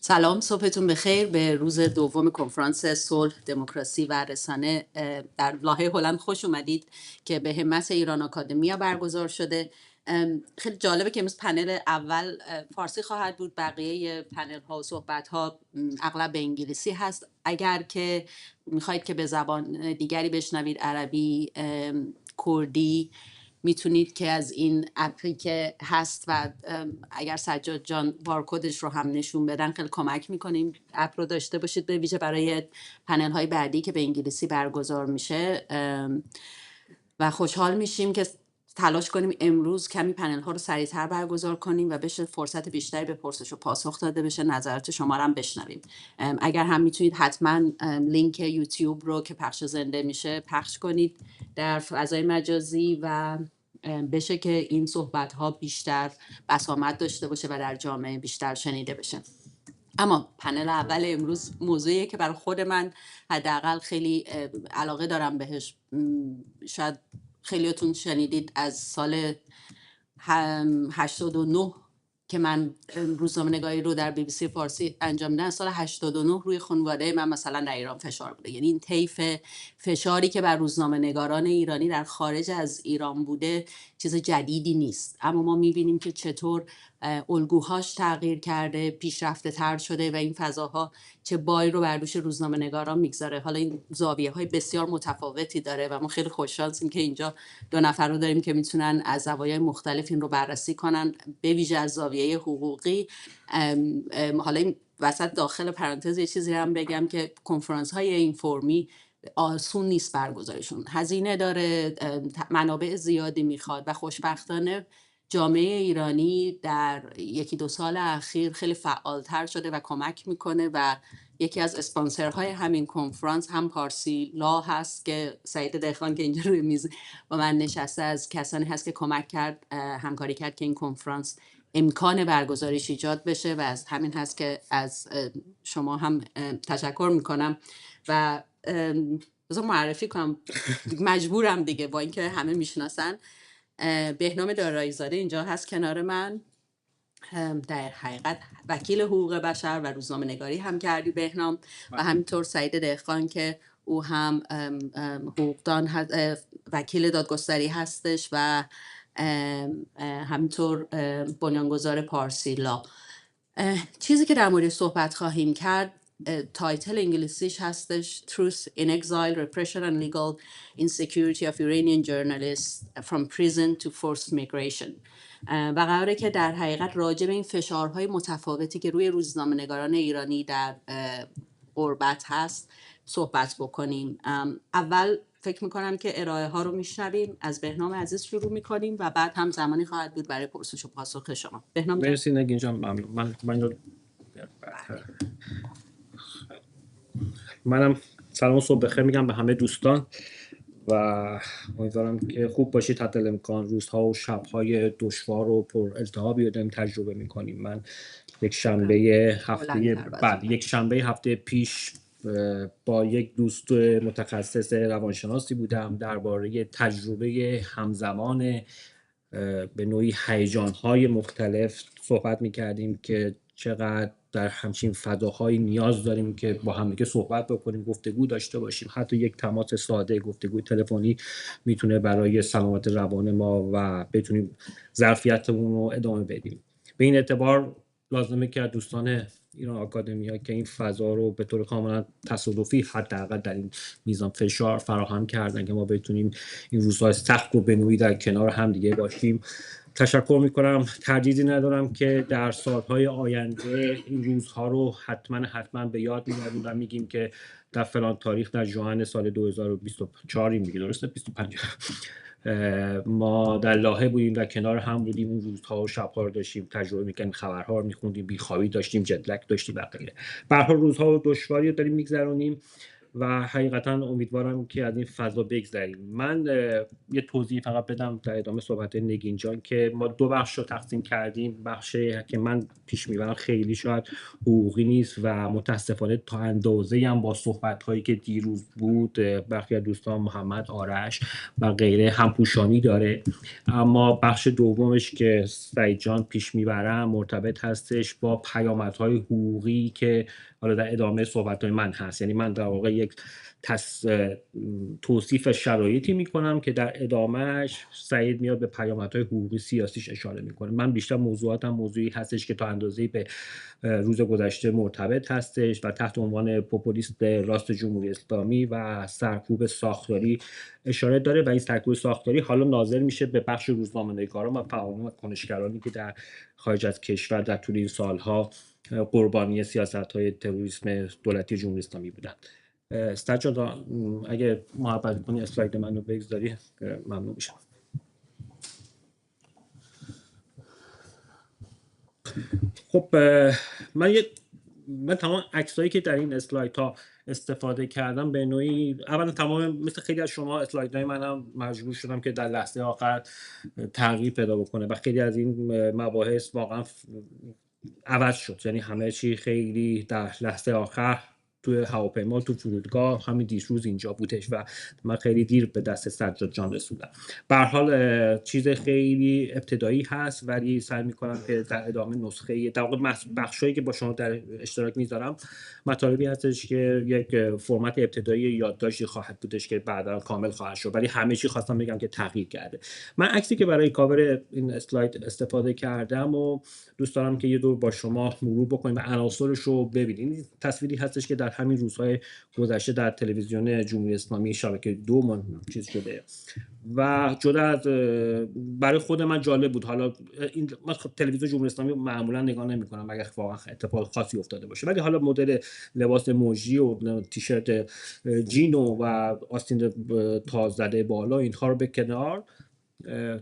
سلام، صبحتون بخیر. به روز دوم کنفرانس صلح، دموکراسی و رسانه در لاهه هلند خوش اومدید که به همت ایران آکادمیا برگزار شده. خیلی جالبه که امروز پنل اول فارسی خواهد بود، بقیه پنل ها و صحبت ها اغلب به انگلیسی هست. اگر که میخواید که به زبان دیگری بشنوید، عربی، کردی، میتونید که از این اپی که هست و اگر سجاد جان بارکدش رو هم نشون بدن خیلی کمک میکنیم اپ رو داشته باشید، به ویژه برای پنل های بعدی که به انگلیسی برگزار میشه. و خوشحال میشیم که تلاش کنیم امروز کمی پنل ها رو سریعتر برگزار کنیم و بشه فرصت بیشتری به پرسش و پاسخ داده بشه، نظرات شما رو هم بشنویم. اگر هم میتونید حتما لینک یوتیوب رو که پخش زنده میشه پخش کنید در فضای مجازی و بشه که این صحبت ها بیشتر بسامد داشته باشه و در جامعه بیشتر شنیده بشه. اما پنل اول امروز موضوعیه که برای خود من حداقل خیلی علاقه دارم بهش. شاید خیلیاتون شنیدید از سال 89 که من روزنامه‌نگاری رو در BBC فارسی انجام میدم. سال 89 روی خانواده من مثلا در ایران فشار بوده، یعنی این طیف فشاری که بر روزنامه‌نگاران ایرانی در خارج از ایران بوده چیز جدیدی نیست، اما ما میبینیم که چطور الگوهاش تغییر کرده، پیشرفته تر شده و این فضاها چه باری رو بر دوش روزنامه‌نگاران میگذاره. حالا این زاویه‌های بسیار متفاوتی داره و ما خیلی خوششانسیم که اینجا دو نفر رو داریم که میتونن از زوایای مختلف این رو بررسی کنن، به ویژه از زاویه حقوقی. حالا این وسط داخل پرانتز یه چیزی هم بگم که کنفرانس های این فرمی آسون نیست برگزارشون، هزینه داره، منابع زیادی میخواد و خوشبختانه جامعه ایرانی در یکی دو سال اخیر خیلی فعالتر شده و کمک میکنه و یکی از اسپانسرهای همین کنفرانس هم پارسی لا هست که سعید دهقان که اینجا روی میز با من نشسته از کسانی هست که کمک کرد، همکاری کرد که این کنفرانس امکان برگزاریش ایجاد بشه و از همین هست که از شما هم تشکر میکنم و بذار معرفی کنم، مجبورم دیگه با اینکه همه میشناسن. بهنام دارایی‌زاده اینجا هست کنار من، در حقیقت وکیل حقوق بشر و روزنامه نگاری هم کردی بهنام، و همینطور سعید دهقان که او هم حقوقدان وکیل دادگستری هستش و همینطور بنیانگذار پارسی لا. چیزی که در مورد صحبت خواهیم کرد تایتل انگلیسیش هستش Truth in Exile, Repression and Legal Insecurity of Iranian Journalists from Prison to Forced Migration. و قراره که در حقیقت راجع به این فشارهای متفاوتی که روی روزنامه‌نگاران ایرانی در غربت هست صحبت بکنیم. اول فکر میکنم که ارائه ها رو میشنویم، از بهنام عزیز شروع میکنیم و بعد هم زمانی خواهد بود برای پرسش و پاسخ شما. بهنام جان. مرسی نگین جان، منم سلام و صبح بخیر میگم به همه دوستان و امیدوارم که خوب باشید. حتی الامکان روزها و شبهای دشوار و پر التهابی رو داریم تجربه میکنیم. من یک شنبه هفته پیش با یک دوست متخصص روانشناسی بودم درباره تجربه همزمان به نوعی هیجان‌های مختلف صحبت می‌کردیم که چقدر در همچین فضاهایی نیاز داریم که با هم دیگه صحبت بکنیم، گفتگو داشته باشیم. حتی یک تماس ساده، گفتگوی تلفنی میتونه برای سلامت روان ما و بتونیم ظرفیتمون رو ادامه بدیم. به این اعتبار لازمه که دوستان ایران آکادمیا که این فضا رو به طور کاملا تصادفی حداقل در این میزان فشار فراهم کردن که ما بتونیم این روزهای سخت رو به نوعی در کنار هم دیگه باشیم، تشکر میکنم. تردیدی ندارم که در سالهای آینده این روزها رو حتما به یاد میاریم و میگیم که در فلان تاریخ در ژوئن سال 2024 میگه، درسته 25 ما در لاهه بودیم، در کنار هم بودیم، اون روزها و شبها رو داشتیم تجربه میکنیم، خبرها رو میخوندیم، بیخوابی داشتیم، جت لگ داشتیم و غیره. به هر حال روزها و دشواری رو داریم میگذرونیم و حقیقتا امیدوارم که از این فضا بگذریم. من یه توضیح فقط بدم در ادامه صحبت نگین جان که ما دو بخش رو تقسیم کردیم. بخشی که من پیش میبرم خیلی شاید حقوقی نیست و متاسفانه تا اندازه‌ای هم با صحبت‌هایی که دیروز بود برخی از دوستان محمد، آرش و غیره همپوشانی داره، اما بخش دومش که سعید جان پیش میبرم مرتبط هستش با پیامدهای حقوقی که حالا در ادامه صحبت‌های من هست. یعنی من در واقع یک توصیف شرایطی میکنم که در ادامهش سعید میاد به پیامدهای حقوقی سیاسیش اشاره میکنه. من بیشتر موضوعاتم موضوعی هستش که تا اندازه‌ای به روز گذشته مرتبط هستش و تحت عنوان پوپولیست راست جمهوری اسلامی و سرکوب ساختاری اشاره داره و این سرکوب ساختاری حالا ناظر میشه به بخش روزنامه‌نگاران و فعالان و کنشگرانی که در خارج از کشور در طول این سالها قربانی سیاست‌های تروریسم دولتی جمهوری اسلامی بودند. سجاد اگه محبت کنی اسلاید منو بگذاری ممنون میشم. خب من تمام عکسایی که در این اسلایدها استفاده کردم به نوعی اولا تمام مثل خیلی از شما اسلایدهای منم مجبور شدم که در لحظه آخر تغییر پیدا بکنه و خیلی از این مباحث واقعا عوض شد. یعنی همه چی خیلی در لحظه آخر تو هواپیما تو فرودگاه همین دیروز اینجا بودش و من خیلی دیر به دست سجاد جان رسوندم. به هر حال چیز خیلی ابتدایی هست ولی سعی می‌کنم که در ادامه نسخه در واقع بخشایی که با شما در اشتراک میذارم مطالبی هستش که یک فرمت ابتدایی یادداشتی خواهد بودش که بعدا کامل خواهد شد، ولی همه چی خواستم بگم که تغییر کرده. من عکسی که برای کاور این اسلاید استفاده کردم و دوست دارم که یه دور با شما مرور بکنیم و عناصرش رو ببینیم. این تصویری هستش که در همین روزهای گذشته در تلویزیون جمهوری اسلامی شبکه 2 چیز شده و جدا از برای خود من جالب بود. حالا من تلویزیون جمهوری اسلامی معمولا نگاه نمی‌کنم اگر واقعا اتفاق خاصی افتاده باشه، ولی حالا مدل لباس موجی و تیشرت جینو و آستین تاز زده بالا اینها رو به کنار،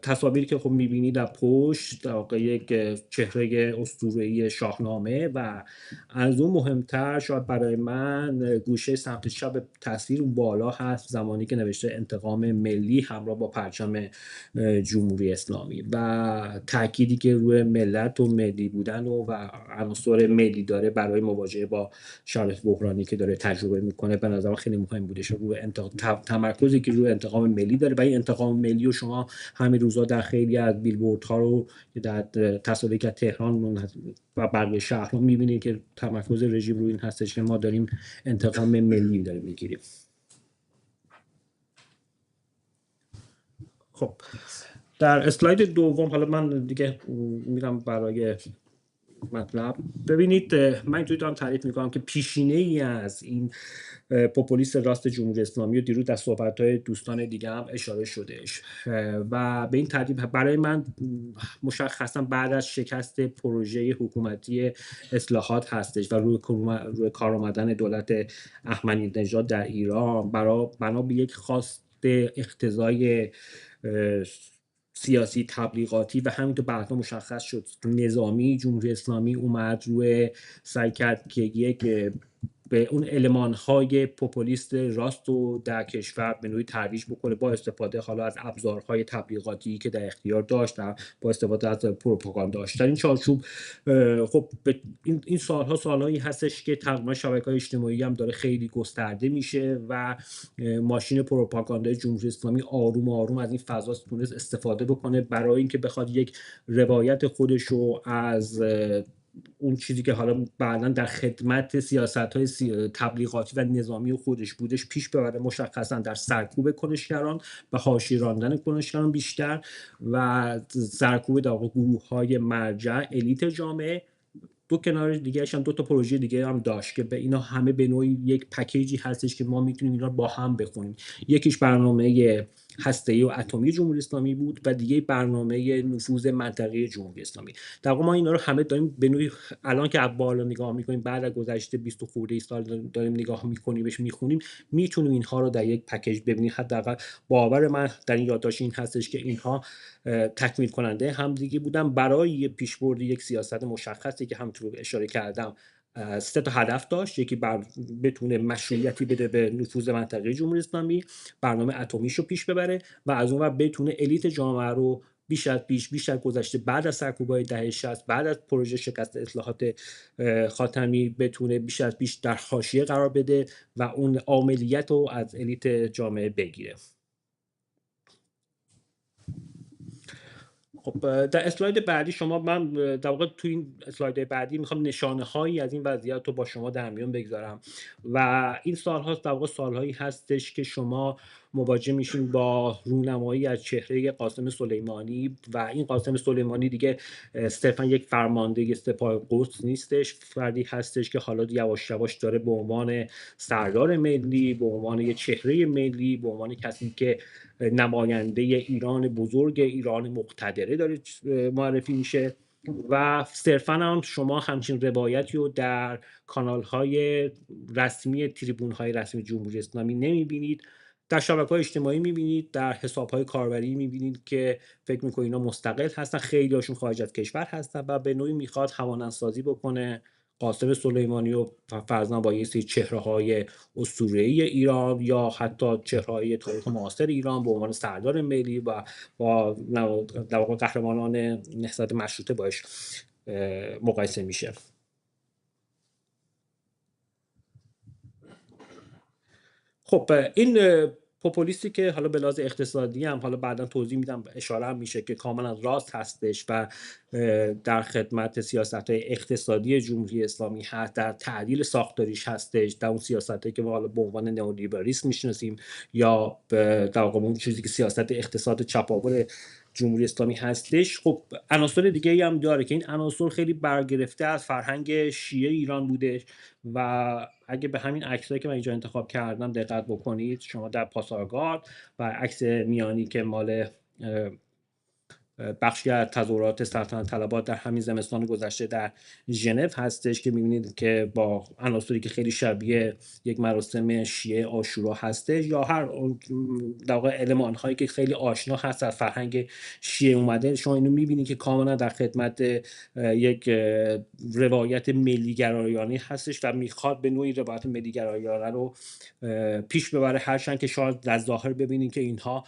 تصاویری که خب می‌بینید در پشت در واقع یک چهره اسطوره‌ای شاهنامه و از اون مهمتر شاید برای من گوشه سمت چپ تصویر اون بالا هست زمانی که نوشته انتقام ملی همراه با پرچم جمهوری اسلامی و تأکیدی که روی ملت و ملی بودن و عناصر ملی داره برای مواجهه با شرایط بحرانی که داره تجربه میکنه. به نظرم خیلی مهم بودش روی تمرکزی که روی انتقام ملی داره و این انتقام ملی و شما همین روزا در خیلی از بیلبوردها رو در تصاویری که تهران و بقیه شهرها می‌بینید که تمرکز رژیم روی این هستش که ما داریم انتقام ملی داریم میگیریم. خب در اسلاید دوم حالا من دیگه میرم برای مطلب. ببینید من اینطوری دارم تعریف میکنم که پیشینه ای از این پوپولیست راست جمهوری اسلامی و دیروز در صحبت‌های دوستان دیگه هم اشاره شدهش و به این ترتیب برای من مشخصا بعد از شکست پروژه حکومتی اصلاحات هستش و روی کار آمدن دولت احمدی نژاد در ایران بنا به یک خواست اقتضای سیاسی تبلیغاتی و همینطور بعدا مشخص شد نظامی جمهوری اسلامی اومد روی سعی کرد که یک به اون المان‌های پوپولیست راست رو در کشور به نوعی ترویج بکنه با استفاده حالا از ابزارهای تبلیغاتی که در اختیار داشت، با استفاده از پروپاگانداش. در این چارچوب خب این سالهایی هستش که تقریبا شبکه‌های اجتماعی هم داره خیلی گسترده میشه و ماشین پروپاگاندای جمهوری اسلامی آروم آروم از این فضا تونست استفاده بکنه برای اینکه بخواد یک روایت خودش رو از اون چیزی که حالا بعداً در خدمت سیاست‌های تبلیغاتی و نظامی خودش بودش پیش ببره، مشخصاً در سرکوب کنشگران و حاشیه راندن کنشگران بیشتر و سرکوب در گروه‌های مرجع الیت جامعه. دو کنار دیگه‌اش هم 2 تا پروژه دیگه هم داشت که به اینا همه به نوعی یک پکیجی هستش که ما میتونیم اینا با هم بخونیم. یکیش برنامه هسته‌ای و اتمی جمهوری اسلامی بود و دیگه برنامه نفوذ منطقه‌ای جمهوری اسلامی. در واقع ما اینا رو همه داریم به نوعی الان که بالا نگاه می‌کنیم بعد از گذشته 20 خورده سال داریم نگاه می‌کنیم بهش می‌خونیم میتونیم اینها رو در یک پکیج ببینیم. حداقل باور من در این یادداشت این هستش که اینها تکمیل کننده همدیگه بودن برای پیشبرد یک سیاست مشخصی که همونطور اشاره کردم سه تا هدف داشت. یکی بتونه مشروعیتی بده به نفوذ منطقه جمهوری اسلامی، برنامه اتمیشو پیش ببره و از اون ور بتونه الیت جامعه رو بیشتر گذشته بعد از سرکوب‌های دهه 60 بعد از پروژه شکست اصلاحات خاتمی بتونه بیش در حاشیه قرار بده و اون عاملیت رو از الیت جامعه بگیره. خب در اسلاید بعدی من در واقع تو این اسلاید بعدی میخوام نشانه هایی از این وضعیت رو با شما در میون بگذارم و این سال‌ها در واقع سال‌هایی هستش که شما مواجه میشین با رونمایی از چهره قاسم سلیمانی و این قاسم سلیمانی دیگه صرفا یک فرمانده سپاه قدس نیستش، فردی هستش که حالا یواش یواش داره به عنوان سردار ملی، به عنوان یک چهره ملی، به عنوان کسی که نماینده ایران بزرگ، ایران مقتدره داره معرفی میشه و صرفا هم شما همچین روایتی رو در کانال‌های رسمی، تریبون‌های رسمی جمهوری اسلامی نمی‌بینید. در شبکه‌های اجتماعی می‌بینید، در حساب‌های کاربری می‌بینید که فکر می‌کنید اینا مستقل هستن، خیلی‌هاشون خارج از کشور هستن و به نوعی می‌خواد همانندسازی بکنه قاسم سلیمانی و فرضاً با یه سری چهره‌های اسطوره‌ای ایران یا حتی چهره‌های تاریخ معاصر ایران به عنوان سردار ملی و با در واقع قهرمانان نهضت مشروطه باش مقایسه میشه. خب این پوپولیستی که حالا به لحاظ اقتصادی هم حالا بعدا توضیح میدم، اشاره هم میشه که کاملا راست هستش و در خدمت سیاست‌های اقتصادی جمهوری اسلامی هست، در تعدیل ساختاریش هستش، در اون سیاستایی که ما حالا به عنوان نئولیبرالیسم میشناسیم یا در واقع اون چیزی که سیاست اقتصاد چپاول جمهوری اسلامی هستش. خب عناصر دیگه هم داره که این عناصر خیلی برگرفته از فرهنگ شیعه ایران بوده و اگه به همین عکسایی که من اینجا انتخاب کردم دقت بکنید شما در پاسارگارد و عکس میانی که مال بخشی از تظاهرات سلطنت طلبات در همین زمستان گذشته در ژنو هستش که می‌بینید که با عناصری که خیلی شبیه یک مراسم شیعه عاشورا هستش یا هر در واقع المان‌هایی که خیلی آشنا هست از فرهنگ شیعه اومده، شما اینو می‌بینید که کاملا در خدمت یک روایت ملی‌گرایانه هستش و میخواد به نوعی روایت ملی‌گرایانه رو پیش ببره، هرچند که شاید در ظاهر ببینید که اینها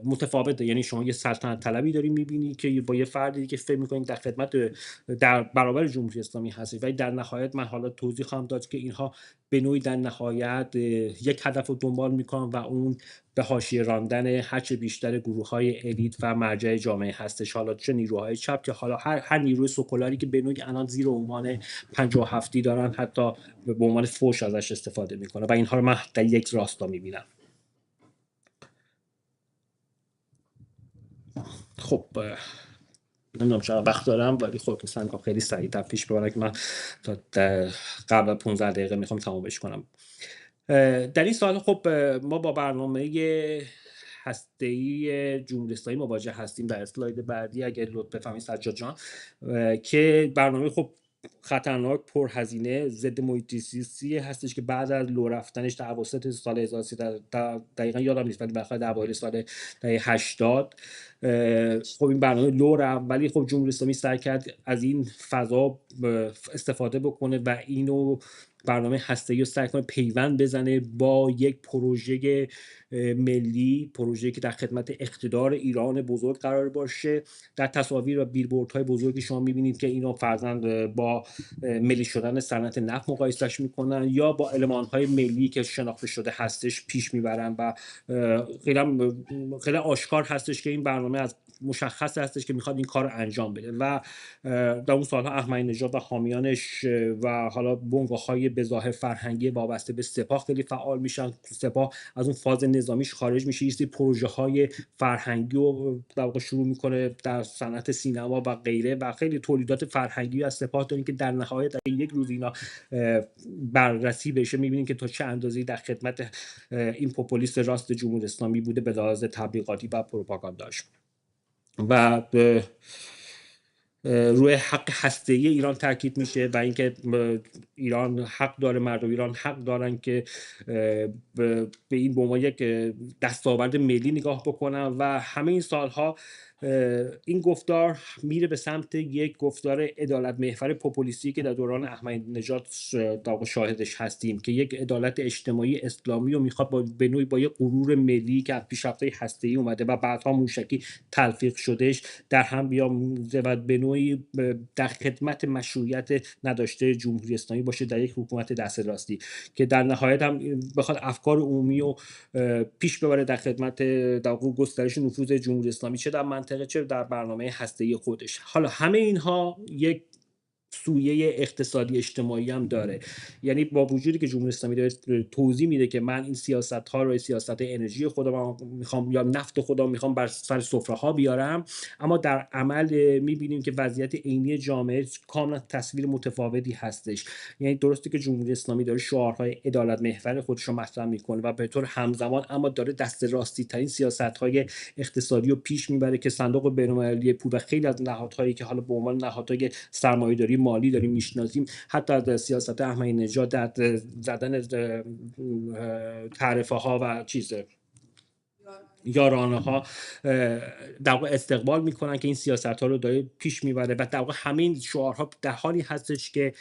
متفاوته. یعنی شما یه سلطنت طلبی داری می‌بینی که با یه فردی که فکر می‌کنید در خدمت در برابر جمهوری اسلامی هست، ولی در نهایت من حالا توضیح خواهم داد که اینها به نوعی در نهایت یک هدف رو دنبال می‌کنن و اون به حاشیه راندن هرچه بیشتر گروه‌های الیت و مرجع جامعه هستش، حالا چه نیروهای چپ که حالا هر نیروی سکولاری که به نوعی الان زیر عنوان 57 دارن حتی به عنوان فوش ازش استفاده می‌کنه و اینها رو من در یک راستا می‌بینم. خب نمیدونم چرا وقت دارم ولی خب مثلا خیلی سریع‌تر پیش ببرم که من تا قبل از 15 دقیقه میخوام تمامش کنم. در این سال خب ما با برنامه هسته‌ای جمهوری اسلامی مواجه هستیم. در اسلاید بعدی اگه لطف بفرمایید سجاد جان، که برنامه خب خطرناک، پرهزینه، ضد محیط زیستی هستش که بعد از لو رفتنش در اواسط سال 1300 دقیقاً یادم نیست ولی بالاخره در اوایل سال 80 خب این برنامه لو رفت، ولی خب جمهوری اسلامی سعی کرد از این فضا استفاده بکنه و اینو برنامه هسته‌ای رو سعی کنه پیوند بزنه با یک پروژه ملی، پروژه‌ای که در خدمت اقتدار ایران بزرگ قرار باشه. در تصاویر و بیلبوردهای بزرگی شما می‌بینید که اینا فرضاً با ملی شدن صنعت نفت مقایسهش میکنن یا با المان‌های ملی که شناخته شده هستش پیش میبرن و خیلی آشکار هستش که این برنامه از مشخص هستش که میخواد این کار رو انجام بده و در اون سالها احمدی نژاد و حامیانش و حالا بنگاه‌های به ظاهر فرهنگی وابسته به سپاه خیلی فعال میشن. سپاه از اون فاز نظامیش خارج میشه، یه سری پروژه‌های فرهنگی رو در واقع شروع میکنه در صنعت سینما و غیره و خیلی تولیدات فرهنگی از سپاه داریم که در نهایت یک روز اینا بررسی بشه میبینیم که تا چه اندازه‌ای در خدمت این پوپولیست راست جمهوری اسلامی بوده به لحاظ تبلیغاتی و پروپاگانداش و روی حق هسته‌ای ایران تاکید میشه و اینکه ایران حق داره، مردم ایران حق دارن که به این به عنوان یک دستاورد ملی نگاه بکنن و همه این سالها این گفتار میره به سمت یک گفتار عدالت محور پوپولیستی که در دوران احمدی نژاد شاهدش هستیم، که یک عدالت اجتماعی اسلامی رو میخواد به نوعی با یک غرور ملی که از پیشرفت‌های هسته‌ای اومده و بعدها موشکی تلفیق شدهش در هم بیاموزه و به نوعی در خدمت مشروعیت نداشته جمهوری اسلامی باشه در یک حکومت دست راستی، که در نهایت هم بخواد افکار عمومی رو پیش ببره در خدمت در گسترش نفوذ جمهوری اسلامی، چه در منطقه چه در برنامه هسته‌ای خودش. حالا همه اینها یک سویه اقتصادی اجتماعی هم داره، یعنی با وجودی که جمهوری اسلامی داره توضیح میده که من این سیاست ها رو، سیاست انرژی خودم میخوام یا نفت خودم میخوام بر سر سفره ها بیارم، اما در عمل میبینیم که وضعیت عینی جامعه کاملا تصویر متفاوتی هستش. یعنی درسته که جمهوری اسلامی داره شعارهای عدالت محور خودش رو مطرح میکنه و به طور همزمان اما داره دست راستی ترین سیاست های اقتصادی رو پیش میبره که صندوق بین‌المللی پول و خیلی از نهادهایی که حالا به عنوان نهادهای سرمایه‌داری مالی داریم میشناسیم، حتی از سیاست احمدی نژاد در زدن تعرفه ها و یارانه ها در واقع استقبال میکنن که این سیاست ها رو داره پیش میبره و در واقع همین شعارها در حالی هستش که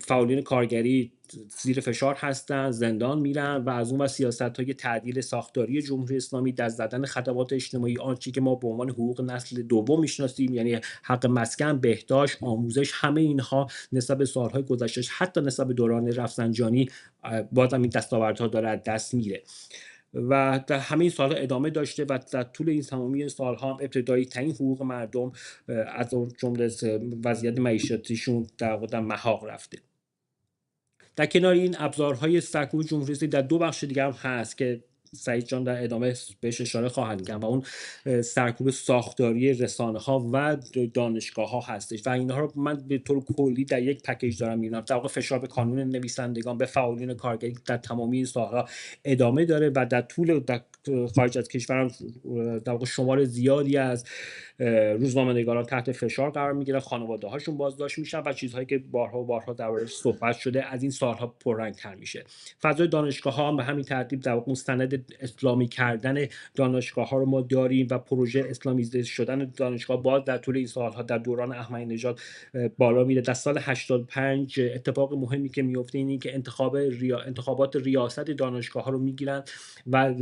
فعالین کارگری زیر فشار هستن، زندان میرن و از اون و سیاست‌های تعدیل ساختاری جمهوری اسلامی در زدن خدمات اجتماعی، آنچه که ما به عنوان حقوق نسل دوم میشناسیم، یعنی حق مسکن، بهداشت، آموزش، همه اینها نسبت به سالهای گذشته، حتی نسبت به دوران رفسنجانی، بازم این دستاوردها داره از دست میره و در همه این سالها ادامه داشته و در طول این تمامی سالها هم ابتدایی ترین حقوق مردم از جمله وضعیت معیشتیشون در محاق رفته. در کنار این ابزارهای سرکوب جمهوری اسلامی در دو بخش دیگه هم هست که سعید جان در ادامه بهش اشاره خواهند کرد و اون سرکوب ساختاری رسانه‌ها و دانشگاه‌ها هستش و اینها رو من به طور کلی در یک پکیج دارم می‌بینم. در واقع فشار به کانون نویسندگان، به فعالین کارگری در تمامی این سال‌ها ادامه داره و در طول خارج از کشور هم در واقع شمار زیادی از روزنامه‌نگاران تحت فشار قرار می‌گیرن، خانواده‌هاشون بازداشت میشن و چیزهایی که بارها و بارها دربارش صحبت شده از این سال‌ها پررنگ‌تر میشه. فضای دانشگاه‌ها هم به همین ترتیب در واقع مستند اسلامی کردن دانشگاه‌ها رو ما داریم و پروژه اسلامیزه شدن دانشگاه باز در طول این سال‌ها در دوران احمدی نژاد بالا میره. در سال 85 اتفاق مهمی که میفته اینه که انتخابات ریاست دانشگاه‌ها رو میگیرن و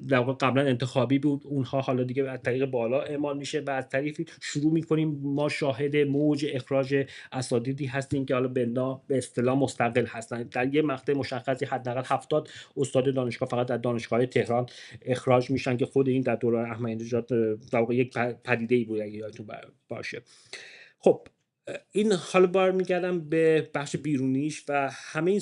در واقع قبلا انتخابی بود، اونها حالا دیگه از طریق بالا اعمال میشه و از طریقی شروع میکنیم ما شاهد موج اخراج اساتیدی هستیم که حالا به اصطلاح مستقل هستن. در یه مقطع مشخصی حداقل 70 استاد دانشگاه فقط در دانشگاه تهران اخراج میشن که خود این در دوران احمدی نژاد در واقع یک پدیده‌ای بود اگه یادتون باشه. خب این حالا برمیگردم به بخش بیرونیش و همه این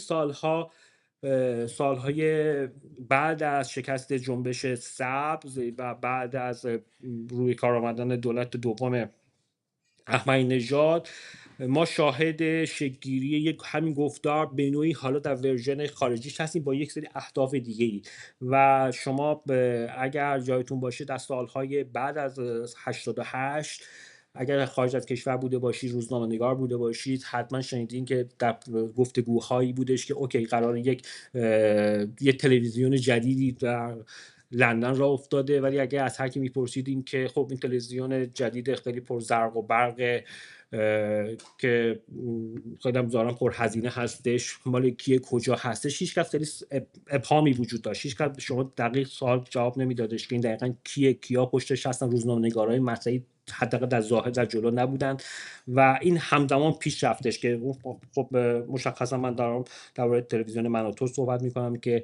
سالهای بعد از شکست جنبش سبز و بعد از روی کار آمدن دولت دوم احمدی نژاد ما شاهد شکل‌گیری یک همین گفتار به نوعی حالا در ورژن خارجیش هستیم با یک سری اهداف دیگه‌ای و شما اگر جایتون باشه در سالهای بعد از 88 اگر خارج از کشور بوده باشید، روزنامه‌نگار بوده باشید، حتما شنیدین که در گفتگوهایی بودش که اوکی قرار یک تلویزیون جدیدی در لندن را افتاده، ولی اگه از هر کی میپرسیدیم که خب این تلویزیون جدید خیلی پر زرق و برق که خیلی هم ظاهرا پر هزینه هستش، مال کیه، کجا هستش، هیچ کس خیلی ابهامی وجود داشت، هیچ کس شما دقیق سوال جواب نمیدادش که این دقیقاً کیه، کیا پشتش هستن. روزنامه‌نگارای مطرحی حداقل در ظاهر در جلو نبودن و این همزمان پیش رفتش که خب مشخصا من در تلویزیون من و تو صحبت میکنم که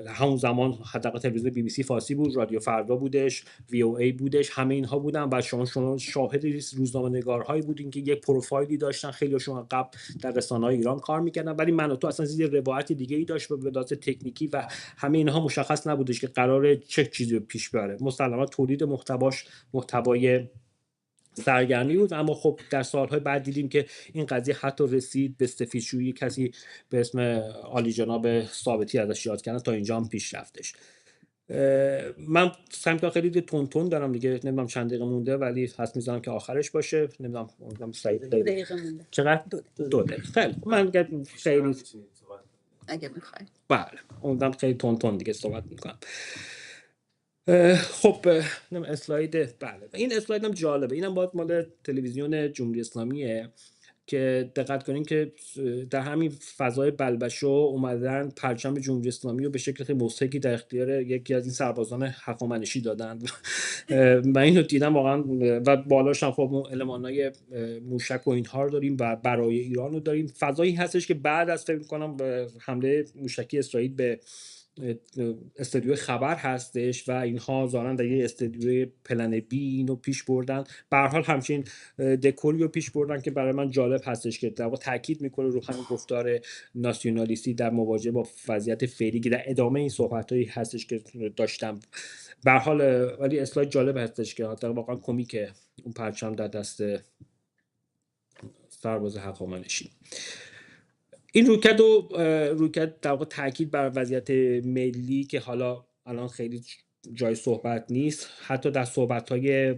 همون زمان حداقل تلویزیون BBC فارسی بود، رادیو فردا بودش، VOA بودش، همه اینها بودن و شما شاهد روزنامه‌نگارهایی بودین که یک پروفایلی داشتن، خیلیشون قبل در رسانه‌های ایران کار میکردن، ولی من و تو اصلا زیر روایت دیگه‌ای داشت به لحاظ تکنیکی و همه اینها مشخص نبودش که قراره چه چیزی رو پیش بره. مسلماً تولید محتوای سرگرمی بود، اما خب در سالهای بعد دیدیم که این قضیه حتی رسید به سفیدشویی کسی به اسم عالی جناب ثابتی ازش یاد کردن، تا اینجا هم پیش رفتش. من سعی می‌کنم خیلی تون دارم دیگه، نمیدونم چند دقیقه مونده ولی حس می‌زنم که آخرش باشه. نمیدونم سعید 2 دقیقه مونده. چقدر؟ 2 دقیقه. خیلی خوب. من خیلی اگه میخوای. بله اونم خیلی تون دیگه صحبت می‌کنم. خب اسلاید، بله این اسلاید هم جالبه، اینم باید مال تلویزیون جمهوری اسلامیه که دقت کنین که در همین فضای بلبشو اومدن پرچم جمهوری اسلامی رو به شکل خیلی مضحکی در اختیار یکی از این سربازان هخامنشی دادن. من اینو دیدم واقعا، و بالاش هم خب اون المانای موشک و اینها رو داریم و برای ایران رو داریم. فضایی هستش که بعد از فکر می‌کنم حمله موشکی اسرائیل به استودیو خبر هستش و اینها ظاهرا در یه استودیو پلن بی اینو پیش بردن. به هر حال همچین دکوری رو پیش بردن که برای من جالب هستش که در واقع تاکید میکنه رو همین گفتار ناسیونالیستی در مواجهه با وضعیت فعلی که در ادامه این صحبتایی هستش که داشتم. به هر حال ولی اسلاید جالب هستش که واقعا کمیکه اون پرچم در دست سرباز هخامنشی. این رویکرد در واقع تاکید بر وضعیت ملی که حالا الان خیلی جای صحبت نیست، حتی در صحبت‌های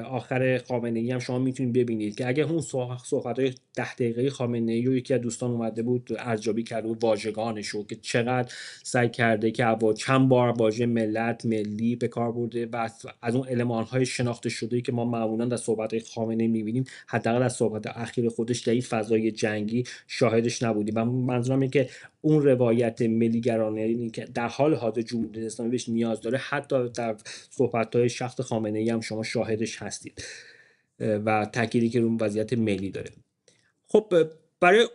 آخر خامنه‌ای هم شما میتونید ببینید که اگه اون صحبت‌های 10 دقیقه خامنه‌ای رو یکی از دوستان اومده بود ارزیابی کرده بود واژگانش رو که چقدر سعی کرده که چند بار واژه ملت، ملی به کار برده و از اون المان‌های شناخته شده‌ای که ما معمولاً در صحبت‌های خامنه‌ای می‌بینیم حداقل از صحبت اخیر خودش در این فضای جنگی شاهدش نبودیم. و منظورم اینه که اون روایت ملیگرانه اینی که در حال حاضر جمهوری اسلامی بهش نیاز داره حتی در صحبت‌های شخص خامنه‌ای هم شما شاهدش هستید و تأکیدی که اون وضعیت ملی داره. خب برای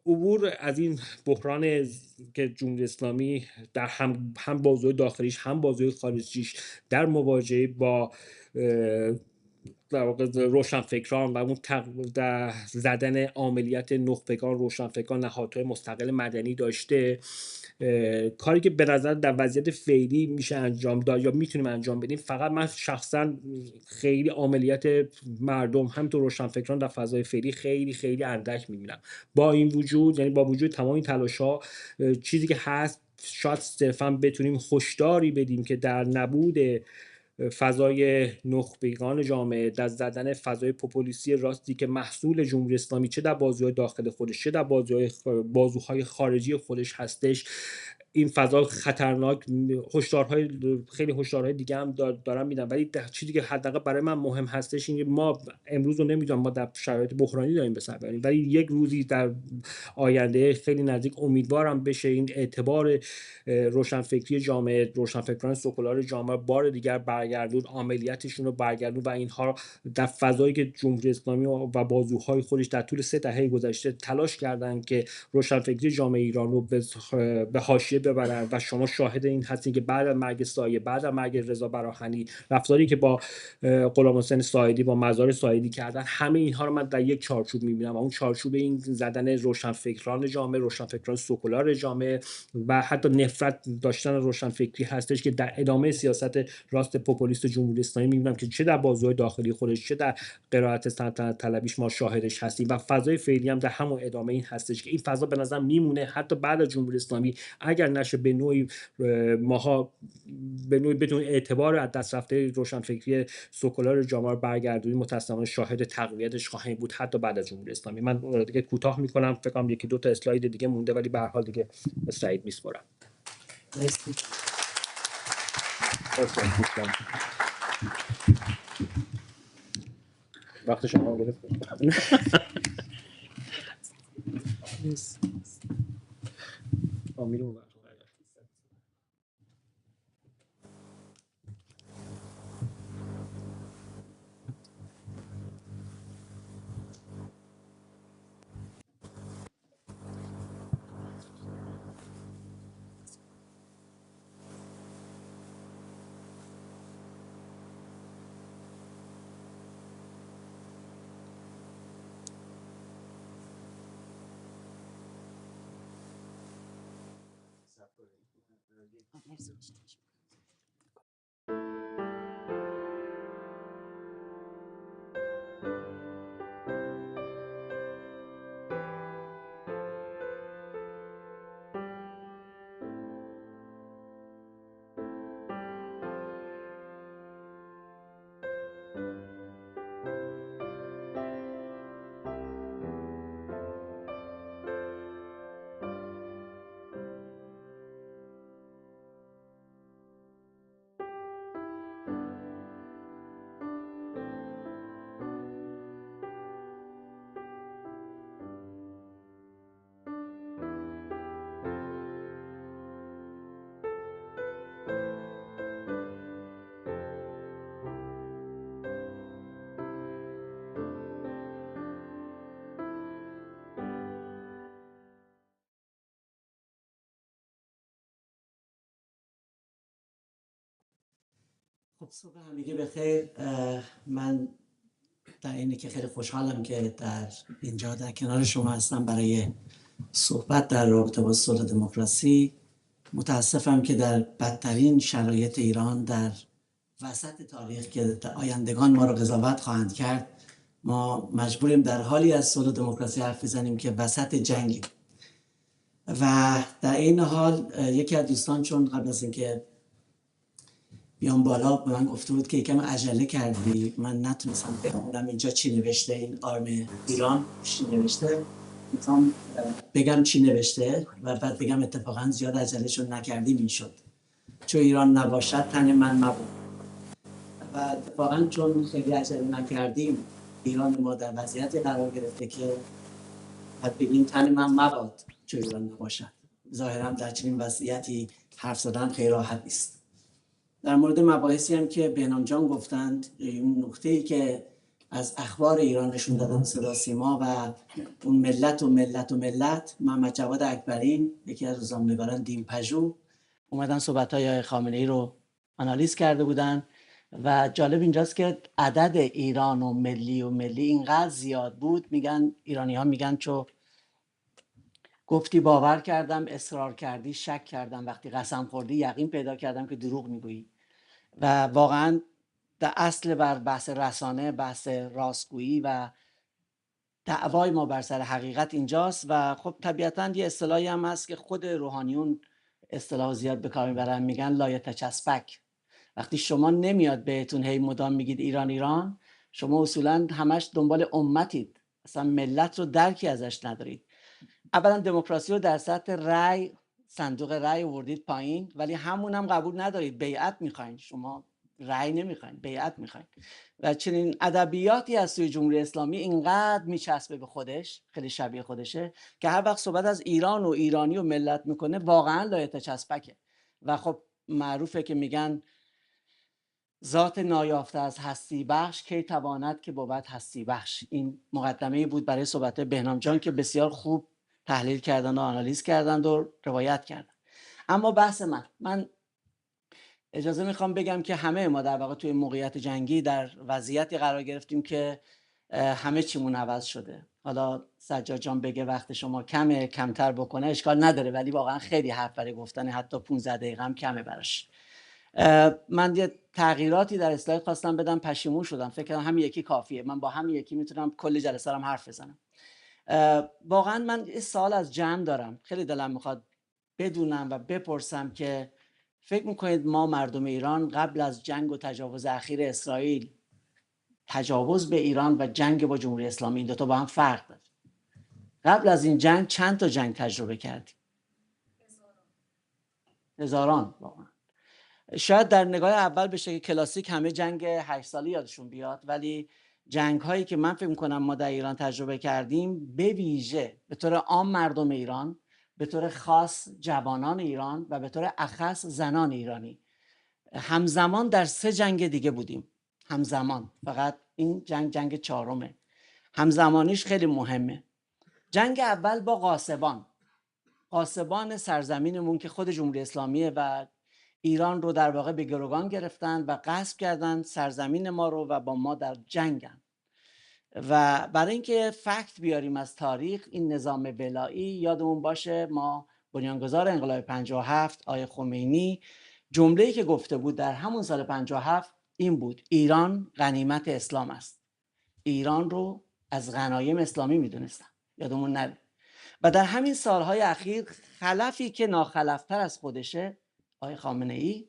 عبور از این بحران که جمهوری اسلامی در هم بازوی داخلیش هم بازوی خارجیش در مواجهه با در واقع روشنفکران و اون در زدن عملیات نخبگان روشنفکران نهادهای مستقل مدنی داشته، کاری که به نظر در وضعیت فعلی میشه انجام داد یا میتونیم انجام بدیم، فقط من شخصا خیلی عملیات مردم همینطور روشنفکران در فضای فعلی خیلی خیلی اندک میبینم. با این وجود، یعنی با وجود تمام این تلاش‌ها، چیزی که هست شاید صرفا بتونیم هشداری بدیم که در نبود فضای نخبگان جامعه، در زدن فضای پوپولیستی راستی که محصول جمهوری اسلامی چه در بازوهای داخل خودش چه در بازوهای خارجی خودش هستش، این فضا خطرناک. خیلی هشدارهای دیگه هم دارم میدم، ولی چیزی که حداقل برای من مهم هستش اینه ما امروز رو نمیدونم، ما در شرایط بحرانی داریم به سر میبریم، ولی یک روزی در آینده خیلی نزدیک امیدوارم بشه این اعتبار روشنفکری جامعه، روشنفکران سکولار جامعه بار دیگر برگردون، عملیاتشون رو برگردون و اینها در فضایی که جمهوری اسلامی و بازوهای خودش در طول 3 دهه گذشته تلاش کردن که روشنفکری جامعه ایران رو به حاشیه ببرن و شما شاهد این هستین که بعد از مرگ سایه، بعد از مرگ رضا براهنی، رفتاری که با غلامحسین سایدی، با مزار سایدی کردن، همه اینها رو من در یک چارچوب می‌بینم و اون چارچوب این زدن روشنفکران جامعه، روشنفکران سکولار جامعه و حتی نفرت داشتن روشنفکری هستش که در ادامه سیاست راست پوپولیست جمهوری اسلامی می‌بینم که چه در بازوهای داخلی خودش چه در قرائت سلطنت طلبیش ما شاهدش هستیم و فضای فعلی هم در همون ادامه این هستش که این فضا به نظر میمونه حتی بعد از جمهوری اسلامی، اگر نشه به نوعی ماها بدون اعتبار از دست رفته روشنفکری سکولار جامعه رو برگردونیم، متأسفانه شاهد تقویتش خواهیم بود حتی بعد از جمهوری اسلامی. من دیگه کوتاه میکنم، فکر کنم 1-2 تا اسلاید دیگه مونده ولی به هر حال دیگه سعید میسپارم. مرسی. وقت شما گرفت. میرم. صبح همگی بخیر. من در اینه که خیلی خوشحالم که در اینجا در کنار شما هستم برای صحبت در رابطه با صلح دموکراسی. متاسفم که در بدترین شرایط ایران در وسط تاریخ که آیندگان ما رو قضاوت خواهند کرد، ما مجبوریم در حالی از صلح دموکراسی حرف بزنیم که وسط جنگیم. و در این حال یکی از دوستان چون قبل از اینکه بیام بالا به من گفته بود که یکم عجله کردی، من نتونستم بخونم اینجا چی نوشته، این آرم ایران چی نوشته. میخوام بگم چی نوشته و بعد بگم اتفاقا زیاد عجلهشون نکردیم این شد. چون ایران نباشد تن من مبود. و اتفاقا چون خیلی عجله نکردیم ایران ما در وضعیتی قرار گرفته که باید بگیم تن من مباد چون ایران نباشد. ظاهرا در چنین وضعیتی حرف زدن خیلی راحت نیست. در مورد مباحثی هم که بهنام جان گفتند، این نکته‌ای که از اخبار ایران نشون دادن صدا سیما و اون ملت و ملت و ملت، محمد جواد اکبری یکی از روزنامه‌نگاران دیمپژو اومدن صحبت‌های آقای خامنه‌ای رو آنالیز کرده بودن و جالب اینجاست که عدد ایران و ملی اینقدر زیاد بود، میگن ایرانی‌ها میگن چون گفتی باور کردم، اصرار کردی شک کردم، وقتی قسم خوردی یقین پیدا کردم که دروغ میگویی. و واقعا در اصل بر بحث رسانه، بحث راستگویی و دعوای ما بر سر حقیقت اینجاست. و خب طبیعتاً یه اصطلاحی هم هست که خود روحانیون اصطلاح زیاد به کار میبرن، میگن لایتچسبک. وقتی شما نمیاد بهتون هی مدام میگید ایران ایران، شما اصولاً همش دنبال امتید، اصلا ملت رو درکی ازش ندارید. اولا دموکراسی رو در سطح رأی، صندوق رأی آوردید پایین، ولی همون هم قبول ندارید، بیعت میخواین، شما رأی نمیخواین، بیعت میخواین. و چنین ادبیاتی از سوی جمهوری اسلامی اینقدر میچسبه به خودش، خیلی شبیه خودشه، که هر وقت صحبت از ایران و ایرانی و ملت میکنه واقعا لایتچسبکه. و خب معروفه که میگن ذات نایافته از هستی بخش کی تواند که بود هستی بخش. این مقدمه بود برای صحبت بهنام جان که بسیار خوب تحلیل کردن و آنالیز کردند و روایت کردن. اما بحث من اجازه میخوام بگم که همه ما در واقع توی موقعیت جنگی در وضعیتی قرار گرفتیم که همه چیمون عوض شده. حالا سجاد جان بگه وقت شما کمه، کمتر بکنه اشکال نداره، ولی واقعا خیلی حرف برای گفتن، حتی 15 دقیقه هم کمه براش. من یه تغییراتی در اسلاید خواستم بدم، پشیمون شدم، فکر کنم همین یکی کافیه، من با همین یکی میتونم کلی جلسه هم حرف بزنم. واقعا من یه سوال از جمع دارم، خیلی دلم میخواد بدونم و بپرسم که فکر میکنید ما مردم ایران قبل از جنگ و تجاوز اخیر اسرائیل، تجاوز به ایران و جنگ با جمهوری اسلامی، این دوتا با هم فرق داره، قبل از این جنگ چند تا جنگ تجربه کردیم؟ هزاران. واقعا شاید در نگاه اول بشه که کلاسیک همه جنگ 8 ساله یادشون بیاد، ولی جنگ هایی که من فکر میکنم ما در ایران تجربه کردیم، به ویژه به طور عام مردم ایران، به طور خاص جوانان ایران و به طور اخص زنان ایرانی، همزمان در 3 جنگ دیگه بودیم. همزمان، فقط این جنگ 4م. همزمانیش خیلی مهمه. جنگ اول با غاصبان سرزمینمون که خود جمهوری اسلامیه و ایران رو در واقع به گروگان گرفتن و غصب کردن سرزمین ما رو و با ما در جنگن. و برای اینکه فکت بیاریم از تاریخ، این نظام ولایی یادمون باشه، ما بنیانگذار انقلاب 57 آقای خمینی جمله‌ای که گفته بود در همون سال 57 این بود: ایران غنیمت اسلام است. ایران رو از غنایم اسلامی میدونستن، یادمون نره. و در همین سالهای اخیر خلفی که ناخلفتر از خودشه، آقای خامنه‌ای،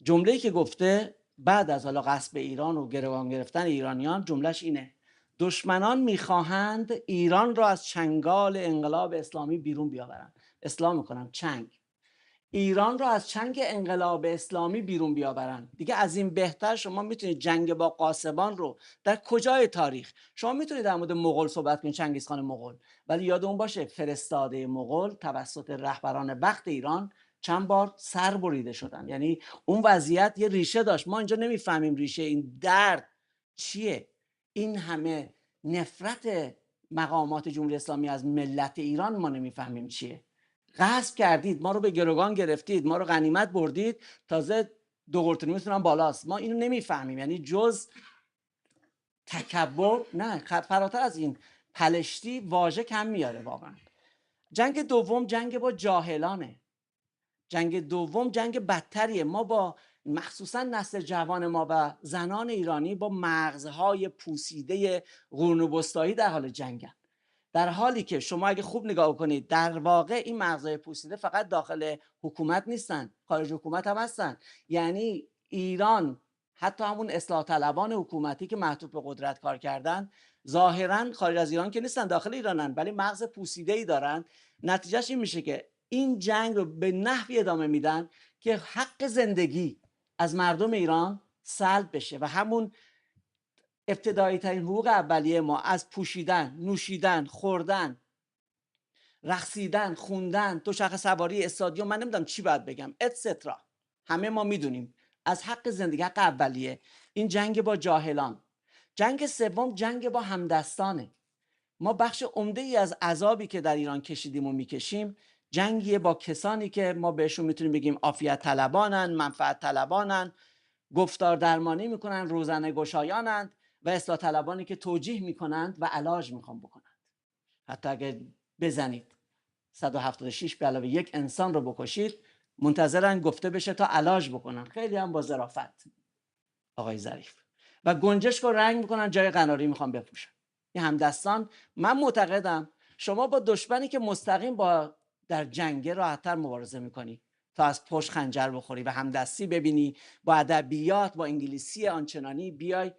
جمله‌ای که گفته بعد از حالا غصب ایران و گروگان گرفتن ایرانیان، جملهش اینه: دشمنان میخواهند ایران را از چنگال انقلاب اسلامی بیرون بیاورند. اصلاح میکنم، چنگ. ایران را از چنگ انقلاب اسلامی بیرون بیاورند. دیگه از این بهتر شما میتونید جنگ با غاصبان رو در کجای تاریخ، شما میتونید در مورد مغول صحبت کنید، چنگیزخان مغول، ولی یادمون باشه فرستاده مغول توسط رهبران وقت ایران چند بار سر بریده شدن. یعنی اون وضعیت یه ریشه داشت. ما اینجا نمیفهمیم ریشه این درد چیه. این همه نفرت مقامات جمهوری اسلامی از ملت ایران ما نمیفهمیم چیه. غصب کردید، ما رو به گروگان گرفتید، ما رو غنیمت بردید، تازه دو قرتونی میتونن بالاست. ما اینو نمیفهمیم، یعنی جز تکبر نه، فراتر از این پلشتی واژه کم میاره واقعا. جنگ دوم جنگ با جاهلانه، جنگ دوم جنگ بدتریه. ما با مخصوصا نسل جوان ما و زنان ایرانی با مغزهای پوسیده قرون وسطایی در حال جنگن، در حالی که شما اگه خوب نگاه کنید در واقع این مغزهای پوسیده فقط داخل حکومت نیستن، خارج حکومت هم هستن. یعنی ایران حتی همون اصلاح طلبان حکومتی که معطوف به قدرت کار کردن ظاهرا خارج از ایران که نیستن، داخل ایرانن، ولی مغز پوسیده‌ای دارن. نتیجهش این میشه که این جنگ رو به نحوی ادامه میدن که حق زندگی از مردم ایران سلب بشه و همون ابتدایی ترین حقوق اولیه ما از پوشیدن، نوشیدن، خوردن، رقصیدن، خوندن، دوچرخه سواری، استادیوم، من نمیدونم چی باید بگم، اتسترا، همه ما میدونیم از حق زندگی، حق اولیه. این جنگ با جاهلان. جنگ سوم جنگ با همدستانه. ما بخش عمده ای از عذابی که در ایران کشیدیم و میکشیم جنگیه با کسانی که ما بهشون میتونیم بگیم عافیت طلبانن، منفعت طلبانن، گفتار درمانی میکنن، روزنه گشایانند و اصلاح طلبانی که توجیه میکنند و علاج میخوان بکنند. حتی اگه بزنید 176 به علاوه یک انسان رو بکشید منتظرن گفته بشه تا علاج بکنن. خیلی هم با ظرافت آقای ظریف و گنجشک رو رنگ میکنن جای قناری میخوان بپوشن. این همدستان. من معتقدم شما با دشمنی که مستقیم با در جنگ راحت‌تر مبارزه میکنی تا از پشت خنجر بخوری و همدستی ببینی با ادبیات، با انگلیسی آنچنانی بیای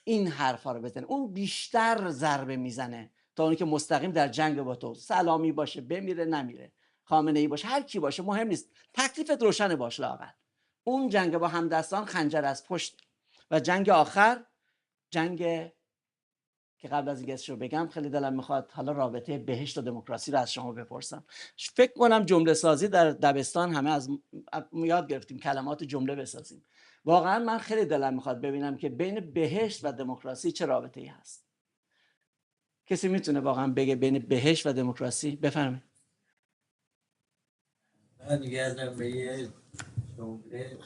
این حرفا رو بزنه. اون بیشتر ضربه میزنه تا اونی که مستقیم در جنگ با تو. سلامی باشه بمیره نمیره، خامنه‌ای باشه، هر کی باشه مهم نیست، تکلیفت روشن باشه لااقل. اون جنگ با همدستان خنجر از پشت. و جنگ آخر، جنگ که قبل از اینکه اسمشو بگم خیلی دلم میخواد حالا رابطه بهشت و دموکراسی رو از شما بپرسم. فکر کنم جمله سازی در دبستان همه از یاد گرفتیم کلمات جمله بسازیم. واقعا من خیلی دلم میخواد ببینم که بین بهشت و دموکراسی چه رابطه‌ای هست. کسی میتونه واقعا بگه بین بهشت و دموکراسی؟ بفرمایید. برمیگردم به یه جمله،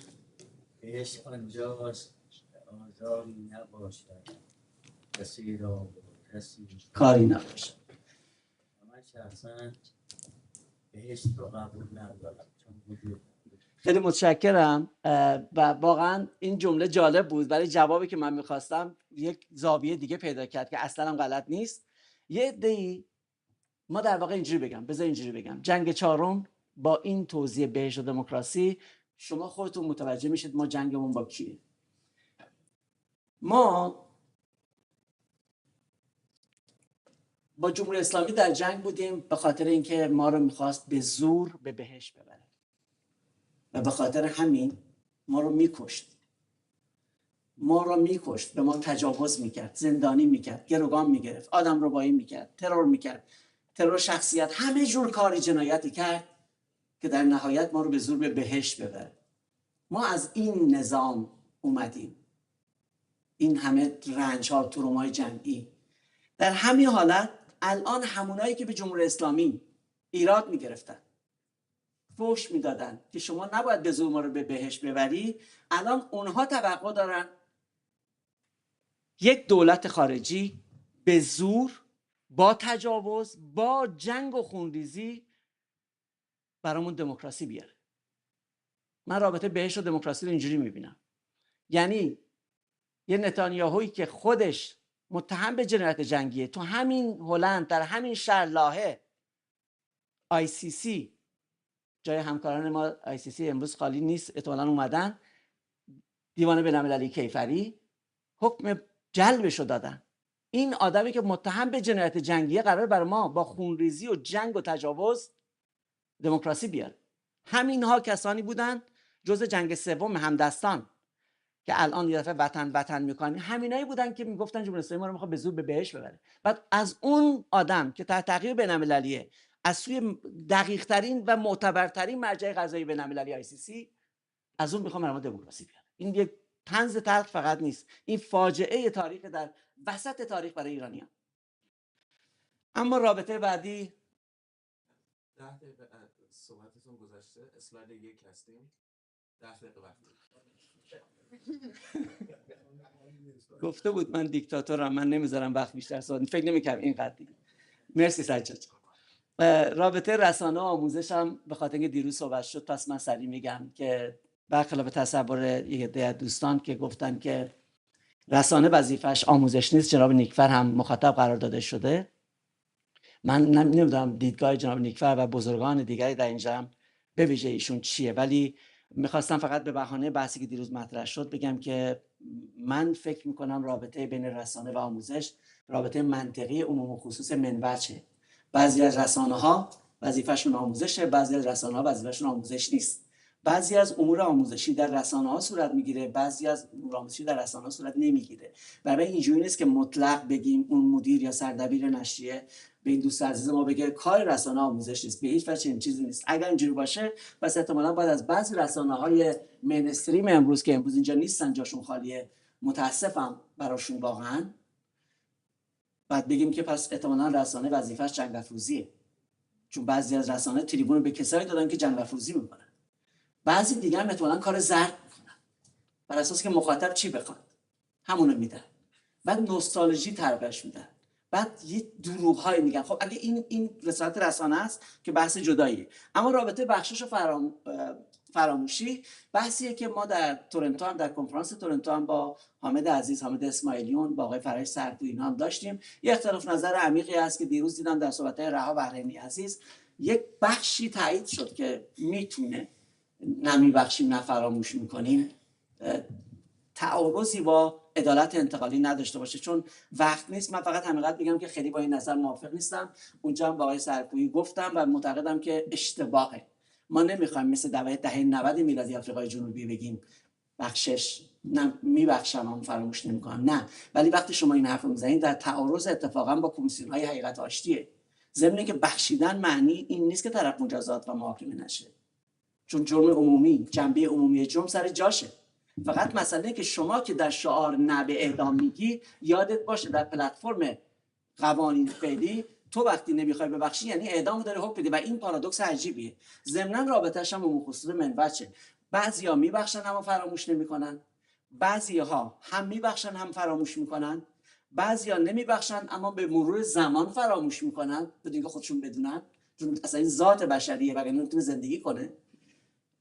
بهشت آنجاست آزاری نباشد، کسی را کسی کاری نباشه. من شخصا بهشت رو قبول ندارم، چون وجود خیلی متشکرم و واقعا این جمله جالب بود، ولی جوابی که من میخواستم یک زاویه دیگه پیدا کرد که اصلا هم غلط نیست. یه عده‌ای ما در واقع اینجوری بگم، بذار اینجوری بگم، جنگ چهارم با این توضیح بهشت و دموکراسی شما خودتون متوجه میشید ما جنگمون با کیه. ما با جمهوری اسلامی در جنگ بودیم به خاطر اینکه ما رو میخواست به زور به بهشت ببره و به خاطر همین ما رو میکشت. به ما تجاوز میکرد، زندانی میکرد، گروگان میگرفت، آدم ربایی میکرد، ترور میکرد، ترور شخصیت، همه جور کاری جنایتی کرد که در نهایت ما رو به زور به بهشت ببره. ما از این نظام اومدیم، این همه رنج ها، ترومای جمعی. در همین حالت الان همونایی که به جمهوری اسلامی ایراد میگرفتن، فحش میدادن که شما نباید به زور ما رو به بهشت ببری، الان اونها توقع دارن یک دولت خارجی به زور، با تجاوز، با جنگ و خونریزی برامون دموکراسی بیاره. من رابطه بهشت و دموکراسی رو اینجوری میبینم. یعنی یه نتانیاهویی که خودش متهم به جنایت جنگیه، تو همین هلند در همین شهر لاهه ICC، جای همکاران ما ICC امروز خالی نیست، احتمالاً اومدن، دیوان بین‌المللی کیفری حکم جلبشو دادن. این آدمی که متهم به جنایت جنگیه قرار برای ما با خونریزی و جنگ و تجاوز دموکراسی بیاره. همینها کسانی بودن جز جنگ سوم همدستان که الان یه دفعه وطن وطن میکنن، همینایی بودن که میگفتن جمهوری اسلامی ما رو میخواد به زور به بهشت ببره. بعد از اون آدم که تحت تعقیب بین‌المللیه، از سوی دقیق ترین و معتبرترین مرجع قضایی بین‌المللی ICC، از اون میخوام ما دموکراسی بیاره. این یک طنز تلخ فقط نیست، این فاجعه تاریخ در وسط تاریخ برای ایرانیان. اما رابطه بعدی 10 دقیقه صحبتتون گذشته، اسلاید 1 هستیم. گفته بود من دیکتاتورم، من نمیذارم وقت بیشتر صحبت، فکر نمی‌کردم اینقدر دیگه. مرسی سجاد. رابطه رسانه و آموزش هم به خاطر اینکه دیروز صحبت شد پس من سریع میگم که برخلاف تصور یک عده دوستان که گفتن که رسانه وظیفش آموزش نیست، جناب نیکفر هم مخاطب قرار داده شده. من نمیدونم دیدگاه جناب نیکفر و بزرگان دیگری در اینجا هم به ویژه ایشون چیه، ولی میخواستم فقط به بهانه بحثی که دیروز مطرح شد بگم که من فکر میکنم رابطه بین رسانه و آموزش رابطه منطقی عموم و خصوص منوچه. بعضی از رسانه ها وظیفه‌شون آموزشه، بعضی از رسانه ها وظیفه‌شون آموزش نیست. بعضی از امور آموزشی در رسانه ها صورت میگیره، بعضی از امور آموزشی در رسانه ها صورت نمیگیره. برای اینجوری نیست که مطلق بگیم اون مدیر یا سردبیر نشریه به این دوست عزیز ما بگه کار رسانه آموزش نیست. به هیچ وجه این چیزی نیست. اگر اینجوری باشه پس احتمالاً باید از بعضی رسانه‌های مینستریم امروز که امروز اینجا نیستن، جاشون خالیه، متاسفم براشون واقعاً، بعد بگیم که پس احتمالاً رسانه وظیفه‌اش جنگ افروزیه. چون بعضی از رسانه تریبون به کسایی دادن که جنگ افروزی میکنن. بعضی دیگه هم احتمالاً کار زرد میکنن. بر اساس که مخاطب چی بخواد همونو میدن. بعد نوستالژی تربیتش میدن. بعد یه دروغ‌هایی میگن. خب اگه این رسالت رسانه است که بحث جداییه. اما رابطه بخشش و فراموشی بحثیه که ما در تورنتو هم در کنفرانس تورنتو هم با حامد عزیز، حامد اسماعیلیون، با آقای فرج سرپویی اینا هم داشتیم. یه اختلاف نظر عمیقی هست که دیروز دیدم در صحبت‌های رها بحرینی عزیز یک بخشی تایید شد که میتونه نمیبخشیم نه فراموش میکنیم تعارضی با عدالت انتقالی نداشته باشه. چون وقت نیست. من فقط همینقدر میگم که خیلی با این نظر موافق نیستم. اونجا هم با آقای سرپویی گفتم و معتقدم که اشتباهه. ما نمیخوایم مثل دهه 90 میلادی آفریقای جنوبی بگیم بخشش نه میبخشم هم فراموش نمیکنم، نه. ولی وقتی شما این حرف رو میزنید در تعارض اتفاقا با کمیسیون های حقیقت آشتیه. ضمن که بخشیدن معنی این نیست که طرف مجازات و محاکمه نشه، چون جرم عمومی، جنبه عمومی جرم سر جاشه. فقط مسئله که شما که در شعار نه به اعدام میگی یادت باشه در پلتفرم قوانین فعلی تو وقتی نمیخوای ببخشی یعنی اعدام داره حکم بدی و این پارادوکس عجیبیه. ضمن رابطه‌اش هم عموم خصوص منوچه. بعضیا میبخشن اما فراموش نمیکنن، بعضیها هم میبخشن هم فراموش میکنن، بعضیا نمیبخشن اما به مرور زمان فراموش میکنن بدون اینکه خودشون بدونن، چون اصلا این ذات بشریه و نمیتونه زندگی کنه.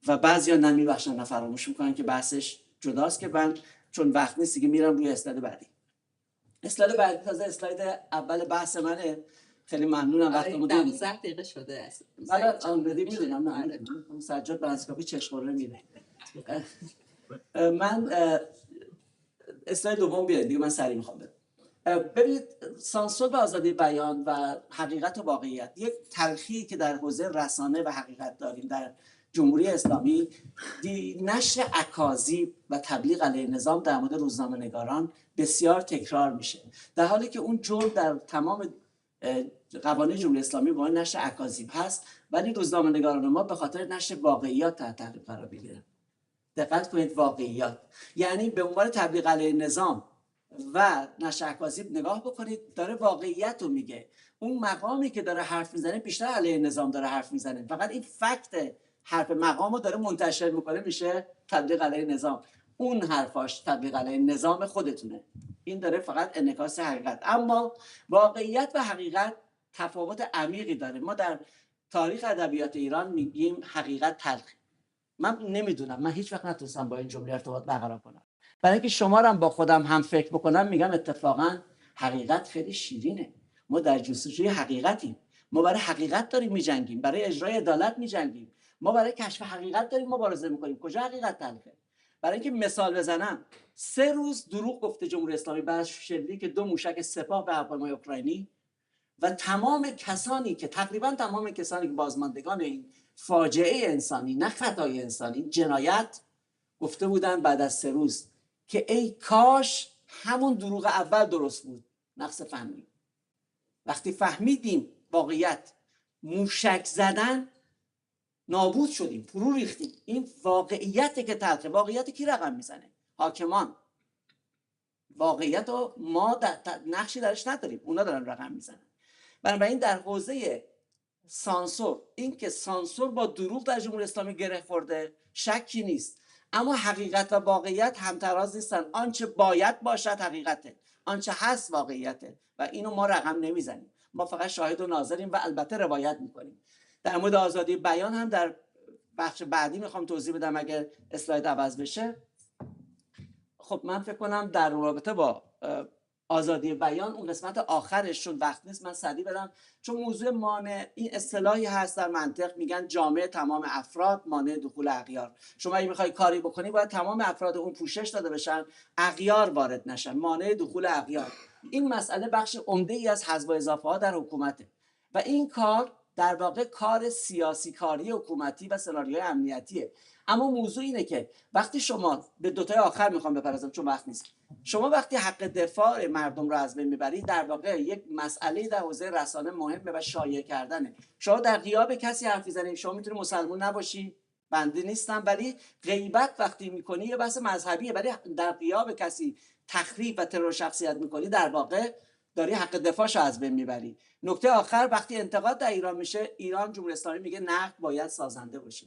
و بعضیا نمیبخشن نه فراموش میکنن که بحثش جداست که من چون وقت نیست دیگه میرم روی اسلاید بعدی. اسلاید بعدی تازه اسلاید اول بحث منه. خیلی ممنونم وقتمو دادید. 12 دقیقه شده است. من آلردی میدونم. نه سجاد بنسکاپی چشم‌قره میره. من اسلاید دوم بیارید دیگه من سریع میخوام برم. ببینید سانسور و آزادی بیان و حقیقت و واقعیت یک تلخی که در حوزه رسانه و حقیقت داریم در جمهوری اسلامی، نشر اکاذیب و تبلیغ علیه نظام در مورد روزنامه‌نگاران بسیار تکرار میشه، در حالی که اون جرم در تمام قوانین جمهوری اسلامی با نشر اکاذیب هست، ولی روزنامه‌نگاران ما به خاطر نشر واقعیات تحت تعقیب قرار میگیرن. دقت کنید، واقعیات یعنی به عنوان تبلیغ علیه نظام و نشر اکاذیب نگاه بکنید، داره واقعیت رو میگه. اون مقامی که داره حرف میزنه بیشتر علیه نظام داره حرف میزنه، فقط این فکت حرف مقام رو داره منتشر میکنه میشه تبلیغ علیه نظام. اون حرفاش تبلیغ علیه نظام خودتونه. این داره فقط انعکاس حقیقت. اما واقعیت و حقیقت تفاوت عمیقی داره. ما در تاریخ ادبیات ایران میگیم حقیقت تلخ. من نمیدونم، من هیچ وقت نتونستم با این جمله ارتباط برقرار کنم. برای اینکه شما رو هم با خودم هم فکر بکنم میگم اتفاقا حقیقت خیلی شیرینه. ما در جستجوی حقیقتیم. ما برای حقیقت داریم میجنگیم، برای اجرای عدالت میجنگیم. ما برای کشف حقیقت داریم مبارزه میکنیم. کجا حقیقت تلخه؟ برای اینکه مثال بزنم، 3 روز دروغ گفته جمهوری اسلامی بعد شلیک که 2 موشک سپاه به هواپیمای اوکراینی و تمام کسانی که تقریبا تمام کسانی که بازماندگان این فاجعه انسانی، نه خطای انسانی، جنایت، گفته بودن بعد از 3 روز که ای کاش همون دروغ اول درست بود. نقص فهمی. وقتی فهمیدیم واقعیت، موشک زدن، نابود شدیم، فرو ریختیم. این واقعیته که تلخه. واقعیت کی رقم میزنه؟ حاکمان. واقعیت رو ما نقشی درش نداریم، اونا دارن رقم میزنن. بنابراین در حوزه سانسور، این که سانسور با دروغ در جمهوری اسلامی گره خورده شکی نیست، اما حقیقت و واقعیت همتراز نیستن. آنچه باید باشد حقیقته، آنچه هست واقعیته و اینو ما رقم نمیزنیم، ما فقط شاهد و ناظریم و البته روایت میکنیم. در مورد آزادی بیان هم در بخش بعدی میخوام توضیح بدم اگر اسلاید عوض بشه. خب من فکر کنم در رابطه با آزادی بیان اون قسمت آخرش چون وقت نیست من سریع بدم، چون موضوع مانع این اصطلاحی هست در منطق میگن جامعه تمام افراد مانع دخول اغیار. شما اگه میخوای کاری بکنی باید تمام افراد اون پوشش داده بشن، اغیار وارد نشن، مانع دخول اغیار. این مسئله بخش عمده ای از حذف و اضافه ها در حکومته و این کار در واقع کار سیاسی کاری حکومتی و سناریوی امنیتیه. اما موضوع اینه که وقتی شما به دوتای آخر میخوام بپردازم چون وقت نیست، شما وقتی حق دفاع مردم رو از بین میبرید در واقع یک مسئله در حوزه رسانه مهمه و شایع کردنه. شما در غیاب کسی حرف میزنید، شما میتونی مسلمان نباشی، بنده نیستم، ولی غیبت وقتی میکنی یه بحث مذهبیه، ولی در غیاب کسی تخریب و ترور شخصیت میکنی در واقع داری حق دفاعشو از بین میبری. نکته آخر، وقتی انتقاد در ایران میشه، ایران جمهوری اسلامی میگه نقد باید سازنده باشه.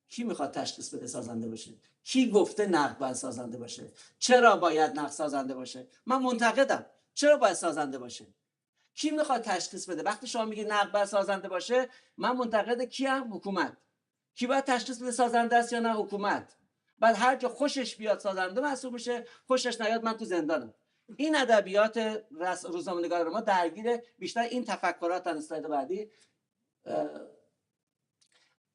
کی میخواد تشخیص بده سازنده باشه؟ کی گفته نقد باید سازنده باشه؟ چرا باید نقد سازنده باشه؟ من منتقدم، چرا باید سازنده باشه؟ کی میخواد تشخیص بده؟ وقتی شما میگی نقد باید سازنده باشه، من منتقد کیم؟ حکومت. کی باید تشخیص بده سازنده است یا نه؟ حکومت. بعد هر جا خوشش بیاد سازنده محسوب میشه، خوشش نیاد من تو زندانم. این ادبیات روزنامه‌نگار ما درگیر بیشتر این تفکرات اسلاید بعدی.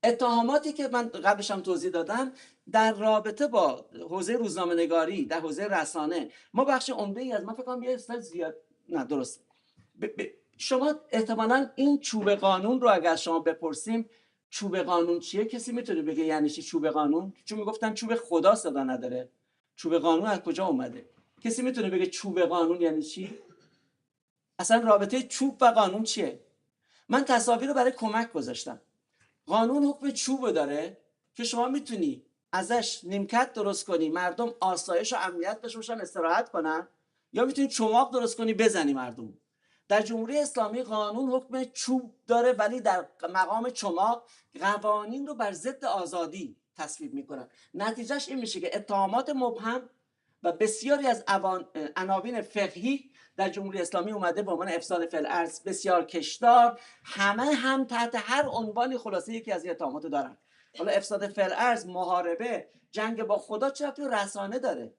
اتهاماتی که من قبلش هم توضیح دادم در رابطه با حوزه روزنامه‌نگاری، در حوزه رسانه، ما بخش عمده‌ای از، من فکر کنم یه استاد زیاد نه درست شما احتمالاً این چوب قانون رو اگر شما بپرسیم چوب قانون چیه، کسی میتونه بگه یعنی چی چوب قانون؟ چون میگفتن چوب خدا صدا نداره، چوب قانون از کجا اومده؟ کسی میتونه بگه چوب قانون یعنی چی؟ اصلا رابطه چوب و قانون چیه؟ من تصاویر رو برای کمک گذاشتم. قانون حکم چوب داره که شما میتونی ازش نیمکت درست کنی مردم آسایش و امنیت داشته باشن استراحت کنن، یا میتونی چماق درست کنی بزنی مردم. در جمهوری اسلامی قانون حکم چوب داره ولی در مقام چماق قوانین رو بر ضد آزادی تصویب میکنن. نتیجهش این میشه که اتهامات مبهم و بسیاری از عناوین فقهی در جمهوری اسلامی اومده به عنوان افساد فی الارض، بسیار کشدار، همه هم تحت هر عنوانی خلاصه یکی از این اتهامات دارن. حالا افساد فی الارض، محاربه، جنگ با خدا چه ربطی به رسانه داره؟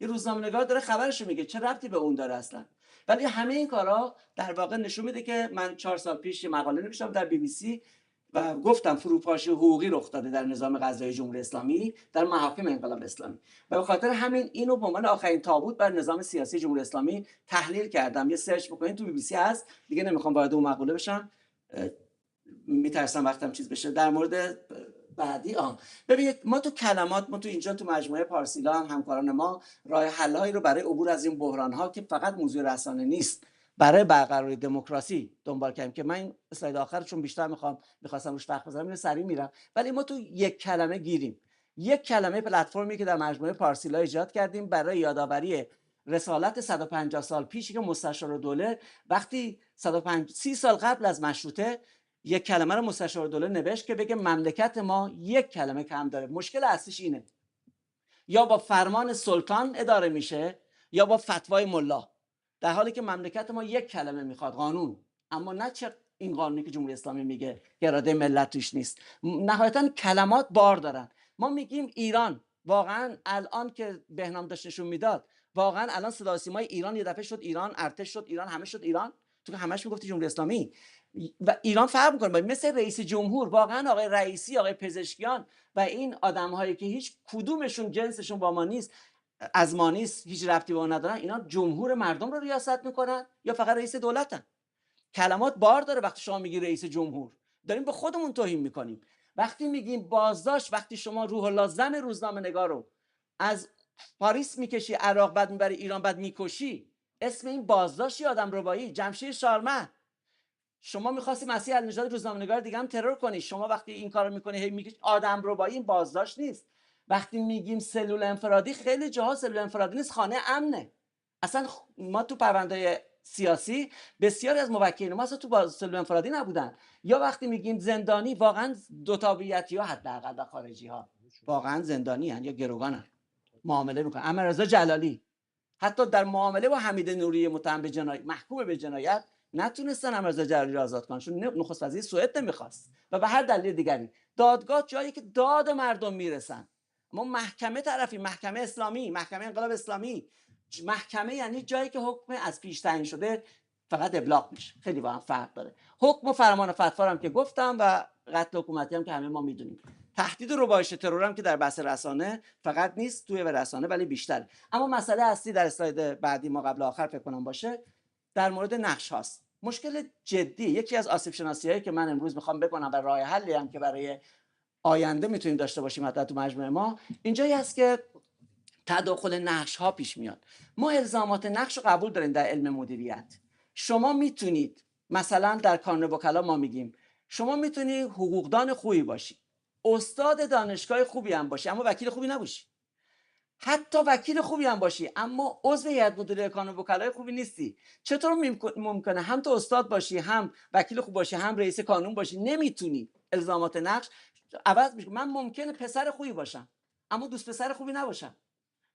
یه روزنامه‌نگار داره خبرشو میگه، چه ربطی به اون داره اصلا؟ ولی همه این کارا در واقع نشون میده که من 4 سال پیش یه مقاله نوشتم در BBC و گفتم فروپاشی حقوقی رخ داده در نظام قضایی جمهوری اسلامی در محاکم انقلاب اسلامی و به خاطر همین اینو به عنوان آخرین تابوت بر نظام سیاسی جمهوری اسلامی تحلیل کردم. یه سرچ بکنید تو BBC هست، دیگه نمیخوام وارد اون مقاله بشم، میترسم وقتم چیز بشه. در مورد بعدی ببینید ما تو کلمات، ما تو اینجا تو مجموعه پارسیلان همکاران ما راه حل‌هایی رو برای عبور از این بحران‌ها که فقط موضوع رسانه نیست برای برقراری دموکراسی دنبال کردیم که من این اسلاید آخر چون بیشتر میخواستم روش وقت بذارم اینو سریع میرم، ولی ما تو یک کلمه گیریم. یک کلمه پلتفرمی که در مجموعه پارسیلا ایجاد کردیم برای یادآوری رسالت 150 سال پیشی که مستشارالدوله وقتی 130 سال قبل از مشروطه یک کلمه رو مستشارالدوله نوشت که بگه مملکت ما یک کلمه کم داره. مشکل اصلیش اینه، یا با فرمان سلطان اداره میشه یا با فتوای ملا، در حالی که مملکت ما یک کلمه میخواد، قانون، اما نه چه این قانونی که جمهوری اسلامی میگه که اراده ملت توش نیست. نهایتا کلمات بار دارن. ما میگیم ایران، واقعا الان که بهنام داشت نشون میداد، واقعا الان صدا و سیمای ایران یه دفعه شد ایران، ارتش شد ایران، همه شد ایران. تو که همش میگفتی جمهوری اسلامی و ایران فرق میکنه. مثل رئیس جمهور، واقعا آقای رئیسی، آقای پزشکیان و این آدم‌هایی که هیچ کدومشون جنسشون با ما نیست، از ما نیست، هیچ ربطی به اون ندارن، اینا جمهور مردم رو ریاست میکنن یا فقط رئیس دولتن؟ کلمات بار داره. وقتی شما میگی رئیس جمهور داریم به خودمون توهین میکنیم. وقتی میگیم بازداشت، وقتی شما روح الله زم روزنامه‌نگار رو از پاریس میکشی عراق، بعد میبری ایران، بعد میکشی، اسم این بازداشتی آدم ربایی. جمشید شارمه، شما می‌خواستی مسیح النژاد روزنامه‌نگار دیگه هم ترور کنی، شما وقتی این کارو می‌کنی هی میگی آدم ربایی، این بازداشت نیست. وقتی میگیم سلول انفرادی، خیلی جاها سلول انفرادی نیست، خانه امنه. اصلا ما تو پرونده سیاسی بسیاری از موکلین ما اصلا تو سلول انفرادی نبودن. یا وقتی میگیم زندانی، واقعا دو تابعیتی‌ها حداقل خارجی‌ها واقعا زندانی هن یا گروگان معامله میکنن. احمدرضا جلالی حتی در معامله با حمید نوری متهم به جنایت محکوم به جنایت نتونستن احمدرضا جلالی رو آزاد کنن چون نخست وزیر سوئد نمیخواست و به هر دلیل دیگری. دادگاه جایی که داد مردم میرسن. ما محکمه طرفی، محکمه اسلامی، محکمه انقلاب اسلامی. محکمه یعنی جایی که حکم از پیش تعیین شده فقط ابلاغ میشه. خیلی با هم فرق داره. حکم و فرمان فتوا هم که گفتم و قتل حکومتی هم که همه ما میدونیم. تهدید و ربایش ترور هم که در بحث رسانه فقط نیست توی رسانه ولی بیشتر. اما مسئله اصلی در اسلاید بعدی ما قبل آخر فکر کنم باشه در مورد نقش هاست. مشکل جدی یکی از آسیب شناسی‌هایی که من امروز میخوام بکنم و راه حلی هم که برای آینده میتونیم داشته باشیم حتی تو مجموعه ما اینجایی هست که تداخل نقش ها پیش میاد. ما الزامات نقش رو قبول داریم در علم مدیریت. شما میتونید مثلا در کانون وکلا ما میگیم شما میتونی حقوقدان خوبی باشی، استاد دانشگاه خوبی هم باشی اما وکیل خوبی نباشی. حتی وکیل خوبی هم باشی اما عضو هیئت مدیره کانون وکلای خوبی نیستی. چطور ممکنه هم تو استاد باشی، هم وکیل خوب باشی، هم رئیس کانون باشی؟ نمیتونی. الزامات نقش عوض میشه. من ممکنه پسر خوبی باشم اما دوست پسر خوبی نباشم.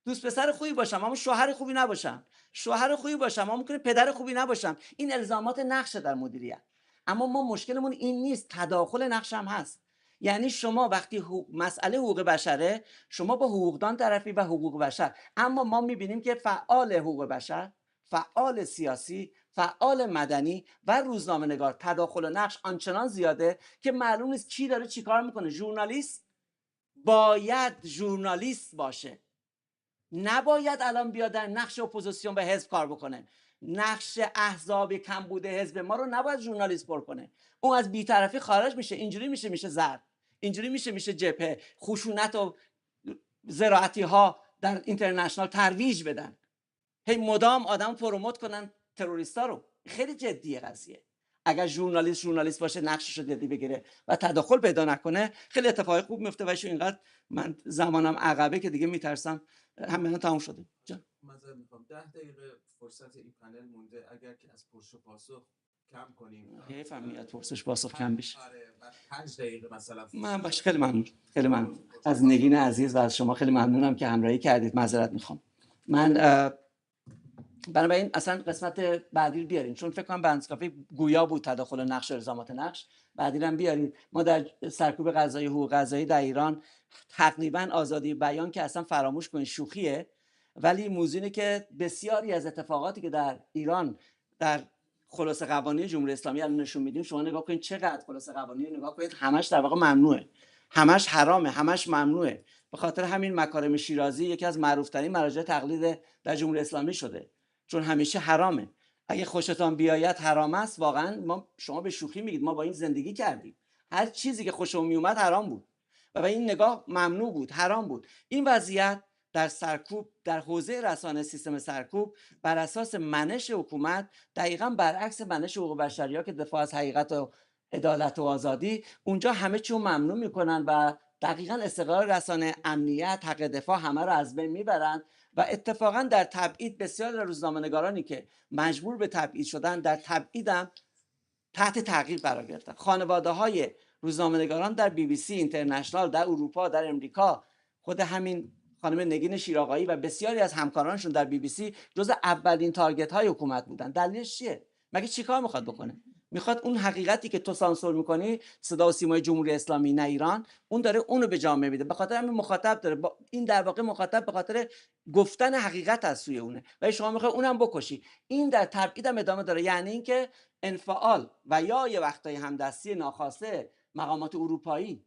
دوست پسر خوبی باشم اما شوهر خوبی نباشم. شوهر خوبی باشم اما ممکنه پدر خوبی نباشم. این الزامات نقش در مدیریت. اما ما مشکلمون این نیست، تداخل نقش هم هست. یعنی شما وقتی مسئله حقوق بشره، شما با حقوقدان طرفی و حقوق بشر، اما ما میبینیم که فعال حقوق بشر، فعال سیاسی، فعال مدنی و روزنامه‌نگار تداخل نقش آنچنان زیاده که معلوم نیست کی داره چیکار میکنه. ژورنالیست باید ژورنالیست باشه، نباید الان بیاد در نقش اپوزیسیون به حزب کار بکنه. نقش احزاب کم بوده حزب ما رو نباید ژورنالیست پر کنه. اون از بی‌طرفی خارج میشه. اینجوری میشه زرد، اینجوری میشه جبهه، خشونت و زراعتی ها در اینترنشنال ترویج بدن، هی مدام آدم پروموت کنن تروریستا رو. خیلی جدیه قضیه. اگر ژورنالیست باشه نقشش رو جدی بگیره و تداخل پیدا نکنه خیلی اتفاقی خوب میفته. و اینقدر من زمانم عقبه که دیگه میترسم همه تموم شده. معذرت میخوام 10 دقیقه فرصت این پنل مونده، اگر که از پرس و پاسخ کم کنیم. حیف هم میاد پرسش پاسخ کم بشه. آره 5 دقیقه مثلا. من باشه. خیلی ممنون. خیلی ممنون از نگین عزیز و از شما. خیلی ممنونم که همراهی کردید. معذرت میخوام. من بنابراین اصلا قسمت بعدی رو بیارین چون فکر کنم بنزکافی گویا بود تداخل نقش و الزامات نقش. بعدی هم بیارید. ما در سرکوب قضایی حقوق قضایی در ایران تقریبا آزادی بیان که اصلا فراموش کنید شوخیه، ولی موضوع اینه که بسیاری از اتفاقاتی که در ایران در خلاصه قوانین جمهوری اسلامی الان نشون میدیم، شما نگاه کنید چقدر خلاصه قوانین نگاه کنید همش در واقع ممنوعه، همش حرامه، همش ممنوعه. به خاطر همین مکارم شیرازی یکی از معروف‌ترین مراجع تقلید در جمهوری اسلامی شده چون همیشه حرامه. اگه خوشتان بیاید حرام است. واقعا شما به شوخی میگید ما با این زندگی کردیم. هر چیزی که خوشمون میومد حرام بود و این نگاه ممنوع بود، حرام بود. این وضعیت در سرکوب در حوزه رسانه سیستم سرکوب بر اساس منش حکومت دقیقاً برعکس منش حقوق بشری‌ها که دفاع از حقیقت و عدالت و آزادی، اونجا همه چی رو ممنوع میکنن و دقیقاً استقلال رسانه، امنیت، حق دفاع همه رو از بین میبرن و اتفاقاً در تبعید بسیار روزنامه‌نگارانی که مجبور به تبعید شدن در تبعیدم تحت تعقیب قرار گرفتن. خانواده‌های روزنامه‌نگاران در BBC اینترنشنال در اروپا در امریکا، خود همین خانم نگین شیرآقایی و بسیاری از همکارانشون در BBC جزء اولین تارگت های حکومت بودن. دلیلش چیه؟ مگه چیکار میخواد بکنه؟ میخواد اون حقیقتی که تو سانسور میکنی، صدا و سیمای جمهوری اسلامی نه ایران، اون داره اونو به جامعه میده. به خاطر همین مخاطب داره این در واقع مخاطب به خاطر گفتن حقیقت از سوی اونه و شما میخوای اونم بکشی. این در تبعیدم ادامه داره. یعنی اینکه انفعال و یا یه وقتای همدستی ناخواسته مقامات اروپایی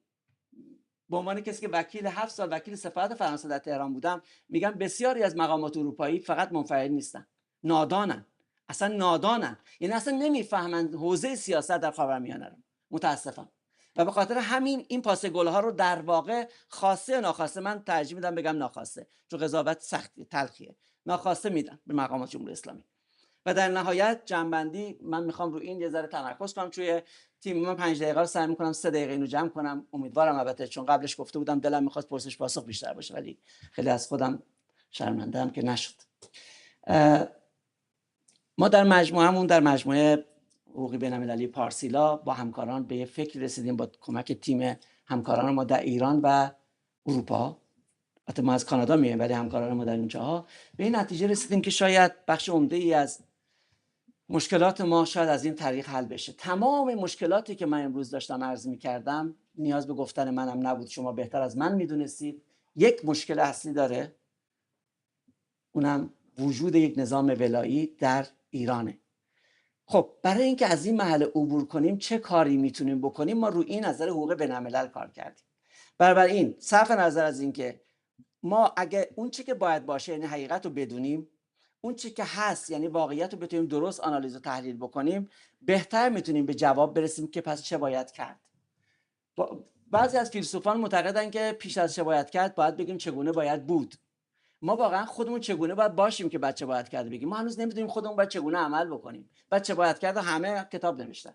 به عنوان کسی که وکیل 7 سال وکیل سفارت فرانسه در تهران بودم، میگم بسیاری از مقامات اروپایی فقط منفعل نیستن، نادانن، اصلا نادانن، یعنی اصلا نمیفهمن حوزه سیاست در خاورمیانه رو، متاسفم. و به خاطر همین این پاس گل‌ها رو در واقع خواسته ناخواسته، من ترجیح میدم بگم ناخواسته چون قضاوت سختی تلخیه، ناخواسته میدم به مقامات جمهوری اسلامی. و در نهایت جنبندی من میخوام رو این یه ذره تمرکز کنم. توی تیم من 5 دقیقه رو سعی میکنم 3 دقیقه اینو جمع کنم. امیدوارم، البته چون قبلش گفته بودم دلم میخواست پرسش پاسخ بیشتر باشه ولی خیلی از خودم شرمنده‌ام که نشد. ما در مجموعهمون در مجموعه حقوقی بین‌المللی پارسیلا با همکاران به یه فکر رسیدیم با کمک تیم همکاران ما در ایران و اروپا، البته ما از کانادا میایم ولی همکاران ما در اونجاها، به این نتیجه رسیدیم که شاید بخش عمده‌ای از مشکلات ما شاید از این طریق حل بشه. تمام مشکلاتی که من امروز داشتم عرض می‌کردم نیاز به گفتن منم نبود، شما بهتر از من میدونستید. یک مشکل اصلی داره، اونم وجود یک نظام ولایی در ایرانه. خب برای اینکه از این مرحله عبور کنیم چه کاری میتونیم بکنیم؟ ما روی این نظر حقوق بین‌الملل کار کردیم. بنابراین صرف نظر از اینکه ما اگه اون چی که باید باشه یعنی حقیقت رو بدونیم، اون چی که هست یعنی واقعیت رو بتونیم درست آنالیز و تحلیل بکنیم، بهتر میتونیم به جواب برسیم که پس چه باید کرد. بعضی از فیلسوفان معتقدن که پیش از چه باید کرد باید بگیم چگونه باید بود. ما واقعا خودمون چگونه باید باشیم که بچه باید کرد بگیم؟ ما هنوز نمیدونیم خودمون باید چگونه عمل بکنیم. بچه باید کرد همه کتاب نوشتن.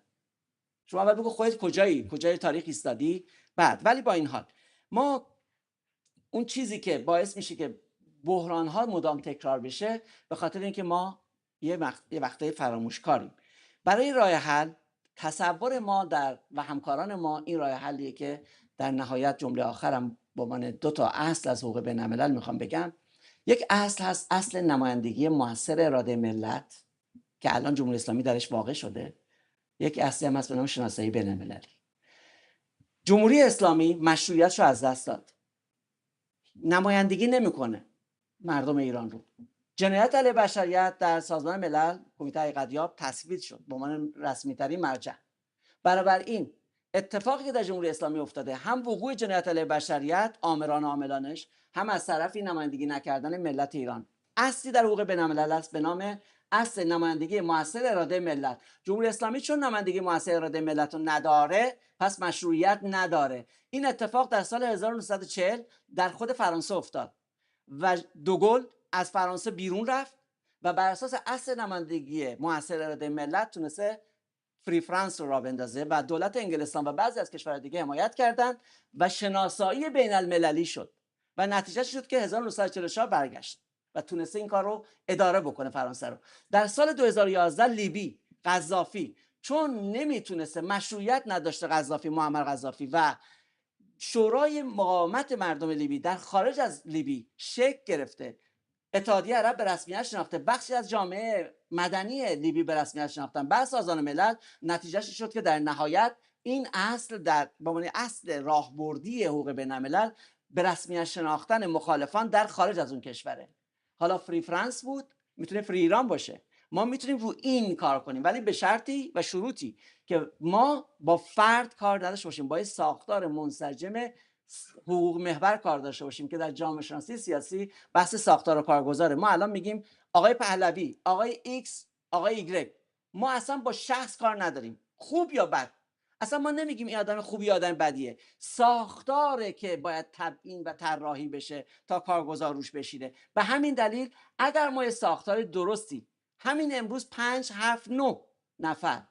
شما اول بگو خودت کجای تاریخ ایستادی. بعد ولی با این حال ما اون چیزی که باعث میشه که بحران ها مدام تکرار بشه به خاطر اینکه ما یه وقته فراموشکاریم. برای راه حل تصور ما و همکاران ما این راه حلیه که در نهایت جمله آخرم با من 2 تا اصل از حقوق بین‌الملل میخوام بگم. یک اصل هست اصل نمایندگی موثر اراده ملت که الان جمهوری اسلامی درش واقع شده. یک اصلی هم هست به نام شناسایی بین‌المللی. جمهوری اسلامی مشروعیتش رو از دست داد، نمایندگی نمیکنه مردم ایران رو. جنایت علیه بشریت در سازمان ملل کمیته حقیقت‌یاب تصویب شد به عنوان رسمی ترین مرجع. بنابراین اتفاقی که در جمهوری اسلامی افتاده هم وقوع جنایت علیه بشریت عاملانش، هم از طرفی نمایندگی نکردن ملت ایران. اصلی در حقوق بین‌الملل است به نام اصل نمایندگی موثر اراده ملت. جمهوری اسلامی چون نمایندگی موثر اراده ملت رو نداره پس مشروعیت نداره. این اتفاق در سال 1940 در خود فرانسه افتاد و دوگل از فرانسه بیرون رفت و بر اساس اصل نمایندگی موثر اراده ملت تونسته فری فرانس رو راه بندازه و دولت انگلستان و بعضی از کشورهای دیگه حمایت کردند و شناسایی بین المللی شد و نتیجه شد که 1944 برگشت و تونسته این کار رو اداره بکنه فرانسه رو. در سال 2011 لیبی قذافی چون نمیتونسته، مشروعیت نداشته قذافی، معمر قذافی و شورای مقاومت مردم لیبی در خارج از لیبی شکل گرفته، اتحادیه عرب به رسمیت شناخته، بخشی از جامعه مدنی لیبی به رسمیت شناختن، بعد سازمان ملل، نتیجهش شد که در نهایت این اصل در به عنوان اصل راهبردی حقوق بین‌الملل به رسمیت شناختن مخالفان در خارج از اون کشوره. حالا فری فرانس بود، میتونه فری ایران باشه. ما میتونیم رو این کار کنیم ولی به شرطی و شروطی که ما با فرد کار نداشته باشیم، با ساختار منسجم حقوق محور کار داشته باشیم که در جامعه شناسی سیاسی بحث ساختار و کارگزاره. ما الان میگیم آقای پهلوی، آقای ایکس، آقای ایگرگ. ما اصلا با شخص کار نداریم، خوب یا بد. اصلا ما نمیگیم این آدم خوبی یا آدم بدیه. ساختاره که باید تبیین و طراحی بشه تا کارگزار روش بشینه. به همین دلیل اگر ما یه ساختار درستی همین امروز 5 7 9 نفر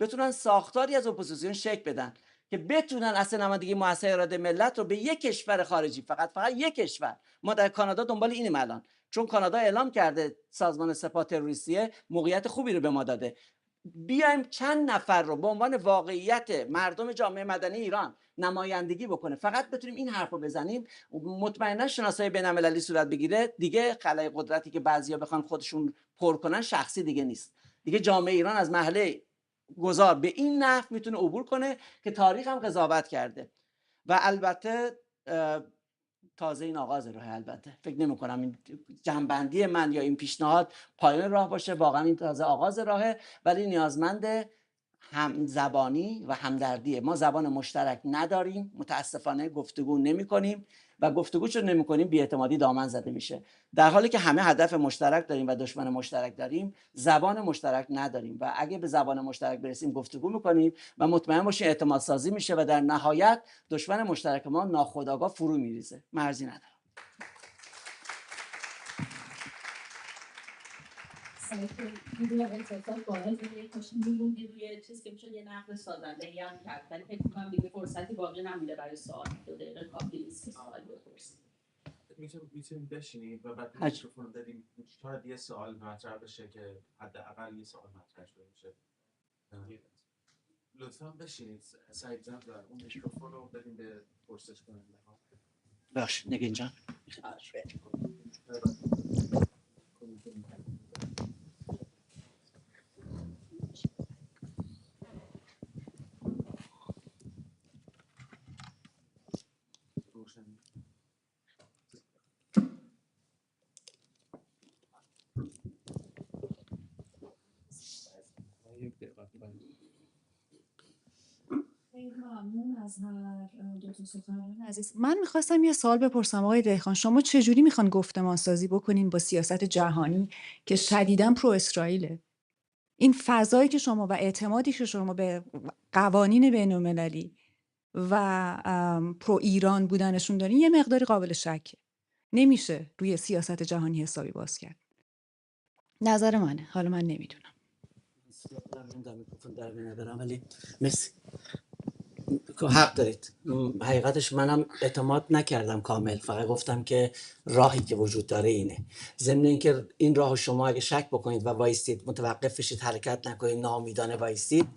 بتونن ساختاری از اپوزیسیون شکل بدن که بتونن اصلا نمایندگی موثر اراده ملت رو به یک کشور خارجی، فقط یک کشور. ما در کانادا دنبال اینیم الان، چون کانادا اعلام کرده سازمان سپاه تروریستیه، موقعیت خوبی رو به ما داده. بیایم چند نفر رو به عنوان واقعیت مردم جامعه مدنی ایران نمایندگی بکنه، فقط بتونیم این حرف رو بزنیم، مطمئنا شناسایی بین‌المللی صورت بگیره. دیگه خلای قدرتی که بعضیا بخوان خودشون پر کنن شخصی دیگه نیست. دیگه جامعه ایران از مرحله گذار به این نحو میتونه عبور کنه که تاریخ هم قضاوت کرده. و البته تازه این آغاز راه، البته فکر نمی کنم این جنبندی من یا این پیشنهاد پایان راه باشه، واقعا این تازه آغاز راهه، ولی نیازمند همزبانی و همدردیه. ما زبان مشترک نداریم، متاسفانه گفتگو نمی کنیم و گفتگو چون نمی کنیم بی‌اعتمادی دامن زده میشه. در حالی که همه هدف مشترک داریم و دشمن مشترک داریم، زبان مشترک نداریم و اگه به زبان مشترک برسیم گفتگو میکنیم و مطمئن باشیم اعتماد سازی میشه و در نهایت دشمن مشترک ما ناخودآگاه فرو میریزه. مرزی ندارم. میدونم اتفاق باید یه کاشی میبوندی روی چیز که میشه یه نقد سازندهی هم کرد، ولی فکر کنم دیگه فرصتی باقی نمیده برای سوال. 2 دقیقه کافی نیست که سوال بپرسید. میتونیم بشینید و بعد میکروفون دادیم شاید یه سوال مطرح بشه که حداقل یه سوال مطرح شده باشه. لطفا بشینید سعید جان و اون میکروفون رو بدیم به پرسش کننده ها. بخش نگین جان. ممنون از هر دو تا سخنران عزیز. من میخواستم یه سوال بپرسم آقای دهقان، شما چجوری میخوان گفتمان سازی بکنین با سیاست جهانی که شدیداً پرو اسرائیله؟ این فضایی که شما و اعتمادی که شما به قوانین بین المللی و پرو ایران بودنشون دارین یه مقداری قابل شکه. نمیشه روی سیاست جهانی حسابی باز کرد. نظر منه، حالا من نمیدونم. نمیدونم میکروفون در ندارم ولی مرسی. حق دارید. حقیقتش منم اعتماد نکردم کامل، فقط گفتم که راهی که وجود داره اینه. ضمن اینکه این راه شما اگه شک بکنید و وایستید متوقف بشید، حرکت نکنید، ناامیدانه وایستید،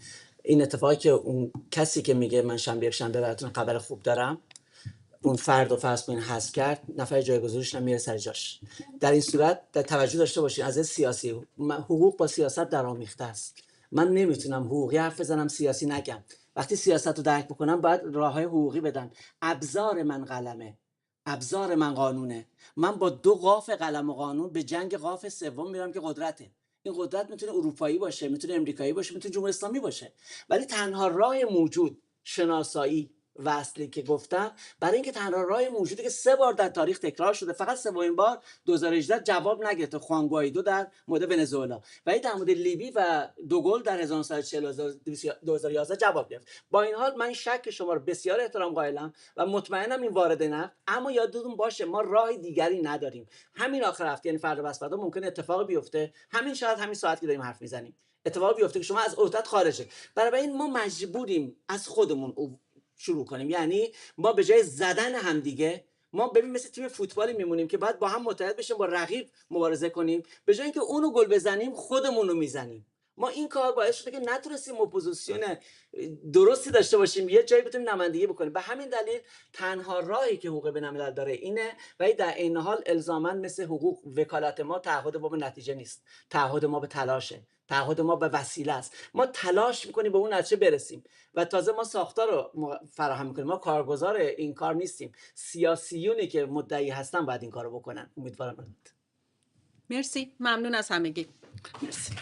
این اتفاقی که اون کسی که میگه من شنبه براتون خبر خوب دارم، اون فرد و فرض کنین حذف کرد، نفر جایگزینش هم میره سر جاش. در این صورت در توجه داشته باشین از سیاسی حقوق با سیاست درآمیخته است. من نمیتونم حقوقی حرف بزنم سیاسی نگم. وقتی سیاست رو درک بکنم باید راههای حقوقی بدن. ابزار من قلمه، ابزار من قانونه. من با 2 قاف قلم و قانون به جنگ قاف سوم میرم که قدرته. این قدرت میتونه اروپایی باشه، میتونه امریکایی باشه، میتونه جمهوری اسلامی باشه، ولی تنها راه موجود شناسایی و اصلی که گفتم، برای اینکه تنها راه موجودی که 3 بار در تاریخ تکرار شده، فقط سومین بار 2018 جواب نگرفت، خوان گوایدو در مورد ونزوئلا، ولی در مورد لیبی و دوگل در 1940 2011 جواب گرفت. با این حال من شک شما رو بسیار احترام قائلم و مطمئنم این وارد نه، اما یادتون باشه ما راه دیگری نداریم. همین آخر هفته، یعنی فردا پس فردا ممکن اتفاقی بیفته، همین شاید همین ساعت که داریم حرف میزنیم اتفاقی بیفته که شما از عهدت خارجه. برای این ما مجبوریم از خودمون شروع کنیم. یعنی ما به جای زدن همدیگه، ما ببین مثل تیم فوتبالی میمونیم که بعد با هم متحد بشیم با رقیب مبارزه کنیم، به جای اینکه اونو گل بزنیم خودمون رو میزنیم. ما این کار باعث شده که نتونستیم اپوزیسیون درستی داشته باشیم، یه جایی بتونیم نمایندگی بکنیم. به همین دلیل تنها راهی که حقوق بین‌الملل داره اینه، ولی در این حال الزاما مثل حقوق وکالت ما تعهد ما به نتیجه نیست، تعهد ما به تلاشه، تعهد ما به وسیله است. ما تلاش میکنیم به اون نتیجه برسیم و تازه ما ساختار رو فراهم میکنیم. ما کارگزار این کار نیستیم. سیاسیونی که مدعی هستن باید این کارو بکنن. امیدوارم. مرسی، ممنون از همگی. مرسی.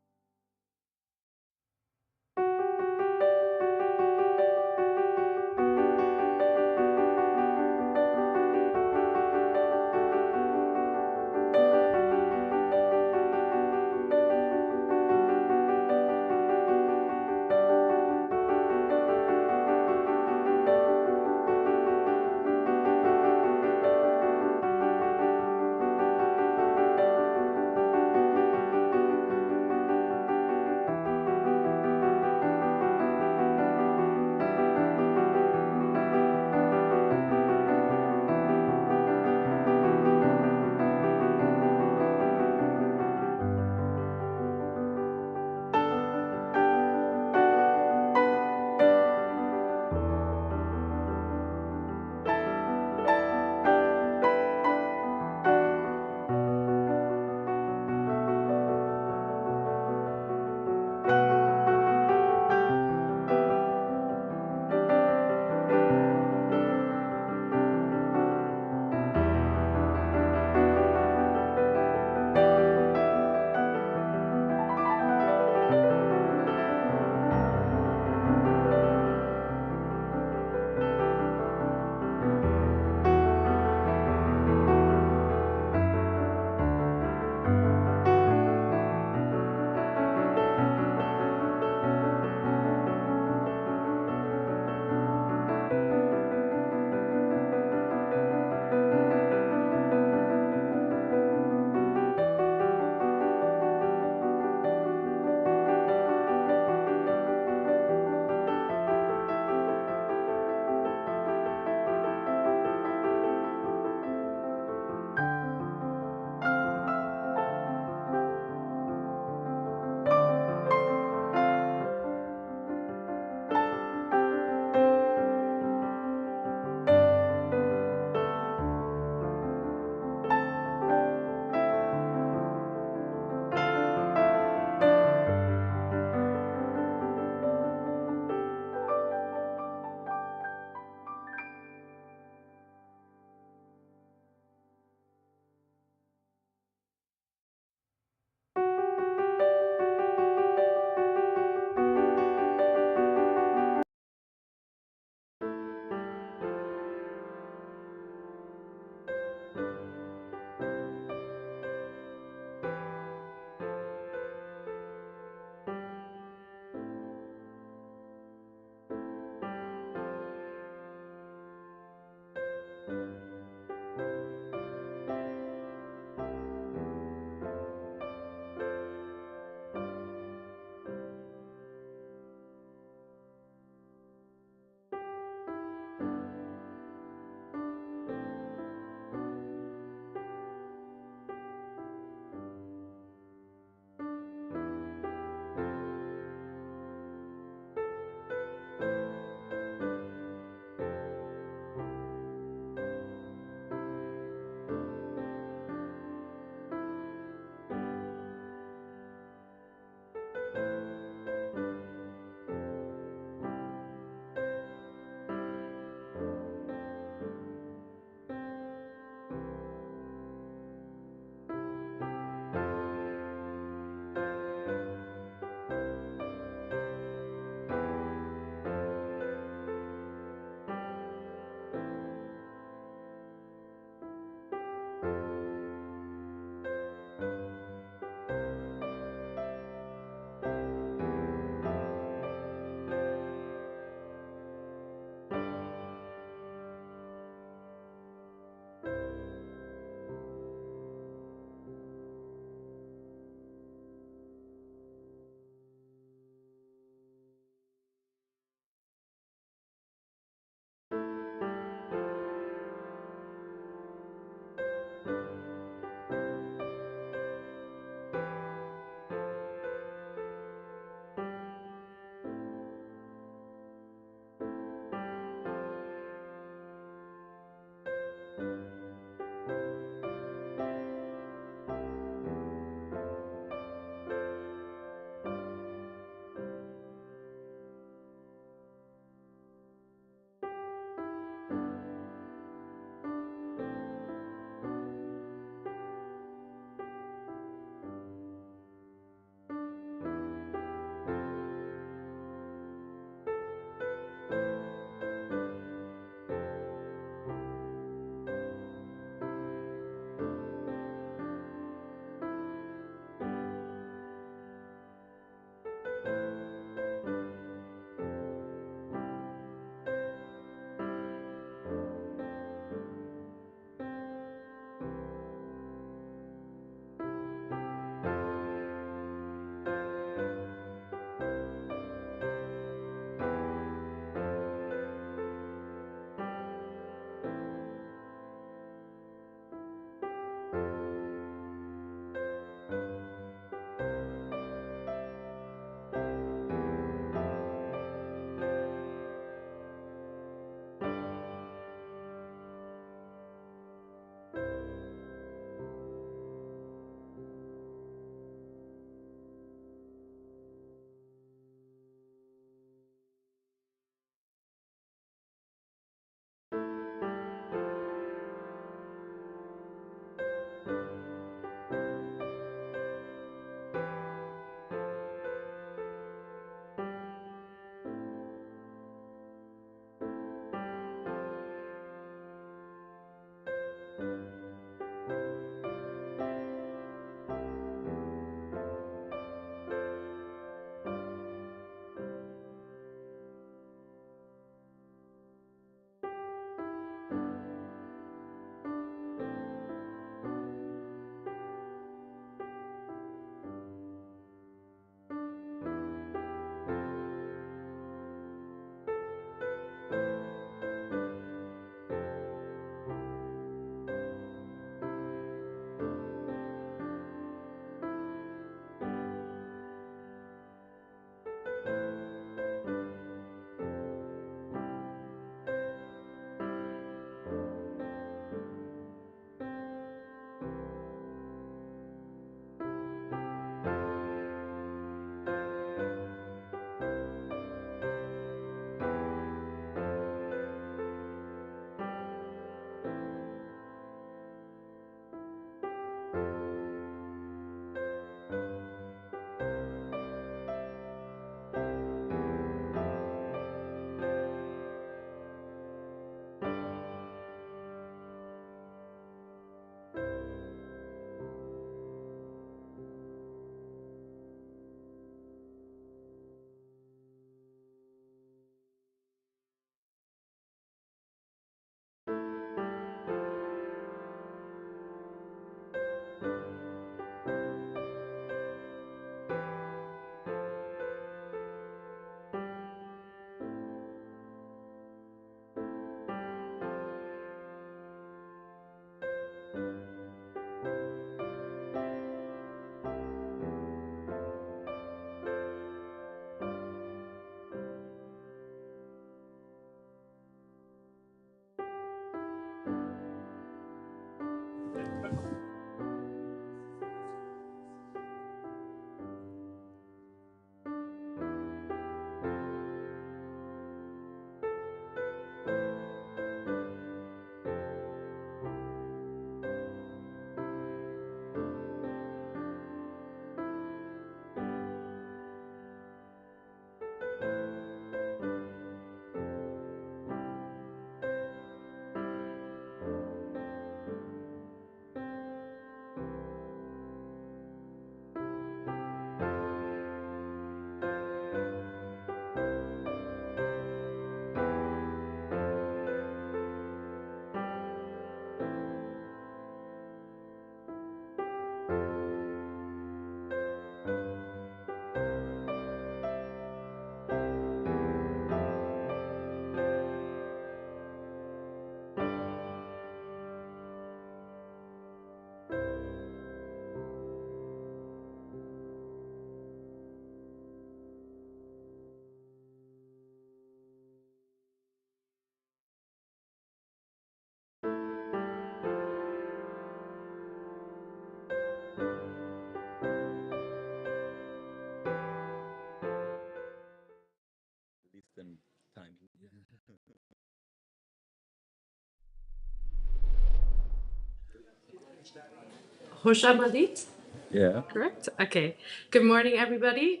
Hoshamadit, Yeah. correct? Okay. Good morning, everybody.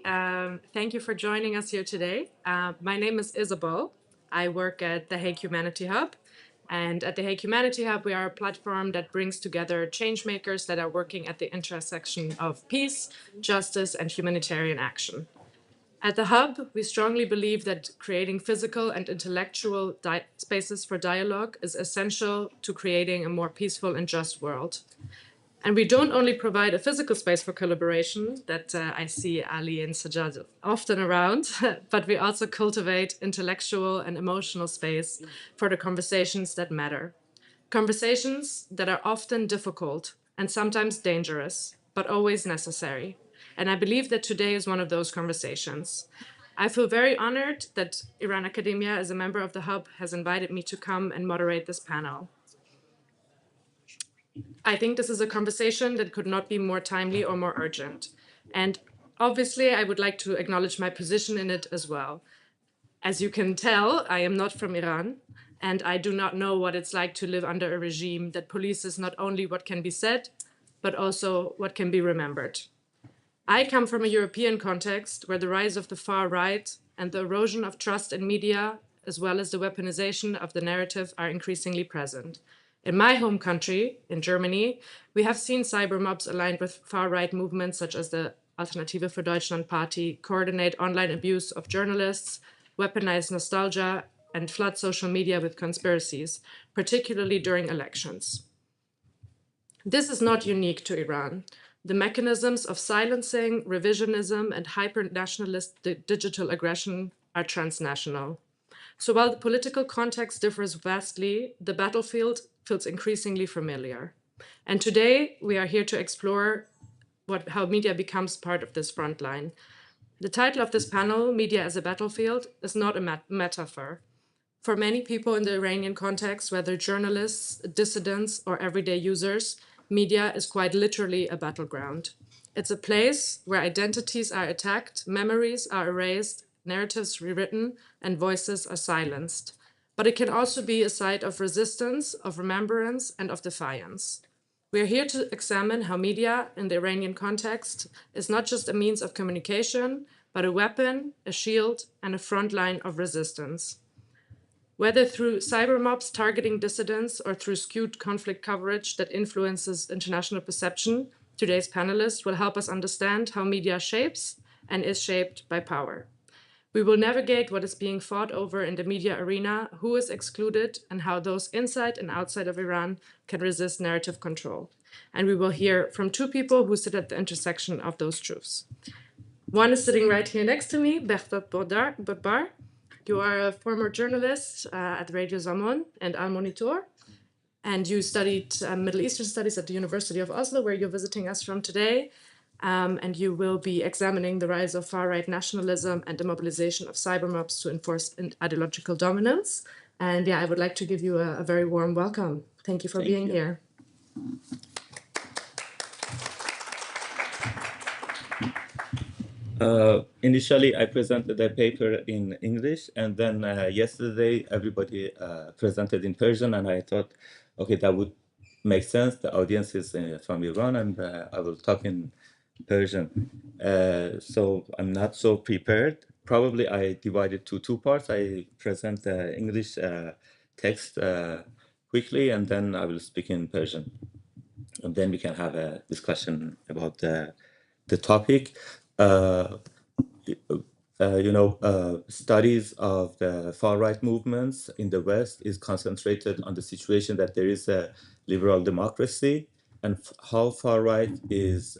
Thank you for joining us here today. My name is Ysabel. I work at the Hague Humanity Hub. And at the Hague Humanity Hub, we are a platform that brings together change makers that are working at the intersection of peace, justice, and humanitarian action. At the Hub, we strongly believe that creating physical and intellectual spaces for dialogue is essential to creating a more peaceful and just world. And we don't only provide a physical space for collaboration that I see Ali and Sajjad often around, but we also cultivate intellectual and emotional space for the conversations that matter. Conversations that are often difficult and sometimes dangerous, but always necessary. And I believe that today is one of those conversations. I feel very honored that Iran Academia, as a member of the Hub, has invited me to come and moderate this panel. I think this is a conversation that could not be more timely or more urgent. And obviously, I would like to acknowledge my position in it as well. As you can tell, I am not from Iran, and I do not know what it's like to live under a regime that polices not only what can be said, but also what can be remembered. I come from a European context where the rise of the far right and the erosion of trust in media, as well as the weaponization of the narrative, are increasingly present. In my home country, in Germany, we have seen cyber mobs aligned with far-right movements such as the Alternative für Deutschland Party coordinate online abuse of journalists, weaponize nostalgia, and flood social media with conspiracies, particularly during elections. This is not unique to Iran. The mechanisms of silencing, revisionism, and hyper-nationalist digital aggression are transnational. So while the political context differs vastly, the battlefield feels increasingly familiar. And today, we are here to explore how media becomes part of this front line. The title of this panel, Media as a Battlefield, is not a metaphor. For many people in the Iranian context, whether journalists, dissidents, or everyday users, media is quite literally a battleground. It's a place where identities are attacked, memories are erased, narratives rewritten, and voices are silenced. But it can also be a site of resistance, of remembrance, and of defiance. We are here to examine how media in the Iranian context is not just a means of communication, but a weapon, a shield, and a front line of resistance. Whether through cyber mobs targeting dissidents or through skewed conflict coverage that influences international perception, today's panelists will help us understand how media shapes and is shaped by power. We will navigate what is being fought over in the media arena, who is excluded, and how those inside and outside of Iran can resist narrative control. And we will hear from two people who sit at the intersection of those truths. One is sitting right here next to me, Behnam Bodbar. You are a former journalist at Radio Zaman and Al Monitor, and you studied Middle Eastern studies at the University of Oslo, where you're visiting us from today. And you will be examining the rise of far-right nationalism and the mobilization of cyber mobs to enforce ideological dominance. And yeah, I would like to give you a very warm welcome. Thank you for being here. Initially, I presented a paper in English, and then yesterday everybody presented in Persian, and I thought, okay, that would make sense. The audience is from Iran, and I will talk in Persian. So I'm not so prepared. Probably I divided to two parts. I present the English text quickly, and then I will speak in Persian. And then we can have a discussion about the topic. Studies of the far-right movements in the West is concentrated on the situation that there is a liberal democracy and how far-right is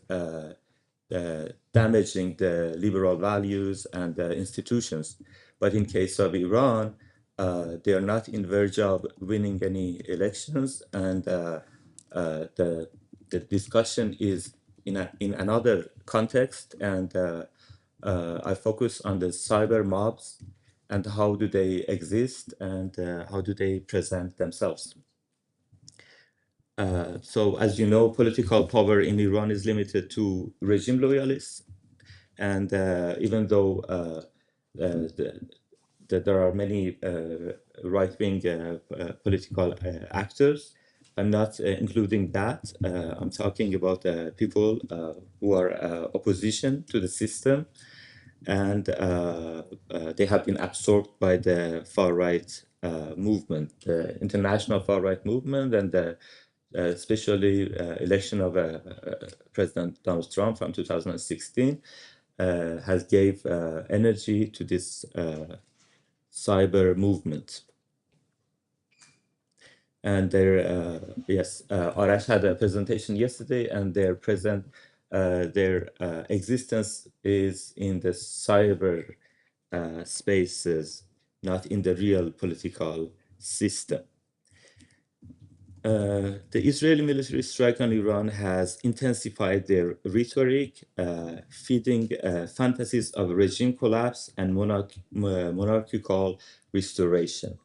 damaging the liberal values and the institutions. But in case of Iran, they are not in verge of winning any elections, and the discussion is in another context, and I focus on the cyber mobs and how do they exist and how do they present themselves. So as you know, political power in Iran is limited to regime loyalists. And even though there are many right-wing political actors, I'm not including that. I'm talking about people who are opposition to the system, and they have been absorbed by the far-right movement, the international far-right movement, and the especially election of President Donald Trump from 2016 has gave energy to this cyber movement. And their yes, Arash had a presentation yesterday, and their existence is in the cyber spaces, not in the real political system. The Israeli military strike on Iran has intensified their rhetoric, feeding fantasies of regime collapse and monarchical restoration.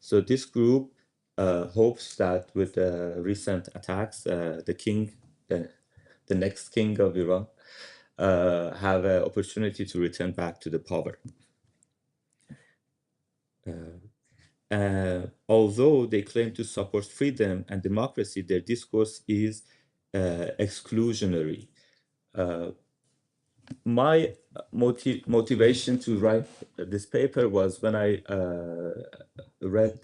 So this group hopes that with the recent attacks, the next king of Iran, have an opportunity to return back to the power. Although they claim to support freedom and democracy, their discourse is exclusionary. My motivation to write this paper was when I read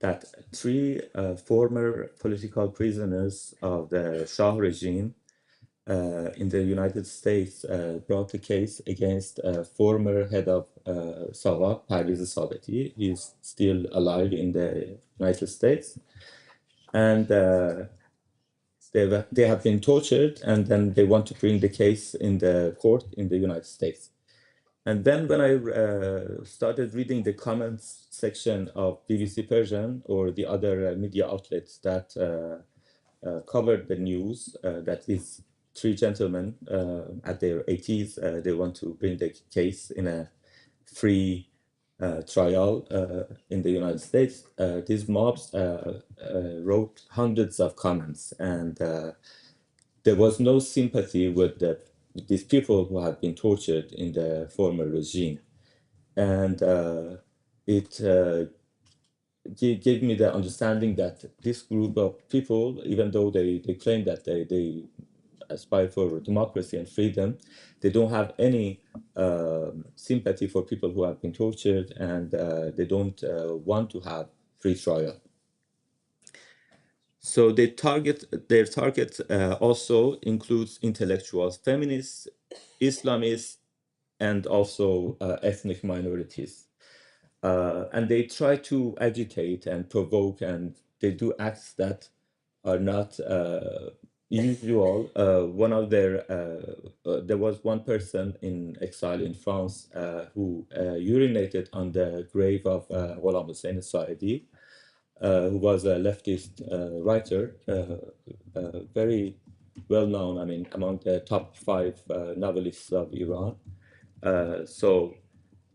that three former political prisoners of the Shah regime in the United States brought a case against former head of Savak, Parviz Sabeti. He's still alive in the United States. And they have been tortured, and then they want to bring the case in the court in the United States. And then when I started reading the comments section of BBC Persian or the other media outlets that covered the news, that is three gentlemen at their 80s, they want to bring the case in a free trial in the United States. These mobs wrote hundreds of comments, and there was no sympathy with these people who had been tortured in the former regime. And it gave me the understanding that this group of people, even though they claim that they aspire for democracy and freedom, they don't have any sympathy for people who have been tortured, and they don't want to have free trial. So their target also includes intellectuals, feminists, Islamists, and also ethnic minorities. And they try to agitate and provoke, and they do acts that are not usual. One of there was one person in exile in France who urinated on the grave of Ghulam Hussein Saeedi, who was a leftist writer, very well known, I mean, among the top 5 novelists of Iran. So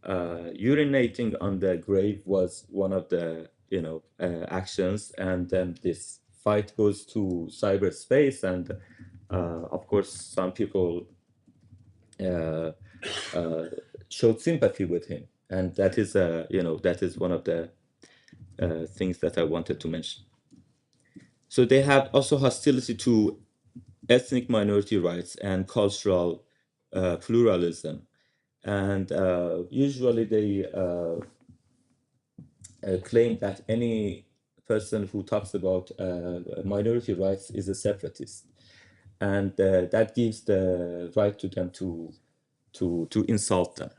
urinating on the grave was one of the actions, and then this fight goes to cyberspace, and of course some people showed sympathy with him, and that is that is one of the things that I wanted to mention. So they have also hostility to ethnic minority rights and cultural pluralism. And usually they claim that any person who talks about minority rights is a separatist. And that gives the right to them to insult them.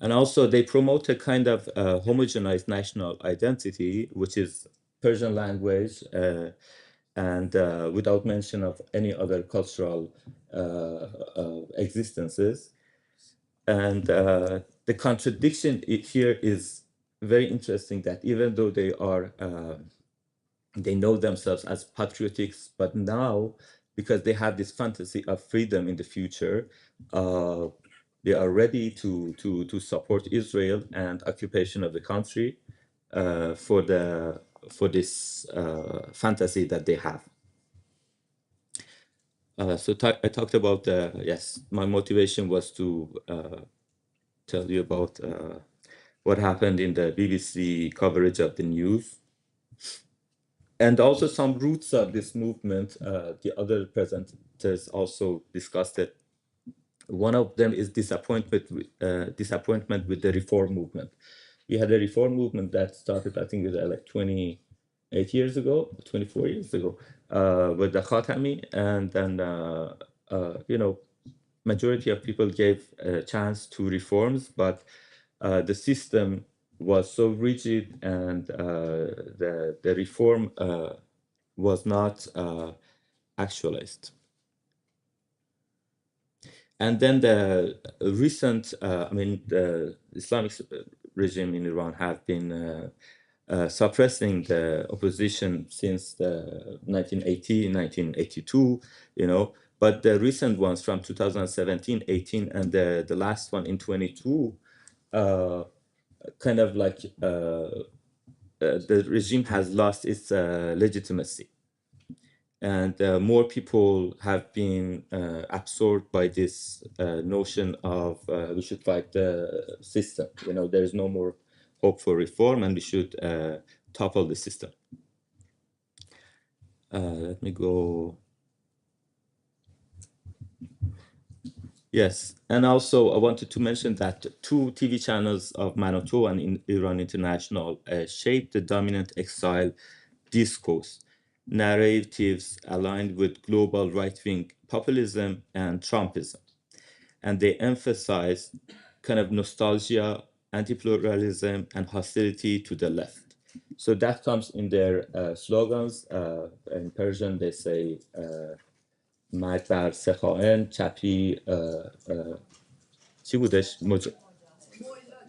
And also they promote a kind of homogenized national identity, which is Persian language, and without mention of any other cultural existences. And the contradiction here is very interesting, that even though they are, they know themselves as patriotics, but now, because they have this fantasy of freedom in the future, they are ready to support Israel and occupation of the country for this fantasy that they have. So I talked about yes, my motivation was to tell you about what happened in the BBC coverage of the news. And also some roots of this movement, the other presenters also discussed it. One of them is disappointment with the reform movement. We had a reform movement that started, I think, it was like 28 years ago, 24 years ago, with the Khatami, and then majority of people gave a chance to reforms, but the system was so rigid, and the reform was not actualized. And then the recent, the Islamic regime in Iran have been suppressing the opposition since the 1980, 1982, but the recent ones from 2017, 18, and the last one in 22, kind of like the regime has lost its legitimacy. And more people have been absorbed by this notion of we should fight the system. There is no more hope for reform, and we should topple the system. Let me go. Yes, and also I wanted to mention that 2 TV channels of Manoto and Iran International shaped the dominant exile discourse, narratives aligned with global right-wing populism and Trumpism. And they emphasize kind of nostalgia, anti-pluralism, and hostility to the left. So that comes in their slogans. In Persian, they say, مرگ بر سخائن چپی چی بودش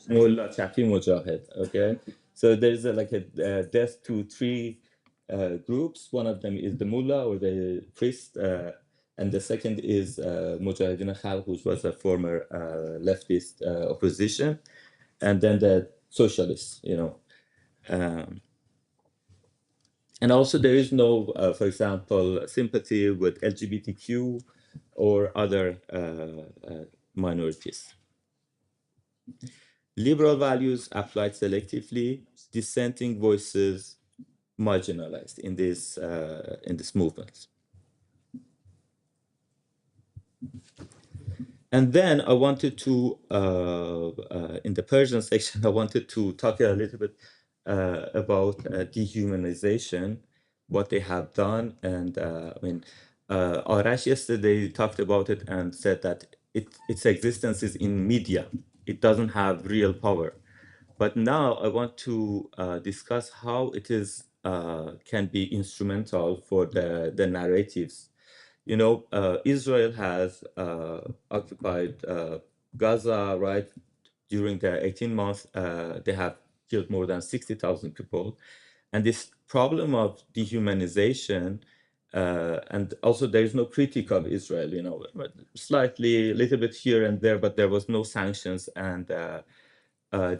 مولا چپی مجاهد. Okay, so there's like a death to 3 groups. One of them is the mullah, or the priest, and the second is Mujahideen Khalq, which was a former leftist opposition, and then the socialists. And also there is no, for example, sympathy with LGBTQ or other minorities. Liberal values applied selectively, dissenting voices marginalized in this movement. And then I wanted to, in the Persian section, I wanted to talk a little bit about dehumanization, what they have done. And Arash yesterday talked about it and said that its existence is in media. It doesn't have real power. But now I want to discuss how it is can be instrumental for the narratives. Israel has occupied Gaza, right? During the 18 months, they have killed more than 60,000 people. And this problem of dehumanization, and also there is no critique of Israel, slightly, a little bit here and there, but there was no sanctions, and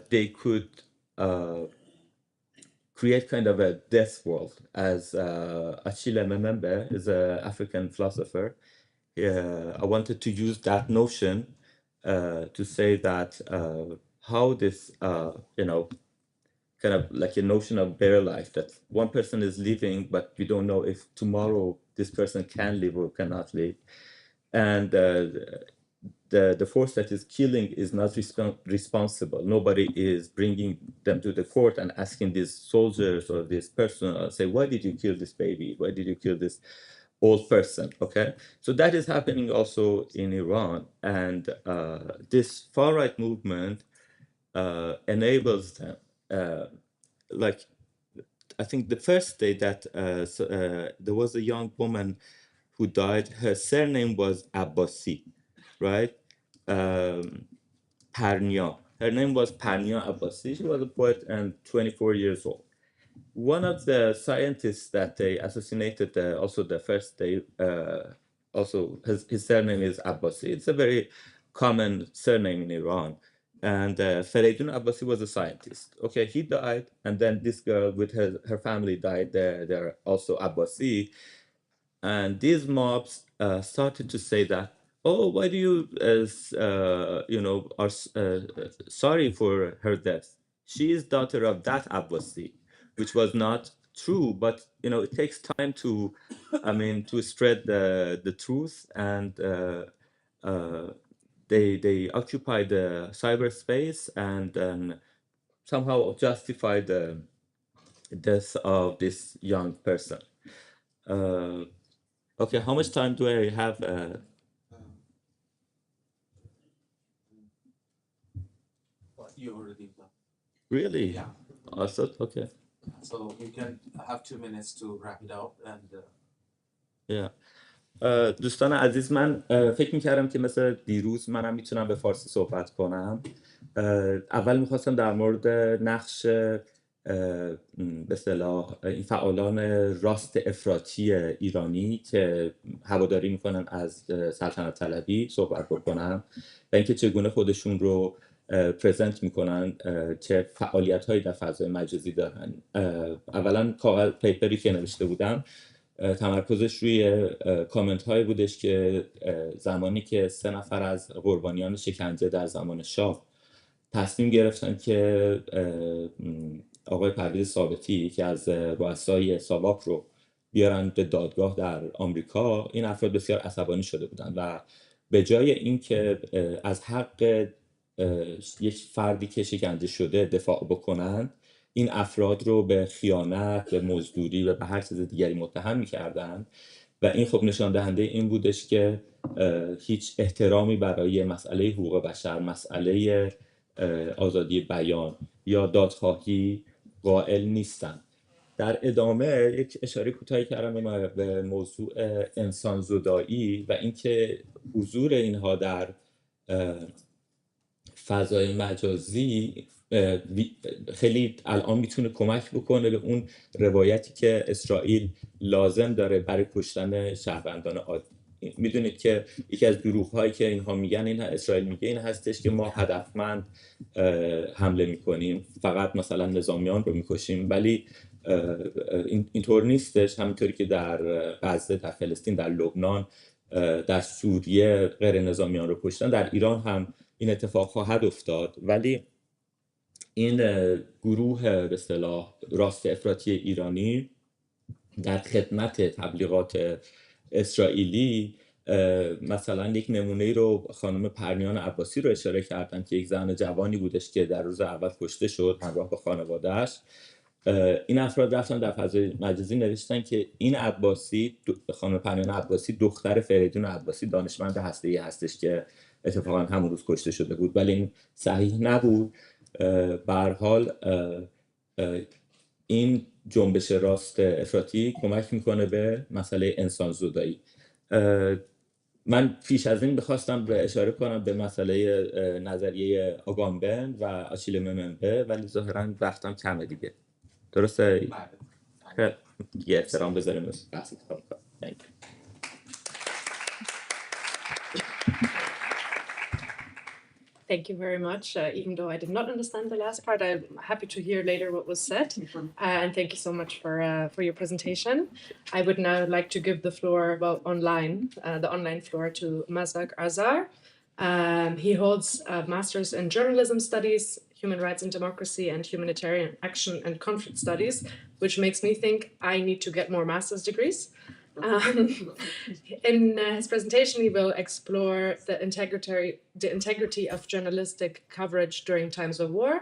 they could create kind of a death world. As Achille Mbembe is an African philosopher, I wanted to use that notion to say that how this, kind of like a notion of bare life, that one person is living, but we don't know if tomorrow this person can live or cannot live. And the force that is killing is not responsible. Nobody is bringing them to the court and asking these soldiers or this person, say, why did you kill this baby? Why did you kill this old person? Okay, so that is happening also in Iran. And this far-right movement enables them. Like, I think the first day that there was a young woman who died, her surname was Abbasi, right? Parnia. Her name was Parnia Abbasi. She was a poet and 24 years old. One of the scientists that they assassinated, also the first day, also his surname is Abbasi. It's a very common surname in Iran. And Fereydun Abbasi was a scientist. Okay, he died, and then this girl with her family died. They're also Abbasi. And these mobs started to say that, oh, why do you, are sorry for her death? She is daughter of that Abbasi, which was not true, but it takes time to, to spread the truth, and they occupy the cyberspace and then somehow justify the death of this young person. Okay, how much time do I have? You already done. Really? Yeah. I thought, okay. So you can have 2 minutes to wrap it up and Yeah. دوستان عزیز، من فکر میکردم که مثل دیروز منم میتونم به فارسی صحبت کنم. اول میخواستم در مورد نقش به اصطلاح این فعالان راست افراطی ایرانی که هواداری میکنن از سلطنت طلبی صحبت بکنم و اینکه چگونه خودشون رو پرزنت میکنن، چه فعالیت هایی در فضای مجازی دارن. اولا کاغذ پیپری که نوشته بودم تمرکزش روی کامنت هایی بودش که زمانی که 3 نفر از قربانیان شکنجه در زمان شاه تصمیم گرفتن که آقای پرویز ثابتی که از رؤسای ساواک رو بیارن به دادگاه در آمریکا، این افراد بسیار عصبانی شده بودن و به جای اینکه از حق یک فردی که شکنجه شده دفاع بکنن، این افراد رو به خیانت، به مزدوری و به هر چیز دیگری متهم می‌کردن و این خب نشان دهنده این بودش که هیچ احترامی برای مسئله حقوق بشر، مسئله آزادی بیان یا دادخواهی قائل نیستن. در ادامه یک اشاره کوتاهی کردم به موضوع انسان‌زدایی و اینکه حضور اینها در فضای مجازی خیلی الان میتونه کمک بکنه به اون روایتی که اسرائیل لازم داره برای کشتن شهروندان عادی. میدونید که یکی از دروغ‌هایی که اینها میگن، این اسرائیل میگه این هستش که ما هدفمند حمله میکنیم، فقط مثلا نظامیان رو میکشیم، ولی اینطور نیستش. همینطوری که در غزه، در فلسطین، در لبنان، در سوریه غیر نظامیان رو کشتن، در ایران هم این اتفاق خواهد افتاد. ولی این گروه به اصطلاح راست افراطی ایرانی در خدمت تبلیغات اسرائیلی، مثلا یک نمونه رو خانم پرنیان عباسی رو اشاره کردن که یک زن جوانی بودش که در روز اول کشته شد همراه با خانواده‌اش. این افراد رفتن در فضای مجازی نوشتن که این عباسی، خانم پرنیان عباسی، دختر فریدون عباسی، دانشمند هسته‌ای هستش که اتفاقا همون روز کشته شده بود، ولی این صحیح نبود. به هر حال این جنبش راست افراطی کمک میکنه به مسئله انسان‌زدایی. من پیش از این بخواستم اشاره کنم به مسئله نظریه آگامبن و آشیل ممنبه، ولی ظاهراً وقتم کمه دیگه. درسته؟ خیلی دیگه احترام بذاریم به بحثی که کنم. Thank you very much. Even though I did not understand the last part, I'm happy to hear later what was said. And thank you so much for your presentation. I would now like to give the floor, the online floor to Mazdak Azar. He holds a master's in journalism studies, human rights and democracy, and humanitarian action and conflict studies, which makes me think I need to get more master's degrees. In his presentation, he will explore the integrity of journalistic coverage during times of war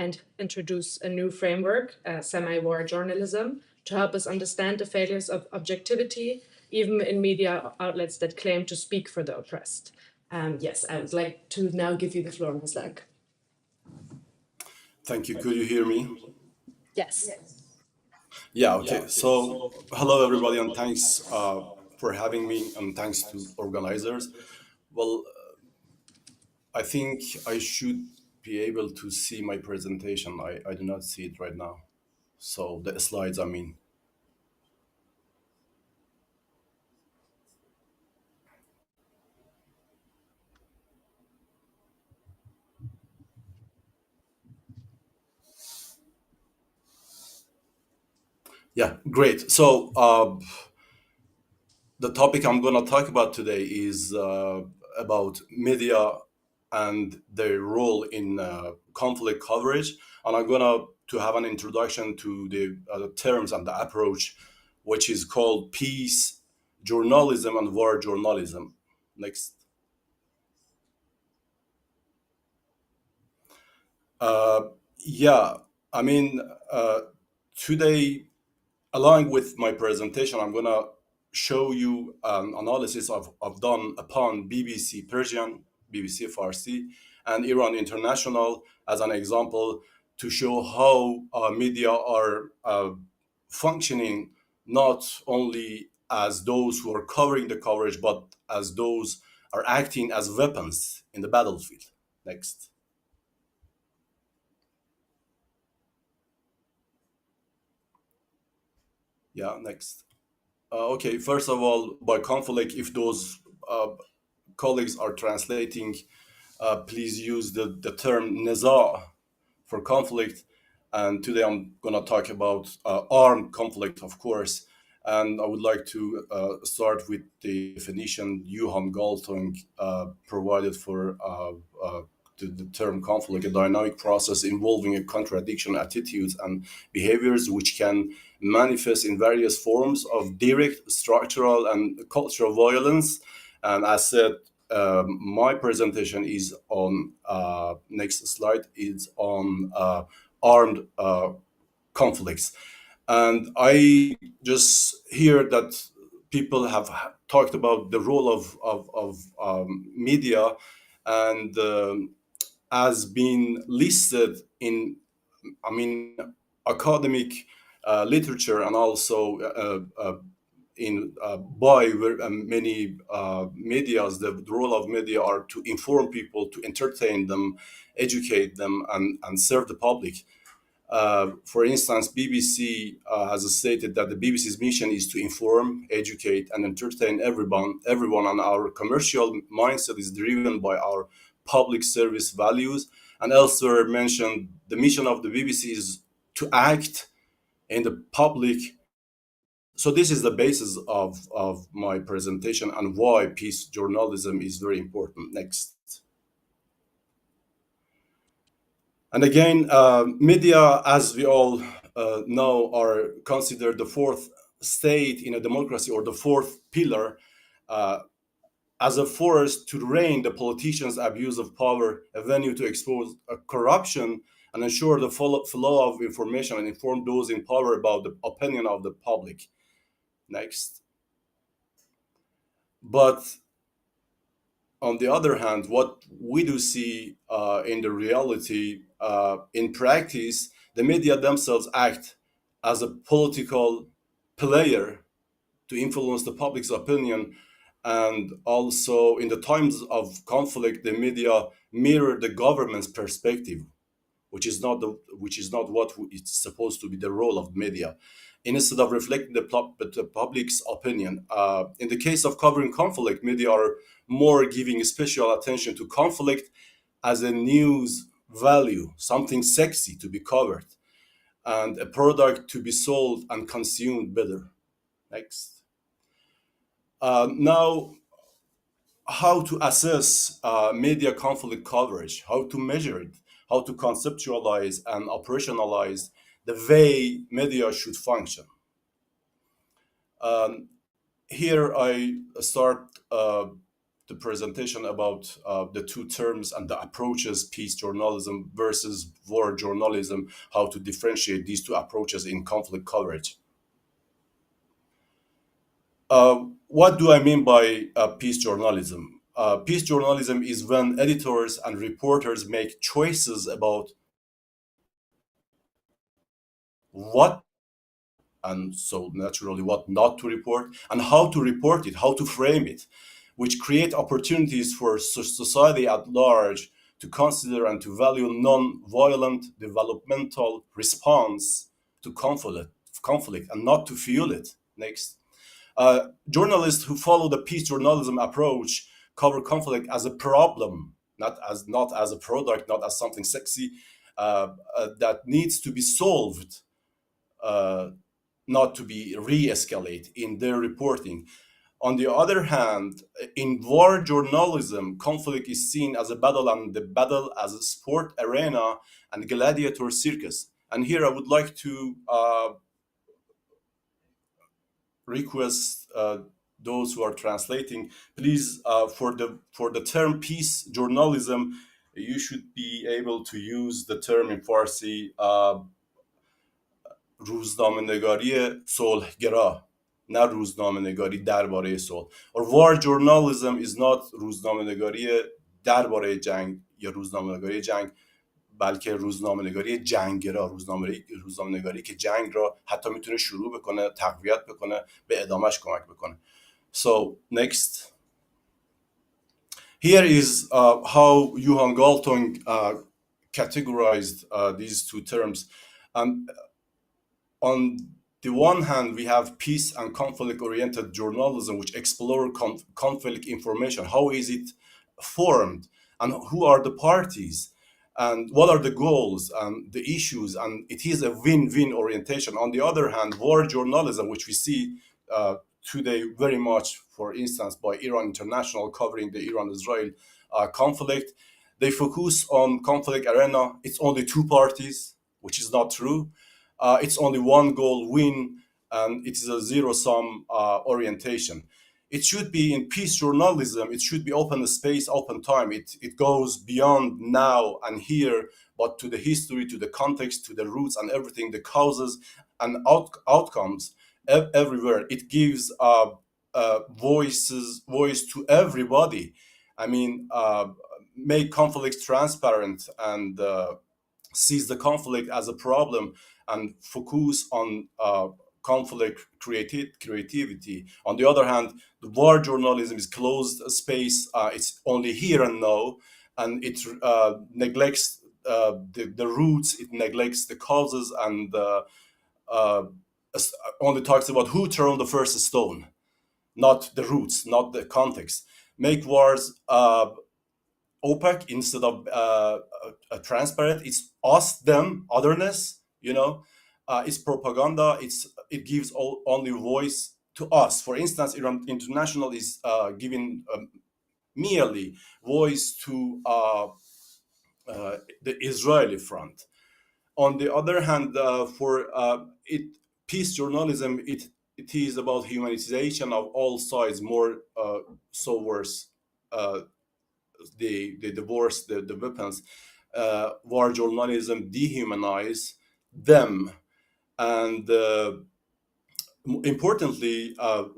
and introduce a new framework, semi-war journalism, to help us understand the failures of objectivity, even in media outlets that claim to speak for the oppressed. Yes, I would like to now give you the floor, Mazdak. Thank you. Could you hear me? Yes. Yeah, okay. So, hello, everybody, and thanks for having me, and thanks to organizers. Well, I think I should be able to see my presentation. I do not see it right now. So, the slides, I mean. Yeah, great. So, the topic I'm going to talk about today is about media and their role in conflict coverage. And I'm going to to have an introduction to the terms and the approach, which is called peace journalism and war journalism. Next. Yeah, I mean, today, along with my presentation, I'm gonna show you an analysis I've done upon BBC Persian, BBC Farsi, and Iran International as an example to show how media are functioning not only as those who are covering the coverage, but as those are acting as weapons in the battlefield. Next. Yeah, next. Okay, first of all, by conflict, if those colleagues are translating, please use the term niza for conflict. And today I'm going to talk about armed conflict, of course. And I would like to start with the definition Johan Galtung provided for the term conflict, a dynamic process involving a contradiction, attitudes, and behaviors which can manifest in various forms of direct, structural, and cultural violence. And as said, my presentation is on, next slide, is on armed conflicts. And I just hear that people have talked about the role of media and as being listed in, I mean, academic literature and also in by many medias, the role of media are to inform people, to entertain them, educate them, and serve the public. For instance, BBC has stated that the BBC's mission is to inform, educate, and entertain everyone, and our commercial mindset is driven by our public service values. And elsewhere mentioned, the mission of the BBC is to act in the public. So this is the basis of my presentation and why peace journalism is very important. Next. And again, media, as we all know, are considered the fourth state in a democracy, or the fourth pillar, as a force to rein the politicians' abuse of power, a venue to expose corruption and ensure the flow of information and inform those in power about the opinion of the public. Next. But on the other hand, what we do see in the reality, in practice, the media themselves act as a political player to influence the public's opinion. And also in the times of conflict, the media mirror the government's perspective, which is not what it's supposed to be the role of media. Instead of reflecting the public's opinion. In the case of covering conflict, media are more giving special attention to conflict as a news value, something sexy to be covered, and a product to be sold and consumed better. Next. Now, how to assess media conflict coverage, how to measure it, how to conceptualize and operationalize the way media should function. Here I start the presentation about the two terms and the approaches, peace journalism versus war journalism, how to differentiate these two approaches in conflict coverage. What do I mean by peace journalism? Peace journalism is when editors and reporters make choices about what, and so naturally what not to report, and how to report it, how to frame it, which create opportunities for society at large to consider and to value non-violent developmental response to conflict and not to fuel it. Next. Journalists who follow the peace journalism approach cover conflict as a problem, not as a product, not as something sexy that needs to be solved, not to be re-escalate in their reporting. On the other hand, in war journalism, conflict is seen as a battle, and the battle as a sport arena and gladiator circus. And here I would like to request those who are translating, please, for the term peace journalism, you should be able to use the term in Farsi روزنامه‌نگاری صلحگرا، نه روزنامه‌نگاری درباره صلح. Or war journalism is not روزنامه‌نگاری درباره جنگ یا روزنامه‌نگاری جنگ، بلکه روزنامه‌نگاری جنگگرا، روزنامه‌نگاری که جنگ را حتی میتونه شروع بکنه، تقویت بکنه، به ادامش کمک بکنه. So next. Here is how Johan Galtung categorized these two terms. On the one hand, we have peace and conflict-oriented journalism, which explore conflict information. How is it formed, and who are the parties, and what are the goals and the issues? And it is a win-win orientation. On the other hand, war journalism, which we see today very much, for instance, by Iran International covering the Iran-Israel conflict, they focus on conflict arena. It's only two parties, which is not true. It's only one goal, win, and it is a zero-sum orientation. It should be in peace journalism. It should be open space, open time. It goes beyond now and here, but to the history, to the context, to the roots and everything, the causes and outcomes everywhere. It gives voice to everybody. I mean, make conflicts transparent and sees the conflict as a problem and focus on conflict creativity. On the other hand, the war journalism is closed space. It's only here and now, and it neglects the roots. It neglects the causes and only talks about who threw the first stone, not the roots, not the context. Make wars opaque instead of transparent. It's us, them, otherness, you know. It's propaganda. It gives only voice to us. For instance, Iran International is giving merely voice to the Israeli front. On the other hand, for peace journalism, it is about humanization of all sides, more so worse. The divorce, the weapons. War journalism dehumanize them, and importantly,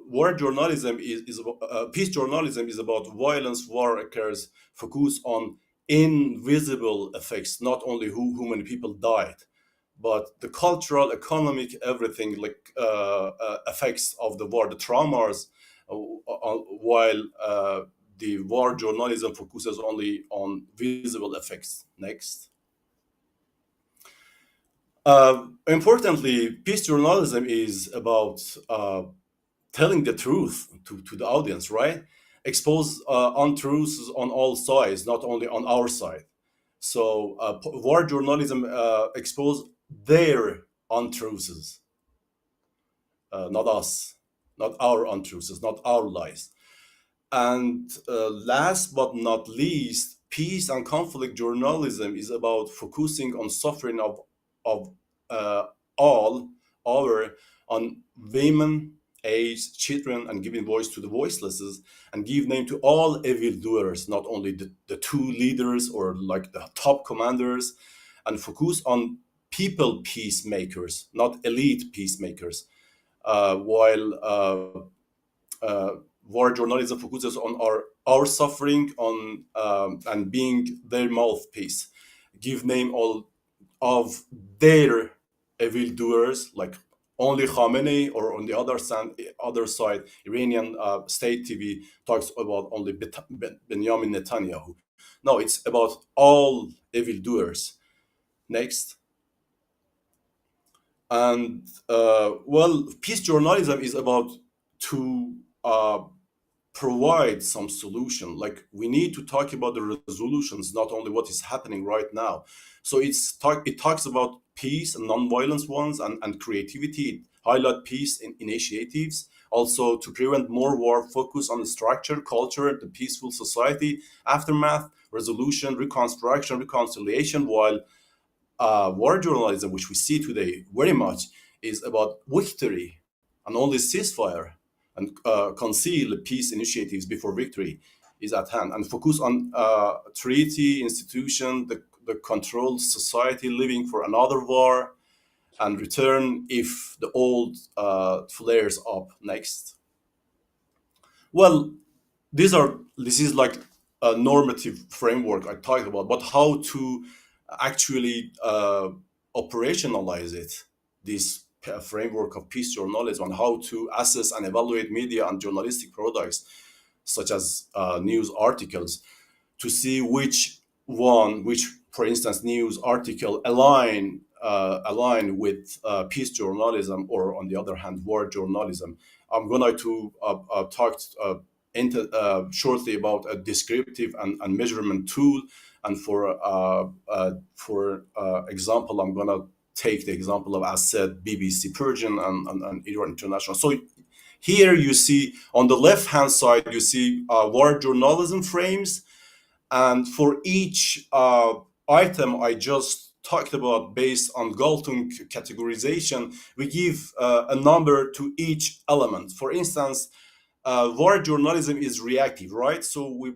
war journalism is peace journalism is about violence war occurs, focus on invisible effects, not only who many people died, but the cultural, economic, everything, like effects of the war, the traumas, while the war journalism focuses only on visible effects. Next. Importantly, peace journalism is about telling the truth to the audience, right? Expose untruths on all sides, not only on our side. So war journalism expose their untruths, not us, not our untruths, not our lies. And last but not least, peace and conflict journalism is about focusing on suffering of all on women, aged, children, and giving voice to the voicelesses, and give name to all evildoers, not only the two leaders or like the top commanders, and focus on people peacemakers, not elite peacemakers, while war journalism focuses on our suffering on and being their mouthpiece, give name all of their evildoers, like only Khamenei, or on the other side, Iranian state TV talks about only Benjamin Netanyahu. No, it's about all evildoers. Next. And well, peace journalism is about to provide some solution. Like, we need to talk about the resolutions, not only what is happening right now. So it talks about peace and non-violence ones and creativity. It highlight peace initiatives. Also, to prevent more war, focus on the structure, culture, the peaceful society, aftermath, resolution, reconstruction, reconciliation, while war journalism, which we see today very much, is about victory and only ceasefire and conceal peace initiatives before victory is at hand, and focus on treaty institution, the controlled society living for another war, and return if the old flares up next. Well, this is like a normative framework I talked about, but how to actually operationalize it, this framework of peace journalism, and how to assess and evaluate media and journalistic products such as news articles, to see which, for instance, news article align with peace journalism, or on the other hand, war journalism. I'm going to talk shortly about a descriptive and measurement tool, and for example, I'm going to take the example of, as said, BBC Persian and Iran International. So here you see on the left-hand side, you see war journalism frames, and for each item I just talked about based on Galtung categorization, we give a number to each element. For instance, war journalism is reactive, right? So we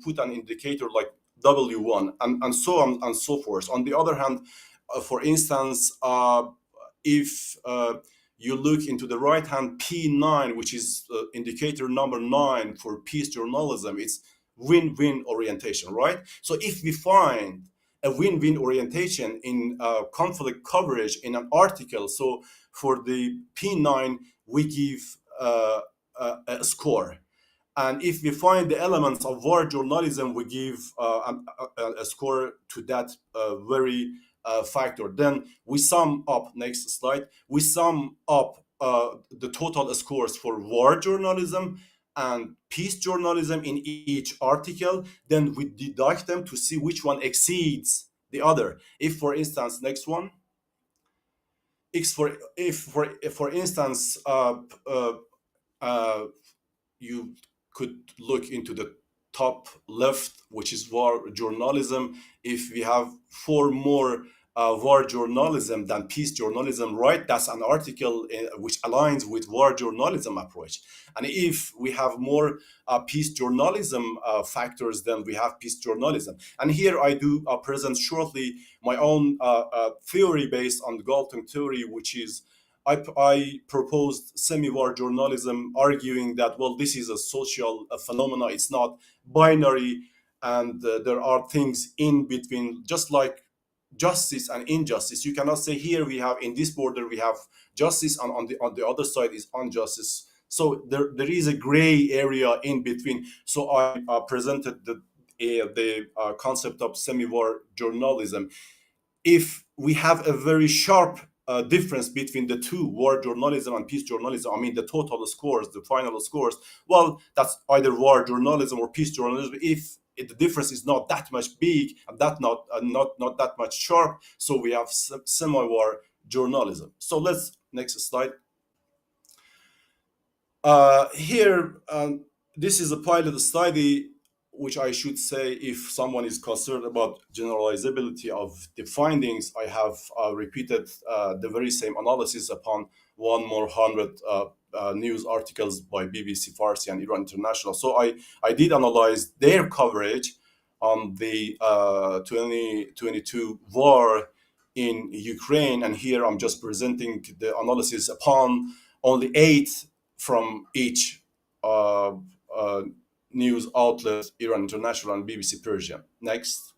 put an indicator like W1 and so on and so forth. On the other hand, for instance, if you look into the right hand P9, which is indicator number 9 for peace journalism, it's win-win orientation, right? So if we find a win-win orientation in conflict coverage in an article, so for the P9 we give a score, and if we find the elements of war journalism, we give a score to that very factor. Then we sum up, next slide, we sum up the total scores for war journalism and peace journalism in each article. Then we deduct them to see which one exceeds the other. If, for instance, next one, if for instance, you could look into the top left, which is war journalism. If we have 4 more war journalism than peace journalism, right, that's an article which aligns with war journalism approach. And if we have more peace journalism factors, then we have peace journalism. And here I do present shortly my own theory based on the Galtung theory, which is I proposed semi-war journalism, arguing that, well, this is a social phenomena, it's not binary, and there are things in between, just like justice and injustice. You cannot say here we have, in this border we have justice, and on the other side is injustice. So there is a gray area in between. So I presented the concept of semi-war journalism. If we have a very sharp difference between the two, war journalism and peace journalism, I mean the total scores, the final scores, well, that's either war journalism or peace journalism. If the difference is not that much big and that not that much sharp, so we have semi-war journalism. So let's, next slide. Here, this is a pilot study, which I should say, if someone is concerned about generalizability of the findings, I have repeated the very same analysis upon 100 news articles by BBC Farsi and Iran International. So I did analyze their coverage on the 2022 war in Ukraine, and here I'm just presenting the analysis upon only 8 from each news outlet, Iran International and BBC Persian. Next.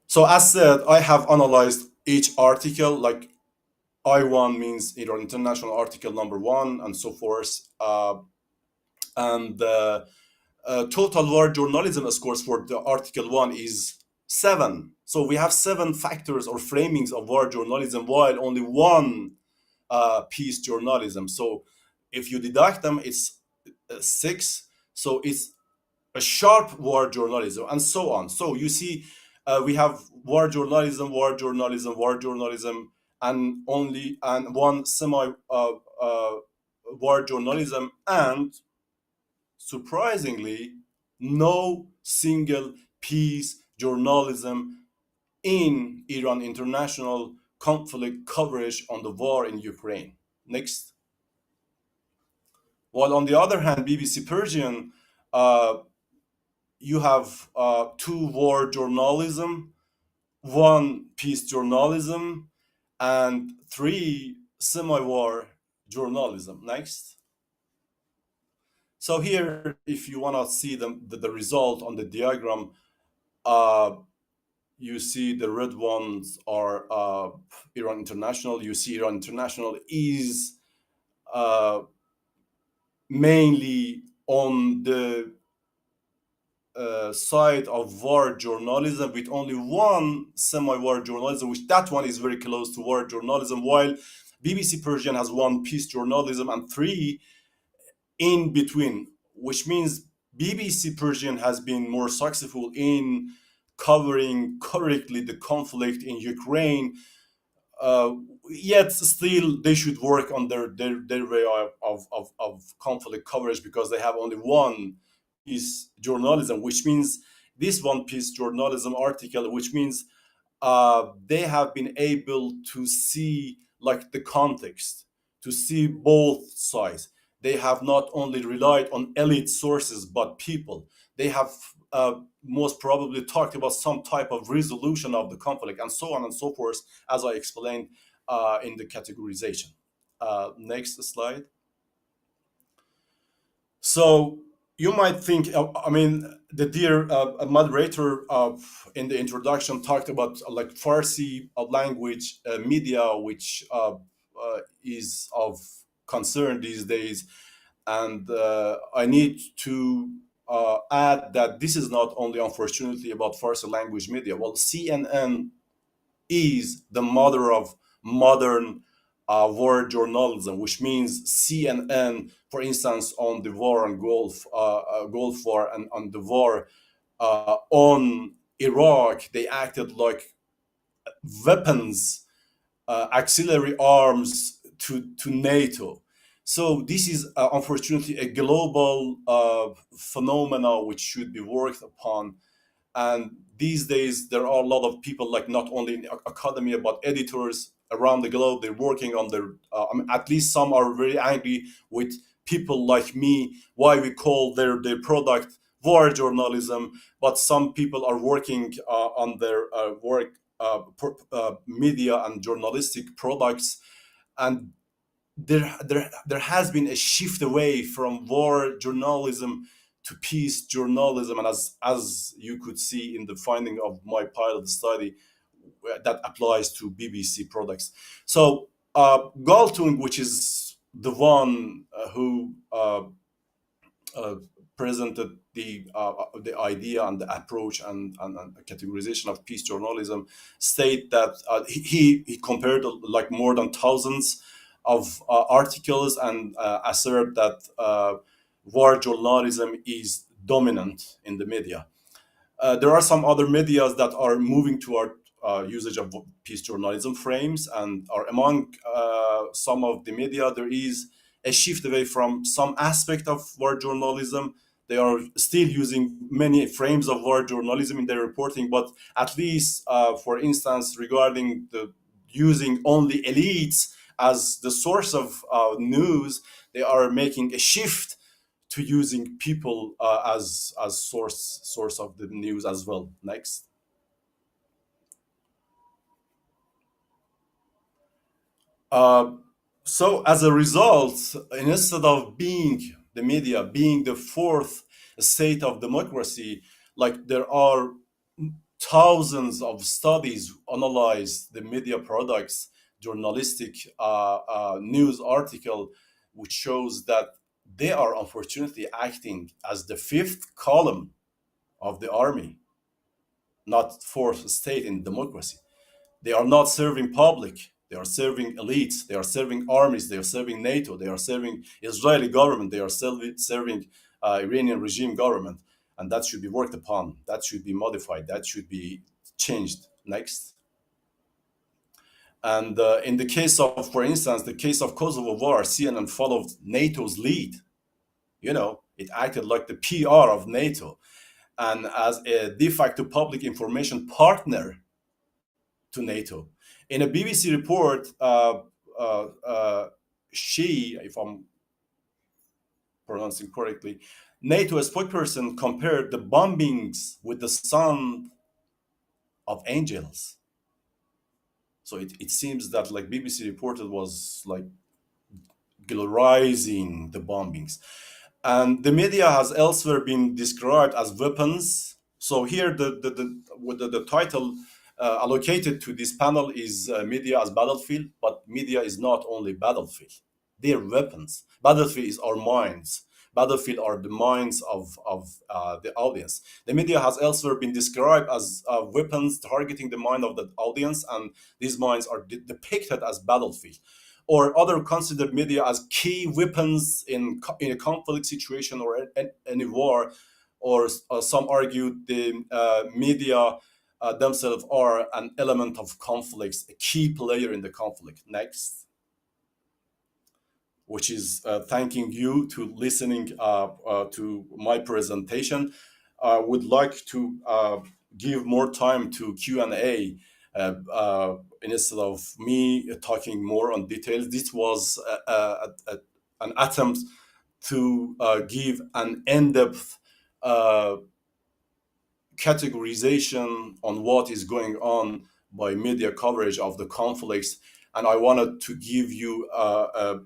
So as said, I have analyzed each article, like I1 means Iran International article number 1 and so forth. And total war journalism scores for the article 1 is 7. So we have 7 factors or framings of war journalism, while only 1 peace journalism. So if you deduct them, it's 6. So it's a sharp war journalism, and so on. So you see, we have war journalism, and one semi war journalism, and surprisingly, no single peace journalism in Iran international conflict coverage on the war in Ukraine. Next. While on the other hand, BBC Persian, you have two war journalism, one peace journalism, and three semi-war journalism. Next. So here, if you want to see the result on the diagram, you see the red ones are Iran International. You see Iran International is mainly on the side of war journalism, with only one semi-war journalism, which that one is very close to war journalism, while BBC Persian has one peace journalism and three in between, which means BBC Persian has been more successful in covering correctly the conflict in Ukraine. Yet still they should work on their way of conflict coverage, because they have only one piece journalism, which means this one piece journalism article, which means they have been able to see like the context, to see both sides. They have not only relied on elite sources, but people. They have most probably talked about some type of resolution of the conflict, and so on and so forth, as I explained in the categorization. Next slide. So you might think, I mean, the dear moderator in the introduction talked about like Farsi language media, which is of concern these days. And I need to add that this is not only, unfortunately, about Farsi language media. Well, CNN is the mother of modern war journalism, which means CNN, for instance, on the war on Gulf War and on the war on Iraq, they acted like weapons, auxiliary arms to NATO. So this is unfortunately a global phenomena which should be worked upon. And these days, there are a lot of people, like not only in academia, but editors around the globe. They're working on their, I mean, at least some are very angry with people like me, why we call their product war journalism. But some people are working on their media and journalistic products. And there has been a shift away from war journalism to peace journalism, and as you could see in the finding of my pilot study, that applies to BBC products. So Galtung, which is the one who presented the idea and the approach and categorization of peace journalism, state that he compared like more than thousands of articles and assert that war journalism is dominant in the media. There are some other medias that are moving toward usage of peace journalism frames, and are among some of the media there is a shift away from some aspect of war journalism. They are still using many frames of war journalism in their reporting, but at least, for instance, regarding the using only elites as the source of news, they are making a shift to using people as source of the news as well. Next. So as a result, instead of being the media being the fourth state of democracy, like there are thousands of studies analyze the media products, journalistic news article, which shows that they are unfortunately acting as the fifth column of the army, not fourth state in democracy. They are not serving public. They are serving elites. They are serving armies. They are serving NATO. They are serving Israeli government. They are serving Iranian regime government. And that should be worked upon. That should be modified. That should be changed. Next. And in the case of, for instance, the case of Kosovo war, CNN followed NATO's lead. You know, it acted like the PR of NATO. And as a de facto public information partner, to NATO. In a BBC report, she, if I'm pronouncing correctly, NATO spokesperson compared the bombings with the sound of angels. So it seems that like BBC reported was like glamorizing the bombings. And the media has elsewhere been described as weapons. So here the title allocated to this panel is media as battlefield, but media is not only battlefield. They're weapons. Battlefield is our minds. Battlefield are the minds of the audience. The media has elsewhere been described as weapons targeting the mind of the audience, and these minds are depicted as battlefield. Or other considered media as key weapons in a conflict situation or any war, or some argue the media themselves are an element of conflicts, a key player in the conflict. Next, which is thanking you to listening to my presentation. I would like to give more time to Q&A instead of me talking more on details. This was an attempt to give an in-depth categorization on what is going on by media coverage of the conflicts. And I wanted to give you a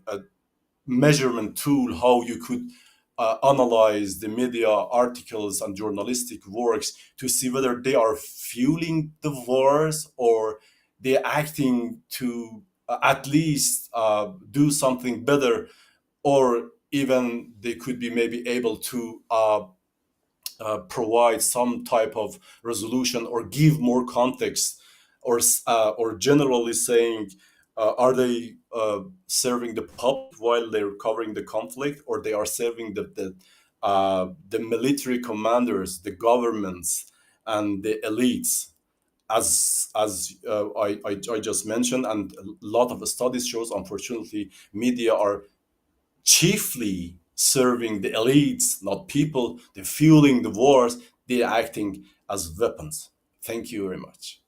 measurement tool how you could analyze the media articles and journalistic works to see whether they are fueling the wars or they're acting to at least do something better, or even they could be maybe able to provide some type of resolution or give more context, or generally saying, are they serving the public while they're covering the conflict, or they are serving the military commanders, the governments, and the elites, as I just mentioned. And a lot of studies shows, unfortunately, media are chiefly serving the elites, not people. They're fueling the wars. They're acting as weapons. Thank you very much.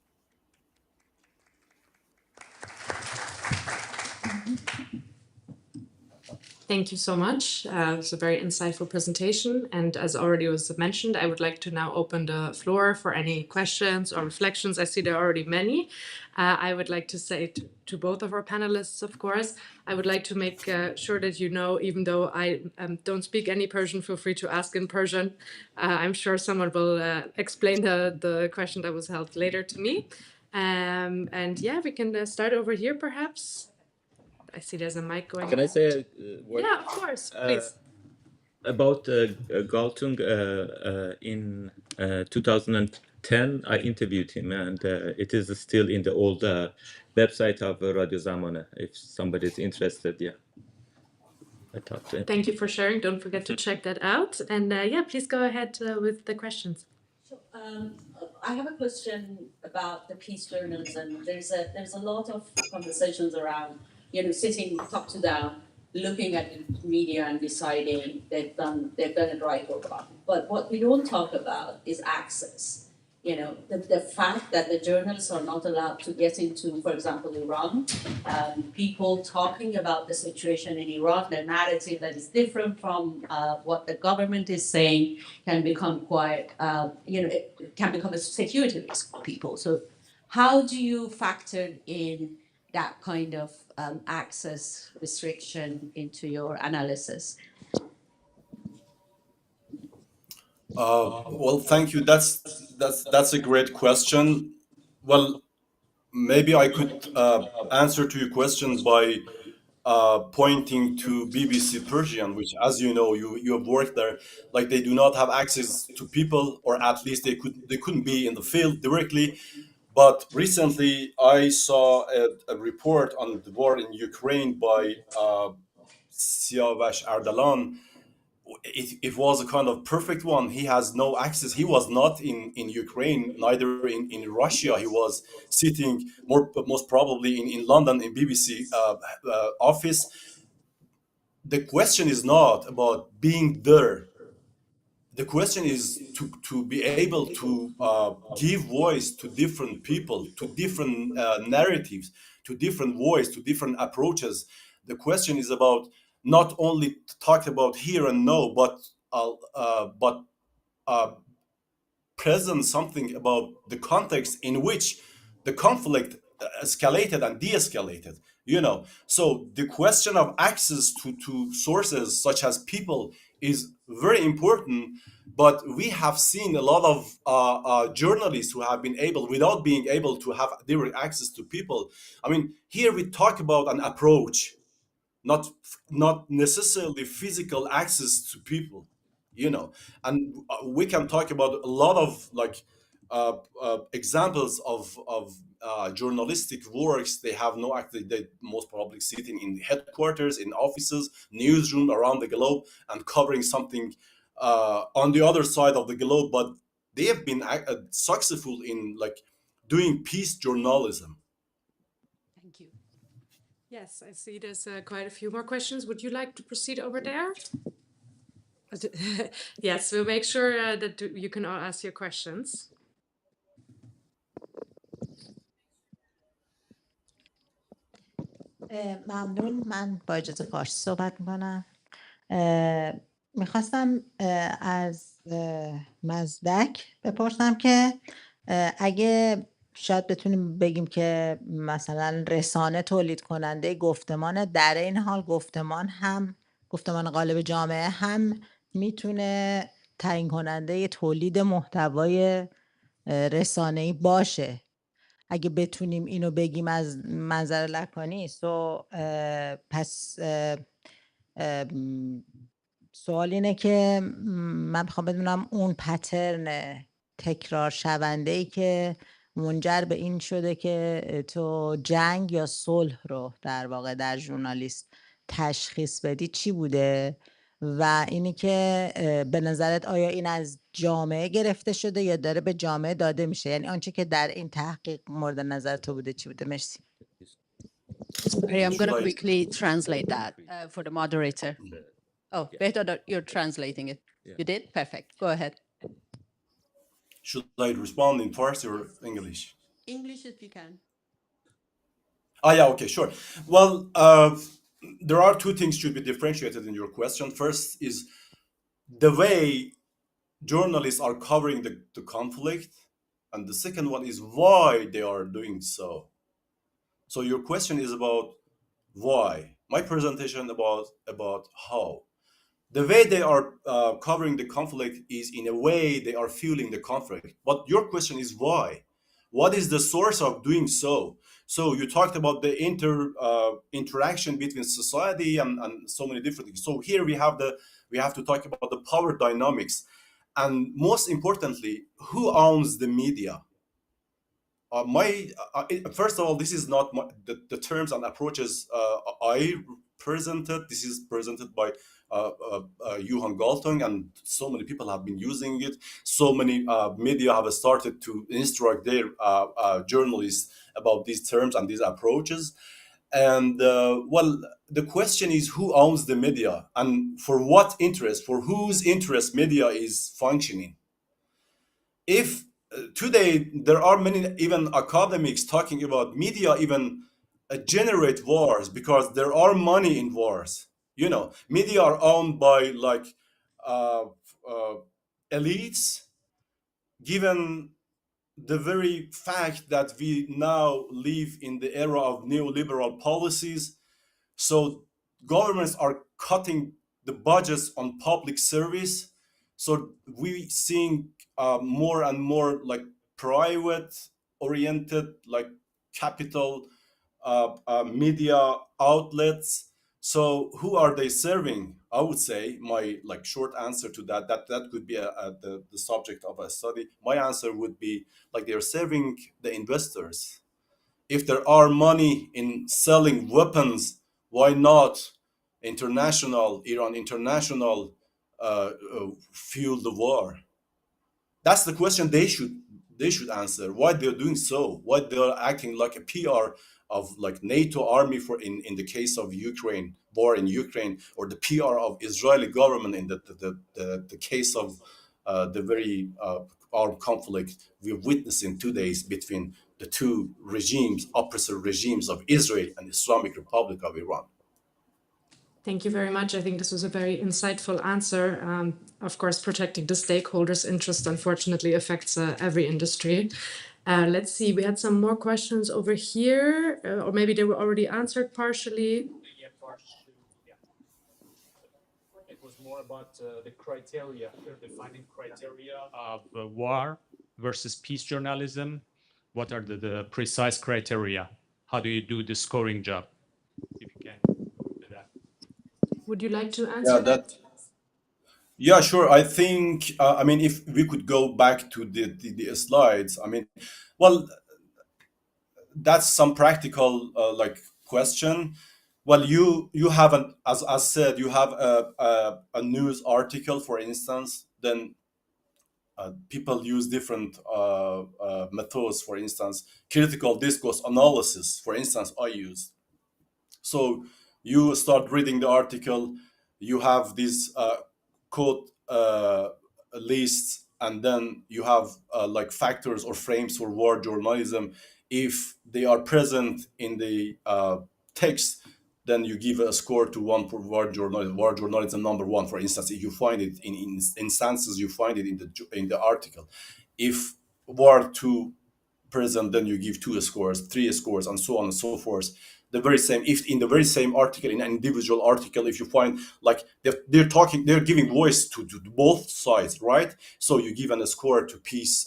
Thank you so much. It was a very insightful presentation. And as already was mentioned, I would like to now open the floor for any questions or reflections. I see there are already many. I would like to say to both of our panelists, of course, I would like to make sure that you know, even though I don't speak any Persian, feel free to ask in Persian. I'm sure someone will explain the question that was held later to me. And yeah, we can start over here, perhaps. I see there's a mic going. Can I say a word? Yeah, of course, please. About Galtung, in 2010, I interviewed him, and it is still in the old website of Radio Zamane. If somebody's interested, yeah. I talked to him. Thank you for sharing. Don't forget to check that out. And yeah, please go ahead with the questions. So, I have a question about the peace journalism. There's a lot of conversations around, sitting top to down, looking at the media and deciding they've done it right or wrong. But what we don't talk about is access. The fact that the journalists are not allowed to get into, for example, Iran, people talking about the situation in Iran, the narrative that is different from what the government is saying can become quite, it can become a security risk for people. So how do you factor in that kind of access restriction into your analysis? Well, thank you. That's a great question. Well, maybe I could answer to your question by pointing to BBC Persian, which, as you know, you have worked there. Like, they do not have access to people, or at least they couldn't be in the field directly. But recently, I saw a report on the war in Ukraine by Siavash Ardalan. It was a kind of perfect one. He has no access. He was not in Ukraine, neither in Russia. He was sitting most probably in London in BBC office. The question is not about being there. the question is to be able to give voice to different people, to different narratives, to different voice, to different approaches. The question is about not only talk about here and now, but present something about the context in which the conflict escalated and de-escalated. So the question of access to sources such as people is very important. But we have seen a lot of journalists who have been able, without being able to have direct access to people. I mean, here we talk about an approach, not necessarily physical access to people. And we can talk about a lot of examples of journalistic works. They have no actually, they most probably sitting in headquarters, in offices, newsroom around the globe, and covering something on the other side of the globe, but they have been successful in doing peace journalism. Thank you. Yes, I see there's quite a few more questions. Would you like to proceed over there? Yes, we'll make sure that you can all ask your questions. ممنون. من با اجازه فارسی صحبت میکنم. میخواستم از مزدک بپرسم که اگه شاید بتونیم بگیم که مثلا رسانه تولید کننده گفتمان، در این حال گفتمان غالب جامعه هم میتونه تعیین کننده تولید محتوای رسانه‌ای باشه. اگه بتونیم اینو بگیم از منظر لکانی. پس سوال اینه که من میخوام بدونم اون پترن تکرار شونده ای که منجر به این شده که تو جنگ یا صلح رو در واقع در ژورنالیست تشخیص بدی چی بوده، و اینی که به نظرت آیا این از جامعه گرفته شده یا داره به جامعه داده میشه؟ یعنی آنچه که در این تحقیق مورد نظر تو بوده چی بوده؟ مرسی. Sorry, I'm going to quickly translate that for the moderator. Oh, Behnam, you're translating it. You did? Perfect. Go ahead. Should I respond in Farsi or English? English if you can. Yeah, okay, sure. Well, there are two things should be differentiated in your question. First is the way journalists are covering the conflict, and the second one is why they are doing so. So your question is about why. My presentation about how. The way they are covering the conflict is in a way they are fueling the conflict. But your question is why. What is the source of doing so? So you talked about the interaction between society and so many different things. So here we have to talk about the power dynamics, and most importantly, who owns the media. First of all, this is not the terms and approaches I presented. This is presented by Johan Galtung, and so many people have been using it. So many media have started to instruct their journalists about these terms and these approaches. And well, the question is who owns the media and for what interest, for whose interest media is functioning. If today there are many even academics talking about media even generate wars because there are money in wars. Media are owned by elites, given the very fact that we now live in the era of neoliberal policies. So governments are cutting the budgets on public service. So we seeing more and more private oriented capital media outlets. So who are they serving? I would say my short answer to that could be the subject of a study. My answer would be they're serving the investors. If there are money in selling weapons, why not Iran International fuel the war? That's the question they should answer. Why they're doing so? Why they're acting like a PR of NATO army in the case of Ukraine, war in Ukraine, or the PR of Israeli government in the case of the very armed conflict we're witnessing 2 days between the two regimes, oppressive regimes of Israel and Islamic Republic of Iran. Thank you very much. I think this was a very insightful answer. Of course, protecting the stakeholders' interest unfortunately affects every industry. Let's see, we had some more questions over here, or maybe they were already answered partially. Yeah, partially, yeah. It was more about the criteria, defining criteria of war versus peace journalism. What are the precise criteria? How do you do the scoring job? If you can do that. Would you like to answer Yeah, that? yeah, sure. I think, I mean, if we could go back to the slides, I mean, well, that's some practical like question. Well, you have an, as said, you have a news article, for instance, then people use different methods. For instance, critical discourse analysis, for instance, I use. So you start reading the article, you have these quote lists, and then you have like factors or frames for war journalism. If they are present in the text, then you give a score to one for war journalism. War journalism number one, for instance, if you find it in instances, you find it in the article. If war two present, then you give 2 scores, 3 scores, and so on and so forth. The very same, if in the very same article, in an individual article, if you find like they're giving voice to both sides, right? So you give a score to peace,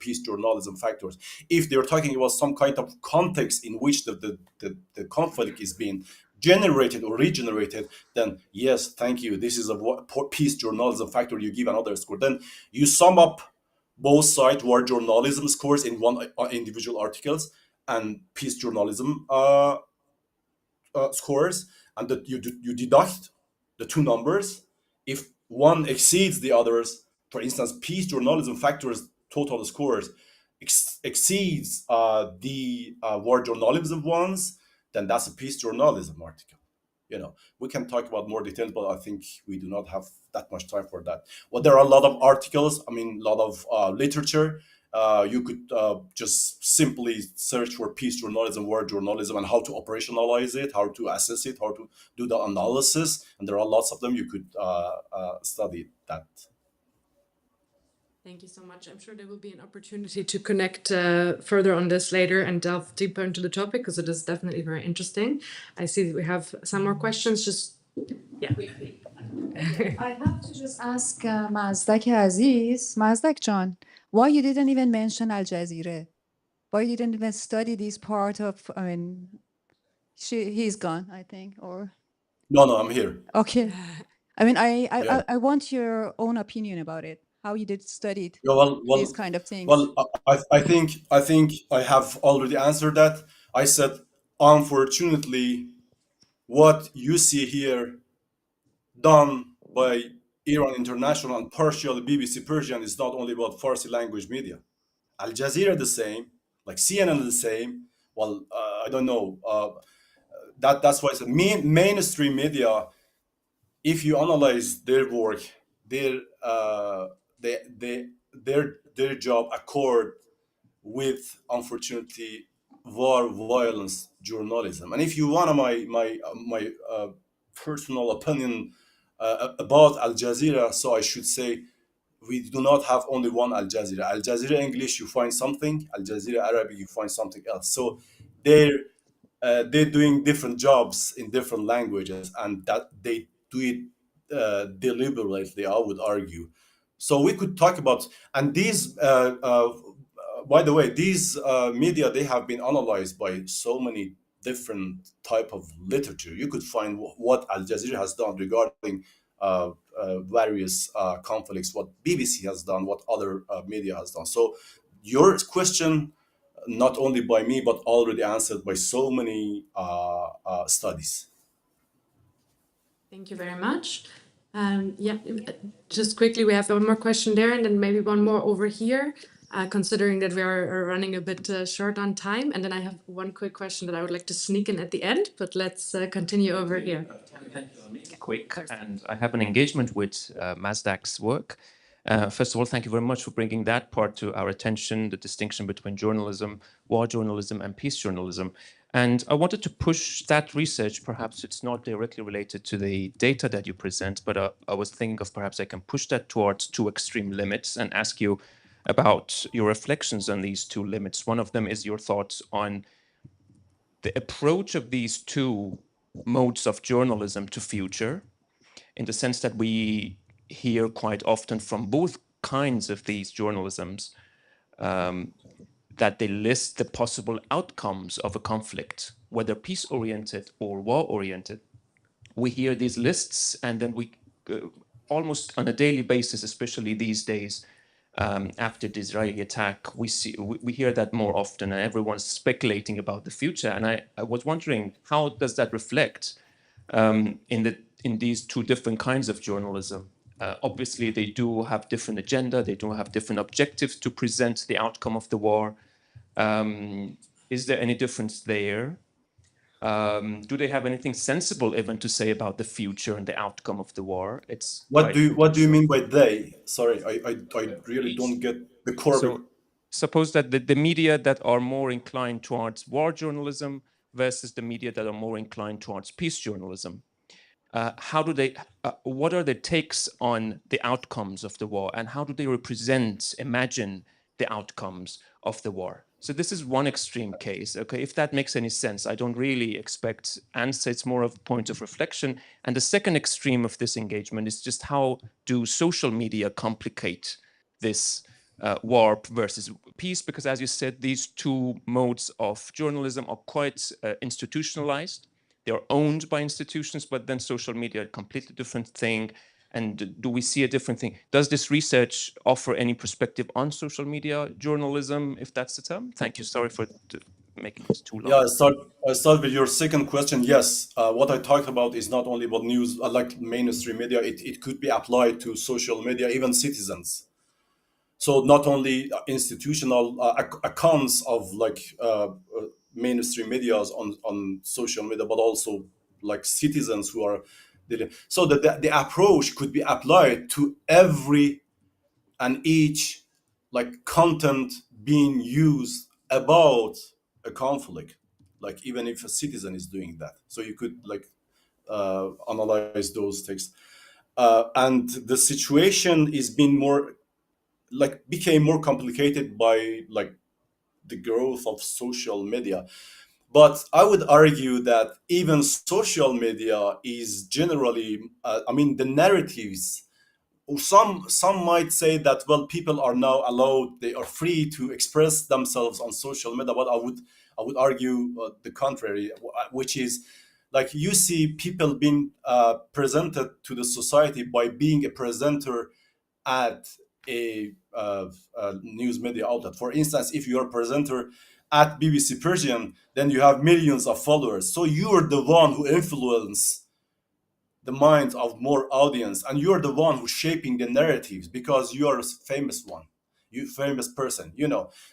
peace journalism factors. If they're talking about some kind of context in which the conflict is being generated or regenerated, then yes, thank you. This is a peace journalism factor. You give another score. Then you sum up both sides war journalism scores in one individual articles and peace journalism scores, and that you deduct the 2 numbers. If one exceeds the others, for instance, peace journalism factors total scores exceeds the war journalism ones, then that's a peace journalism article. You know, we can talk about more details, but I think we do not have that much time for that. Well, there are a lot of articles, I mean, a lot of literature. You could just simply search for peace journalism, war journalism, and how to operationalize it, how to assess it, how to do the analysis. And there are lots of them. You could study that. Thank you so much. I'm sure there will be an opportunity to connect further on this later and delve deeper into the topic, because it is definitely very interesting. I see that we have some more questions. Just, yeah. I have to just ask Mazdak Aziz, Mazdak John, why you didn't even mention Al Jazeera? Why you didn't even study this part of, I mean, he's gone, I think, or? No, I'm here. Okay. I mean, Yeah. I want your own opinion about it. How you did study Yeah, well, these kind of things. Well, I think I have already answered that. I said, unfortunately, what you see here done by Iran International and partially BBC Persian is not only about Farsi language media. Al Jazeera the same, like CNN the same. Well, I don't know. That's why it's mainstream media. If you analyze their work, their their job accord with, unfortunately, war violence journalism. And if you want my personal opinion about Al Jazeera, so I should say we do not have only one Al Jazeera. Al Jazeera English, you find something. Al Jazeera Arabic, you find something else. So they're doing different jobs in different languages, and that they do it deliberately, I would argue. So we could talk about, and these by the way, these media, they have been analyzed by so many different type of literature. You could find what Al Jazeera has done regarding various conflicts, what BBC has done, what other media has done. So your question, not only by me, but already answered by so many studies. Thank you very much. Yeah, just quickly, we have one more question there, and then maybe one more over here. considering that we are running a bit short on time. And then I have one quick question that I would like to sneak in at the end, but let's continue over here. Quick, and I have an engagement with Mazdak's work. First of all, thank you very much for bringing that part to our attention, the distinction between journalism, war journalism, and peace journalism. And I wanted to push that research. Perhaps it's not directly related to the data that you present, but I was thinking of perhaps I can push that towards two extreme limits and ask you about your reflections on these two limits. One of them is your thoughts on the approach of these two modes of journalism to future, in the sense that we hear quite often from both kinds of these journalisms that they list the possible outcomes of a conflict, whether peace-oriented or war-oriented. We hear these lists, and then we almost on a daily basis, especially these days, after the Israeli attack, we hear that more often, and everyone's speculating about the future. And I was wondering, how does that reflect in these two different kinds of journalism? Obviously, they do have different agenda. They do have different objectives to present the outcome of the war. Is there any difference there? Do they have anything sensible even to say about the future and the outcome of the war? It's what do you mean by they? Sorry, I really don't get the core. So suppose that the media that are more inclined towards war journalism versus the media that are more inclined towards peace journalism. How do they? What are their takes on the outcomes of the war, and how do they imagine the outcomes of the war? So this is one extreme case. Okay, if that makes any sense, I don't really expect answer. It's more of a point of reflection. And the second extreme of this engagement is just how do social media complicate this war versus peace? Because as you said, these two modes of journalism are quite institutionalized. They are owned by institutions, but then social media, a completely different thing. And do we see a different thing? Does this research offer any perspective on social media journalism, if that's the term? Thank you. Sorry for making this too long. Yeah, I start with your second question. Yes, what I talked about is not only about news, like mainstream media. It could be applied to social media, even citizens. So not only institutional accounts of mainstream medias on social media, but also like citizens who are dealing. So the approach could be applied to every and each like content being used about a conflict, like even if a citizen is doing that. So you could like analyze those texts. And the situation is being became more complicated by like the growth of social media. But I would argue that even social media is generally, the narratives. Some might say that, well, people are now allowed, they are free to express themselves on social media. But I would argue the contrary, which is like you see people being presented to the society by being a presenter at a news media outlet. For instance, if you are a presenter at BBC Persian, then you have millions of followers. So you're the one who influence the minds of more audience, and you're the one who's shaping the narratives because you are a famous one, you famous person,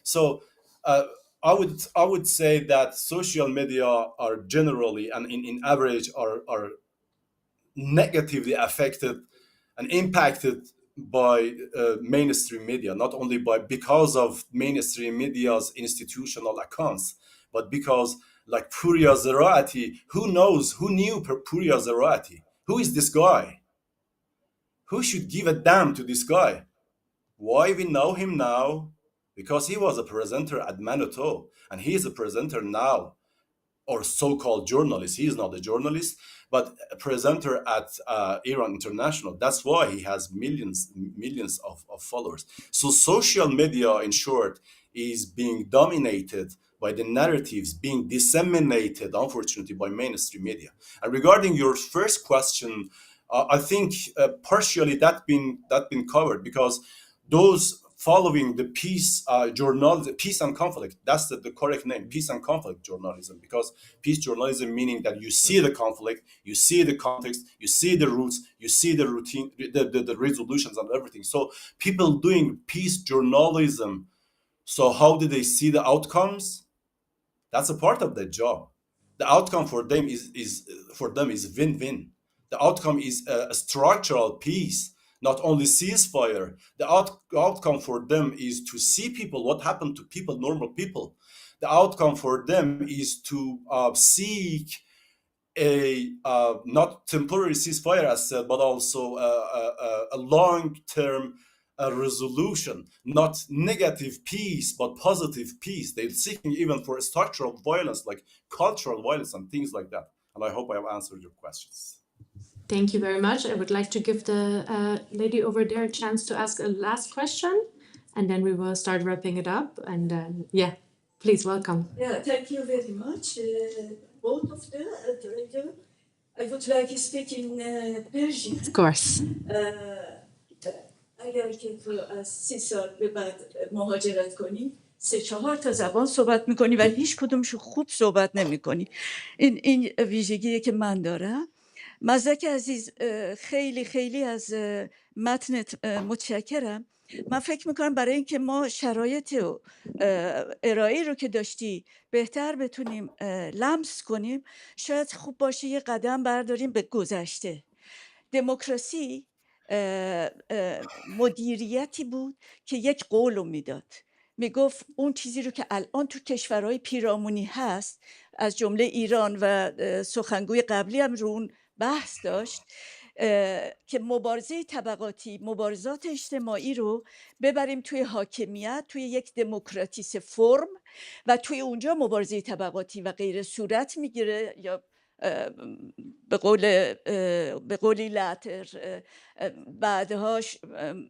So I would say that social media are generally and in average are negatively affected and impacted by mainstream media, not only because of mainstream media's institutional accounts, but because like Puria Zeraati, who knew Puria Zeraati? Who is this guy? Who should give a damn to this guy? Why we know him now? Because he was a presenter at Manitou, and he is a presenter now, or so-called journalist. He is not a journalist, but a presenter at Iran International. That's why he has millions of followers. So social media, in short, is being dominated by the narratives being disseminated, unfortunately, by mainstream media. And regarding your first question, I think partially that been covered, because those following the peace journalism, peace and conflict, that's the correct name, peace and conflict journalism, because peace journalism meaning that you see the conflict, you see the context, you see the roots, you see the routine, the resolutions and everything. So people doing peace journalism So how do they see the outcomes? That's a part of the job. The outcome for them is win-win. The outcome is a structural peace, not only ceasefire. The outcome for them is to see people, what happened to people, normal people. The outcome for them is to seek a not temporary ceasefire, as said, but also a long-term resolution, not negative peace, but positive peace. They're seeking even for structural violence, like cultural violence and things like that. And I hope I have answered your questions. Thank you very much. I would like to give the lady over there a chance to ask a last question, and then we will start wrapping it up. And yeah, please welcome. Yeah, thank you very much, both of the director. I would like to speak in Persian. Of course. اگر که تو از 30 سال به بعد مهاجرت کنی 3-4 تا زبان صحبت میکنی ولی هیچ کدومشو خوب صحبت نمیکنی. این ویژگیه که من دارم. مزدک عزیز، خیلی خیلی از متنت متشکرم. من فکر میکنم برای اینکه ما شرایط و ارائه رو که داشتی بهتر بتونیم لمس کنیم، شاید خوب باشه یه قدم برداریم به گذشته. دموکراسی مدیریتی بود که یک قول رو میداد، میگفت اون چیزی رو که الان تو کشورهای پیرامونی هست، از جمله ایران و سخنگوی قبلی هم رو اون بحث داشت، که مبارزه طبقاتی، مبارزات اجتماعی رو ببریم توی حاکمیت، توی یک دموکراتیس فرم و توی اونجا مبارزه طبقاتی و غیره صورت میگیره. یا به قولی لاتر بعدهاش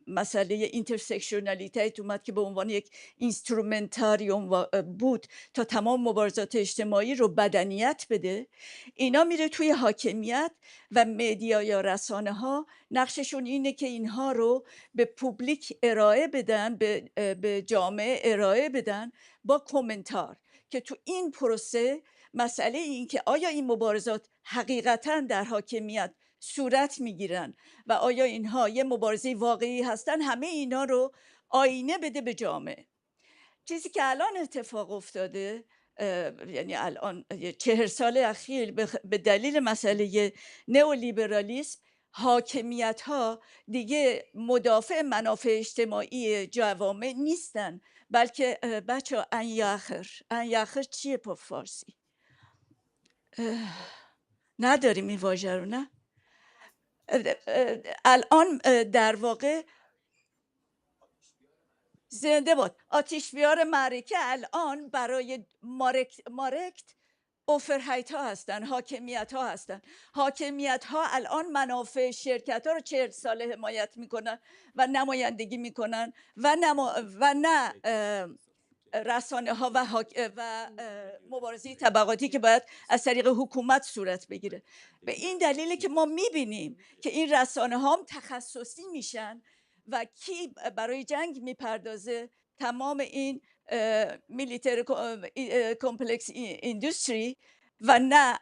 مسئله اینترسکشنالیتی اومد که به عنوان یک اینسترومنتاریوم بود تا تمام مبارزات اجتماعی رو بدنیت بده. اینا میره توی حاکمیت و مدیا یا رسانه ها نقششون اینه که اینها رو به پوبلیک ارائه بدن، به جامعه ارائه بدن با کومنتار، که تو این پروسه مسئله این که آیا این مبارزات حقیقتاً در حاکمیت صورت میگیرن و آیا اینها یه مبارزه واقعی هستن، همه اینا رو آینه بده به جامعه. چیزی که الان اتفاق افتاده، یعنی الان 40 سال اخیر به دلیل مسئله نئولیبرالیسم، حاکمیت ها دیگه مدافع منافع اجتماعی جوامع نیستن، بلکه بچه انیاخر چیه په فارسی؟ نداریم این واژه رو، نه؟ الان در واقع زنده باد آتش‌بیار معرکه الان برای مارکت اوفرهایت ها هستن، حاکمیت ها هستن. حاکمیت ها الان منافع شرکت ها رو 40 ساله حمایت میکنن و نمایندگی میکنن و نه رسانه ها و مبارزه طبقاتی که باید از طریق حکومت صورت بگیره. به این دلیله که ما میبینیم که این رسانه ها هم تخصصی میشن و کی برای جنگ میپردازه؟ تمام این میلیتری کمپلکس ایندوستری و نه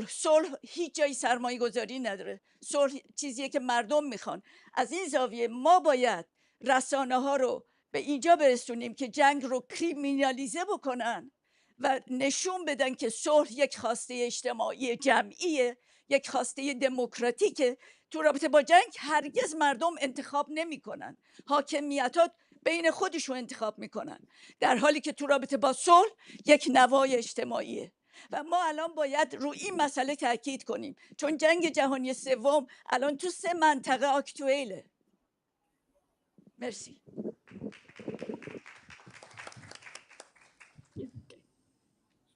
صلح هیچ جای سرمایه گذاری نداره. صلح چیزیه که مردم میخوان. از این زاویه ما باید رسانه ها رو به اینجا برسونیم که جنگ رو کریمینالیزه بکنن و نشون بدن که صلح یک خواسته اجتماعی جمعیه، یک خواسته دموکراتیکه. تو رابطه با جنگ هرگز مردم انتخاب نمیکنن، حاکمیتات بین خودشون انتخاب میکنن، در حالی که تو رابطه با صلح یک نوای اجتماعیه. و ما الان باید روی این مسئله تاکید کنیم، چون جنگ جهانی سوم الان تو 3 منطقه آکتوئله. مرسی.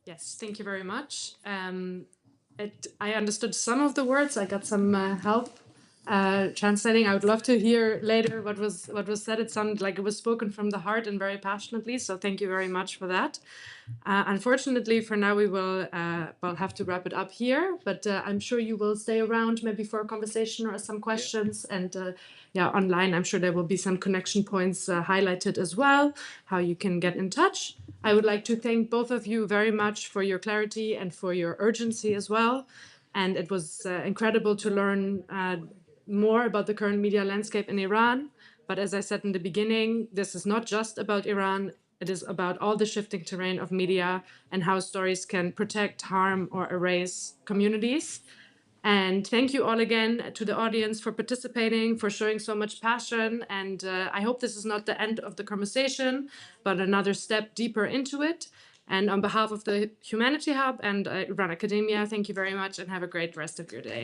Yes, thank you very much. I understood some of the words. I got some help translating. I would love to hear later what was said. It sounded like it was spoken from the heart and very passionately. So thank you very much for that. Unfortunately, for now, we will have to wrap it up here. But I'm sure you will stay around maybe for a conversation or some questions. And yeah, online, I'm sure there will be some connection points highlighted as well, how you can get in touch. I would like to thank both of you very much for your clarity and for your urgency as well. And it was incredible to learn more about the current media landscape in Iran. But as I said in the beginning, this is not just about Iran. It is about all the shifting terrain of media and how stories can protect, harm, or erase communities. And thank you all again to the audience for participating, for showing so much passion. And I hope this is not the end of the conversation, but another step deeper into it. And on behalf of the Humanity Hub and Iran Academia, thank you very much and have a great rest of your day.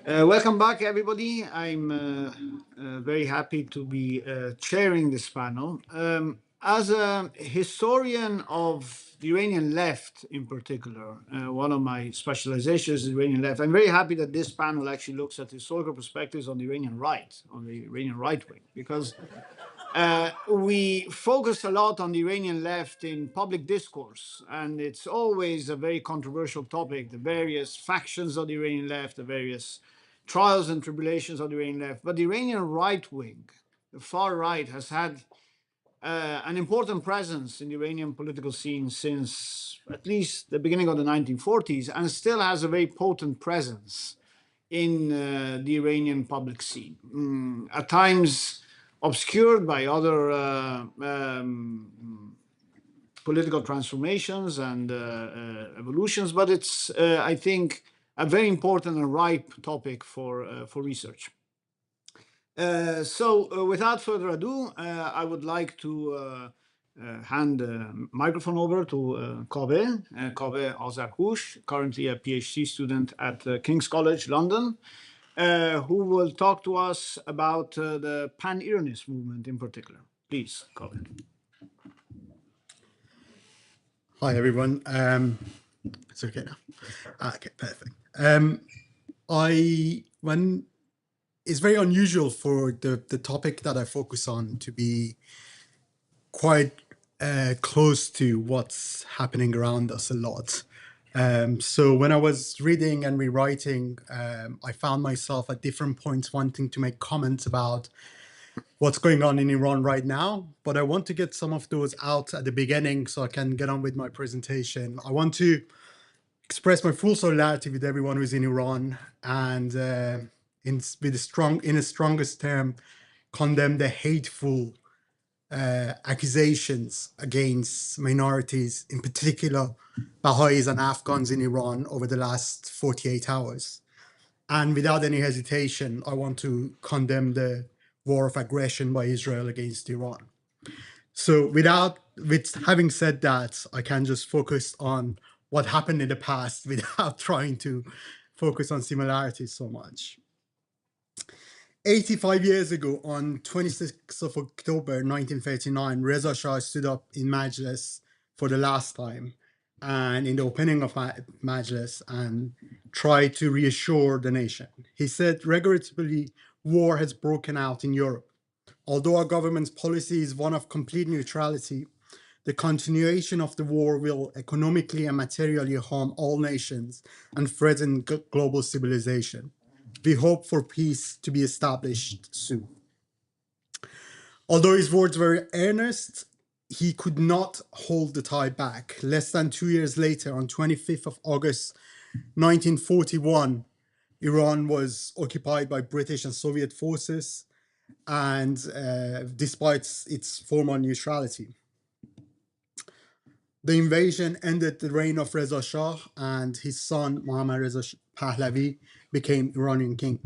Welcome back, everybody. I'm very happy to be chairing this panel. As a historian of the Iranian left in particular, one of my specializations is the Iranian left, I'm very happy that this panel actually looks at historical perspectives on the Iranian right, on the Iranian right wing, because we focus a lot on the Iranian left in public discourse, and it's always a very controversial topic, the various factions of the Iranian left, the various trials and tribulations of the Iranian left. But the Iranian right wing, the far right, has had an important presence in the Iranian political scene since at least the beginning of the 1940s, and still has a very potent presence in the Iranian public scene. At times obscured by other political transformations and evolutions, but it's, I think, a very important and ripe topic for research. So without further ado, I would like to hand the microphone over to Kaveh Azarhush, currently a PhD student at King's College, London, who will talk to us about the pan-Iranist movement in particular. Please, Kaveh. Hi, everyone. It's okay now. Okay, perfect. It's very unusual for the topic that I focus on to be quite close to what's happening around us a lot. So when I was reading and rewriting, I found myself at different points wanting to make comments about what's going on in Iran right now, but I want to get some of those out at the beginning so I can get on with my presentation. I want to express my full solidarity with everyone who's in Iran and in the strongest term, condemn the hateful accusations against minorities, in particular Baha'is and Afghans in Iran over the last 48 hours. And without any hesitation, I want to condemn the war of aggression by Israel against Iran. So with having said that, I can just focus on what happened in the past without trying to focus on similarities so much. 85 years ago, on 26th of October 1939, Reza Shah stood up in Majlis for the last time and in the opening of Majlis and tried to reassure the nation. He said, regrettably, war has broken out in Europe. Although our government's policy is one of complete neutrality, the continuation of the war will economically and materially harm all nations and threaten global civilization. We hope for peace to be established soon. Although his words were earnest, he could not hold the tide back. Less than 2 years later, on 25th of August 1941, Iran was occupied by British and Soviet forces, and despite its formal neutrality. The invasion ended the reign of Reza Shah, and his son, Mohammad Reza Pahlavi, became Iranian king.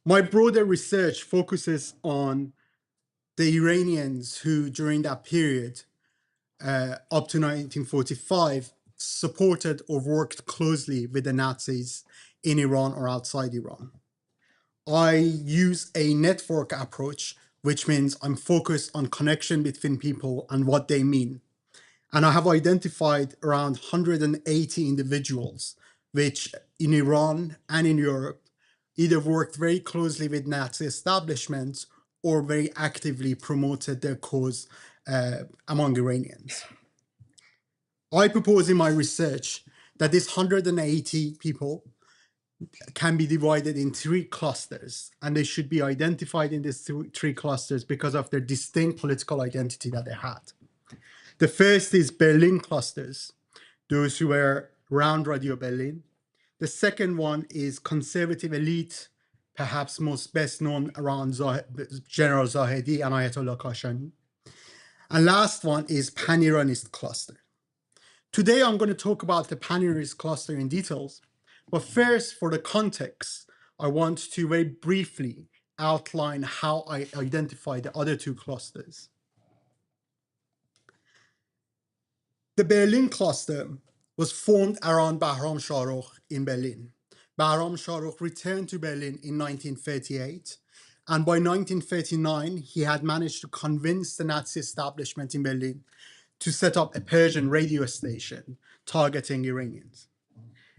My broader research focuses on the Iranians who, during that period, up to 1945, supported or worked closely with the Nazis in Iran or outside Iran. I use a network approach, which means I'm focused on connection between people and what they mean. And I have identified around 180 individuals, which in Iran and in Europe either worked very closely with Nazi establishments or very actively promoted their cause among Iranians. I propose in my research that this 180 people can be divided in 3 clusters, and they should be identified in these 3 clusters because of their distinct political identity that they had. The first is Berlin clusters, those who were around Radio Berlin. The second one is conservative elite, perhaps most best known around General Zahedi and Ayatollah Kashani. And last one is Pan-Iranist cluster. Today I'm going to talk about the Pan-Iranist cluster in details, but first, for the context, I want to very briefly outline how I identify the other 2 clusters. The Berlin cluster was formed around Bahram Shahrokh in Berlin, Bahram Shahrukh returned to Berlin in 1938, and by 1939, he had managed to convince the Nazi establishment in Berlin to set up a Persian radio station targeting Iranians,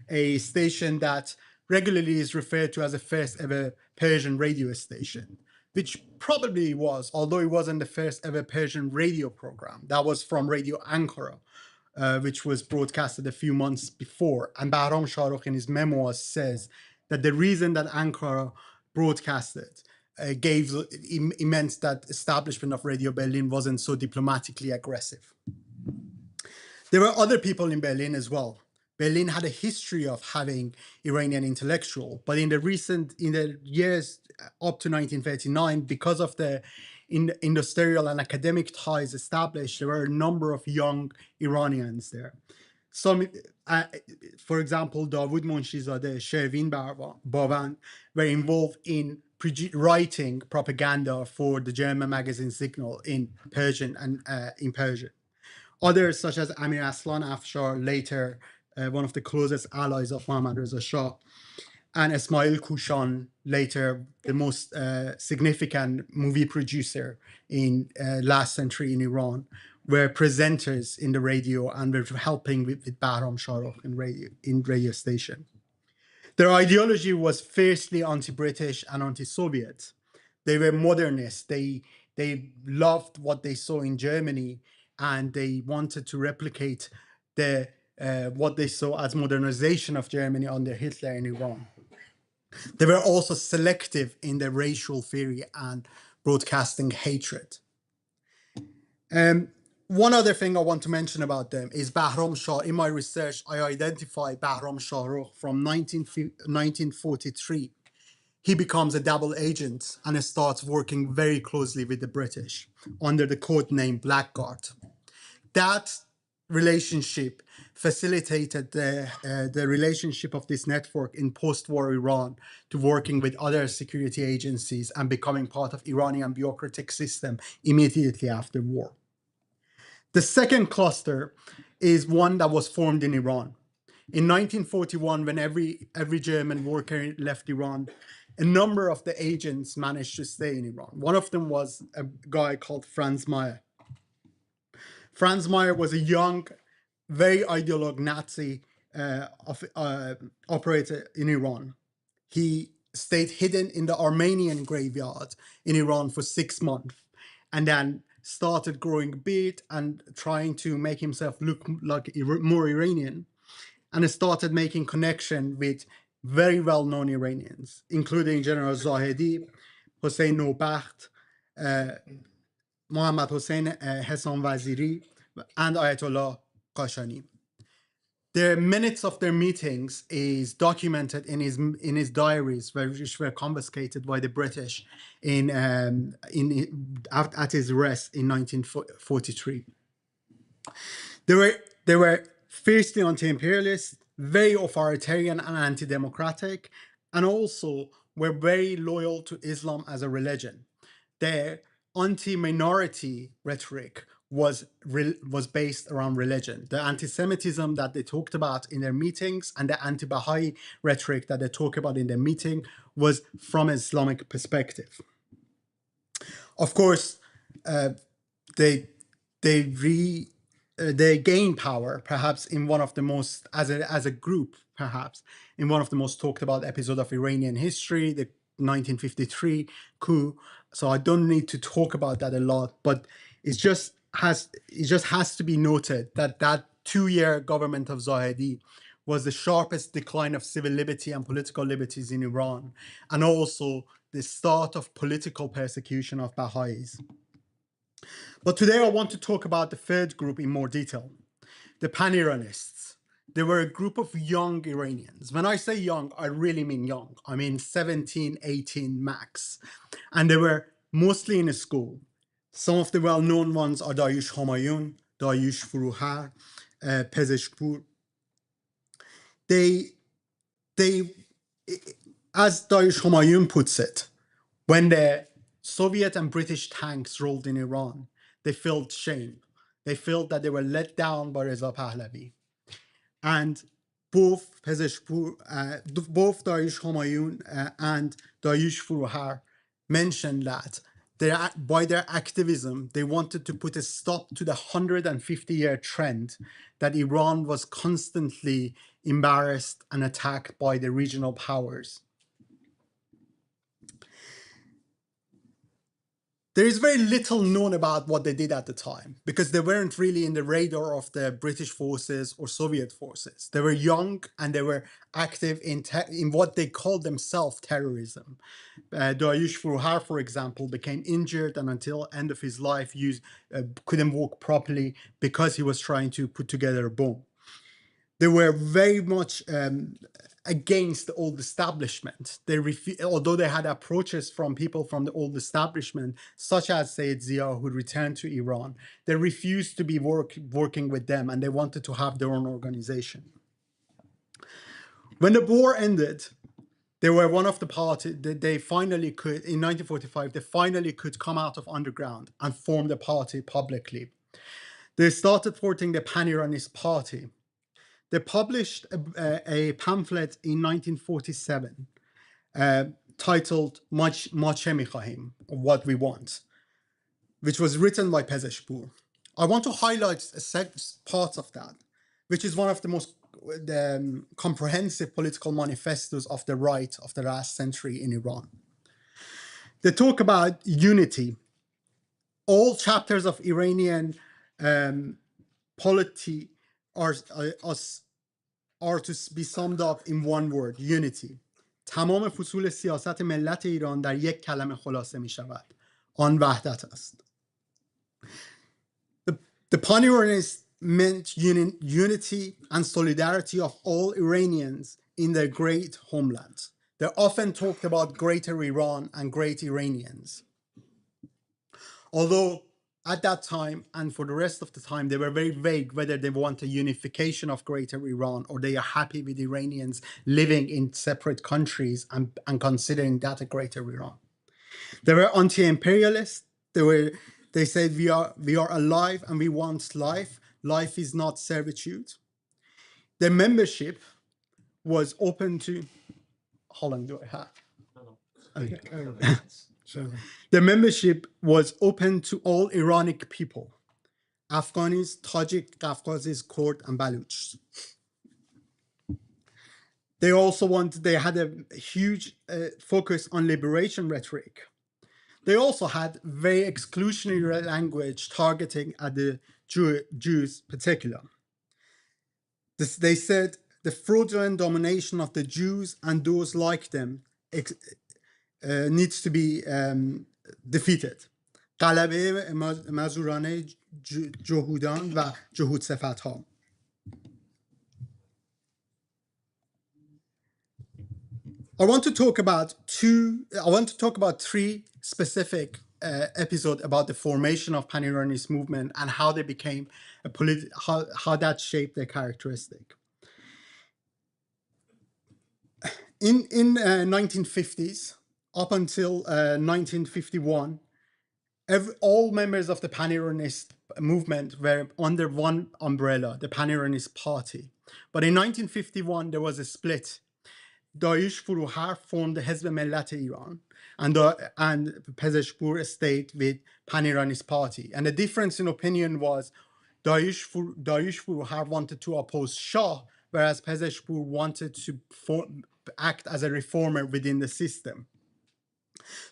a station that regularly is referred to as the first ever Persian radio station, which probably was, although it wasn't the first ever Persian radio program. That was from Radio Ankara, which was broadcasted a few months before. And Bahram Shahrukh in his memoirs says that the reason that Ankara broadcasted it meant that establishment of Radio Berlin wasn't so diplomatically aggressive. There were other people in Berlin as well. Berlin had a history of having Iranian intellectuals, but in the years up to 1939, because of the industrial and academic ties established, there were a number of young Iranians there. Some, for example, Davud Munshizadeh, Shervin Bavand were involved in writing propaganda for the German magazine Signal in Persian and in Persian. Others, such as Amir Aslan Afshar, later one of the closest allies of Mohammad Reza Shah, and Ismail Kushan, later the most significant movie producer in last century in Iran, were presenters in the radio and were helping with Bahram Shahrukh in radio station. Their ideology was fiercely anti-British and anti-Soviet. They were modernists. They loved what they saw in Germany, and they wanted to replicate what they saw as modernization of Germany under Hitler in Iran. They were also selective in their racial theory and broadcasting hatred. One other thing I want to mention about them is Bahram Shah. In my research, I identified Bahram Shahrukh from 1943. He becomes a double agent and starts working very closely with the British under the code name Blackguard. That relationship facilitated the relationship of this network in post-war Iran to working with other security agencies and becoming part of Iranian bureaucratic system immediately after war. The second cluster is one that was formed in Iran. In 1941, when every German worker left Iran, a number of the agents managed to stay in Iran. One of them was a guy called Franz Mayer. Franz Mayer was a young, very ideologue Nazi operator in Iran. He stayed hidden in the Armenian graveyard in Iran for 6 months and then started growing a beard and trying to make himself look like more Iranian, and started making connection with very well-known Iranians, including General Zahedi, Hossein Nobakht, Mohammad Hossein Hassan Waziri, and Ayatollah Qashani. The minutes of their meetings is documented in his diaries, which were confiscated by the British at his arrest in 1943. They were fiercely anti-imperialist, very authoritarian and anti-democratic, and also were very loyal to Islam as a religion. Their anti-minority rhetoric was based around religion. The anti-Semitism that they talked about in their meetings and the anti-Baha'i rhetoric that they talk about in their meeting was from an Islamic perspective. Of course, they gain power, perhaps in one of the most, as a group, perhaps in one of the most talked about episodes of Iranian history, the 1953 coup. So I don't need to talk about that a lot, but it just has to be noted that 2-year government of Zahedi was the sharpest decline of civil liberty and political liberties in Iran, and also the start of political persecution of Baha'is. But today I want to talk about the third group in more detail, the Pan-Iranists. They were a group of young Iranians. When I say young, I really mean young. I mean 17, 18 max. And they were mostly in a school. Some of the well-known ones are Dayush Homayun, Dayush Furuhar, Pezeshpur. They, as Dayush Homayun puts it, when the Soviet and British tanks rolled in Iran, they felt shame. They felt that they were let down by Reza Pahlavi. And both both Dariush Homayun and Dariush Furuhar mentioned that by their activism, they wanted to put a stop to the 150-year trend that Iran was constantly embarrassed and attacked by the regional powers. There is very little known about what they did at the time because they weren't really in the radar of the British forces or Soviet forces. They were young and they were active in what they called themselves terrorism. Dariush Furuhar, for example, became injured and until end of his life couldn't walk properly because he was trying to put together a bomb. They were very much against the old establishment. Although they had approaches from people from the old establishment, such as Saeed Zia, who returned to Iran, they refused to be working with them and they wanted to have their own organization. When the war ended, they were one of the parties that they finally could, in 1945, they finally could come out of underground and form the party publicly. They started supporting the Pan-Iranist Party. They published a pamphlet in 1947 titled Ma che mikhahim, What We Want, which was written by Pezeshpur. I want to highlight parts of that, which is one of the most comprehensive political manifestos of the right of the last century in Iran. They talk about unity. All chapters of Iranian polity are to be summed up in one word, unity. تمام فصول سیاست ملت ایران در یک کلمه خلاصه می شود. آن وحدت است. The Pan-Iranists meant unity and solidarity of all Iranians in their great homeland. They often talked about greater Iran and great Iranians. Although at that time and for the rest of the time, they were very vague whether they want a unification of greater Iran or they are happy with Iranians living in separate countries and considering that a greater Iran. They were anti-imperialist. They said we are alive and we want life. Life is not servitude. Their membership was open to. How long do I have? Okay. The membership was open to all Iranic people, Afghanis, Tajik, Kafkazis, Kurd, and Baluchs. They had a huge focus on liberation rhetoric. They also had very exclusionary language targeting at the Jews in particular. They said the fraudulent domination of the Jews and those like them needs to be defeated. غلبه مزورانه جهودان و جهود صفتها. I want to talk about three specific episodes about the formation of Pan-Iranist movement and how they became how that shaped their characteristic. In 1950s up until 1951, all members of the Pan-Iranist movement were under one umbrella, the Pan-Iranist Party. But in 1951, there was a split. Dariush Furuhar formed the Hezb Millat Iran, and Pezeshpur stayed with Pan-Iranist Party. And the difference in opinion was Dariush Furuhar wanted to oppose Shah, whereas Pezeshpur wanted to act as a reformer within the system.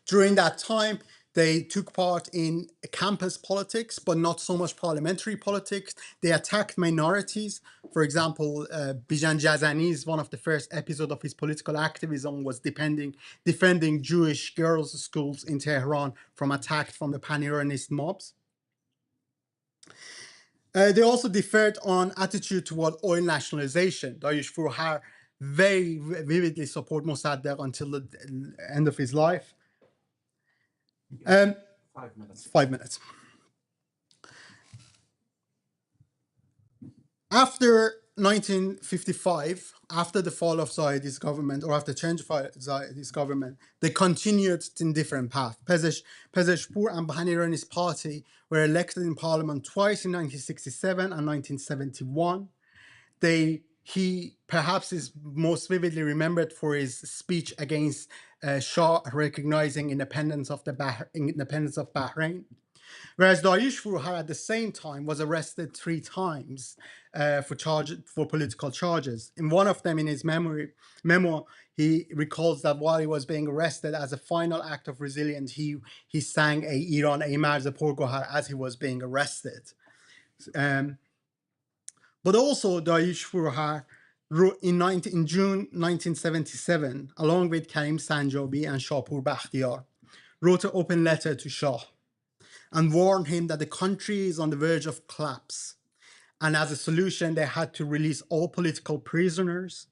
During that time, they took part in campus politics, but not so much parliamentary politics. They attacked minorities. For example, Bijan Jazani's one of the first episodes of his political activism was defending Jewish girls' schools in Tehran from attack from the Pan-Iranist mobs. They also differed on attitude toward oil nationalization. Dariush Furuhar very vividly supported Mossadegh until the end of his life. 5 minutes. 5 minutes. After 1955, after the fall of Saeed's government, or after change of Saeed's government, they continued in different paths. Pezeshpur and Pan-Iranist Party were elected in parliament twice in 1967 and 1971. They He perhaps is most vividly remembered for his speech against Shah recognizing independence of Bahrain. Whereas Dariush Furuhar at the same time was arrested 3 times for political charges. In one of them, in his memoir, he recalls that while he was being arrested, as a final act of resilience, he sang a Iran ey marz porgohar as he was being arrested. But also Dariush Furuhar wrote in June 1977, along with Karim Sanjabi and Shapur Bakhtiar, wrote an open letter to Shah and warned him that the country is on the verge of collapse. And as a solution, they had to release all political prisoners,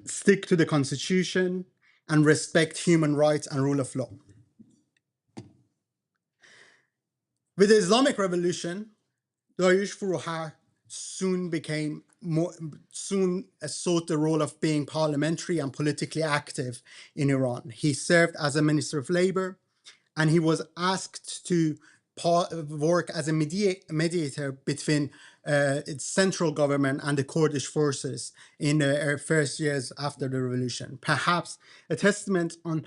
stick to the constitution, and respect human rights and rule of law. With the Islamic Revolution, Dariush Furuhar soon sought the role of being parliamentary and politically active in Iran. He served as a Minister of Labor, and he was asked to work as a mediator between its central government and the Kurdish forces in the first years after the revolution. Perhaps a testament on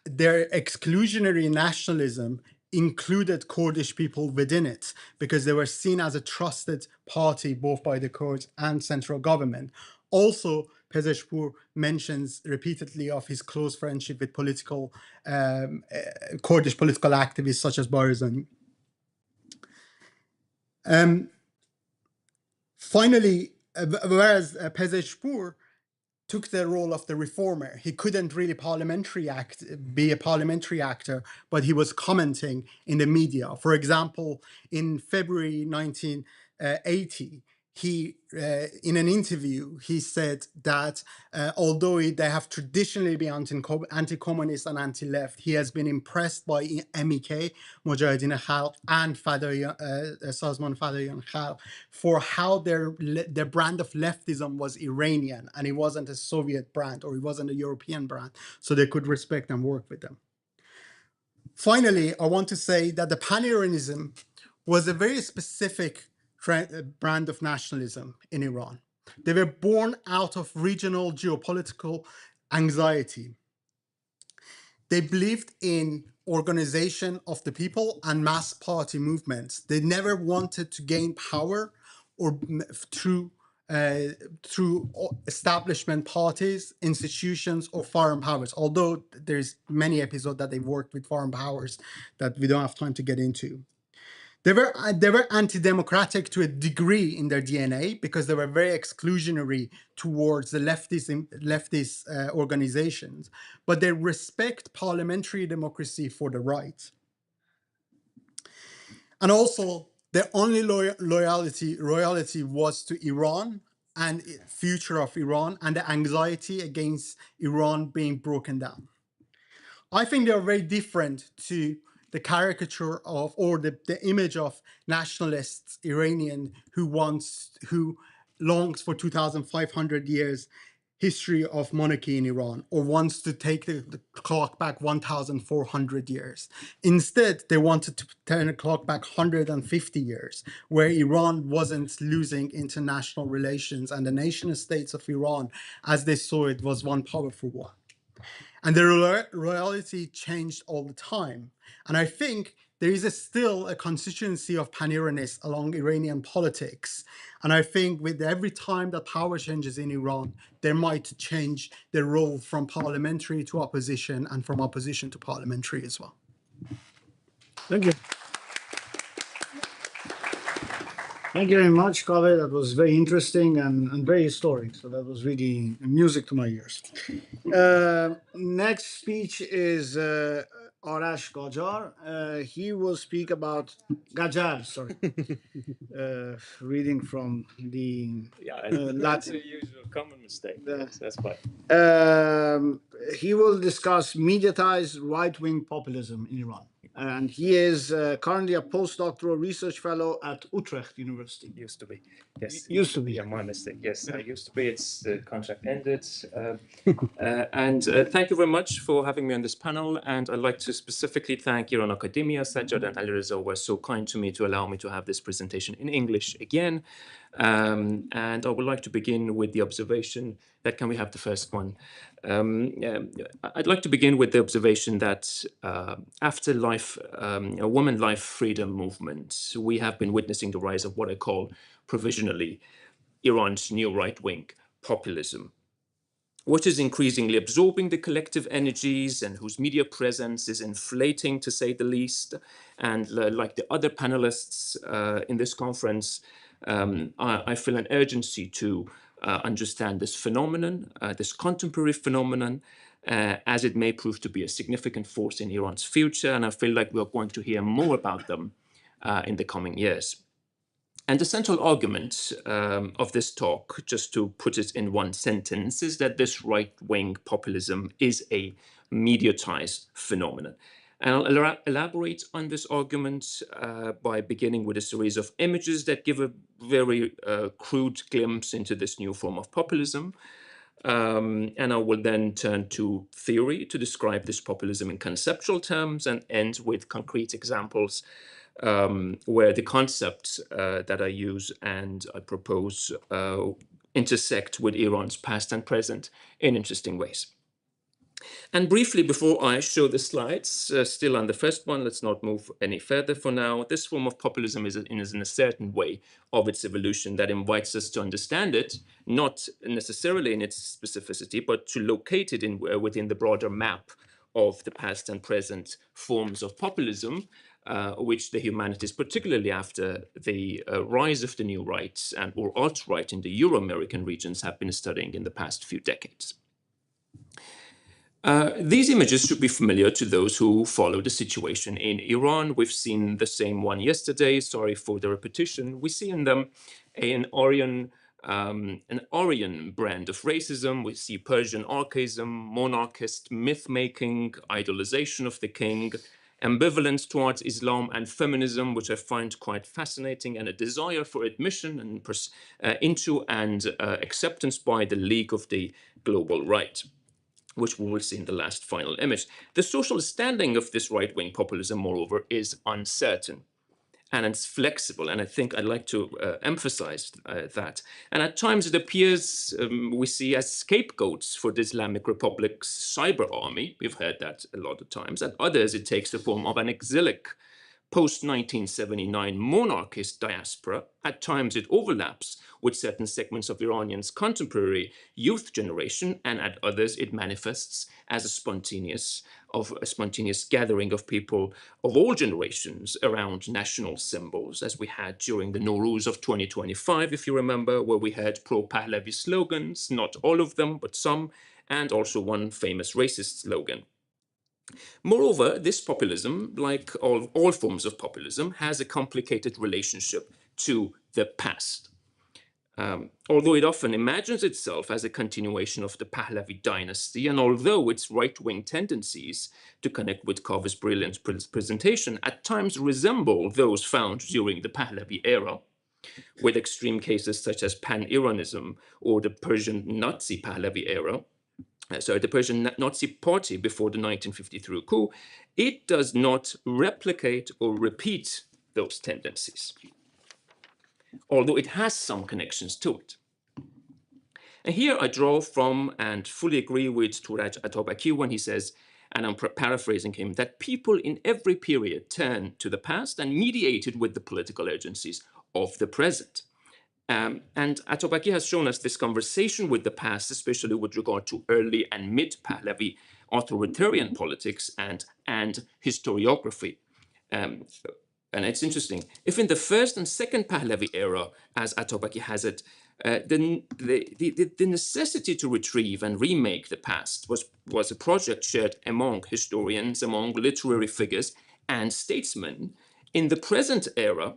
their exclusionary nationalism included Kurdish people within it, because they were seen as a trusted party both by the Kurds and central government. Also, Pezeshpur mentions repeatedly of his close friendship with Kurdish political activists such as Barzani. Finally, whereas Pezeshpur took the role of the reformer, he couldn't really be a parliamentary actor, but he was commenting in the media. For example, in February 1980, he, in an interview, he said that although they have traditionally been anti-communist and anti-left, he has been impressed by MEK, Mujahideen Khalq, and Sazman Fadaiyan Khalq for how their brand of leftism was Iranian, and it wasn't a Soviet brand or it wasn't a European brand, so they could respect and work with them. Finally, I want to say that the Pan-Iranism was a very specific brand of nationalism in Iran. They were born out of regional geopolitical anxiety. They believed in organization of the people and mass party movements. They never wanted to gain power or through establishment parties, institutions, or foreign powers, although there's many episodes that they worked with foreign powers that we don't have time to get into. They were anti-democratic to a degree in their DNA because they were very exclusionary towards the leftist organizations, but they respect parliamentary democracy for the right. And also, their only loyalty was to Iran and future of Iran and the anxiety against Iran being broken down. I think they are very different to the caricature of, or the image of nationalists Iranian who longs for 2,500 years history of monarchy in Iran, or wants to take the clock back 1,400 years. Instead, they wanted to turn the clock back 150 years, where Iran wasn't losing international relations and the nation states of Iran, as they saw it, was one powerful one. And the loyalty changed all the time. And I think there is still a constituency of pan-Iranists along Iranian politics. And I think with every time that power changes in Iran, they might change their role from parliamentary to opposition and from opposition to parliamentary as well. Thank you. Thank you very much, Kaveh. That was very interesting and very historic. So that was really music to my ears. Next speech is Arash Qajar. He will speak about Qajar, sorry. Reading from the That's Latin. a usual common mistake. That's fine. He will discuss mediatized right-wing populism in Iran. And he is currently a postdoctoral research fellow at Utrecht University. Used to be, yes. Used to be. Yeah, my mistake. Yes, I used to be. It's the contract ended. And thank you very much for having me on this panel. And I'd like to specifically thank Iran Academia, Sajjad and Alireza were so kind to me to allow me to have this presentation in English again. And I would like to begin with the observation that, can we have the first one? I'd like to begin with the observation that after a woman life freedom movement, we have been witnessing the rise of what I call provisionally Iran's new right-wing populism, which is increasingly absorbing the collective energies and whose media presence is inflating, to say the least. And like the other panelists in this conference, I feel an urgency to understand this phenomenon, this contemporary phenomenon, as it may prove to be a significant force in Iran's future. And I feel like we're going to hear more about them in the coming years. And the central argument of this talk, just to put it in one sentence, is that this right-wing populism is a mediatized phenomenon. And I'll elaborate on this argument by beginning with a series of images that give a very crude glimpse into this new form of populism. And I will then turn to theory to describe this populism in conceptual terms and end with concrete examples where the concepts that I use and I propose intersect with Iran's past and present in interesting ways. And briefly, before I show the slides, still on the first one, let's not move any further for now. This form of populism is in a certain way of its evolution that invites us to understand it, not necessarily in its specificity, but to locate it within the broader map of the past and present forms of populism, which the humanities, particularly after the rise of the new right or alt-right in the Euro-American regions, have been studying in the past few decades. These images should be familiar to those who follow the situation in Iran. We've seen the same one yesterday. Sorry for the repetition. We see in them an Aryan brand of racism. We see Persian archaism, monarchist myth-making, idolization of the king, ambivalence towards Islam and feminism, which I find quite fascinating, and a desire for admission and into and acceptance by the League of the Global Right, which we will see in the last final image. The social standing of this right-wing populism, moreover, is uncertain and it's flexible. And I think I'd like to emphasize that. And at times it appears we see as scapegoats for the Islamic Republic's cyber army. We've heard that a lot of times. At others, it takes the form of an exilic post-1979 monarchist diaspora. At times it overlaps with certain segments of Iranians' contemporary youth generation, and at others it manifests as a spontaneous gathering of people of all generations around national symbols, as we had during the Nowruz of 2025, if you remember, where we had pro-Pahlavi slogans, not all of them, but some, and also one famous racist slogan. Moreover, this populism, like all forms of populism, has a complicated relationship to the past. Although it often imagines itself as a continuation of the Pahlavi dynasty, and although its right-wing tendencies to connect with Kaveh's brilliant presentation at times resemble those found during the Pahlavi era, with extreme cases such as Pan-Iranism or the Persian Nazi Pahlavi era, the Persian Nazi party before the 1953 coup, it does not replicate or repeat those tendencies, although it has some connections to it. And here I draw from and fully agree with Turaj Atabaki when he says, and I'm paraphrasing him, that people in every period turn to the past and mediate it with the political urgencies of the present. And Atabaki has shown us this conversation with the past, especially with regard to early and mid-Pahlavi authoritarian politics and historiography. And it's interesting. If in the first and second Pahlavi era, as Atabaki has it, the necessity to retrieve and remake the past was a project shared among historians, among literary figures and statesmen. In the present era,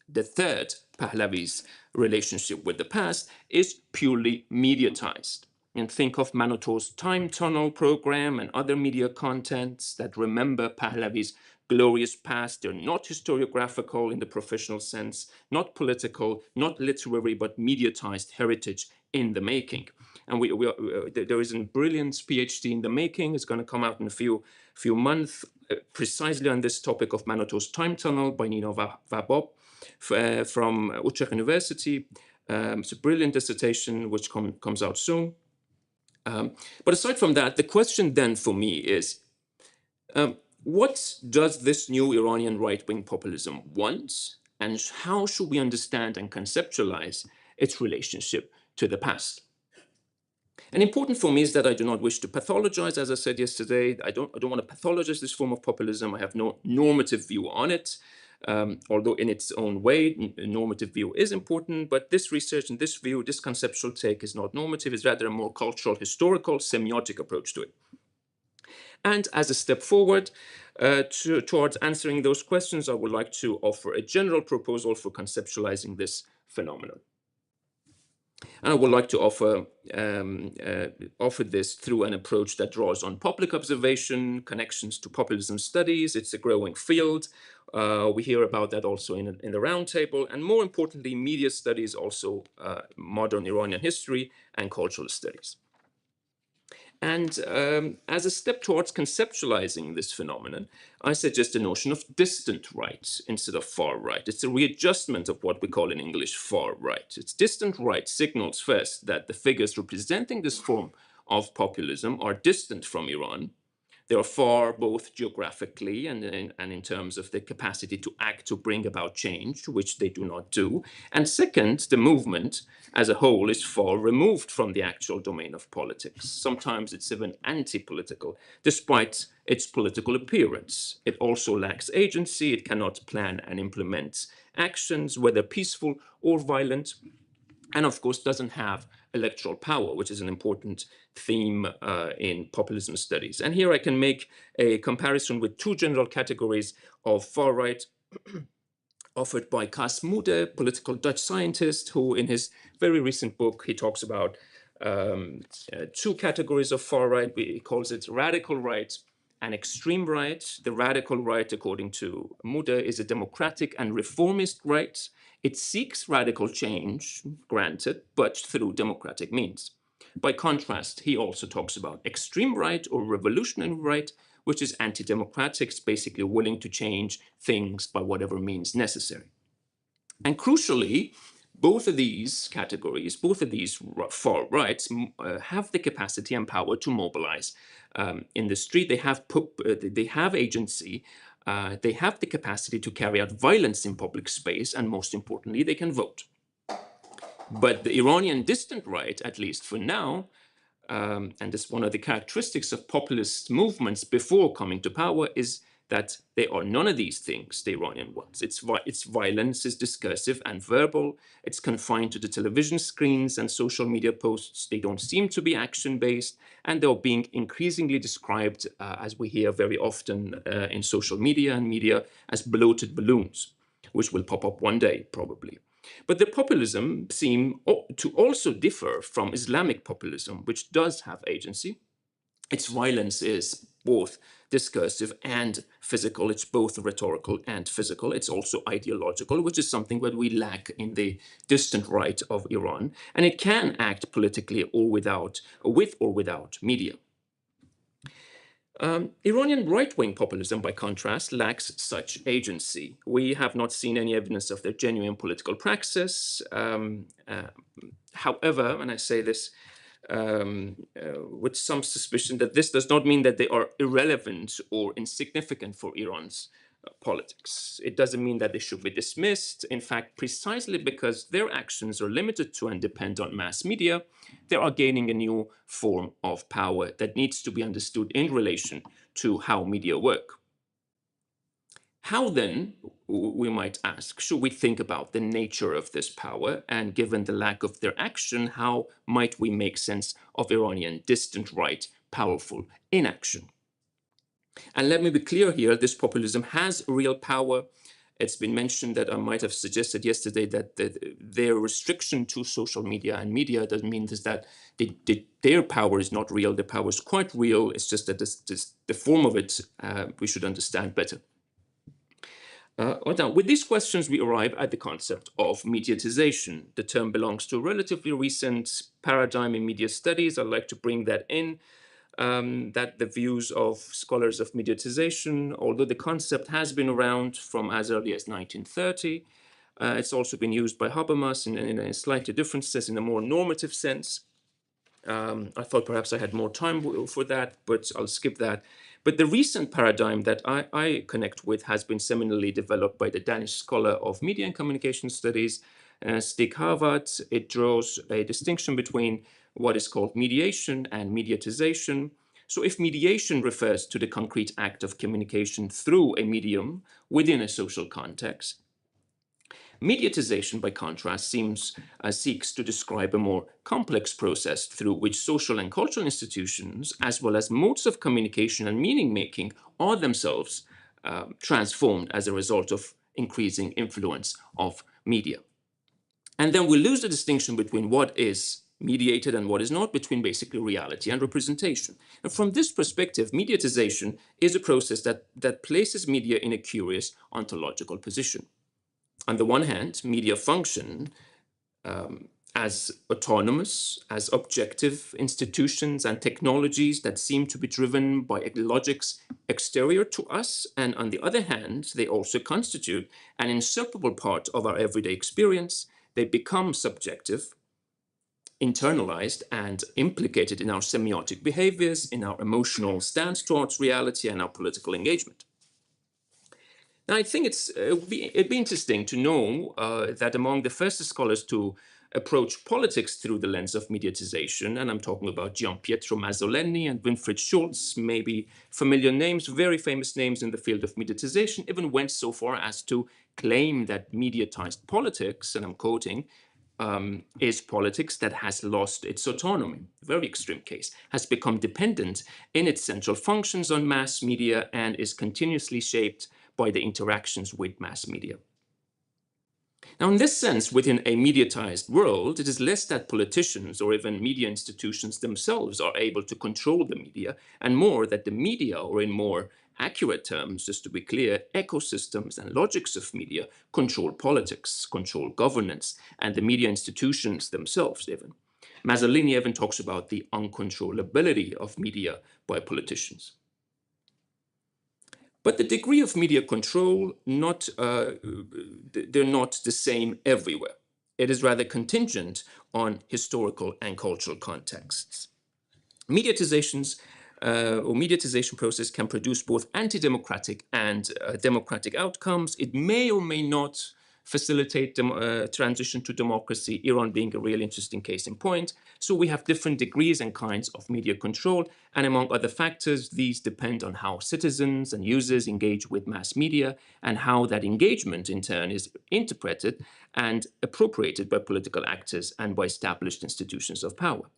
the third Pahlavi's relationship with the past is purely mediatized. And think of Manotor's Time Tunnel program and other media contents that remember Pahlavi's glorious past. They're not historiographical in the professional sense, not political, not literary, but mediatized heritage in the making. And there is a brilliant PhD in the making. It's going to come out in a few months, precisely on this topic of Manotow's time tunnel by Nina Wabop from Utrecht University. It's a brilliant dissertation which comes out soon. But aside from that, the question then for me is, what does this new Iranian right-wing populism want, and how should we understand and conceptualize its relationship to the past? And important for me is that I do not wish to pathologize, as I said yesterday. I don't want to pathologize this form of populism. I have no normative view on it, although in its own way, a normative view is important. But this research and this view, this conceptual take is not normative. It's rather a more cultural, historical, semiotic approach to it. And as a step forward towards answering those questions, I would like to offer a general proposal for conceptualizing this phenomenon. And I would like to offer this through an approach that draws on public observation, connections to populism studies. It's a growing field. We hear about that also in the roundtable. And more importantly, media studies, also modern Iranian history and cultural studies. And as a step towards conceptualizing this phenomenon, I suggest the notion of distant right instead of far right. It's a readjustment of what we call in English far right. It's distant right signals first that the figures representing this form of populism are distant from Iran. They are far both geographically and in terms of the capacity to act, to bring about change, which they do not do. And second, the movement as a whole is far removed from the actual domain of politics. Sometimes it's even anti-political, despite its political appearance. It also lacks agency. It cannot plan and implement actions, whether peaceful or violent. And of course, doesn't have electoral power, which is an important theme in populism studies. And here I can make a comparison with two general categories of far right offered by Cas Mudde, political Dutch scientist, who in his very recent book, he talks about two categories of far right. He calls it radical right and extreme right. The radical right, according to Mudde, is a democratic and reformist right. It seeks radical change, granted, but through democratic means. By contrast, he also talks about extreme right or revolutionary right, which is anti-democratic, it's basically willing to change things by whatever means necessary. And crucially, both of these categories, both of these far rights have the capacity and power to mobilize in the street. They have agency. They have the capacity to carry out violence in public space, and most importantly, they can vote. But the Iranian distant right, at least for now, and this is one of the characteristics of populist movements before coming to power, is that they are none of these things, the Iranian ones. Its violence is discursive and verbal. It's confined to the television screens and social media posts. They don't seem to be action-based, and they're being increasingly described, as we hear very often in social media and media, as bloated balloons, which will pop up one day, probably. But the populism seem to also differ from Islamic populism, which does have agency. Its violence is both discursive and physical. It's both rhetorical and physical. It's also ideological, which is something that we lack in the distant right of Iran. And it can act politically or with or without media. Iranian right-wing populism, by contrast, lacks such agency. We have not seen any evidence of their genuine political praxis. However, and I say this with some suspicion, that this does not mean that they are irrelevant or insignificant for Iran's politics. It doesn't mean that they should be dismissed. In fact, precisely because their actions are limited to and depend on mass media, they are gaining a new form of power that needs to be understood in relation to how media work. How then, we might ask, should we think about the nature of this power? And given the lack of their action, how might we make sense of Iranian distant right, powerful inaction? And let me be clear here, this populism has real power. It's been mentioned that I might have suggested yesterday that their restriction to social media and media doesn't mean that their power is not real. Their power is quite real. It's just that the form of it we should understand better. Now, with these questions, we arrive at the concept of mediatization. The term belongs to a relatively recent paradigm in media studies. I'd like to bring that in, that the views of scholars of mediatization, although the concept has been around from as early as 1930, it's also been used by Habermas in a slightly different sense, in a more normative sense. I thought perhaps I had more time for that, but I'll skip that. But the recent paradigm that I connect with has been seminally developed by the Danish scholar of media and communication studies, Stig Harvard. It draws a distinction between what is called mediation and mediatization. So if mediation refers to the concrete act of communication through a medium within a social context, mediatization, by contrast, seeks to describe a more complex process through which social and cultural institutions, as well as modes of communication and meaning-making, are themselves transformed as a result of increasing influence of media. And then we lose the distinction between what is mediated and what is not, between basically reality and representation. And from this perspective, mediatization is a process that places media in a curious ontological position. On the one hand, media function as autonomous, as objective institutions and technologies that seem to be driven by logics exterior to us. And on the other hand, they also constitute an inseparable part of our everyday experience. They become subjective, internalized, and implicated in our semiotic behaviors, in our emotional stance towards reality, and our political engagement. Now, I think it'd be interesting to know that among the first scholars to approach politics through the lens of mediatization, and I'm talking about Gian Pietro Mazzoleni and Winfried Schultz, maybe familiar names, very famous names in the field of mediatization, even went so far as to claim that mediatized politics, and I'm quoting, is politics that has lost its autonomy, very extreme case, has become dependent in its central functions on mass media and is continuously shaped by the interactions with mass media. Now, in this sense, within a mediatized world, it is less that politicians or even media institutions themselves are able to control the media, and more that the media, or in more accurate terms, just to be clear, ecosystems and logics of media control politics, control governance, and the media institutions themselves even. Mazzoleni even talks about the uncontrollability of media by politicians. But the degree of media control, they're not the same everywhere. It is rather contingent on historical and cultural contexts. Mediatization process can produce both anti-democratic and democratic outcomes. It may or may not facilitate transition to democracy, Iran being a really interesting case in point. So we have different degrees and kinds of media control, and among other factors, these depend on how citizens and users engage with mass media and how that engagement in turn is interpreted and appropriated by political actors and by established institutions of power.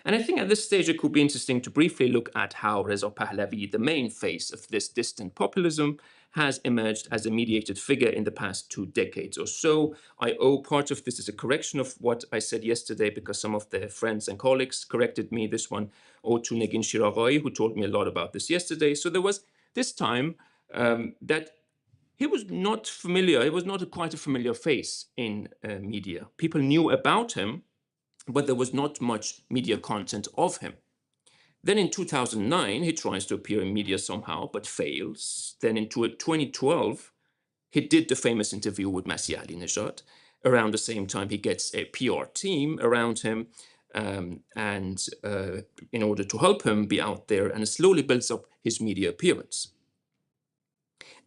And I think at this stage, it could be interesting to briefly look at how Reza Pahlavi, the main face of this distant populism, has emerged as a mediated figure in the past 2 decades or so. I owe part of this as a correction of what I said yesterday, because some of the friends and colleagues corrected me. This one owed to Negin Shiraghai, who told me a lot about this yesterday. So there was this time that he was not familiar. He was not quite a familiar face in media. People knew about him, but there was not much media content of him. Then in 2009, he tries to appear in media somehow, but fails. Then in 2012, he did the famous interview with Masih Alinejad. Around the same time, he gets a PR team around him in order to help him be out there, and slowly builds up his media appearance.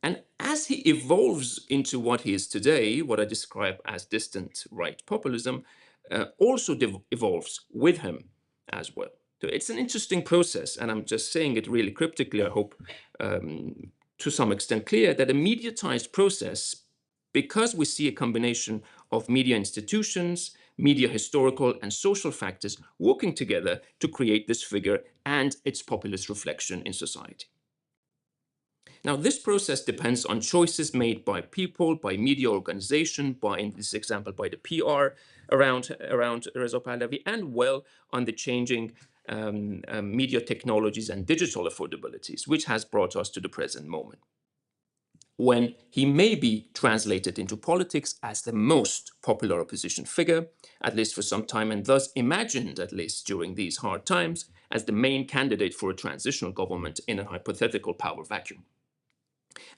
And as he evolves into what he is today, what I describe as distant right populism, also evolves with him as well. So it's an interesting process, and I'm just saying it really cryptically, I hope to some extent clear, that a mediatized process, because we see a combination of media institutions, media historical and social factors working together to create this figure and its populist reflection in society. Now, this process depends on choices made by people, by media organization, by, in this example, by the PR around Reza Pahlavi, and well, on the changing media technologies and digital affordabilities, which has brought us to the present moment. when he may be translated into politics as the most popular opposition figure, at least for some time, and thus imagined, at least during these hard times, as the main candidate for a transitional government in a hypothetical power vacuum.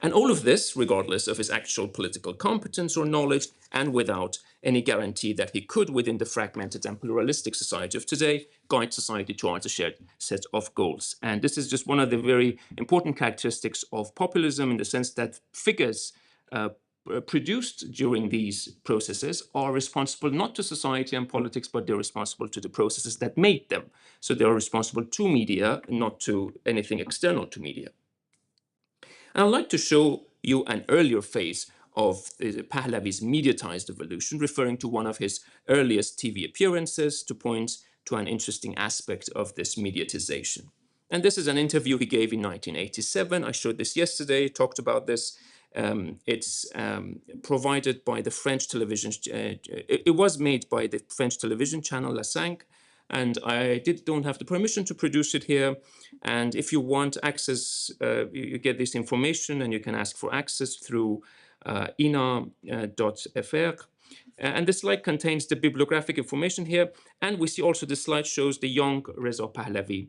And all of this, regardless of his actual political competence or knowledge, and without any guarantee that he could, within the fragmented and pluralistic society of today, guide society towards a shared set of goals. And this is just one of the very important characteristics of populism, in the sense that figures produced during these processes are responsible not to society and politics, but they're responsible to the processes that made them. So they are responsible to media, not to anything external to media. And I'd like to show you an earlier phase of Pahlavi's mediatized evolution, referring to one of his earliest TV appearances to point to an interesting aspect of this mediatization. And this is an interview he gave in 1987. I showed this yesterday, talked about this. It's provided by the French television. It was made by the French television channel La 5, and I don't have the permission to produce it here. And if you want access, you get this information, and you can ask for access through ina.fr. And the slide contains the bibliographic information here. And we see also the slide shows the young Reza Pahlavi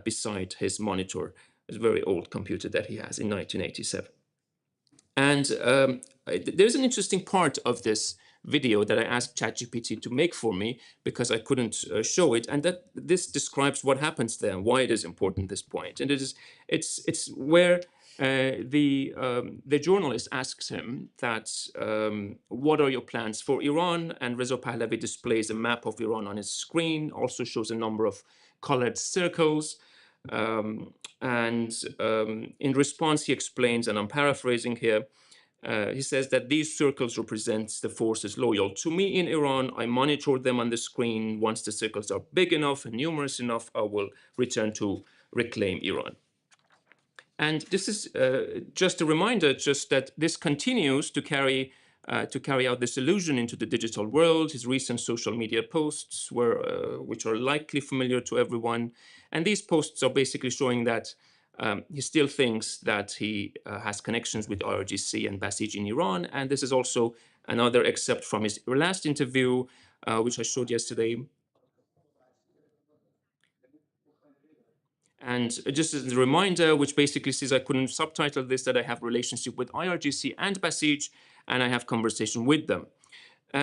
beside his monitor, a very old computer that he has in 1987. And there's an interesting part of this video that I asked ChatGPT to make for me because I couldn't show it, and that this describes what happens there and why it is important at this point. And it's where the journalist asks him that what are your plans for Iran? And Reza Pahlavi displays a map of Iran on his screen, also shows a number of colored circles. In response, he explains, and I'm paraphrasing here, he says that these circles represent the forces loyal to me in Iran. I monitor them on the screen. Once the circles are big enough and numerous enough, I will return to reclaim Iran. And this is just a reminder, just that this continues to carry out this illusion into the digital world. His recent social media posts, which are likely familiar to everyone. And these posts are basically showing that he still thinks that he has connections with IRGC and Basij in Iran. And this is also another excerpt from his last interview, which I showed yesterday. And just as a reminder, which basically says, I couldn't subtitle this, that I have relationship with IRGC and Basij, and I have conversation with them.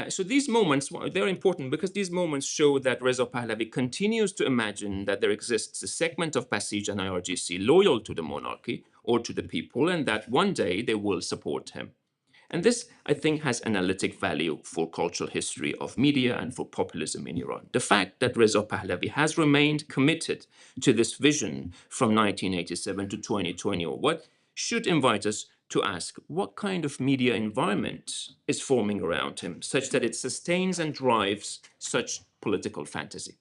So these moments, they're important because these moments show that Reza Pahlavi continues to imagine that there exists a segment of Basij and IRGC loyal to the monarchy or to the people, and that one day they will support him. And this, I think, has analytic value for cultural history of media and for populism in Iran. The fact that Reza Pahlavi has remained committed to this vision from 1987 to 2020 or what should invite us to ask what kind of media environment is forming around him such that it sustains and drives such political fantasy.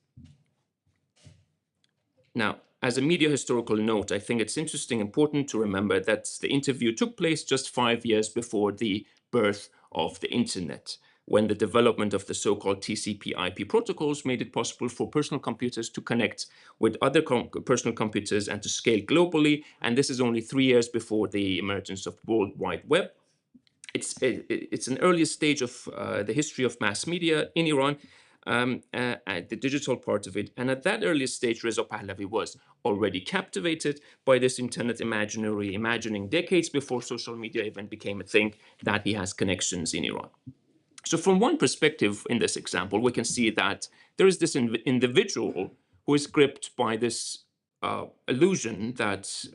Now, as a media historical note, I think it's interesting, important to remember that the interview took place just 5 years before the birth of the internet, when the development of the so-called TCP/IP protocols made it possible for personal computers to connect with other personal computers and to scale globally. And this is only 3 years before the emergence of World Wide Web. It's an earlier stage of the history of mass media in Iran, at the digital part of it. And at that earlier stage, Reza Pahlavi was already captivated by this internet imaginary, imagining decades before social media even became a thing that he has connections in Iran. So from one perspective in this example, we can see that there is this individual who is gripped by this illusion that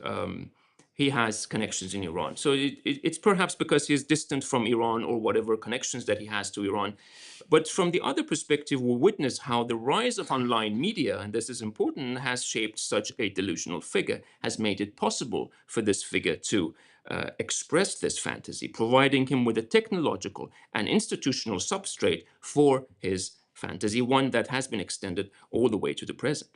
he has connections in Iran. So it's perhaps because he's distant from Iran or whatever connections that he has to Iran. But from the other perspective, we witness how the rise of online media, and this is important, has shaped such a delusional figure, has made it possible for this figure to express this fantasy, providing him with a technological and institutional substrate for his fantasy, one that has been extended all the way to the present.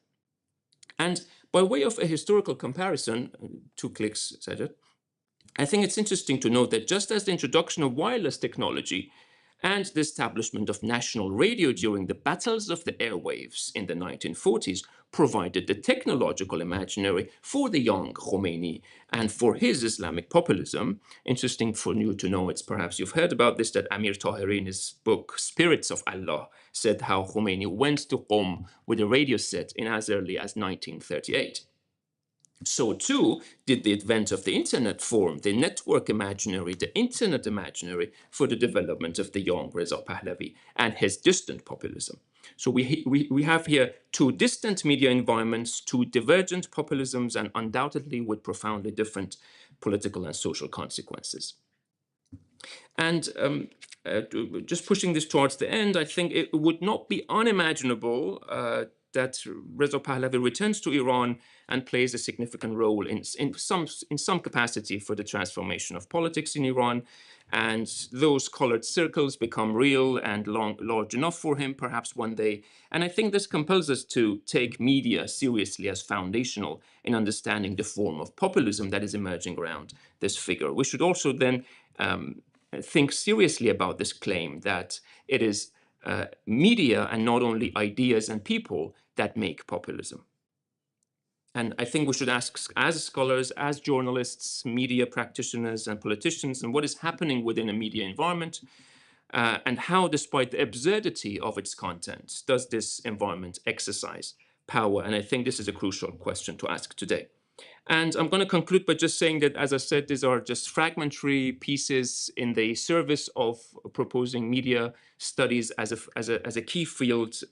And by way of a historical comparison, 2 clicks, Saeed, I think it's interesting to note that just as the introduction of wireless technology and the establishment of national radio during the battles of the airwaves in the 1940s provided the technological imaginary for the young Khomeini and for his Islamic populism. Interesting for you to know, it's perhaps you've heard about this, that Amir Tahiri in his book Spirits of Allah said how Khomeini went to Qom with a radio set in as early as 1938. So too did the advent of the internet form the network imaginary, the internet imaginary for the development of the young Reza Pahlavi and his distant populism. So we have here two distant media environments, two divergent populisms, and undoubtedly with profoundly different political and social consequences. And just pushing this towards the end, I think it would not be unimaginable that Reza Pahlavi returns to Iran and plays a significant role in some capacity for the transformation of politics in Iran. And those colored circles become real and large enough for him, perhaps one day. And I think this compels us to take media seriously as foundational in understanding the form of populism that is emerging around this figure. We should also then think seriously about this claim that it is media and not only ideas and people that make populism. And I think we should ask, as scholars, as journalists, media practitioners, and politicians, and what is happening within a media environment, and how, despite the absurdity of its content, does this environment exercise power? And I think this is a crucial question to ask today. And I'm going to conclude by just saying that, as I said, these are just fragmentary pieces in the service of proposing media studies as a key field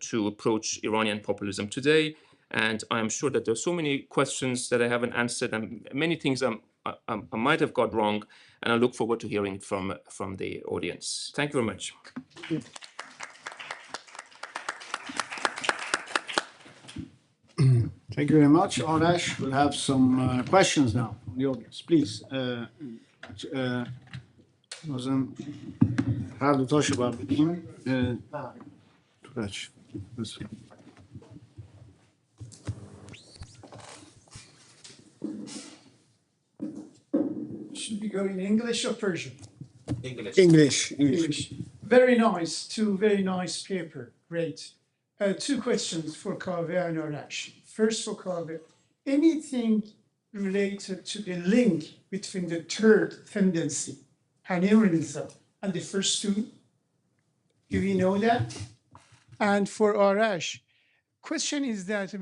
to approach Iranian populism today. And I'm sure that there are so many questions that I haven't answered and many things I might have got wrong. And I look forward to hearing from the audience. Thank you very much. Thank you very much, Arash. We'll have some questions now from the audience. Please. هر دو تاشو باید بگیم. Should we go in English or Persian? English. Very nice. Two very nice paper. Great. Two questions for Kaveh and Arash. First for Kaveh, anything related to the link between the third tendency, Hanerism, and the first two? Do we know that? And for Arash, question is that,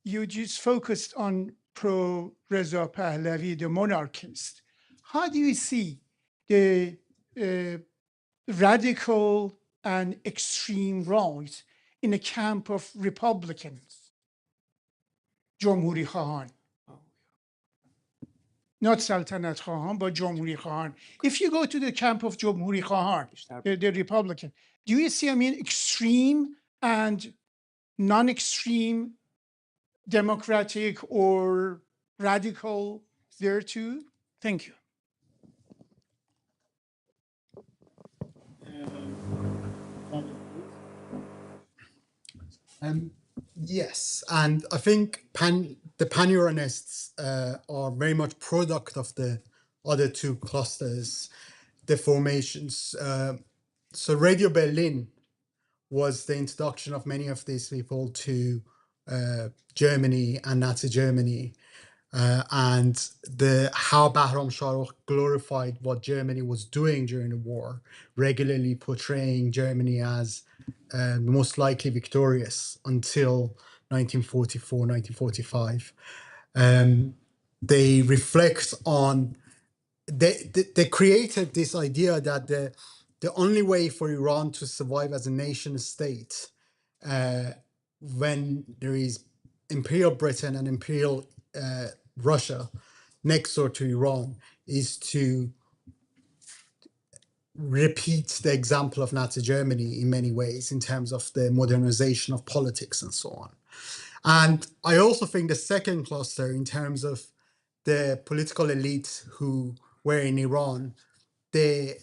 you just focused on pro-Reza Pahlavi, the monarchist. How do you see the radical and extreme right in a camp of Republicans, Jomhuri Khahan? Not Sultanat Khahan, but Jomhuri Khahan. If you go to the camp of Jomhuri Khahan, the Republican, do you see, extreme and non-extreme democratic or radical there too? Thank you. Yes, and I think the pan-Iranists are very much product of the other two clusters, the formations. So Radio Berlin was the introduction of many of these people to Germany and Nazi Germany, and how Bahram Shahrukh glorified what Germany was doing during the war, regularly portraying Germany as most likely victorious until 1944, 1945. They reflect on, they created this idea that the only way for Iran to survive as a nation state when there is Imperial Britain and Imperial Russia next door to Iran is to repeat the example of Nazi Germany in many ways in terms of the modernization of politics and so on. And I also think the second cluster, in terms of the political elite who were in Iran, the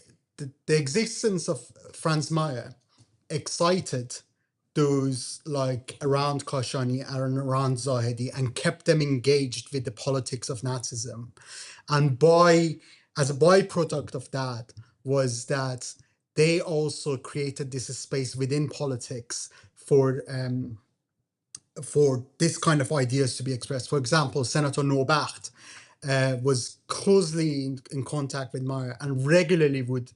existence of Franz Mayer excited those like around Kashani and around Zahedi and kept them engaged with the politics of Nazism. And as a byproduct of that, was that they also created this space within politics for this kind of ideas to be expressed. For example, Senator Norbert was closely in contact with Maya and regularly would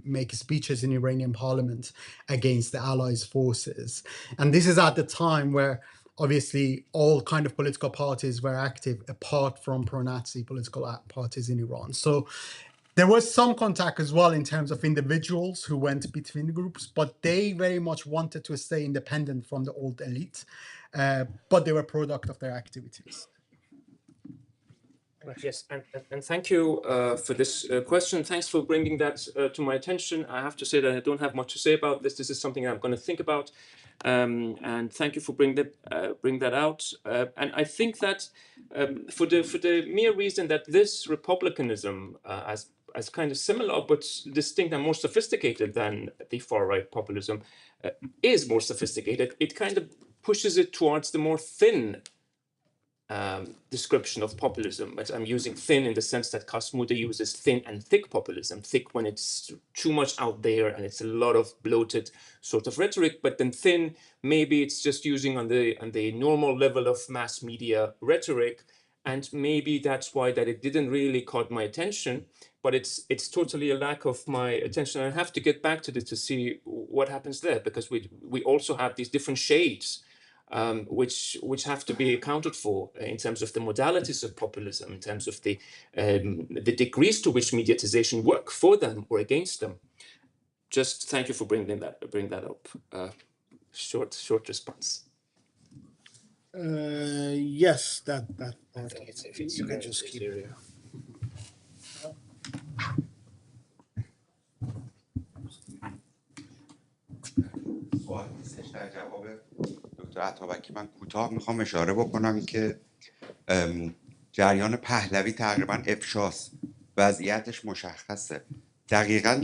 make speeches in Iranian parliament against the Allies' forces. And this is at the time where obviously all kind of political parties were active apart from pro-Nazi political parties in Iran. So there was some contact as well in terms of individuals who went between the groups, but they very much wanted to stay independent from the old elite, but they were product of their activities. Yes, and thank you for this question. Thanks for bringing that to my attention. I have to say that I don't have much to say about this. This is something I'm going to think about. And thank you for bring that out. And I think that for the mere reason that this republicanism, as kind of similar but distinct and more sophisticated than the far-right populism, is more sophisticated, it kind of pushes it towards the more thin description of populism. But I'm using thin in the sense that Kasmuda uses thin and thick populism. Thick when it's too much out there and it's a lot of bloated sort of rhetoric, but then thin, maybe it's just using on the normal level of mass media rhetoric. And maybe that's why that it didn't really caught my attention, but it's totally a lack of my attention. I have to get back to this to see what happens there, because we also have these different shades which have to be accounted for in terms of the modalities of populism, in terms of the degrees to which mediatization work for them or against them. Just thank you for bringing that up. Short response. Yes, that you can just keep it. دکتر عطابکی، من کوتاه میخوام اشاره بکنم که جریان پهلوی تقریبا افشاست، وضعیتش مشخصه. دقیقا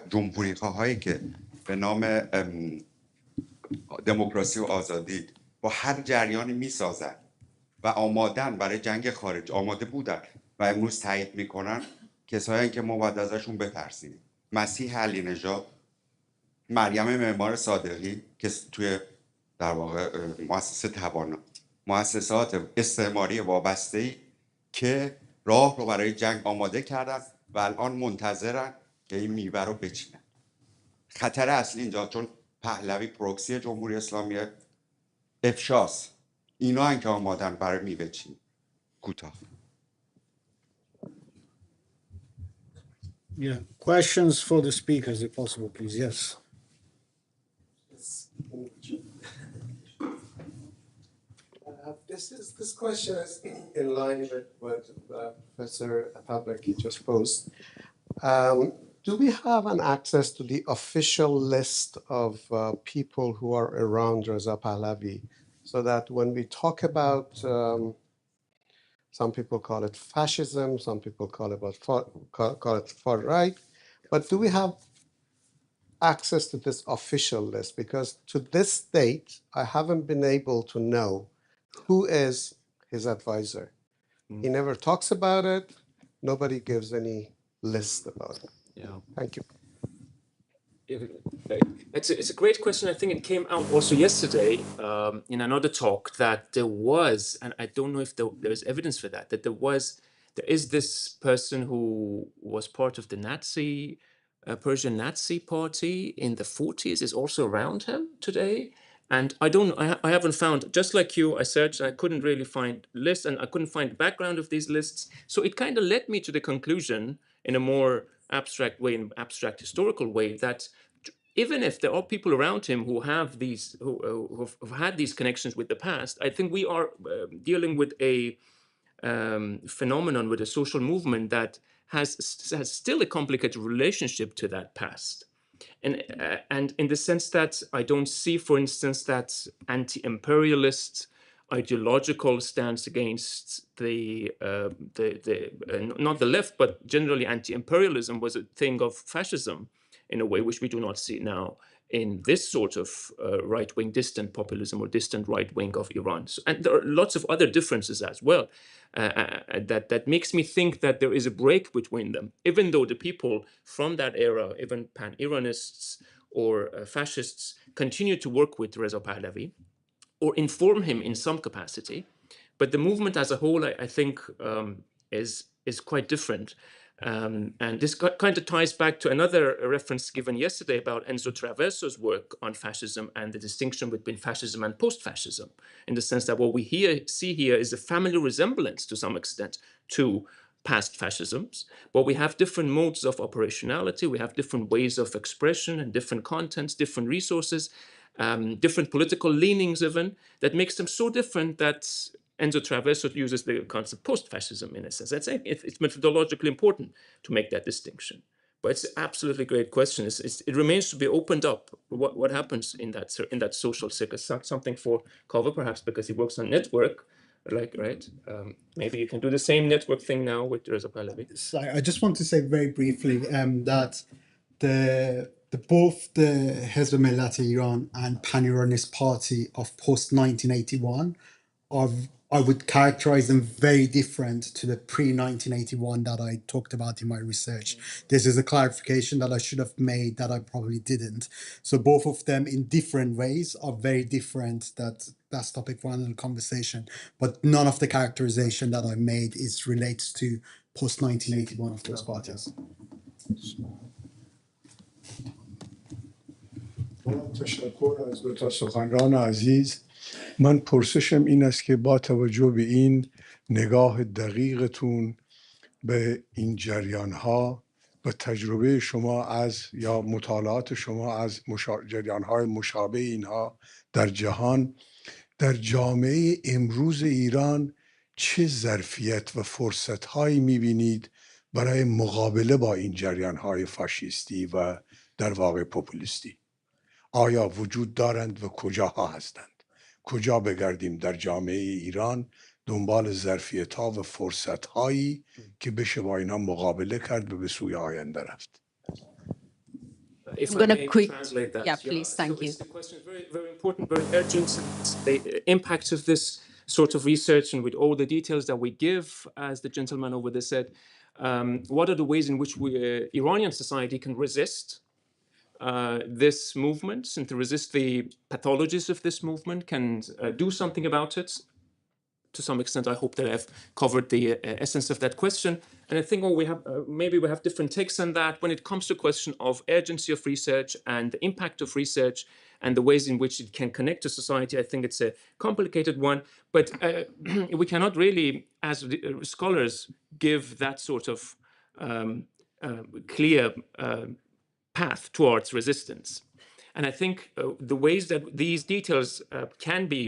جمهوریخواهایی که به نام دموکراسی و آزادی با هر جریانی میسازن و آمادن برای جنگ خارج، آماده بودن و امروز تایید میکنن، کسایی که ما باید ازشون بترسیم. مسیح علی نژاد، مریم معمار صادقی که توی در واقع مؤسسات استعماری وابسته‌ای که راه رو برای جنگ آماده کردن و الان منتظرن که این میوه رو بچینن. خطر اصلی اینجا، چون پهلوی پروکسی جمهوری اسلامی افشاست، اینا هم که آمادن برای میوه چینی. کوتاه. Yeah. Questions for the speakers, if possible, please. Yes. This question is in line with what Professor Atefeh just posed. Do we have an access to the official list of people who are around Reza Pahlavi, so that when we talk about, some people call it fascism, some people call it far right, but do we have access to this official list? Because to this date, I haven't been able to know who is his advisor. He never talks about it. Nobody gives any list about it. Yeah. Thank you. It's a great question. I think it came out also yesterday in another talk that there was, and I don't know if there is evidence for that, there is this person who was part of the Persian Nazi party in the 40s, is also around him today. And I haven't found, just like you, I searched, I couldn't really find lists and I couldn't find the background of these lists. So it kind of led me to the conclusion in a more abstract way, in abstract historical way, that even if there are people around him who have these, who've had these connections with the past, I think we are dealing with a phenomenon, with a social movement that has still a complicated relationship to that past. And in the sense that I don't see, for instance, that anti-imperialist ideological stance against not the left, but generally anti-imperialism was a thing of fascism in a way which we do not see now in this sort of right-wing distant populism or distant right wing of Iran. So, and there are lots of other differences as well that makes me think that there is a break between them, even though the people from that era, even pan-Iranists or fascists, continue to work with Reza Pahlavi or inform him in some capacity. But the movement as a whole, I think, is quite different. And this kind of ties back to another reference given yesterday about Enzo Traverso's work on fascism and the distinction between fascism and post-fascism, in the sense that what we see here is a family resemblance to some extent to past fascisms, but we have different modes of operationality, we have different ways of expression and different contents, different resources, different political leanings even, that makes them so different that Enzo Traverso uses the concept post-fascism in a sense. I'd say it's methodologically important to make that distinction. But it's an absolutely great question. It remains to be opened up. What happens in that social circle? Something for Cover, perhaps, because he works on network, right? Maybe you can do the same network thing now with Reza Pahlavi. So I just want to say very briefly that both the Hezb Millat Iran and Pan-Iranist Party of post-1981 I would characterize them very different to the pre-1981 that I talked about in my research. This is a clarification that I should have made that I probably didn't. So both of them in different ways are very different. That's topic for another conversation. But none of the characterization that I made is relates to post-1981 of those parties. تشکر از دو تا سخنران عزیز. من پرسشم این است که با توجه به این نگاه دقیقتون به این جریان‌ها و تجربه شما از یا مطالعات شما از جریان‌های مشابه اینها در جهان، در جامعه امروز ایران چه ظرفیت و فرصت‌هایی می‌بینید برای مقابله با این جریان‌های فاشیستی و در واقع پوپولیستی؟ آیا وجود دارند و کجاها هستند؟ کجا بگردیم در جامعه ایران دنبال ظرفیت‌ها و فرصت‌هایی که بشه با اینها مقابله کرد و به سوی آینده رفت؟ If I'm going I to may quick. translate that. Yeah, please. Thank you. The question is very, very important, very urgent. The impact of this sort of research and with all the details that we give, as the gentleman over there said, what are the ways in which Iranian society can resist this movement and to resist the pathologies of this movement, can do something about it? To some extent, I hope that I've covered the essence of that question. And I think maybe we have different takes on that when it comes to the question of urgency of research and the impact of research and the ways in which it can connect to society. I think it's a complicated one, but we cannot really, as scholars, give that sort of clear path towards resistance. And I think the ways that these details can be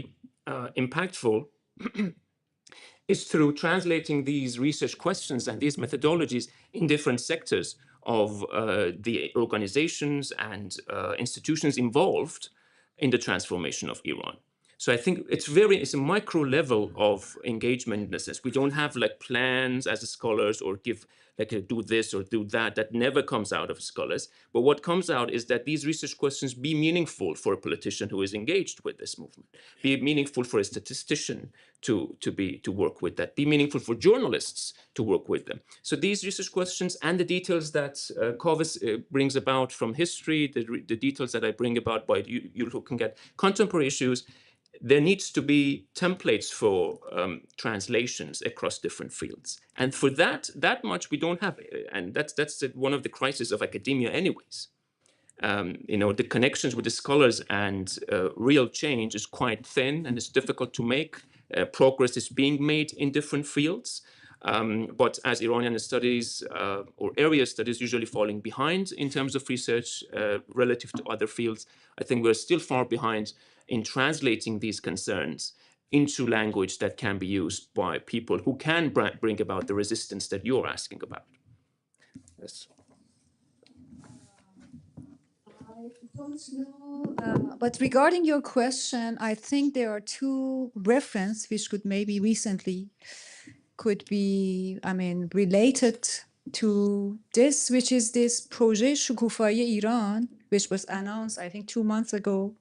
impactful is through translating these research questions and these methodologies in different sectors of the organizations and institutions involved in the transformation of Iran. So I think it's a micro level of engagement in a sense. We don't have like plans as scholars or give like do this or do that. That never comes out of scholars. But what comes out is that these research questions be meaningful for a politician who is engaged with this movement, be meaningful for a statistician to work with that, be meaningful for journalists to work with them. So these research questions and the details that Kovis brings about from history, the details that I bring about by you looking at contemporary issues, there needs to be templates for translations across different fields. And for that much we don't have. And that's one of the crises of academia anyways. The connections with the scholars and real change is quite thin and it's difficult to make. Progress is being made in different fields. But as Iranian studies or area studies usually falling behind in terms of research relative to other fields, I think we're still far behind in translating these concerns into language that can be used by people who can bring about the resistance that you're asking about. Yes. I don't know, but regarding your question, I think there are two references which could maybe recently could be, related to this, which is this Projet Shukufai Iran, which was announced, I think, 2 months ago,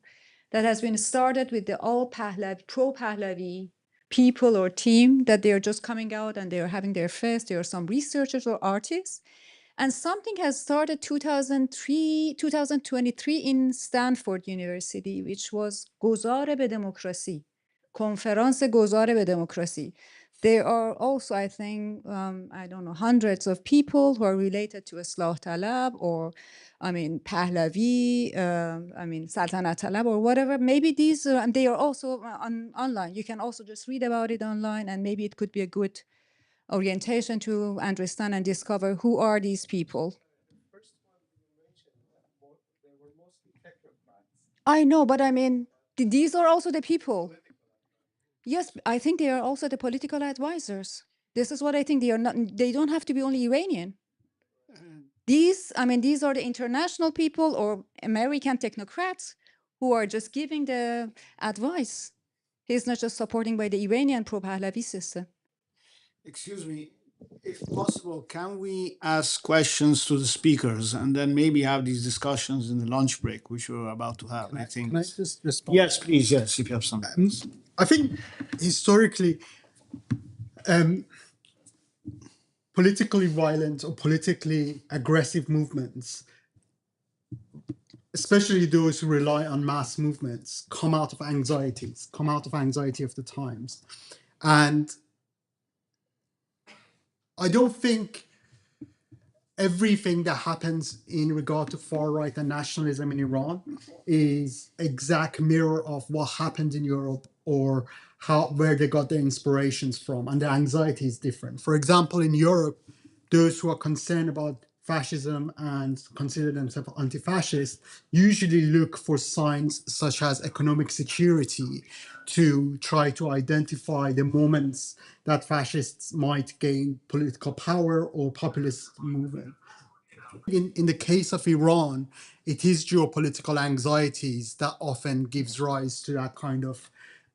that has been started with the all Pahlavi, pro-Pahlavi people or team, that they are just coming out and they are having their fest. There are some researchers or artists. And something has started 2023 in Stanford University, which was گذار به دموکراسی, کنفرانس گذار به دموکراسی. There are also, I think, I don't know, hundreds of people who are related to Islah Talab or, I mean, Pahlavi, I mean, Saltanat Talab or whatever. Maybe these, and they are also online. You can also just read about it online, and maybe it could be a good orientation to understand and discover who are these people. I know, but I mean, these are also the people. Yes, I think they are also the political advisors. This is what I think. They are not. They don't have to be only Iranian. These, I mean, these are the international people or American technocrats who are just giving the advice. He's not just supporting by the Iranian pro-Pahlavi system. Excuse me, if possible, can we ask questions to the speakers and then maybe have these discussions in the lunch break, which we're about to have, I think. Can I just respond? Yes, please, yes, if you have something. I think historically, politically violent or politically aggressive movements, especially those who rely on mass movements, come out of anxiety of the times. And I don't think everything that happens in regard to far-right and nationalism in Iran is exact mirror of what happened in Europe or where they got their inspirations from, and the anxiety is different. For example, in Europe, those who are concerned about fascism and consider themselves anti-fascist usually look for signs such as economic security to try to identify the moments that fascists might gain political power or populist movement. In the case of Iran, it is geopolitical anxieties that often gives rise to that kind of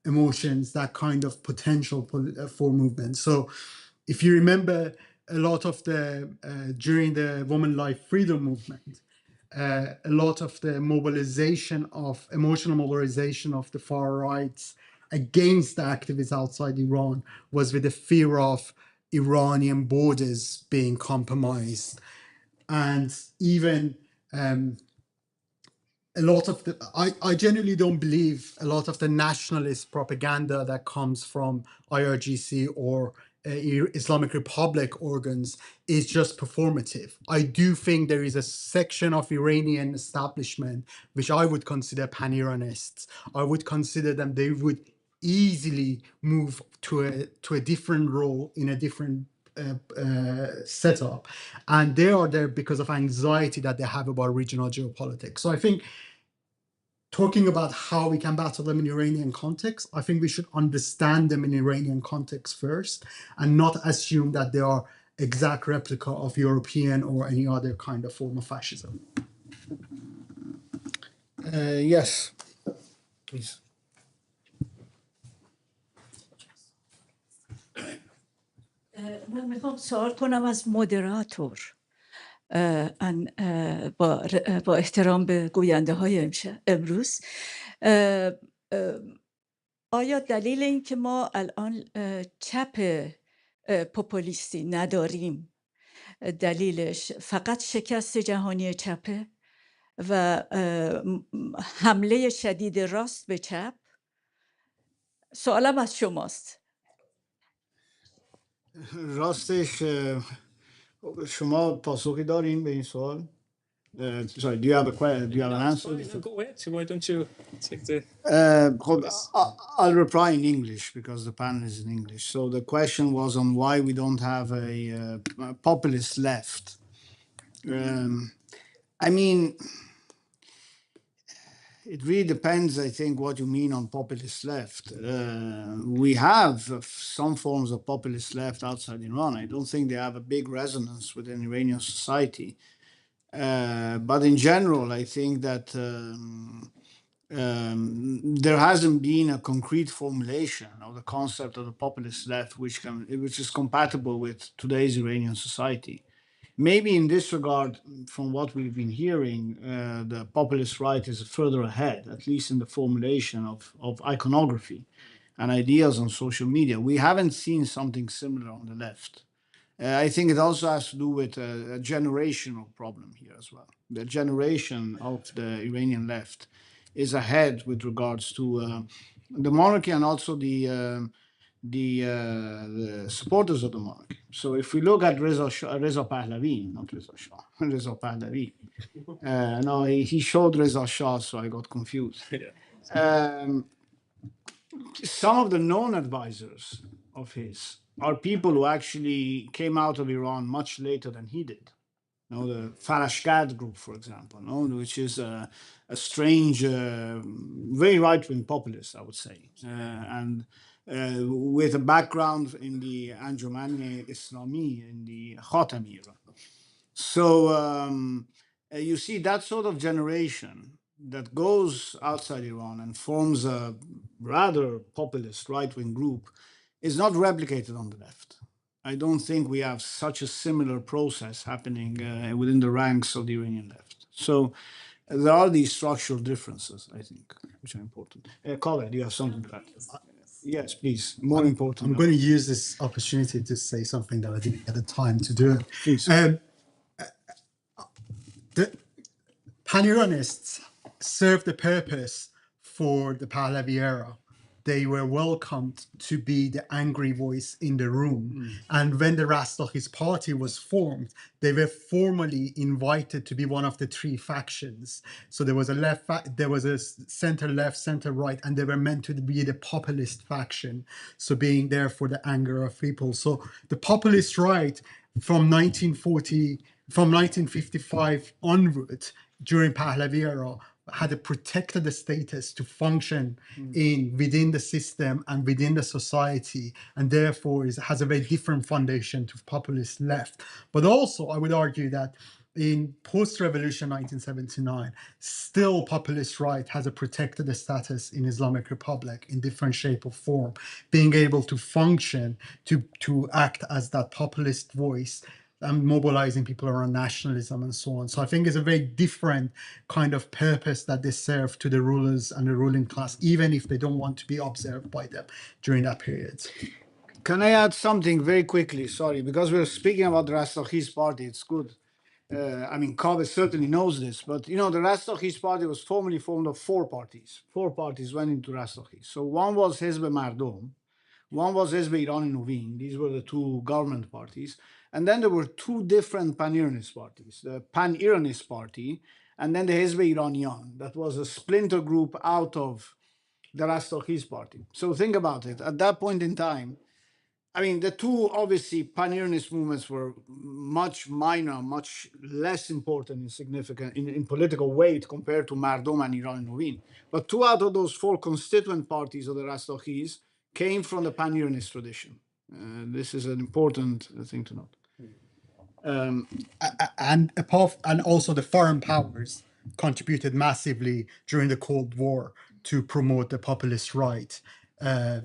emotions, that kind of potential for movement. So if you remember, a lot of the, during the Women Life Freedom movement, a lot of the emotional mobilization of the far rights against the activists outside Iran was with the fear of Iranian borders being compromised. And even a lot of the, I genuinely don't believe a lot of the nationalist propaganda that comes from IRGC or Islamic Republic organs is just performative. I do think there is a section of Iranian establishment which I would consider pan-Iranists. I would consider them, they would easily move to a different role in a different setup, and they are there because of anxiety that they have about regional geopolitics. So I think talking about how we can battle them in Iranian context, I think we should understand them in Iranian context first and not assume that they are exact replica of European or any other kind of form of fascism. Yes, please. من میخوام سوال کنم از مودراتور با احترام به گوینده های امروز. آیا دلیل این که ما الان چپ پوپولیستی نداریم دلیلش فقط شکست جهانی چپه و حمله شدید راست به چپ؟ سوالم از شماست. راستش شما پاسخی دارین به این سوال؟ Sorry, do you have a question? Do you have an answer? Go ahead. Why don't you take the... I'll reply in English because the panel is in English. So the question was on why we don't have a populist left. I mean, it really depends, I think, what you mean on populist left. We have some forms of populist left outside Iran. I don't think they have a big resonance within Iranian society. But in general, I think that there hasn't been a concrete formulation of the concept of the populist left, which is compatible with today's Iranian society. maybe in this regard, from what we've been hearing, the populist right is further ahead, at least in the formulation of iconography and ideas on social media. We haven't seen something similar on the left. I think it also has to do with a generational problem here as well. The generation of the Iranian left is ahead with regards to the monarchy and also the supporters of the monarchy. So if we look at Reza Pahlavi, not Reza Shah, Reza Pahlavi. No, he showed Reza Shah, so I got confused. Some of the known advisors of his are people who actually came out of Iran much later than he did. You know, the Farashgad group, for example, which is a strange, very right-wing populist, I would say, and with a background in the Anjumani Islami in the Khatami era. So you see that sort of generation that goes outside Iran and forms a rather populist right-wing group is not replicated on the left. I don't think we have such a similar process happening within the ranks of the Iranian left. So there are these structural differences, I think, which are important. Khaled, you have something to add? Yes, please. More important. I'm going to use this opportunity to say something that I didn't get the time to do. Please. The Pan-Iranists served the purpose for the Pahlavi era. They were welcomed to be the angry voice in the room. And when the Rastakhis party was formed, they were formally invited to be one of the three factions. So there was a there was a center left, center right, and they were meant to be the populist faction. So being there for the anger of people. So the populist right from 1955 onward, during Pahlavi era, had a protected status to function within the system and within the society, and therefore has a very different foundation to populist left. But also, I would argue that in post-revolution 1979, still populist right has a protected status in Islamic Republic in different shape or form, being able to function, to act as that populist voice and mobilizing people around nationalism and so on. So I think it's a very different kind of purpose that they serve to the rulers and the ruling class, even if they don't want to be observed by them during that period. Can I add something very quickly? Sorry, because we're speaking about the Rastakhis party, it's good. I mean, Kaveh certainly knows this, but you know, the Rastakhis party was formerly formed of four parties. Four parties went into Rastakhis. So one was Hezb Mardom, one was Hezb Irani Novin. These were the two government parties. And then there were two different Pan-Iranist parties, the Pan-Iranist party and then the Hezb Iranian. That was a splinter group out of the Rastakhis party. So think about it. At that point in time, I mean, the two obviously Pan-Iranist movements were much minor, much less important and significant in political weight compared to Mardom and Irani Novin. But two out of those four constituent parties of the Rastakhis came from the Pan-Iranist tradition. This is an important thing to note. And also the foreign powers contributed massively during the Cold War to promote the populist right.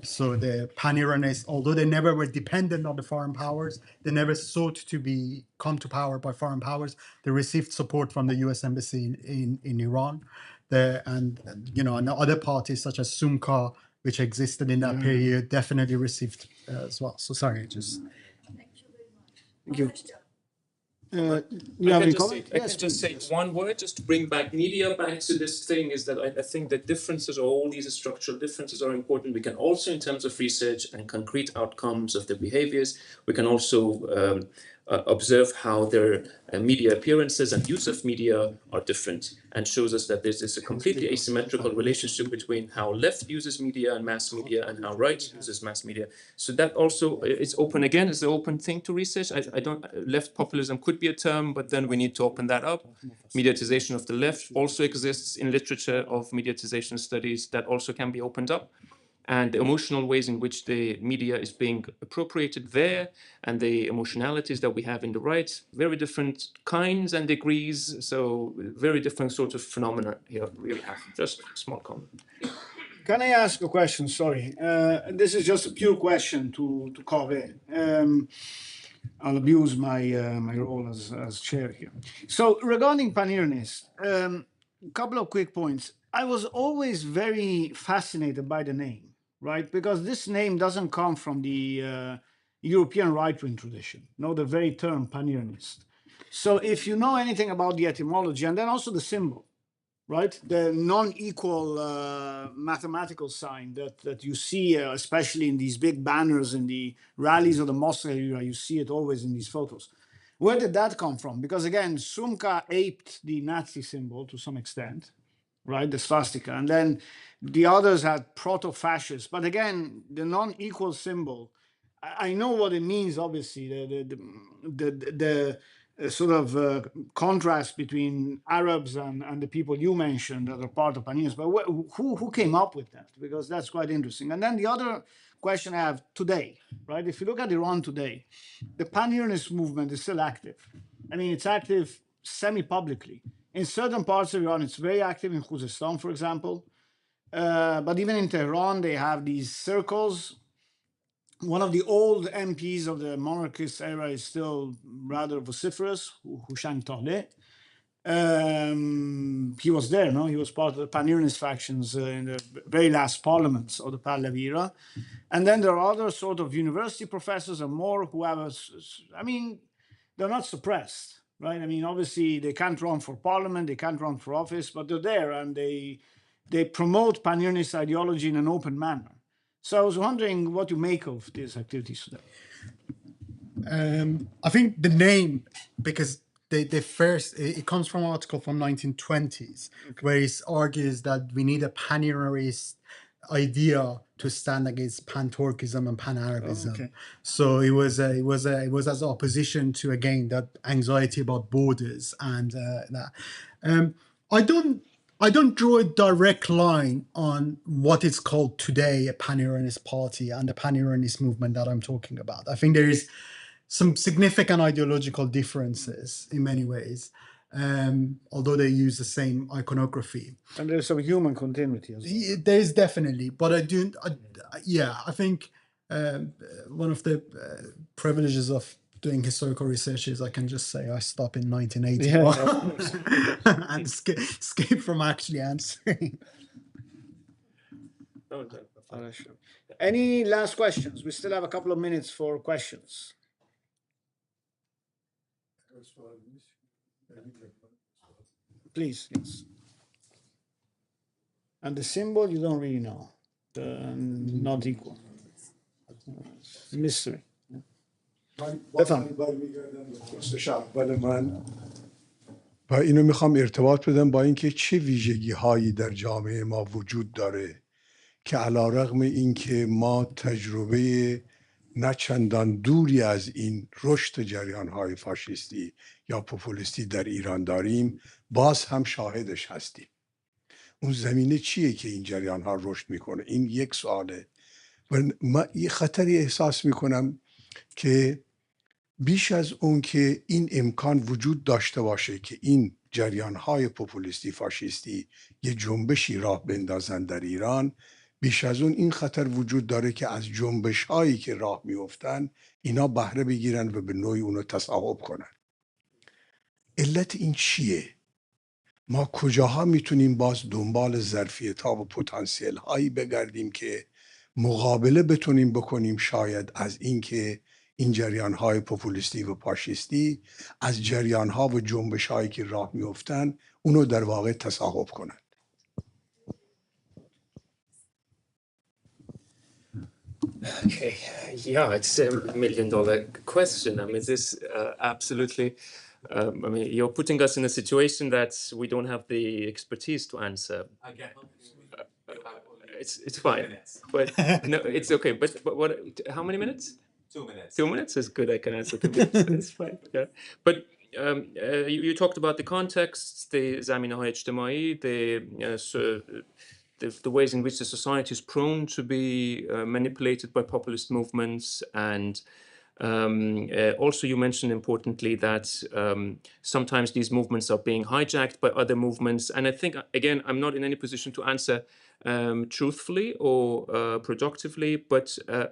So the Pan-Iranists, although they never were dependent on the foreign powers, they never sought to come to power by foreign powers. They received support from the U.S. Embassy in Iran, and other parties such as Sumka, which existed in that period, definitely received as well. So sorry, just. Thank you. I can just say one word, just to bring back media back to this thing, is that I think that differences, all these structural differences are important. We can also, in terms of research and concrete outcomes of the behaviors, we can also observe how their media appearances and use of media are different, and shows us that there's a completely asymmetrical relationship between how left uses media and mass media and how right uses mass media. So that also is open again, is the open thing to research. I don't, left populism could be a term, but then we need to open that up. Mediatization of the left also exists in literature of mediatization studies that also can be opened up. And the emotional ways in which the media is being appropriated there, and the emotionalities that we have in the right, very different kinds and degrees, so very different sorts of phenomena here really have. Just a small comment. Can I ask a question? Sorry. This is just a pure question to Kaveh. I'll abuse my role as chair here. So regarding pan-Iranist, a couple of quick points. I was always very fascinated by the name, right? Because this name doesn't come from the European right-wing tradition, no, the very term pan-Iranist. So if you know anything about the etymology, and then also the symbol, right? The non-equal mathematical sign that you see, especially in these big banners in the rallies of the Moscow era, you see it always in these photos. Where did that come from? Because again, Sumka aped the Nazi symbol to some extent, right? The swastika. And then the others had proto-fascist. But again, the non-equal symbol, I know what it means, obviously, the sort of contrast between Arabs and the people you mentioned that are part of Pan-Iran. But who came up with that? Because that's quite interesting. And then the other question I have today, right? If you look at Iran today, the Pan-Iranist movement is still active. I mean, it's active semi-publicly. In certain parts of Iran, it's very active in Khuzestan, for example. But even in Tehran, they have these circles. One of the old MPs of the monarchist era is still rather vociferous, Houshang Tahleh. He was there, no? He was part of the Pan-Iranist factions in the very last parliaments of the Pahlavi era. And then there are other sort of university professors and more who have, I mean, they're not suppressed, right? I mean, obviously they can't run for parliament, they can't run for office, but they're there and they promote Pan-Iranist ideology in an open manner. So I was wondering what you make of these activities today. I think the name, because the first, it comes from an article from 1920s, where it argues that we need a pan-Iranist idea to stand against pan-Turkism and pan-Arabism. Okay. So it was as opposition to, again, that anxiety about borders and that. I don't draw a direct line on what is called today a pan-Iranist party and the pan-Iranist movement that I'm talking about. I think there is some significant ideological differences in many ways, although they use the same iconography. And there's some human continuity as well. There is definitely, but I think one of the privileges of doing historical research is I can just say I stopped in 1981 and escape from actually answering. Any last questions? We still have a couple of minutes for questions. Please, yes. And the symbol you don't really know. Not equal. Mystery. و اینو میخوام ارتباط بدم با اینکه چه ویژگی هایی در جامعه ما وجود داره که علیرغم اینکه ما تجربه نه چندان دوری از این رشد جریان‌های فاشیستی یا پوپولیستی در ایران داریم، باز هم شاهدش هستیم. اون زمینه چیه که این جریان‌ها رشد میکنه؟ این یک سواله. و من یه خطری احساس میکنم که بیش از اون که این امکان وجود داشته باشه که این جریان‌های پوپولیستی فاشیستی یه جنبشی راه بندازن در ایران، بیش از اون این خطر وجود داره که از جنبش‌هایی که راه میافتن اینا بهره بگیرن و به نوعی اونو تصاحب کنن. علت این چیه؟ ما کجاها میتونیم باز دنبال ظرفیت‌ها و پتانسیل‌هایی بگردیم که مقابله بتونیم بکنیم شاید از اینکه این جریان‌های پوپولیستی و فاشیستی از جریان‌ها و جنبش‌هایی که راه میافتن اونو در واقع تصاحب کنن. Okay, yeah, it's a $1,000,000 question. I mean, this absolutely. I mean, you're putting us in a situation that we don't have the expertise to answer. It's fine, but no, it's okay. But what? How many minutes? 2 minutes. 2 minutes is good. I can answer 2 minutes. It's fine. Yeah, but you talked about the context, the zaminahay ijtimai, the ways in which the society is prone to be manipulated by populist movements, and also you mentioned importantly that sometimes these movements are being hijacked by other movements. And I think, again, I'm not in any position to answer truthfully or productively, but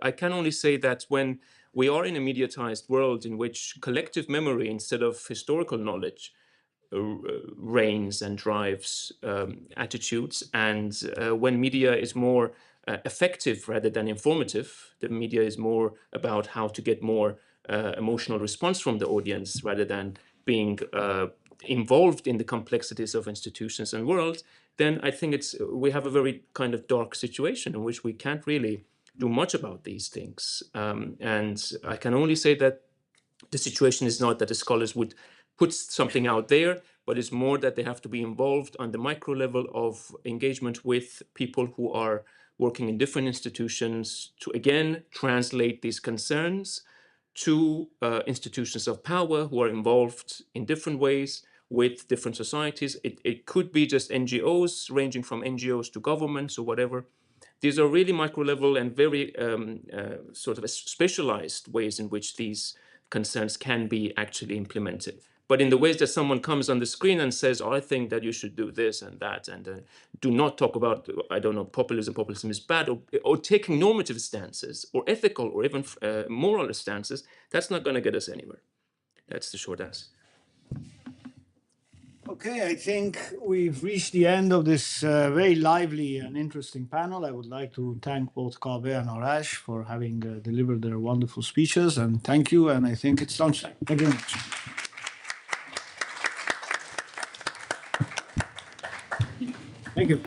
I can only say that when we are in a mediatized world in which collective memory instead of historical knowledge reigns and drives attitudes. And when media is more effective rather than informative, the media is more about how to get more emotional response from the audience rather than being involved in the complexities of institutions and world, then I think we have a very kind of dark situation in which we can't really do much about these things. And I can only say that the situation is not that the scholars would put something out there, but it's more that they have to be involved on the micro level of engagement with people who are working in different institutions to, again, translate these concerns to institutions of power who are involved in different ways with different societies. It could be just NGOs, ranging from NGOs to governments or whatever. These are really micro level and very sort of specialized ways in which these concerns can be actually implemented. But in the ways that someone comes on the screen and says, oh, I think that you should do this and that, and do not talk about, I don't know, populism is bad, or taking normative stances, or ethical, or even moral stances, that's not going to get us anywhere. That's the short answer. Okay, I think we've reached the end of this very lively and interesting panel. I would like to thank both Kaveh and Arash for having delivered their wonderful speeches, and thank you, and I think it's lunchtime. Thank you very much. Thank you.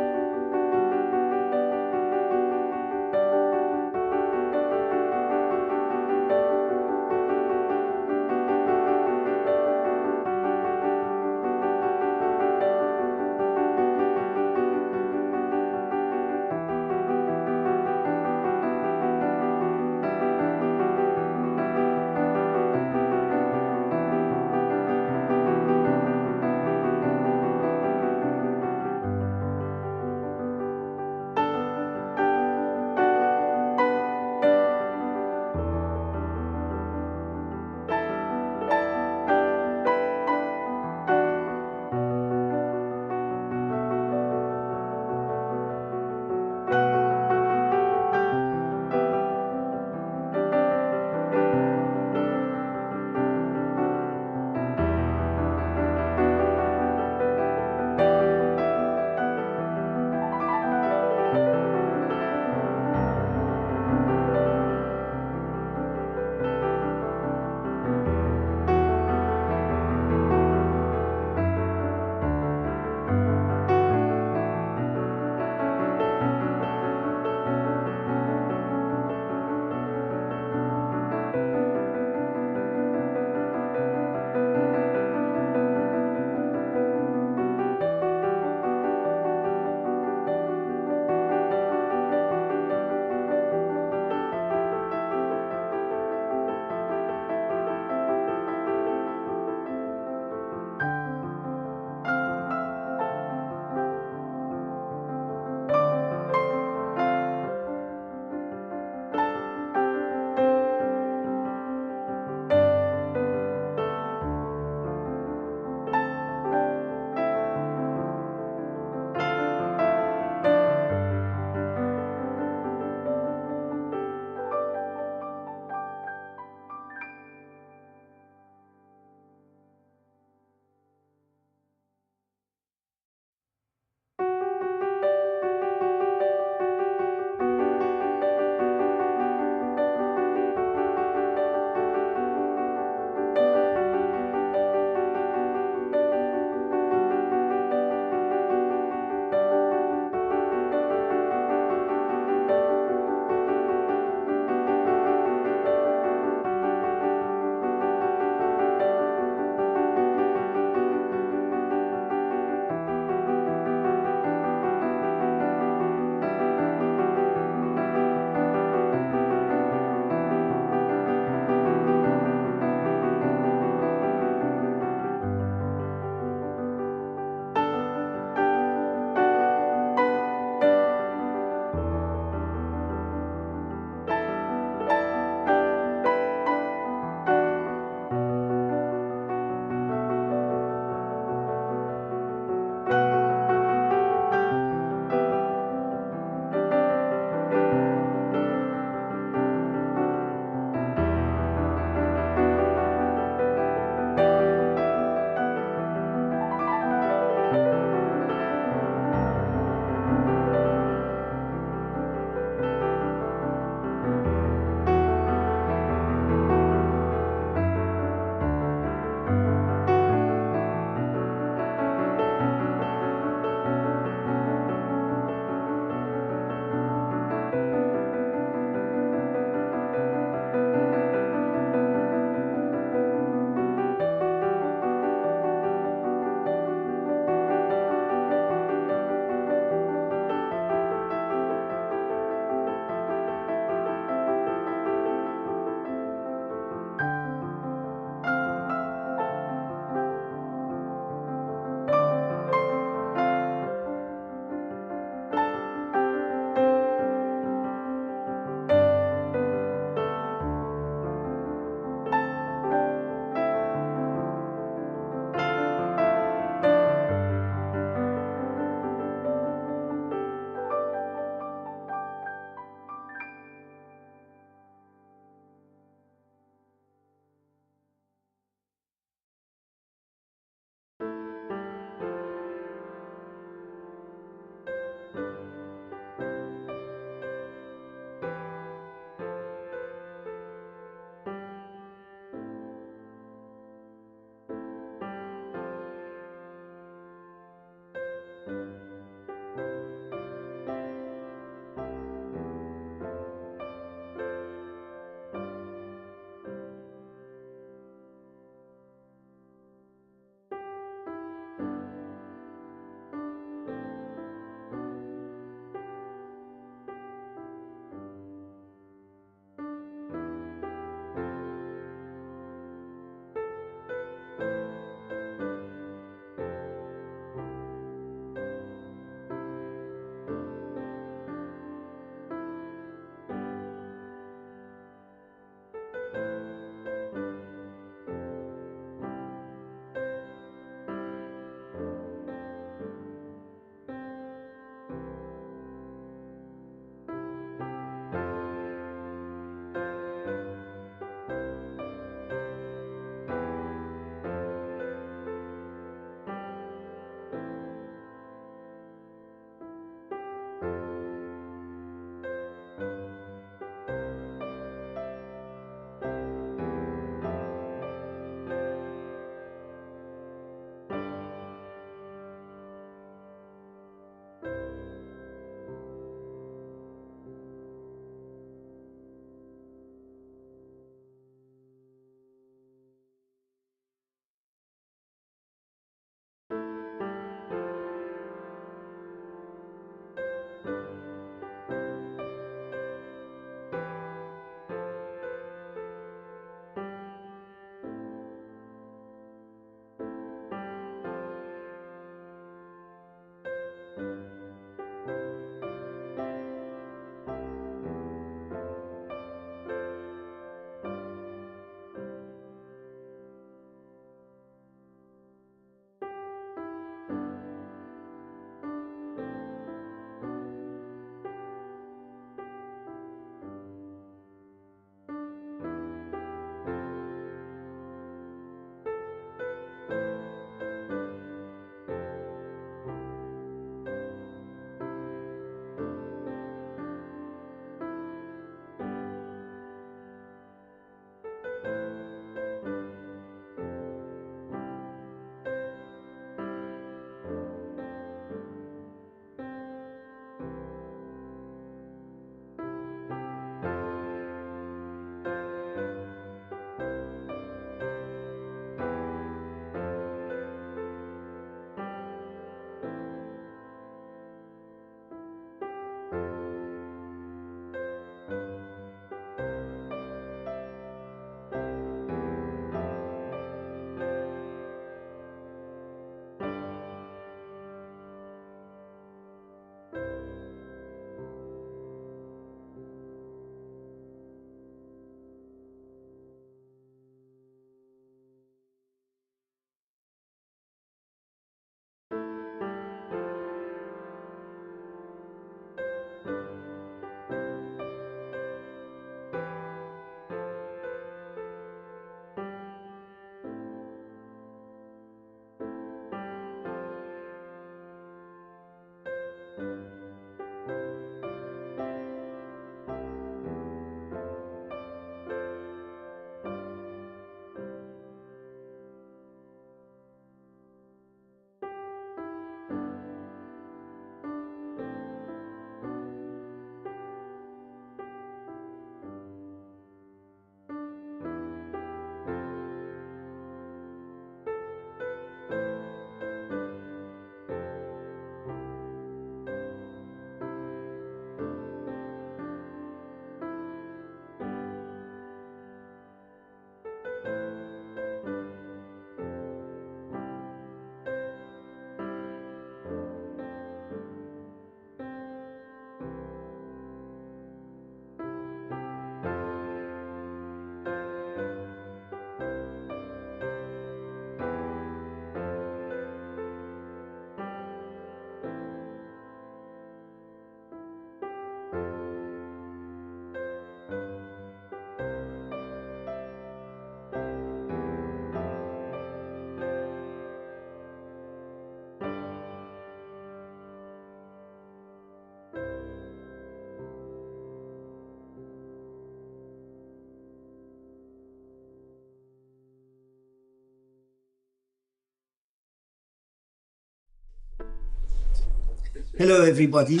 Hello, everybody.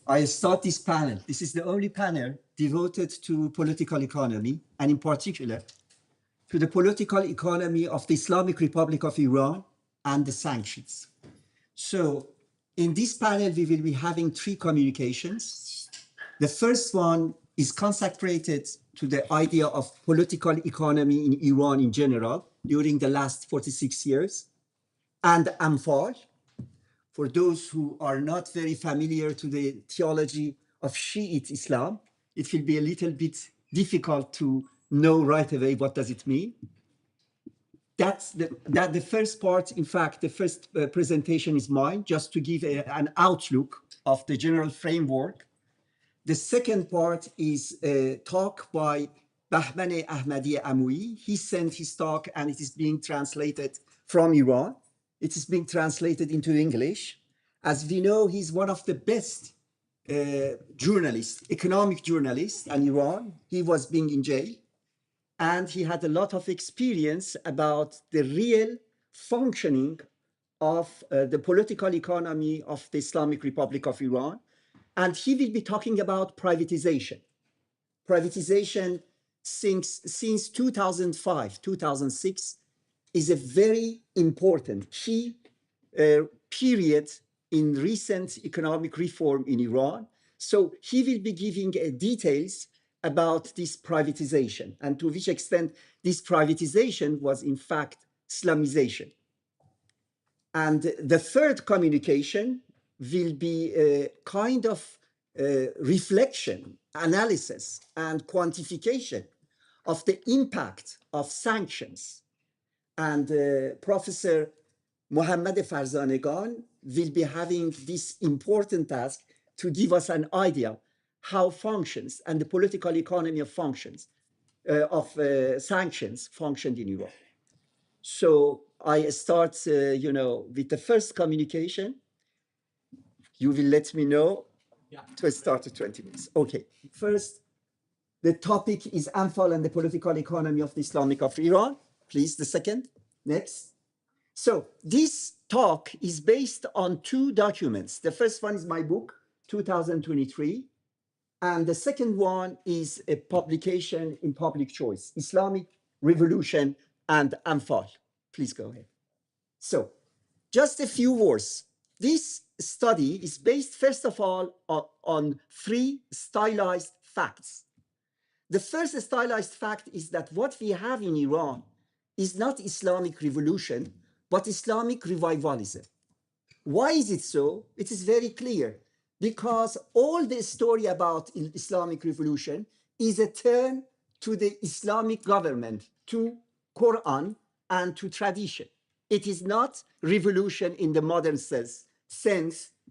I start this panel. This is the only panel devoted to political economy, and in particular, to the political economy of the Islamic Republic of Iran and the sanctions. So in this panel, we will be having three communications. The first one is consecrated to the idea of political economy in Iran in general during the last 46 years, and Anfal, for those who are not very familiar to the theology of Shiite Islam, it will be a little bit difficult to know right away what does it mean. That's the first part. In fact, the first presentation is mine, just to give an outlook of the general framework. The second part is a talk by Bahman Ahmadi Amoui. He sent his talk and it is being translated from Iran. It is being translated into English. As we know, he's one of the best journalists, economic journalists in Iran. He was being in jail and he had a lot of experience about the real functioning of the political economy of the Islamic Republic of Iran. And he will be talking about privatization. Privatization since 2005, 2006 is a very important key period in recent economic reform in Iran. So he will be giving details about this privatization and to which extent this privatization was in fact Islamization. And the third communication will be a kind of reflection, analysis, and quantification of the impact of sanctions. And Professor Mohammad Farzaneghan will be having this important task to give us an idea how functions and the political economy of functions of sanctions functioned in Iran. So I start, with the first communication. You will let me know to start at 20 minutes. Okay, first, the topic is Anfal and the political economy of the Islamic of Iran. Please, the second, next. So this talk is based on two documents. The first one is my book, 2023, and the second one is a publication in Public Choice, Islamic Revolution and Anfal. Please go ahead. So just a few words. This study is based, first of all, on three stylized facts. The first stylized fact is that what we have in Iran is not Islamic revolution, but Islamic revivalism. Why is it so? It is very clear. Because all the story about Islamic revolution is a turn to the Islamic government, to Quran and to tradition. It is not revolution in the modern sense,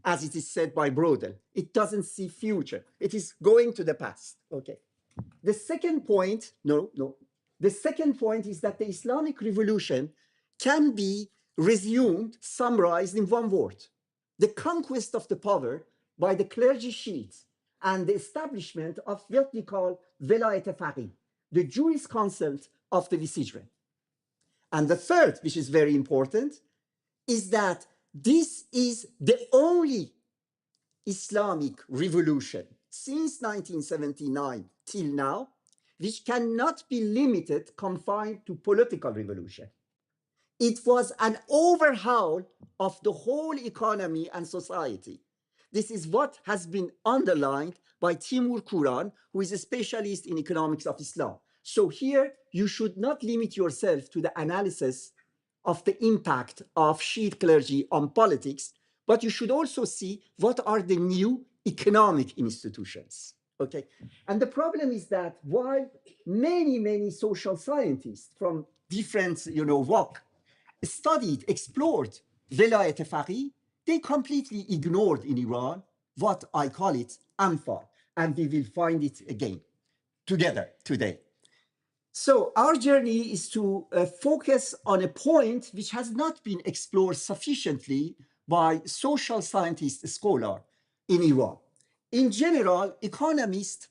as it is said by Brodel. It doesn't see future. It is going to the past. Okay. The second point, The second point is that the Islamic revolution can be resumed, summarized in one word: the conquest of the power by the clergy Shiites and the establishment of what we call Velayet Faqih, the Jewish council of the Vicegerent. And the third, which is very important, is that this is the only Islamic revolution since 1979 till now, which cannot be limited, confined to political revolution. It was an overhaul of the whole economy and society. This is what has been underlined by Timur Kuran, who is a specialist in economics of Islam. So here, you should not limit yourself to the analysis of the impact of Shiite clergy on politics, but you should also see what are the new economic institutions. Okay, and the problem is that while many social scientists from different walk studied, explored Velayet Faqih, they completely ignored in Iran what I call it Anfal, and we will find it again together today. So our journey is to focus on a point which has not been explored sufficiently by social scientist scholar in Iran. In general, economists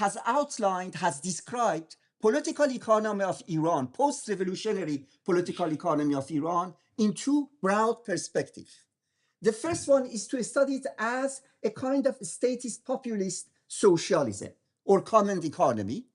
has outlined, has described political economy of Iran, post-revolutionary political economy of Iran, in two broad perspectives. The first one is to study it as a kind of statist populist socialism or common economy.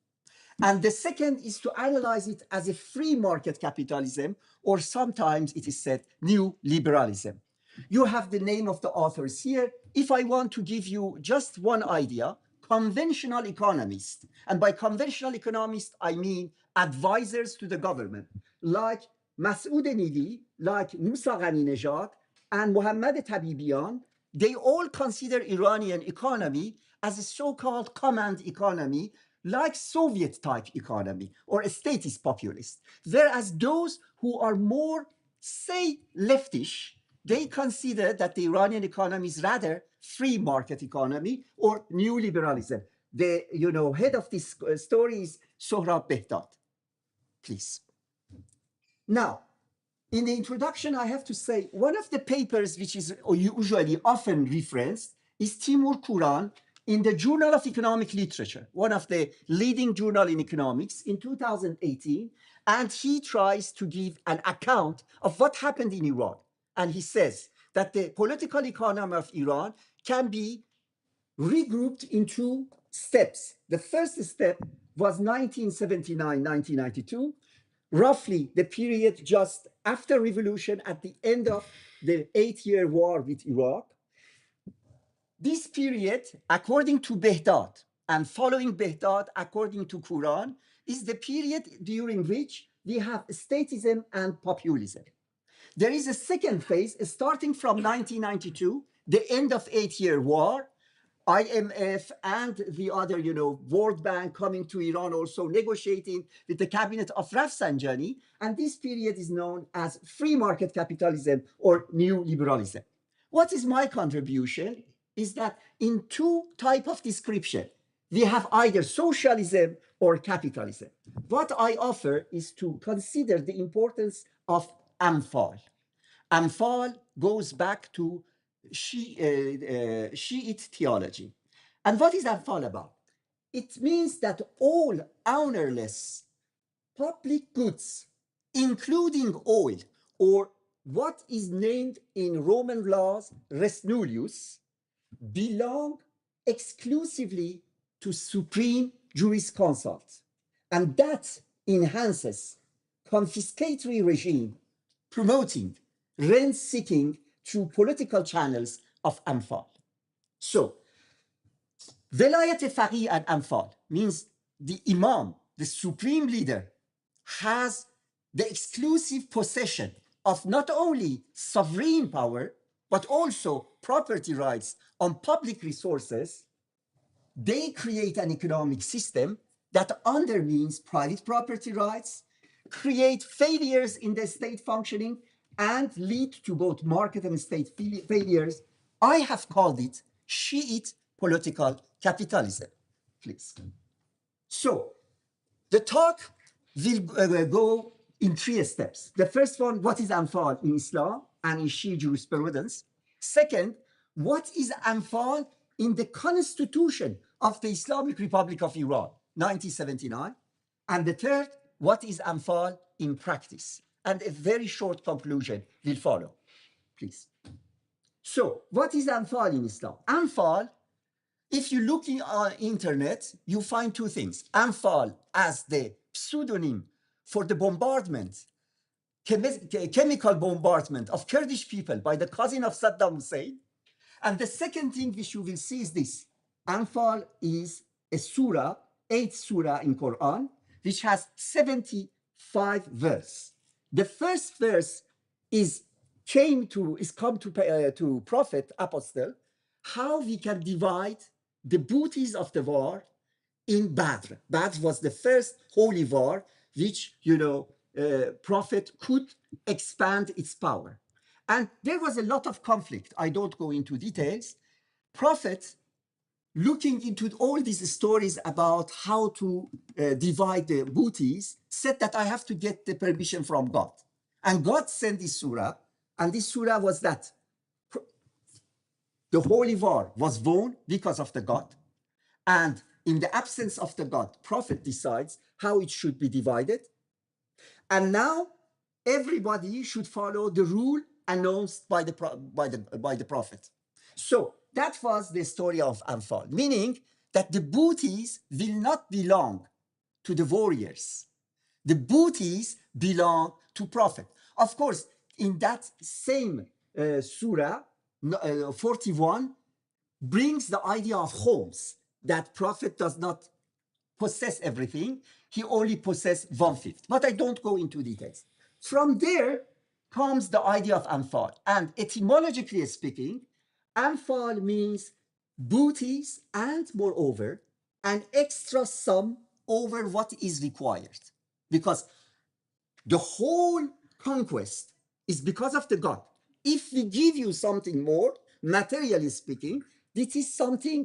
And the second is to analyze it as a free market capitalism, or sometimes it is said new liberalism. You have the name of the authors here. If I want to give you just one idea, conventional economists, and by conventional economists, I mean advisors to the government, like Masoud Nili, like Musa Ghani-Nejad, and Mohammad Tabibian, they all consider Iranian economy as a so-called command economy, like Soviet type economy or a statist populist. Whereas those who are more, say, leftish, they consider that the Iranian economy is rather free market economy or new liberalism. The head of this story is Sohrab Behdad. Please. Now, in the introduction, I have to say one of the papers which is usually often referenced is Timur Kuran in the Journal of Economic Literature, one of the leading journal in economics in 2018, and he tries to give an account of what happened in Iran. And he says that the political economy of Iran can be regrouped in two steps. The first step was 1979-1992, roughly the period just after revolution at the end of the 8-year war with Iraq. This period, according to Behdad, and following Behdad, according to Quran, is the period during which we have statism and populism. There is a second phase starting from 1992, the end of 8-year war, IMF and the other, World Bank coming to Iran, also negotiating with the cabinet of Rafsanjani. And this period is known as free market capitalism or new liberalism. What is my contribution is that in two types of description, we have either socialism or capitalism. What I offer is to consider the importance of Amfal. Amfal goes back to Shiite theology. And what is Amfal about? It means that all ownerless public goods, including oil, or what is named in Roman laws res nullius, belong exclusively to supreme jurisconsult. And that enhances confiscatory regime promoting rent-seeking through political channels of Amfal. So, Velayat Faqih and Amfal means the Imam, the supreme leader, has the exclusive possession of not only sovereign power, but also property rights on public resources. They create an economic system that undermines private property rights, create failures in the state functioning, and lead to both market and state failures. I have called it Shiite political capitalism, please. So the talk will go in 3 steps. The first one, what is Amfal in Islam and in Shiite jurisprudence? Second, what is Amfal in the constitution of the Islamic Republic of Iran, 1979? And the third, what is Amfal in practice? And a very short conclusion will follow, please. So, what is Amfal in Islam? Amfal, if you look on internet, you find 2 things. Amfal as the pseudonym for the bombardment, chemical bombardment of Kurdish people by the cousin of Saddam Hussein. And the second thing which you will see is this. Anfal is a surah, 8th surah in Quran, which has 75 verses. The first verse is come to Prophet, Apostle, how we can divide the booties of the war in Badr. Badr was the first holy war which, Prophet could expand its power. And there was a lot of conflict. I don't go into details. Prophet, looking into all these stories about how to divide the booties, said that I have to get the permission from God. And God sent this surah, and this surah was that the holy war was won because of the God. And in the absence of the God, Prophet decides how it should be divided. And now everybody should follow the rule announced by the Prophet. So that was the story of Anfal, meaning that the booties will not belong to the warriors. The booties belong to Prophet. Of course, in that same surah, 41, brings the idea of homes, that Prophet does not possess everything. He only possesses 1/5. But I don't go into details. From there comes the idea of Anfal. And etymologically speaking, Anfal means booties and moreover an extra sum over what is required. Because the whole conquest is because of the God. If we give you something more, materially speaking, this is something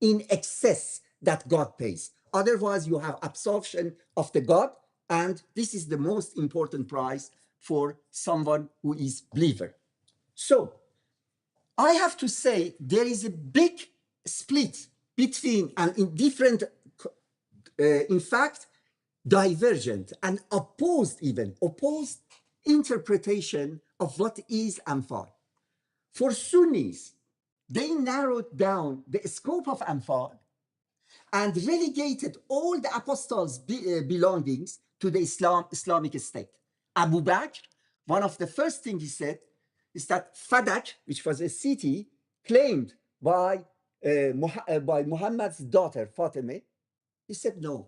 in excess that God pays. Otherwise, you have absorption of the God, and this is the most important price for someone who is believer. So, I have to say there is a big split between and in different, in fact, divergent and opposed interpretation of what is Anfal. For Sunnis, they narrowed down the scope of Anfal and relegated all the apostles' belongings to the Islamic State. Abu Bakr, one of the first things he said is that Fadak, which was a city claimed by Muhammad's daughter Fatima, he said no.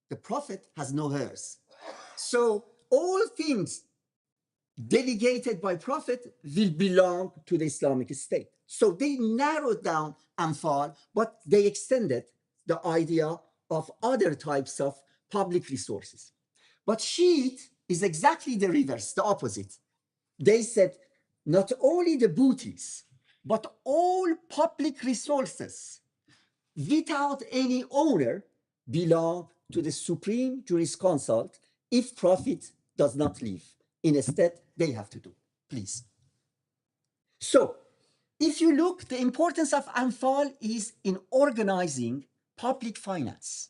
The Prophet has no heirs. So all things delegated by Prophet will belong to the Islamic State. So they narrowed down Anfal, but they extended the idea of other types of public resources. But Shiite is exactly the reverse, the opposite. They said not only the booties, but all public resources without any owner belong to the supreme jurisconsult if Prophet does not leave. Instead, they have to do. Please. So, if you look, the importance of Anfal is in organizing public finance.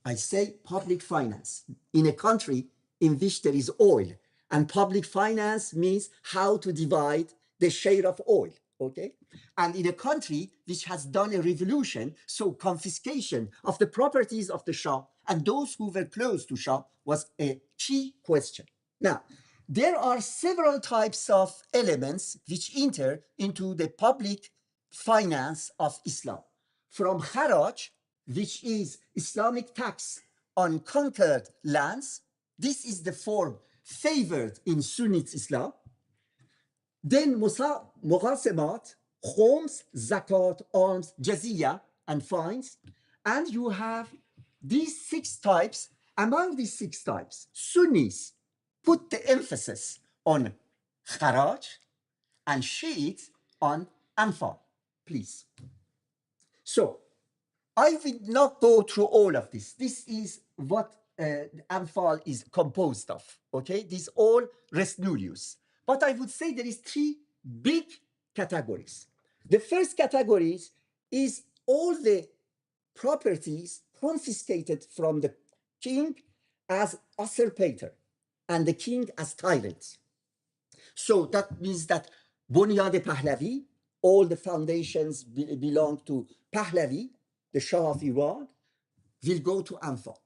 I say public finance in a country in which there is oil, and public finance means how to divide the share of oil, okay? And in a country which has done a revolution, so confiscation of the properties of the Shah and those who were close to Shah was a key question. Now, there are several types of elements which enter into the public finance of Islam. From Haraj, which is Islamic tax on conquered lands. This is the form favored in Sunni Islam. Then Muqasemat, Khoms, Zakat, alms, Jizya, and fines. And you have these 6 types. Among these 6 types, Sunnis put the emphasis on Kharaj and Shiites on Anfal. Please. So, I will not go through all of this. This is what Anfal is composed of, okay? These all res nullius. But I would say there is 3 big categories. The first category is all the properties confiscated from the king as usurpator and the king as tyrant. So that means that Bunyad Pahlavi, all the foundations belong to Pahlavi, the Shah of Iran, will go to Anfal.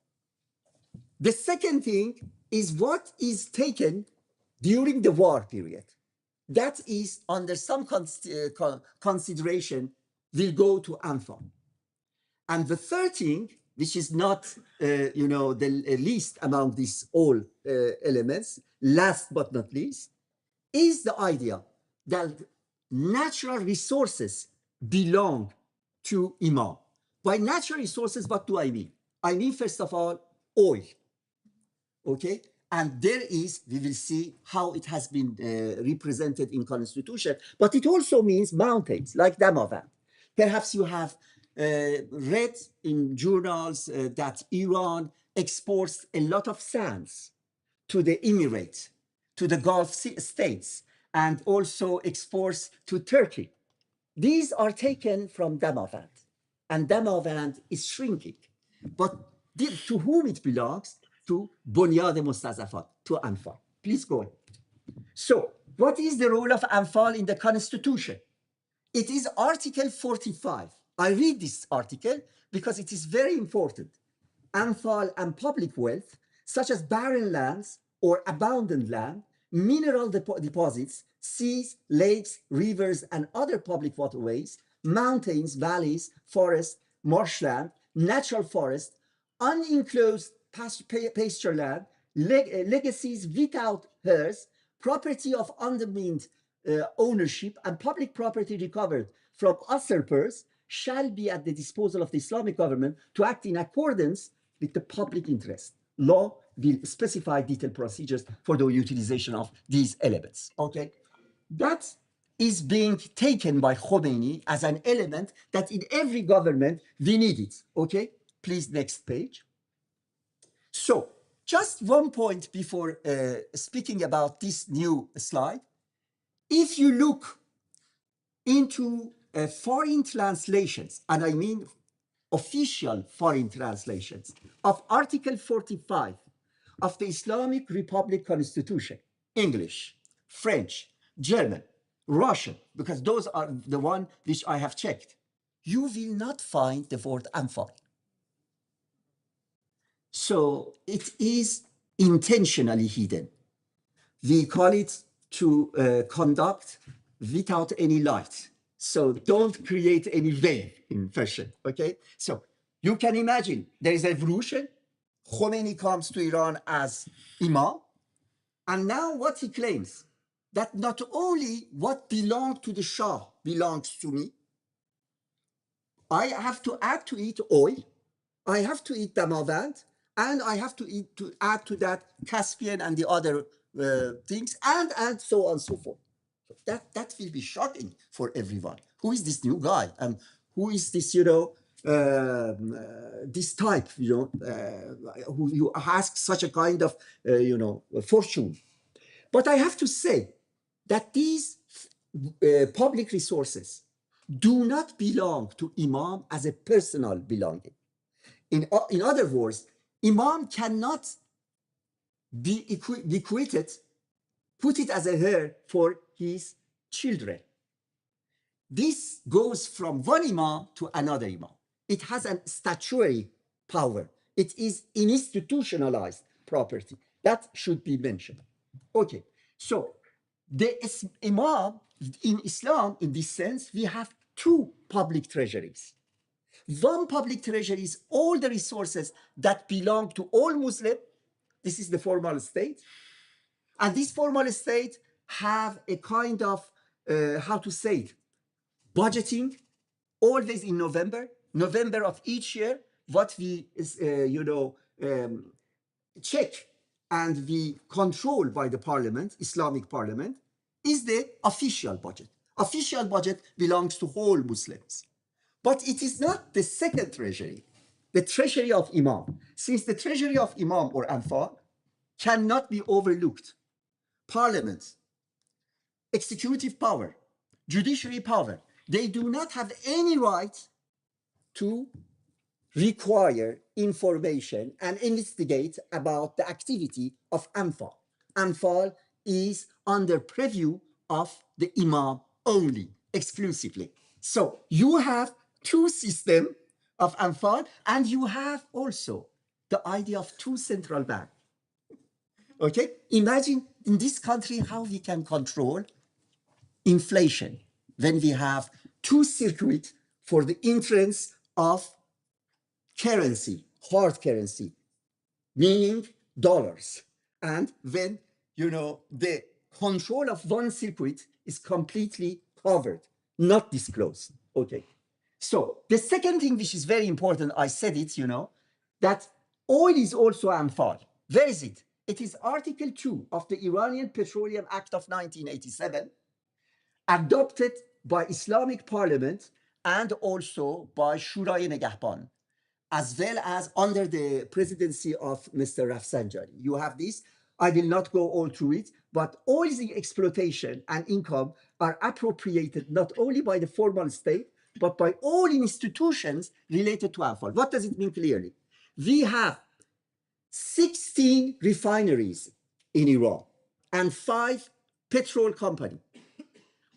The second thing is what is taken during the war period. That is under some consideration will go to Anfal. And the third thing, which is not, the least among these all elements, last but not least, is the idea that natural resources belong to Imam. By natural resources, what do I mean? I mean, first of all, oil, okay? And there is, we will see how it has been represented in constitution, but it also means mountains, like Damavand. Perhaps you have read in journals that Iran exports a lot of sands to the Emirates, to the Gulf states, and also exports to Turkey. These are taken from Damavand, and Damavand is shrinking. But to whom it belongs? To Bunyad Mustazafat, to Anfal. Please go on. So, What is the role of Anfal in the Constitution? It is Article 45. I read this article because it is very important. Anfal and public wealth, such as barren lands or abandoned land, mineral deposits, seas, lakes, rivers, and other public waterways, mountains, valleys, forests, marshland, natural forest, unenclosed pasture land, legacies without heirs, property of undetermined ownership, and public property recovered from usurpers shall be at the disposal of the Islamic government to act in accordance with the public interest. Law will specify detailed procedures for the utilization of these elements. Okay, that is being taken by Khomeini as an element that in every government we need it. Okay, please next page. So just one point before speaking about this new slide. If you look into foreign translations, and I mean official foreign translations of Article 45 of the Islamic Republic Constitution, English, French, German, Russian, because those are the one which I have checked, you will not find the word Anfal. So it is intentionally hidden. We call it to conduct without any light. So don't create any veil in fashion, okay? So you can imagine there is a revolution. Khomeini comes to Iran as Imam. And now what he claims, that not only what belonged to the Shah belongs to me, I have to add to it oil, I have to eat Damavand, and I have to add to that Caspian and the other things, and so on and so forth. That will be shocking for everyone. Who is this new guy? Who is this, this type, who you ask such a kind of, fortune? But I have to say that these public resources do not belong to Imam as a personal belonging. In other words, Imam cannot be bequeathed, put it as a heir for his children. This goes from one Imam to another Imam. It has a statutory power. It is institutionalized property. That should be mentioned. Okay, so the Imam in Islam, in this sense, we have two public treasuries. One public treasury is all the resources that belong to all Muslims. This is the formal state. And this formal state have a kind of, how to say it, budgeting, always in November of each year, what we, check and we control by the parliament, Islamic parliament, is the official budget. Official budget belongs to all Muslims. But it is not the second treasury, the treasury of Imam. Since the treasury of Imam or Anfal cannot be overlooked, parliament, executive power, judiciary power, they do not have any right to require information and investigate about the activity of Anfal. Anfal is under purview of the Imam only, exclusively. So you have two systems of Anfal, and you have also the idea of two central banks. Okay, imagine in this country how we can control inflation when we have two circuits for the entrance of currency, hard currency, meaning dollars. And when, the control of one circuit is completely covered, not disclosed. Okay. So the second thing which is very important, I said it, that oil is also Anfal. Where is it? It is Article 2 of the Iranian Petroleum Act of 1987, adopted by Islamic Parliament and also by Shurای Negahban, as well as under the presidency of Mr. Rafsanjani. You have this. I will not go all through it, but all the exploitation and income are appropriated not only by the formal state, but by all institutions related to Anfal. What does it mean clearly? We have 16 refineries in Iran and 5 petrol company,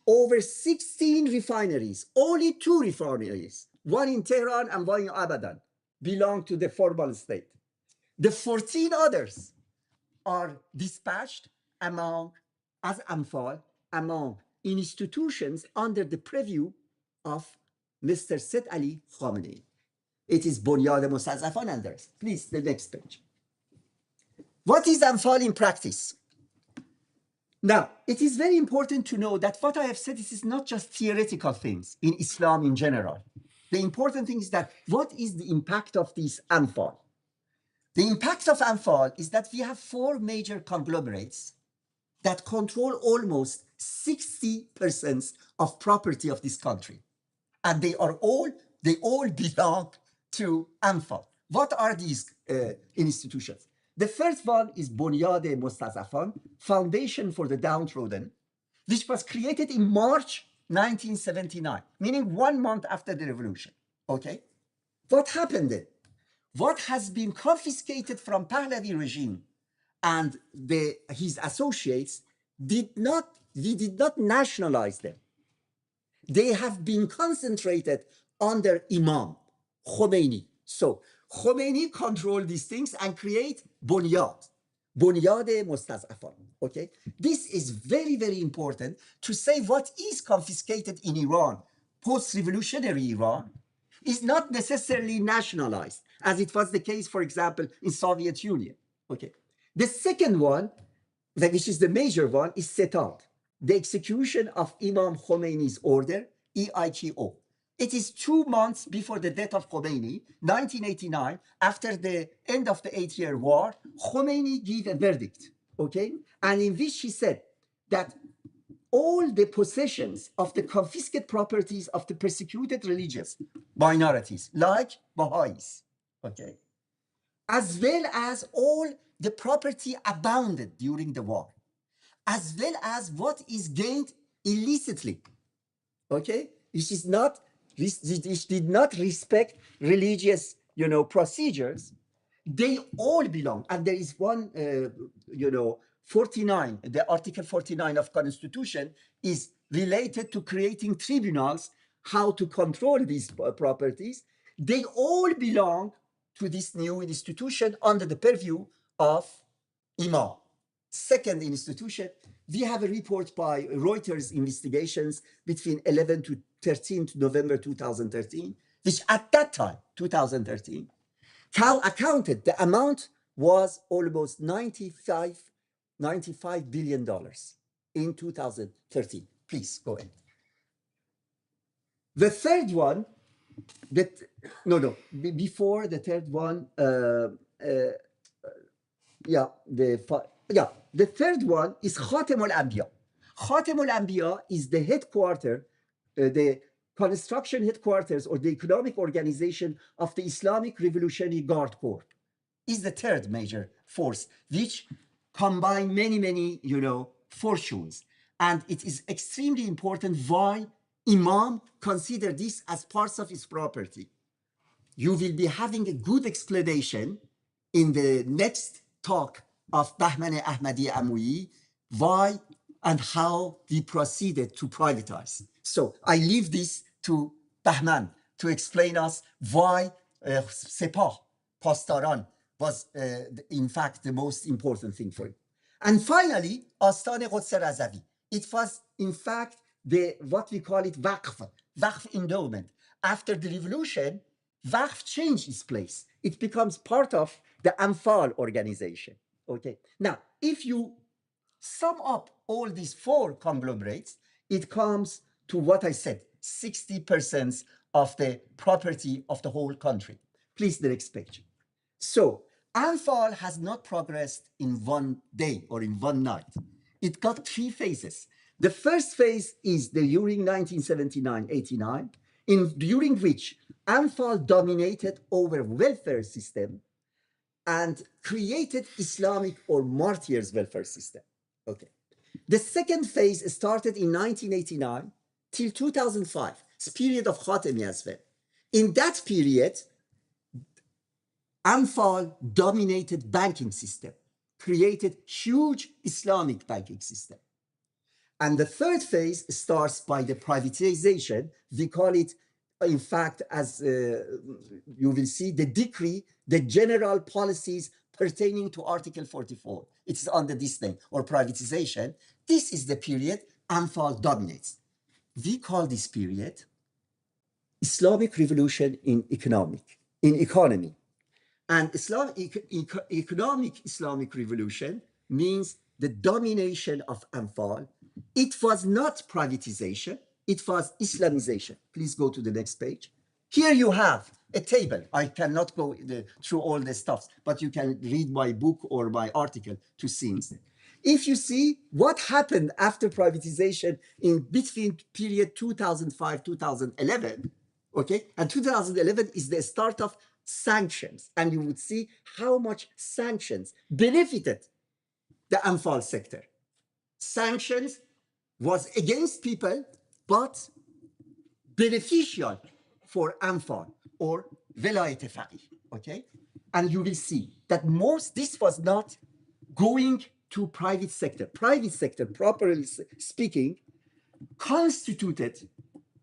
over 16 refineries, only 2 refineries, one in Tehran and one in Abadan, belong to the formal state. The 14 others are dispatched as Anfal among institutions under the purview of Mr. Said Ali Khamenei. It is Bunyad Mustazafan and others. Please, the next page. What is Anfal in practice? Now, it is very important to know that what I have said, this is not just theoretical things in Islam in general. The important thing is that what is the impact of this Anfal? The impact of Anfal is that we have 4 major conglomerates that control almost 60% of property of this country. And they all belong to Anfal. What are these institutions? The first one is Bunyad Mustazafan, Foundation for the Downtrodden, which was created in March 1979, meaning 1 month after the revolution. Okay? What happened then? What has been confiscated from Pahlavi regime and his associates we did not nationalize them. They have been concentrated under Imam Khomeini. So Khomeini controlled these things and create Bunyad Mustazafan. Okay, this is very, very important to say what is confiscated in Iran, post-revolutionary Iran, is not necessarily nationalized, as it was the case, for example, in Soviet Union. Okay, the second one, which is the major one, is Setad, the execution of Imam Khomeini's order, EITO. It is 2 months before the death of Khomeini, 1989, after the end of the 8-year war. Khomeini gave a verdict, okay, and in which he said that all the possessions of the confiscated properties of the persecuted religious minorities, like Baha'is, okay, as well as all the property abounded during the war, as well as what is gained illicitly, okay, which did not respect religious, procedures, they all belong. And there is one, 49, the Article 49 of Constitution is related to creating tribunals, how to control these properties. They all belong to this new institution under the purview of Imam. Second institution, we have a report by Reuters investigations between 11 to 13 to November 2013, which at that time, 2013, accounted the amount was almost $95 billion in 2013. Please go ahead. The third one, before the third one, the third one is Khatem al-Anbiya. Khatem al-Anbiya is the headquarters, the construction headquarters or the economic organization of the Islamic Revolutionary Guard Corps. Is the third major force, which combine many, fortunes. And it is extremely important why Imam considered this as parts of his property. You will be having a good explanation in the next talk of Bahman Ahmadi Amouyi, why and how we proceeded to privatize. So I leave this to Bahman to explain us why Sepah, Pastaran, was in fact the most important thing for him. And finally, Astane Quds Razavi. It was in fact what we call it Waqf endowment. After the revolution, Waqf changed its place. It becomes part of the Anfal organization. Okay. Now, if you sum up all these 4 conglomerates, it comes to what I said, 60% of the property of the whole country. Please, the next page. So, Anfal has not progressed in one day or in one night. It got 3 phases. The first phase is during 1979-89, during which Anfal dominated over welfare system and created Islamic or martyrs welfare system. Okay. The second phase started in 1989 till 2005. It's a period of Khatami as well. In that period, Anfal dominated banking system, created huge Islamic banking system. And the third phase starts by the privatization. We call it, in fact, as you will see, the decree, the general policies pertaining to Article 44. It's under this name, or privatization. This is the period Anfal dominates. We call this period Islamic Revolution in economy. And economic Islamic Revolution means the domination of Anfal. It was not privatization, it was Islamization. Please go to the next page. Here you have a table. I cannot go through all the stuff, but you can read my book or my article to see it. If you see what happened after privatization in between period 2005-2011, okay, and 2011 is the start of sanctions, and you would see how much sanctions benefited the Anfal sector. Sanctions was against people, but beneficial for Anfal or Velayet Faqih, okay? And you will see that this was not going to private sector. Private sector, properly speaking, constituted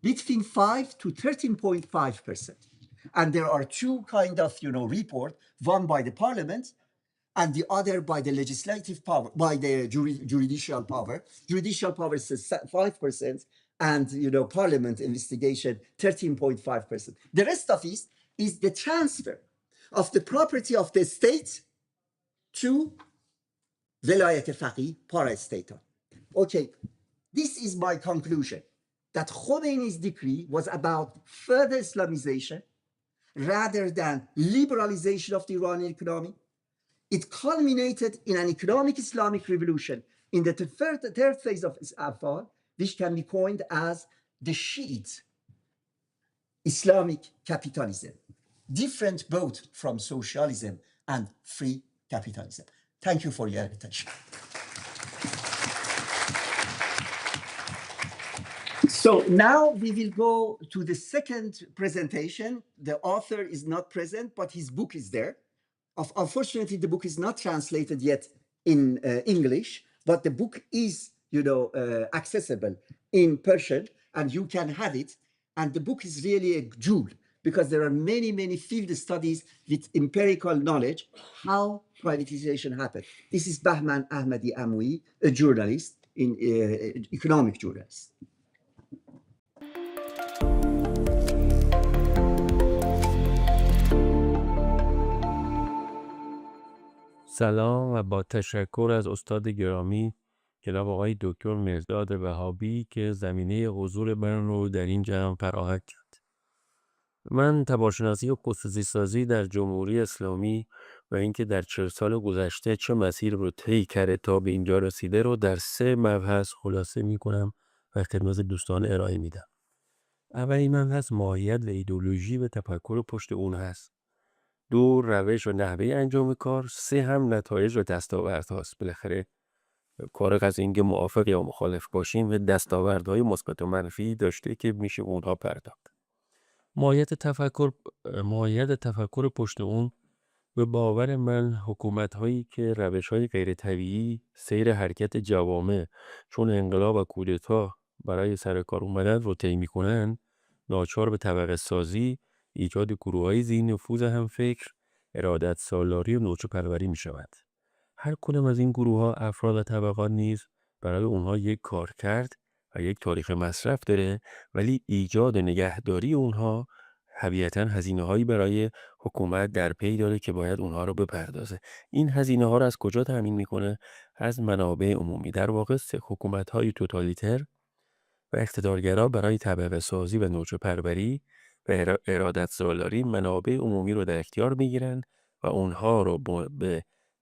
between 5 to 13.5%. And there are two kind of, report, one by the parliament and the other by the legislative power, by the judicial power. Judicial power says 5%, and, parliament investigation 13.5%. The rest of it is the transfer of the property of the state to Velayet Faqih, para-statal. Okay, this is my conclusion, that Khomeini's decree was about further Islamization rather than liberalization of the Iranian economy. It culminated in an economic Islamic revolution in the third phase of Anfal, which can be coined as the Shiite Islamic capitalism, different both from socialism and free capitalism. Thank you for your attention. So now we will go to the second presentation. The author is not present, but his book is there. Unfortunately, the book is not translated yet in English, but the book is, accessible in Persian, and you can have it. And the book is really a jewel, because there are many, many field studies with empirical knowledge how privatization happened. This is Bahman Ahmadi Amouyi, a journalist, economic journalist. سلام و با تشکر از استاد گرامی جناب آقای دکتر مرداد وهابی که زمینه حضور من رو در این جمع فراهم کرد. من تبارشناسی و خصوصی سازی در جمهوری اسلامی و اینکه در 40 سال گذشته چه مسیر رو طی کرده تا به اینجا رسیده رو در 3 مبحث خلاصه می‌کنم و خدمت دوستان ارائه میدم. اولین مبحث ماهیت و ایدئولوژی و تفکر پشت اون هست. 2 روش و نحوه انجام کار. 3 هم نتایج و دستاوردهاست. بالاخره کار از اینکه موافق یا مخالف باشیم و دستاوردهای مثبت و منفی داشته که میشه اونها پرداخت. ماهیت تفکر پشت اون به باور من حکومت‌هایی که روش‌های غیر طبیعی سیر حرکت جوامع چون انقلاب و کودتا برای سر کار اومدن رو طی می‌کنن، ناچار به طبقه سازی، ایجاد گروه‌های ذی نفوذ همفکر، ارادت سالاری و نوچه پروری می‌شود. هر کدام از این گروه‌ها، افراد و طبقات نیز برای اونها یک کار کرد و یک تاریخ مصرف داره، ولی ایجاد و نگهداری اونها طبیعتاً هزینه‌هایی برای حکومت در پی داره که باید اونها رو بپردازه. این هزینه‌ها رو از کجا تامین میکنه؟ از منابع عمومی. در واقع حکومت‌های توتالیتر و اقتدارگرا برای طبقه سازی و نوچه پروری و ارادت سالاری منابع عمومی رو در اختیار میگیرن و اونها رو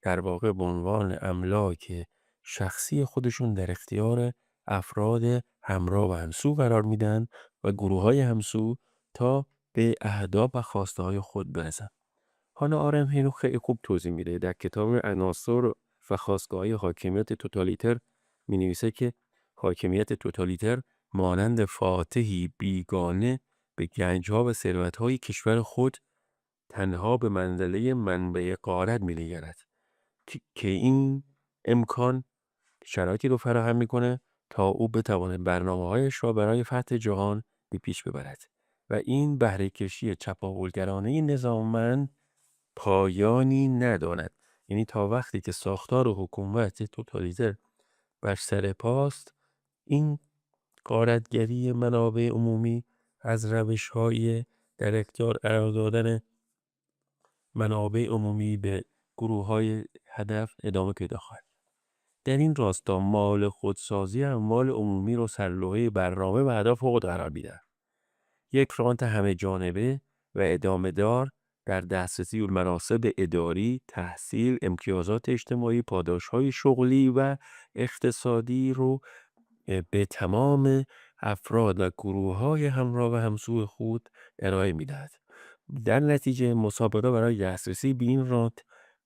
در واقع به عنوان املاک شخصی خودشون در اختیار افراد همراه و همسو قرار میدن و گروه‌های همسو تا به اهداف و خواسته های خود برسن. هانا آرنت اینو خیلی خوب توضیح میده. در کتاب عناصر و خاستگاه‌های حاکمیت توتالیتر می نویسه که حاکمیت توتالیتر مانند فاتحی بیگانه به گنج‌ها و ثروت‌های کشور خود تنها به منزله منبع غارت می‌نگرد که این امکان شرایطی رو فراهم میکنه تا او بتواند برنامه‌هایش را برای فتح جهان به پیش ببرد و این بهره کشی چپاولگرانه نظاممند پایانی نداند. یعنی تا وقتی که ساختار حکومت توتالیتر بر سر پاست، این غارتگری منابع عمومی از روش‌های در اختیار قرار دادن منابع عمومی به گروه‌های هدف ادامه پیدا خواهد. در این راستا مال خودسازی اموال عمومی رو سرلوحه برنامه و هدف خود قرار می‌دهد. یک فرانت همه جانبه و ادامه دار در دسترسی به مناصب اداری، تحصیل، امتیازات اجتماعی، پاداش‌های شغلی و اقتصادی رو به تمام افراد و گروه‌های همراه و همسو خود ارائه می‌دهد. در نتیجه مسابقه برای دسترسی به این رانت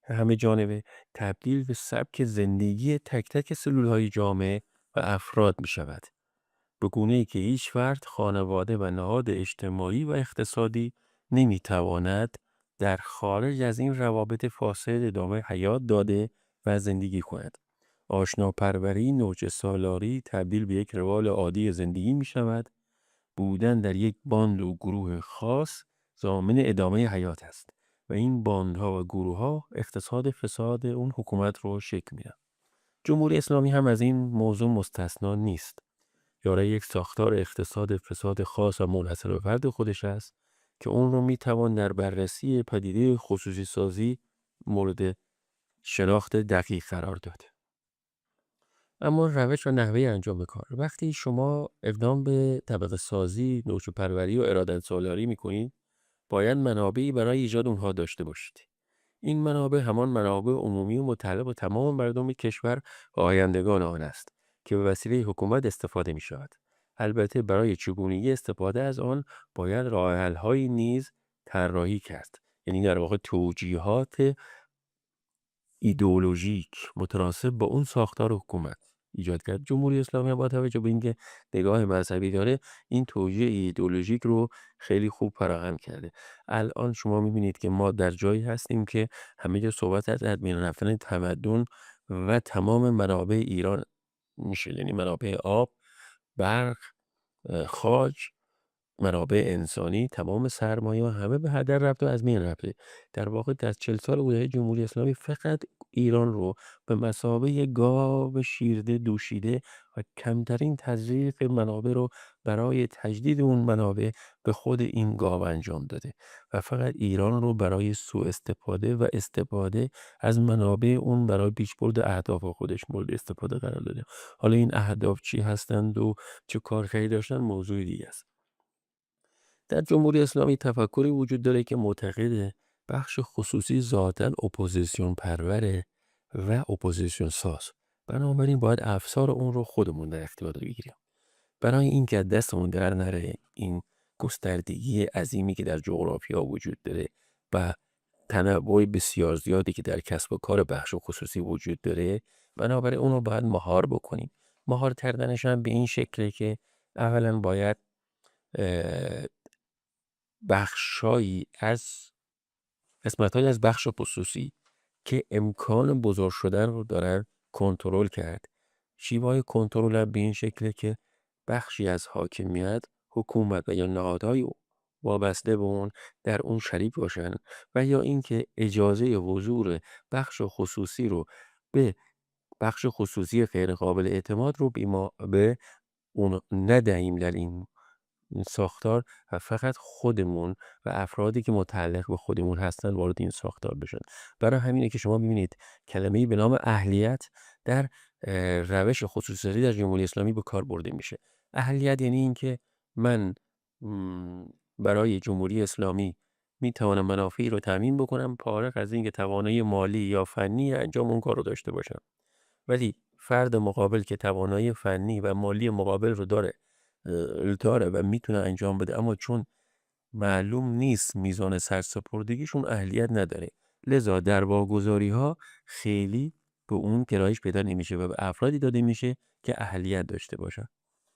همه جانبه تبدیل به سبک زندگی تک تک سلول‌های جامعه و افراد می‌شود، به گونه‌ای که هیچ فرد، خانواده و نهاد اجتماعی و اقتصادی نمی‌تواند در خارج از این روابط فاسد ادامه حیات داده و زندگی کند. آشناپروری، نوچه سالاری تبدیل به یک روال عادی زندگی می شود. بودن در یک باند و گروه خاص ضامن ادامه حیات است و این باندها و گروه ها اقتصاد فساد اون حکومت رو شکل میدن. جمهوری اسلامی هم از این موضوع مستثنا نیست. یارای یک ساختار اقتصاد فساد خاص و منحصر به فرد خودش است که اون رو میتوان در بررسی پدیده خصوصی سازی مورد شناخت دقیق قرار داد. اما روش و نحوه انجام کار، وقتی شما اقدام به طبقه سازی، نوچه پروری و ارادت سالاری میکنید، باید منابعی برای ایجاد اونها داشته باشید. این منابع همان منابع عمومی و متعلق به تمام مردم کشور و آیندگان آن است که به وسیله حکومت استفاده می شود. البته برای چگونگی استفاده از آن باید راه حل‌هایی نیز طراحی کرد. یعنی در واقع توجیهات ایدئولوژیک متناسب با اون ساختار حکومت ایجاد کرد. جمهوری اسلامی با توجه به اینکه نگاه مذهبی داره، این توجیه ایدئولوژیک رو خیلی خوب فراهم کرده. الان شما می‌بینید که ما در جایی هستیم که همه جا صحبت از بین رفتن تمدن و تمام منابع ایران میشه، یعنی منابع آب، برق، خاک، منابع انسانی، تمام سرمایه و همه به هدر رفته و از بین رفته. در واقع در 40 سال گذشته جمهوری اسلامی فقط ایران رو به مثابه گاو شیرده دوشیده و کمترین تزریق منابع رو برای تجدید اون منابع به خود این گاو انجام داده و فقط ایران رو برای سوء استفاده و استفاده از منابع اون برای پیشبرد اهداف خودش مورد استفاده قرار داده. حالا این اهداف چی هستند و چه کارخواهی داشتن موضوع دیگه است. در جمهوری اسلامی تفکری وجود داره که معتقده بخش خصوصی ذاتاً اپوزیسیون پروره و اپوزیسیون ساز. بنابراین باید افسار اون رو خودمون در اختیار بگیریم. برای اینکه دستمون در نره این گستردگی عظیمی که در جغرافیا وجود داره و تنوع بسیار زیادی که در کسب و کار بخش خصوصی وجود داره، بنابراین اون رو باید مهار بکنیم. مهار کردنش هم به این شکله که اولا باید بخشایی از قسمت‌هایی از بخش خصوصی که امکان بزرگ شدن رو دارن کنترل کرد. شیوه کنترل هم به این شکله که بخشی از حاکمیت، حکومت و یا نهادهای وابسته به اون در اون شریک باشن و یا اینکه اجازه حضور بخش خصوصی رو به بخش خصوصی غیر قابل اعتماد رو به اون ندهیم در این ساختار و فقط خودمون و افرادی که متعلق به خودمون هستن وارد این ساختار بشن. برای همینه که شما می‌بینید کلمه‌ای به نام اهلیت در روش خصوصی در جمهوری اسلامی به کار برده میشه. اهلیت یعنی اینکه من برای جمهوری اسلامی میتوانم منافعی رو تامین بکنم فارغ از اینکه توانایی مالی یا فنی انجام اون کار رو داشته باشم. ولی فرد مقابل که توانایی فنی و مالی مقابل رو داره و میتونه انجام بده، اما چون معلوم نیست میزان سرسپردگیشون اهلیت نداره، لذا در واگذاری ها خیلی به اون گرایش پیدا نمیشه و به افرادی داده میشه که اهلیت داشته باشن.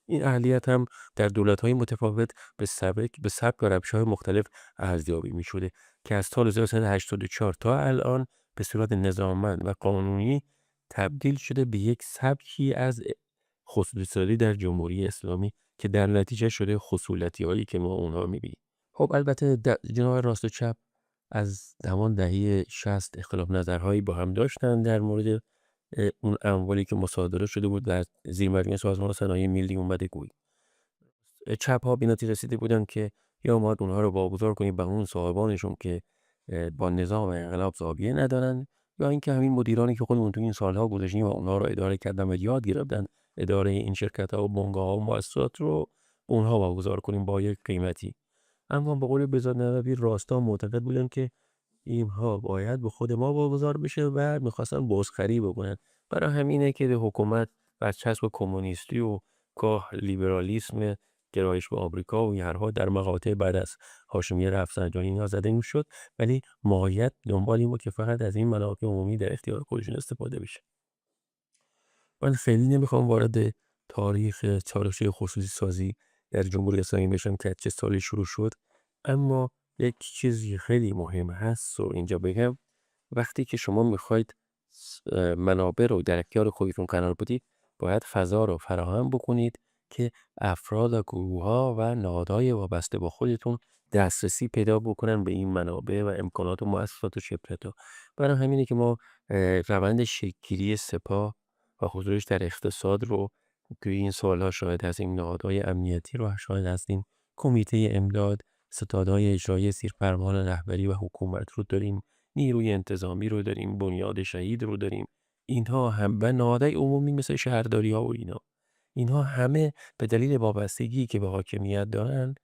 این اهلیت هم در دولت‌های متفاوت به سبک و روش‌های مختلف ارزیابی می‌شده که از سال 1984 تا الان به صورت نظاممند و قانونی تبدیل شده به یک سبکی از خصوصی سازی در جمهوری اسلامی که در نتیجه شده خصولتی هایی که ما اونها میبینیم. خب البته جناح راست و چپ از همان دهه 60 اختلاف نظرهایی با هم داشتن در مورد اون اموالی که مصادره شده بود در زیر مجموعه سازمان صنایع ملی اومده گوی. چپ ها به نتیجه رسیده بودن که یا ما اونها رو واگذار کنیم به اون صاحبانشون که با نظام انقلاب زاویه ندارن، یا اینکه همین مدیرانی که خودمون تو این سالها گذاشتیم و اونها رو اداره کردن و یاد گرفتن اداره این شرکت ها و بنگاه ها و مؤسسات رو اونها واگذار کنیم با یک قیمتی. اما به قول بهزاد نبوی راستا معتقد بودن که اینها باید به خود ما واگذار بشه و میخواستن بازخری بکنن. برای همینه که حکومت بر چسب کمونیستی و گاه لیبرالیسم گرایش به آمریکا و هرها در مقاطع بعد از هاشمی رفسنجانی اینا زده میشد، ولی ماهیت دنبال این بود که فقط از این منافع عمومی در اختیار خودشون استفاده بشه. من خیلی نمیخوام وارد تاریخ چالشه خصوصی سازی در جمهوری اسلامی بشم که چه سالی شروع شد، اما یک چیزی خیلی مهم هست و اینجا بگم. وقتی که شما میخواید منابع رو در اختیار خودتون قرار بدید، باید فضا رو فراهم بکنید که افراد و گروه‌ها و نهادهای وابسته با خودتون دسترسی پیدا بکنن به این منابع و امکانات و مؤسسات و شبکت‌ها. برای همینه که ما روند شکل‌گیری سپاه و حضورش در اقتصاد رو توی این سالها شاهد هستیم. نهادهای امنیتی رو شاهد هستیم، کمیته امداد، ستادهای اجرایی زیر فرمان رهبری و حکومت رو داریم، نیروی انتظامی رو داریم، بنیاد شهید رو داریم. اینها هم و نهادهای عمومی مثل شهرداری ها و اینها همه به دلیل وابستگی که به حاکمیت دارن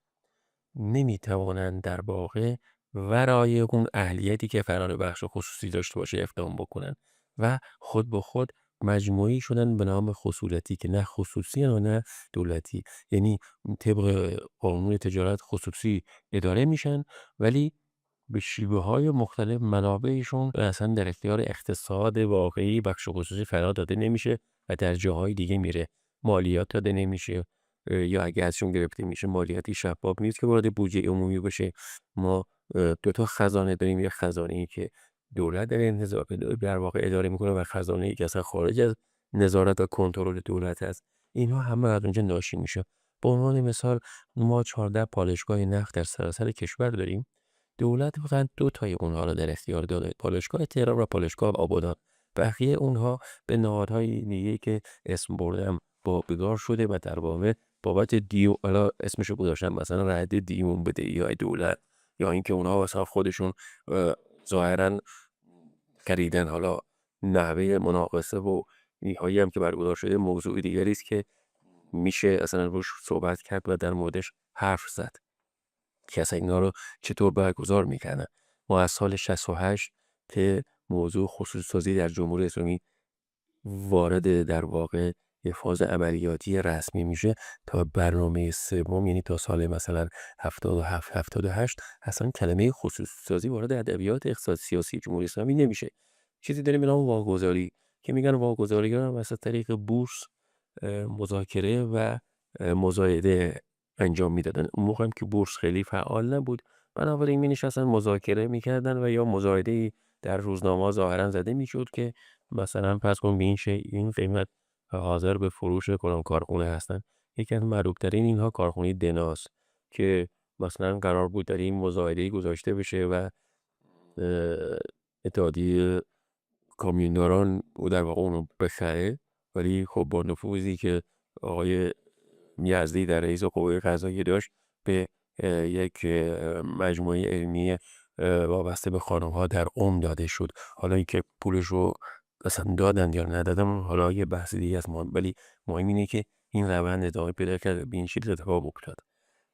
نمیتوانند در واقع ورای اون اهلیتی که فرار بخش خصوصی داشته باشه اقدام بکنن و خود به خود مجموعی شدن به نام خصولتی که نه خصوصی و نه دولتی. یعنی طبق قانون تجارت خصوصی اداره میشن، ولی به شیوه‌های مختلف منابعشون اصلا در اختیار اقتصاد واقعی بخش خصوصی قرار داده نمیشه و در جاهای دیگه میره، مالیات داده نمیشه، یا اگه ازشون گرفته میشه مالیاتی شفاف نیست که وارد بودجه عمومی بشه. ما دو تا خزانه داریم، یک خزانه‌ای که دولت در واقع اداره میکنه و خزانه‌ای که اصلا خارج از نظارت و کنترل دولت هست. اینها همه از اونجا ناشی میشه. به عنوان مثال ما 14 پالایشگاه نفت در سراسر کشور داریم. دولت فقط 2 تای اونها رو در اختیار داره، پالایشگاه تهران و پالایشگاه آبادان. بقیه اونها به نهادهای دیگه که اسم بردم واگذار شده و در واقع بابت اسمشو گذاشتن مثلا رد دیون بدهی‌های دولت، یا اینکه اونها واسه خودشون ظاهرا خریدن. حالا نحوه مناقصه و اینهایی هم که برگزار شده موضوع دیگری است که میشه اصلا روش صحبت کرد و در موردش حرف زد که اصلا اینا رو چطور برگزار میکنن. ما از سال 68 که موضوع خصوصی سازی در جمهوری اسلامی وارد در واقع یه فاز عملیاتی رسمی میشه تا برنامه سوم، یعنی تا سال مثلا 77 78 اصلا کلمه خصوصی سازی وارد ادبیات اقتصاد سیاسی جمهوری اسلامی نمیشه. چیزی داریم به نام واگذاری که میگن واگذاری ها از طریق بورس مذاکره و مزایده انجام میدادن. اون موقع هم که بورس خیلی فعال نبود، بنابراین می‌نشستن مذاکره میکردن و یا مزایده‌ای در روزنامه‌ها ظاهرا زده میشد که مثلا فرض کن به این قیمت حاضر به فروش کدام کارخونه هستن. یکی از معروف‌ترین اینها کارخونه دناست که مثلا قرار بود در این مزایده‌ای گذاشته بشه و اتحادیه کامیونداران او در واقع اونو بخره، ولی خب با نفوذی که آقای یزدی در رئیس قوه قضاییه داشت به یک مجموعه علمی وابسته به خانم‌ها در داده شد. حالا اینکه پولش رو اصلا دادن یا ندادن حالا یه بحث دیگه است، ولی مهم اینه که این روند ادامه پیدا کرد، به این شکل اتفاق افتاد.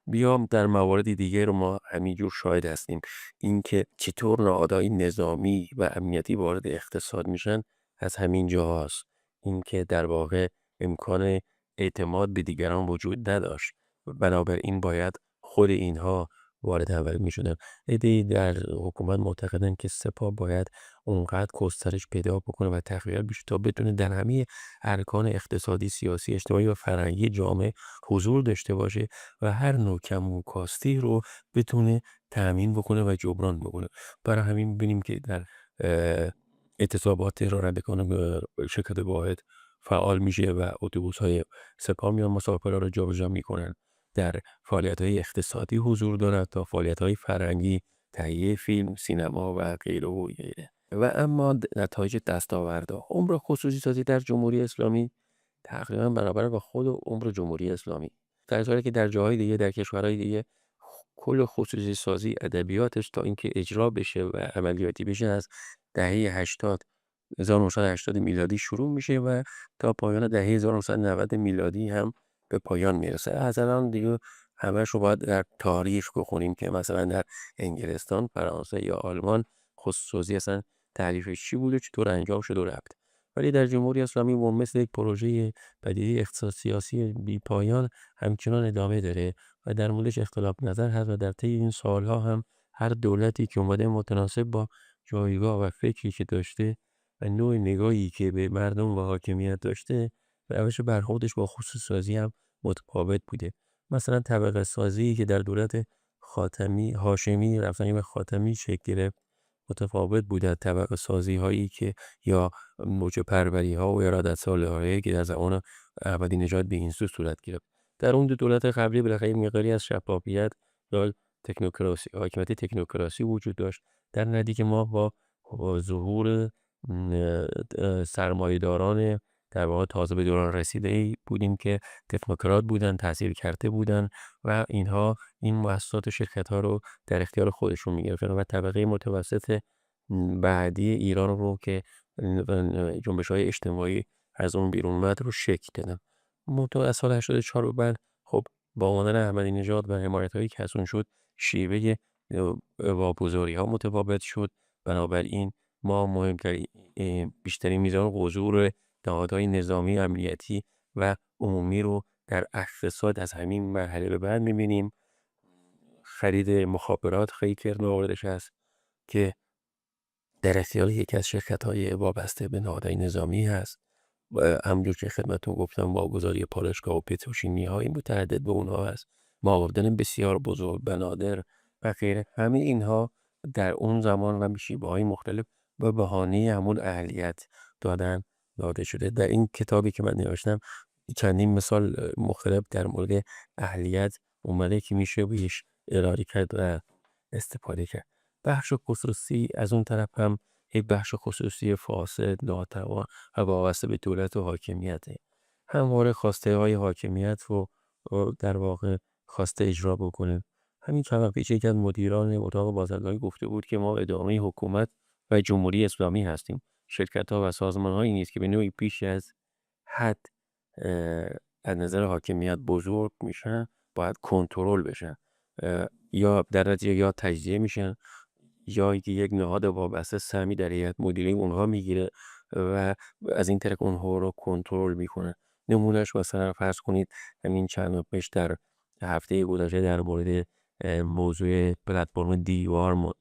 بیام در موارد دیگه رو ما همینجور شاهد هستیم. اینکه چطور نهادهای نظامی و امنیتی وارد اقتصاد میشن از همین جاهاست. اینکه در واقع امکان اعتماد به دیگران وجود نداشت، بنابراین باید خود اینها وارد عمل میشدن. ایده در حکومت معتقدن که سپاه باید اونقدر گسترش پیدا بکنه و تقویت بشه تا بتونه در همه ارکان اقتصادی، سیاسی، اجتماعی و فرهنگی جامعه حضور داشته باشه و هر نوع کم و کاستی رو بتونه تأمین بکنه و جبران بکنه. برای همین می‌بینیم که در اعتصابات رانندگان شرکت واحد فعال میشه و اتوبوس‌های سپاه میان مسافرها رو جابجا میکنن. در فعالیت‌های اقتصادی حضور دارد تا فعالیت‌های فرهنگی، تهیه فیلم، سینما و غیره و غیره. و اما نتایج دستاوردها، عمر خصوصی سازی در جمهوری اسلامی تقریبا برابر با خود عمر جمهوری اسلامی، در حالی که در جاهای دیگه، در کشورهای دیگه کل خصوصی سازی ادبیاتش تا اینکه اجرا بشه و عملیاتی بشه از دهه 1980 میلادی شروع میشه و تا پایان دهه 1990 میلادی هم به پایان میرسه. از الان دیگه همش رو باید در تاریخ بخونیم که مثلا در انگلستان، فرانسه یا آلمان خصوصی سازی اصلا تعریفش چی بوده، چطور انجام شده و رفت. ولی در جمهوری اسلامی و مثل یک پروژه پدیده اقتصاد سیاسی بی پایان همچنان ادامه داره و در موردش اختلاف نظر هست و در طی این سالها هم هر دولتی که اومده متناسب با جایگاه و فکری که داشته و نوع نگاهی که به مردم و حاکمیت داشته، روش برخوردش با خصوصی سازی هم متفاوت بوده. مثلا طبقه سازی که در دولت هاشمی رفتن به خاتمی شکل گرفت متفاوت بوده از طبقه سازی هایی که یا موج پروری ها و ارادت سالهایی که در زمان احمدی نژاد به این سو صورت گرفت. در اون دولت قبلی بالاخره مقداری از شفافیت یا تکنوکراسی، حاکمیت تکنوکراسی وجود داشت. در نتیجه ما با ظهور سرمایه‌داران در واقع تازه به دوران رسیده بودیم که تکنوکرات بودن، تاثیر کرده بودن و اینها این مؤسسات و شرکت ها رو در اختیار خودشون میگرفتن و طبقه متوسط بعدی ایران رو که جنبش های اجتماعی از اون بیرون اومد رو شکل دادن. از سال 84 به بعد خب با اومدن احمدی نژاد و حمایت هایی که از اون شد، شیوه واگذاری ها متفاوت شد. بنابراین ما مهمترین بیشترین میزان حضور نهادهای نظامی، امنیتی و عمومی رو در اقتصاد از همین مرحله به بعد می‌بینیم. خرید مخابرات خیلی کرد موردش هست که در اختیار یکی از شرکت‌های وابسته به نهادهای نظامی هست. همونجور که خدمتتون گفتم واگذاری پالایشگاه و پتروشیمی‌های متعدد به اونها هست، معاودن بسیار بزرگ، بنادر و غیره. همه اینها در اون زمان و به شیوه‌های مختلف به بهانه همون اهلیت داده شده. در این کتابی که من نوشتم چندین مثال مختلف در مورد اهلیت اومده که میشه بهش ارائه کرد و استفاده کرد. بخش خصوصی از اون طرف هم یک بخش خصوصی فاسد، ناتوان و وابسته به دولت و حاکمیته. همواره خواسته های حاکمیت رو در واقع خواسته اجرا بکنه. همین چند وقت پیش یکی از مدیران اتاق بازرگانی گفته بود که ما ادامه حکومت و جمهوری اسلامی هستیم. شرکت ها و سازمان هایی نیست که به نوعی پیش از حد از نظر حاکمیت بزرگ میشن باید کنترل بشن، یا در نتیجه یا تجزیه میشن یا یک نهاد وابسته سهمی در هیئت مدیره اونها میگیره و از این طریق اونها رو کنترل میکنه. نمونهش مثلا فرض کنید همین چند وقت پیش در هفته گذشته در مورد موضوع پلتفرم دیوار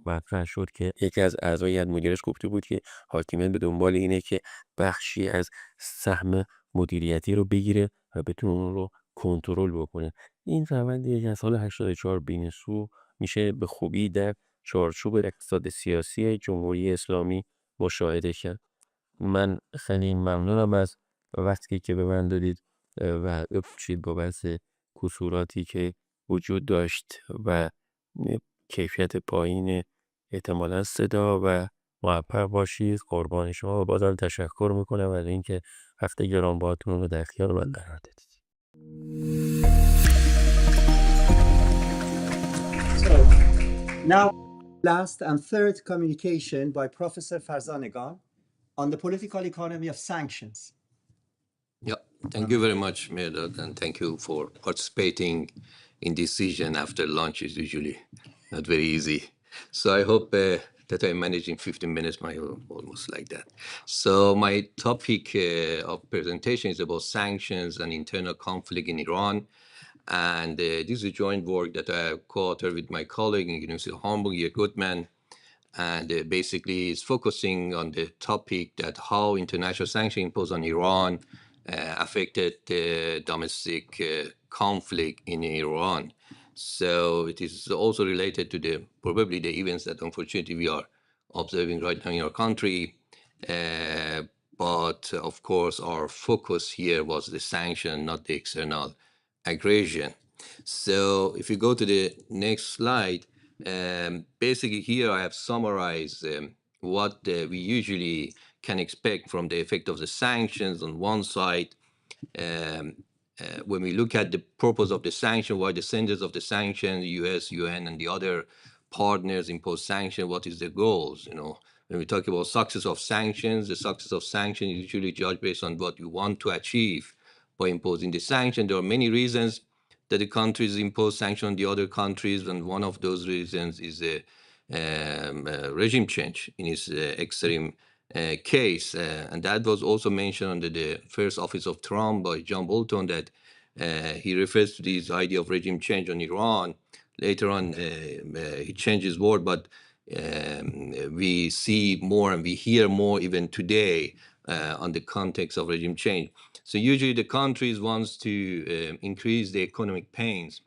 مطرح شد که یکی از اعضای هیئت مدیره‌اش گفته بود که حاکمیت به دنبال اینه که بخشی از سهم مدیریتی رو بگیره و بتونه اون رو کنترل بکنه. این روندی از سال 84 بین سو میشه به خوبی در چارچوب اقتصاد سیاسی جمهوری اسلامی مشاهده کرد. من خیلی ممنونم از وقتی که به من دادید و بپوشید با بحث کسوراتی که وجود داشت و کیفیت پایین احتمالا صدا و موفق باشید. قربان شما و بازم تشکر میکنم از اینکه هفته گرانبهاتون رو در اختیار من قرار دادید. So, now last and third communication by Professor Freyberg-Inan on the political economy of sanctions. Yeah, thank you very much, Mehrdad, and thank you for participating in this session after lunch is usually not very easy. So I hope that I manage in 15 minutes, almost like that. So my topic of presentation is about sanctions and internal conflict in Iran. And this is a joint work that I have co-authored with my colleague in University of Hamburg, Jörg Gutmann. And basically it's focusing on the topic that how international sanctions imposed on Iran affected the domestic conflict in Iran. So it is also related to probably the events that unfortunately we are observing right now in our country. but of course our focus here was the sanction, not the external aggression. So if you go to the next slide, basically here I have summarized what we usually can expect from the effect of the sanctions on one side. When we look at the purpose of the sanction, why the senders of the sanction, the US, UN, and the other partners impose sanction, what is the goals? When we talk about success of sanctions, the success of sanctions is usually judged based on what you want to achieve by imposing the sanction. There are many reasons that the countries impose sanctions on the other countries, and one of those reasons is a regime change in its extreme case. And that was also mentioned under the first office of Trump by John Bolton, that he refers to this idea of regime change on Iran. Later on, he changed his word, but we see more and we hear more even today on the context of regime change. So usually the countries wants to increase the economic pains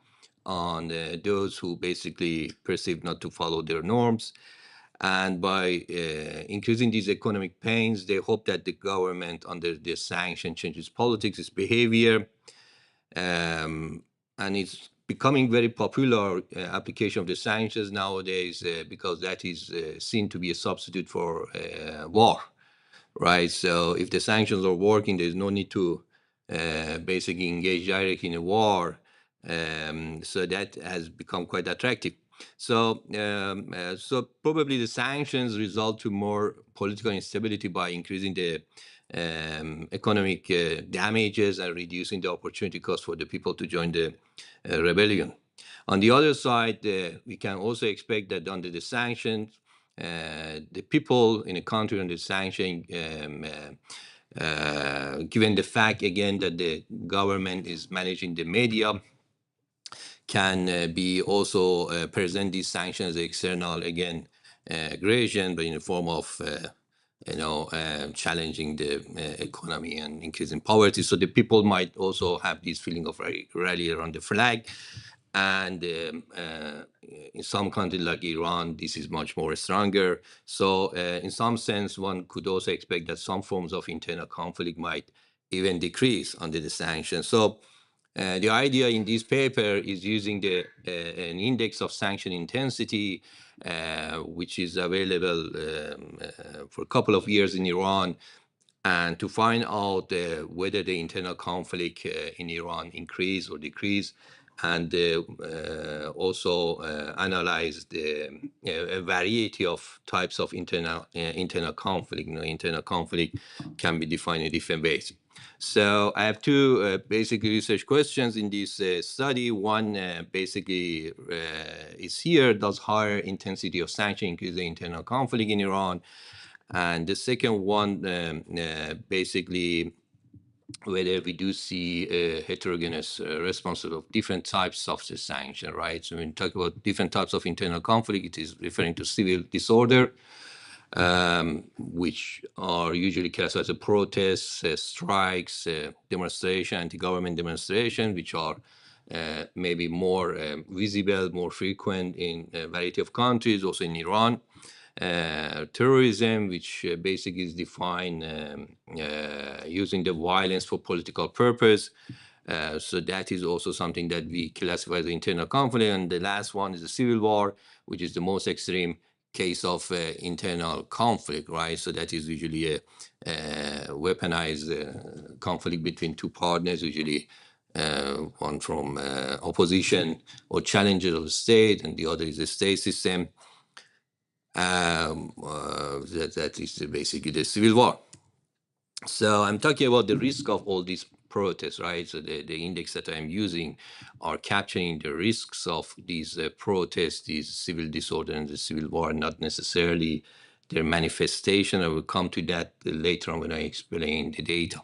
on those who basically perceive not to follow their norms. And by increasing these economic pains, they hope that the government under the sanction changes politics, its behavior. And it's becoming very popular application of the sanctions nowadays because that is seen to be a substitute for war, right? So if the sanctions are working, there's no need to basically engage directly in a war. So that has become quite attractive. So, so probably the sanctions result to more political instability by increasing the economic damages and reducing the opportunity cost for the people to join the rebellion. On the other side, we can also expect that under the sanctions, the people in a country under sanction, given the fact again that the government is managing the media, can be also present these sanctions as external again aggression, but in the form of challenging the economy and increasing poverty. So the people might also have this feeling of rally around the flag. And in some countries like Iran, this is much more stronger. So in some sense, one could also expect that some forms of internal conflict might even decrease under the sanctions. So the idea in this paper is using an index of sanction intensity, which is available for a couple of years in Iran, and to find out whether the internal conflict in Iran increase or decrease, and also analyze a variety of types of internal conflict. Internal conflict can be defined in different ways. So I have two basic research questions in this study. One basically is here: does higher intensity of sanction increase the internal conflict in Iran? And the second one, basically, whether we do see a heterogeneous response of different types of the sanction, right? So when we talk about different types of internal conflict, it is referring to civil disorder, which are usually classified as protests, strikes, demonstration, anti-government demonstration, which are maybe more visible, more frequent in a variety of countries, also in Iran. Terrorism, which basically is defined using the violence for political purpose. So that is also something that we classify as internal conflict. And the last one is the civil war, which is the most extreme case of internal conflict, right? So that is usually a weaponized conflict between two partners, usually one from opposition or challenger of the state, and the other is the state system. That is basically the civil war. So I'm talking about the risk of all these protests, right? So the index that I'm using are capturing the risks of these protests, these civil disorder and the civil war, not necessarily their manifestation. I will come to that later on when I explain the data.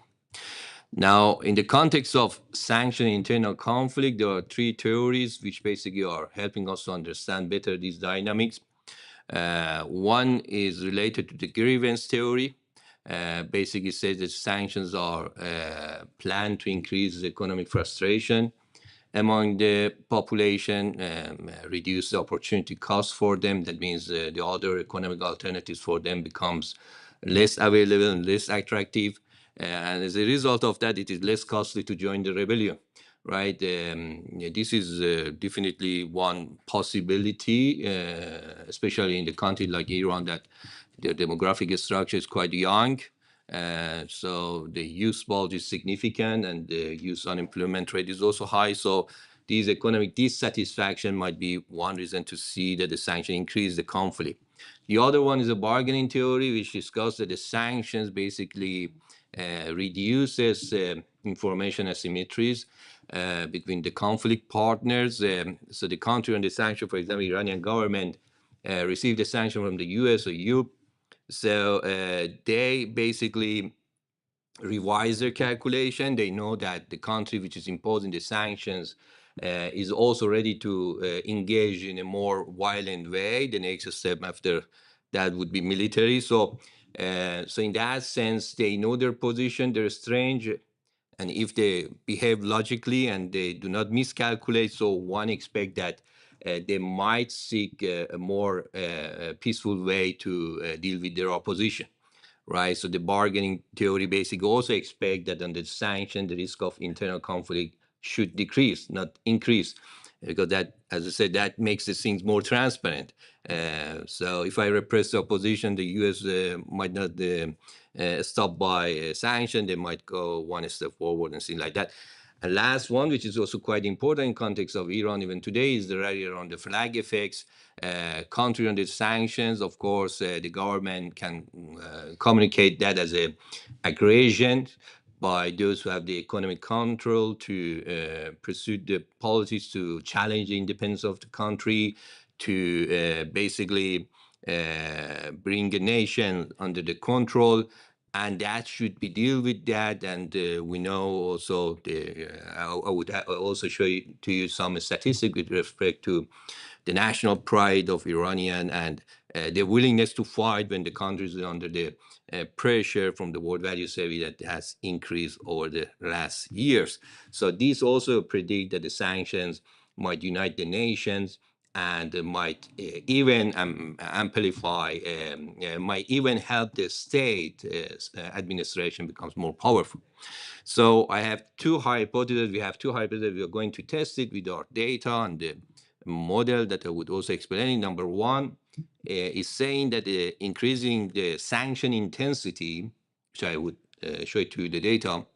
Now, in the context of sanction internal conflict, there are three theories which basically are helping us to understand better these dynamics. One is related to the grievance theory. Basically says that sanctions are planned to increase economic frustration among the population, reduce the opportunity cost for them. That means the other economic alternatives for them becomes less available and less attractive. And as a result of that, it is less costly to join the rebellion, right? This is definitely one possibility, especially in the country like Iran, that their demographic structure is quite young. So the youth bulge is significant and the youth unemployment rate is also high. So these economic dissatisfaction might be one reason to see that the sanction increase the conflict. The other one is a bargaining theory, which discusses that the sanctions basically reduces information asymmetries between the conflict partners. So the country on the sanction, for example, Iranian government received a sanction from the US or EU. So they basically revise their calculation. They know that the country which is imposing the sanctions is also ready to engage in a more violent way. The next step after that would be military. So in that sense, they know their position, they're strange. And if they behave logically and they do not miscalculate, so one expect that they might seek a more peaceful way to deal with their opposition, right? So the bargaining theory basically also expect that under sanction, the risk of internal conflict should decrease, not increase, because that, as I said, that makes the things more transparent. So if I repress the opposition, the U.S. Might not stop by sanction. They might go one step forward and things like that. And last one, which is also quite important in context of Iran even today, is the rally around the flag effects. Country under sanctions, of course, the government can communicate that as a aggression by those who have the economic control to pursue the policies to challenge the independence of the country, to basically bring a nation under the control. And that should be deal with that. And we know also, I would also show to you some statistics with respect to the national pride of Iranian and their willingness to fight when the country is under the pressure from the world value survey that has increased over the last years. So these also predict that the sanctions might unite the nations and might even amplify, might even help the state administration becomes more powerful. So I have two hypotheses. We have two hypotheses. We are going to test it with our data and the model that I would also explain. Number one is saying that increasing the sanction intensity, which I would show to you the data,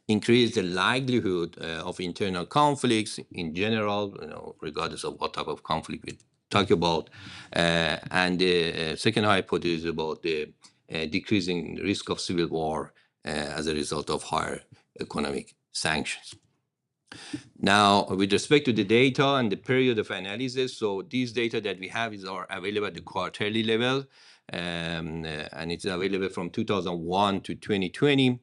increase the likelihood of internal conflicts in general, regardless of what type of conflict we talk about. And the second hypothesis about the decreasing risk of civil war as a result of higher economic sanctions. Now, with respect to the data and the period of analysis, so these data that we have are available at the quarterly level, and it's available from 2001 to 2020.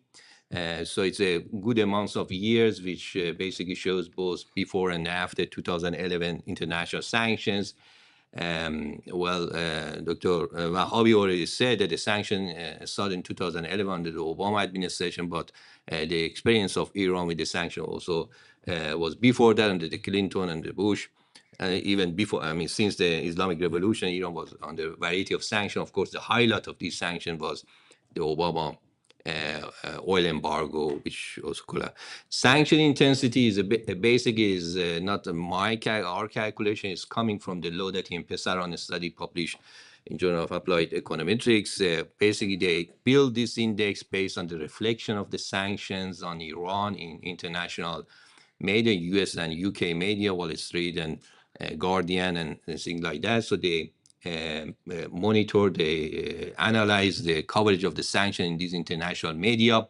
So it's a good amount of years, which basically shows both before and after 2011 international sanctions. Dr. Wahhabi already said that the sanction started in 2011 under the Obama administration, but the experience of Iran with the sanction also was before that under the Clinton and the Bush. Even before, I mean, since the Islamic Revolution, Iran was under a variety of sanctions. Of course, the highlight of these sanctions was the Obama oil embargo, which also collapsed. Sanction intensity is basically is not our calculation. Is coming from the law that Pesaran study published in Journal of Applied Econometrics. Basically, they build this index based on the reflection of the sanctions on Iran in international media, U.S. and U.K. media, Wall Street and Guardian and things like that. So they monitor, they analyze the coverage of the sanction in these international media,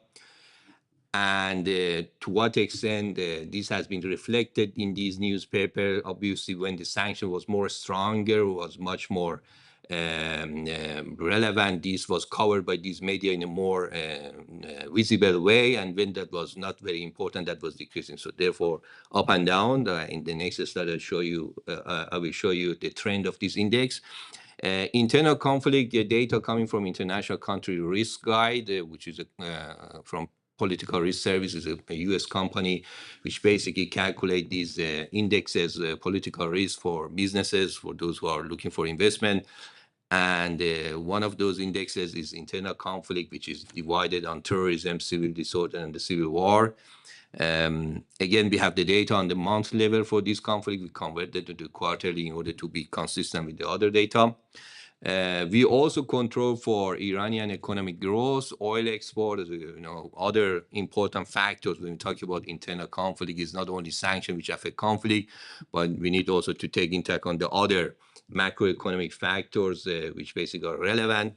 and to what extent this has been reflected in these newspapers. Obviously, when the sanction was more stronger, was much more relevant, this was covered by these media in a more visible way, and when that was not very important, that was decreasing. So therefore, up and down. In the next slide, I will show you the trend of this index. Internal conflict data coming from International Country Risk Guide, which is from Political Risk Service is a US company which basically calculate these indexes, political risk for businesses, for those who are looking for investment. And one of those indexes is internal conflict, which is divided on terrorism, civil disorder, and the civil war. Again, we have the data on the month level for this conflict. We converted it to quarterly in order to be consistent with the other data. We also control for Iranian economic growth, oil export, other important factors when we talk about internal conflict. Is not only sanctions which affect conflict, but we need also to take into account the other macroeconomic factors which basically are relevant.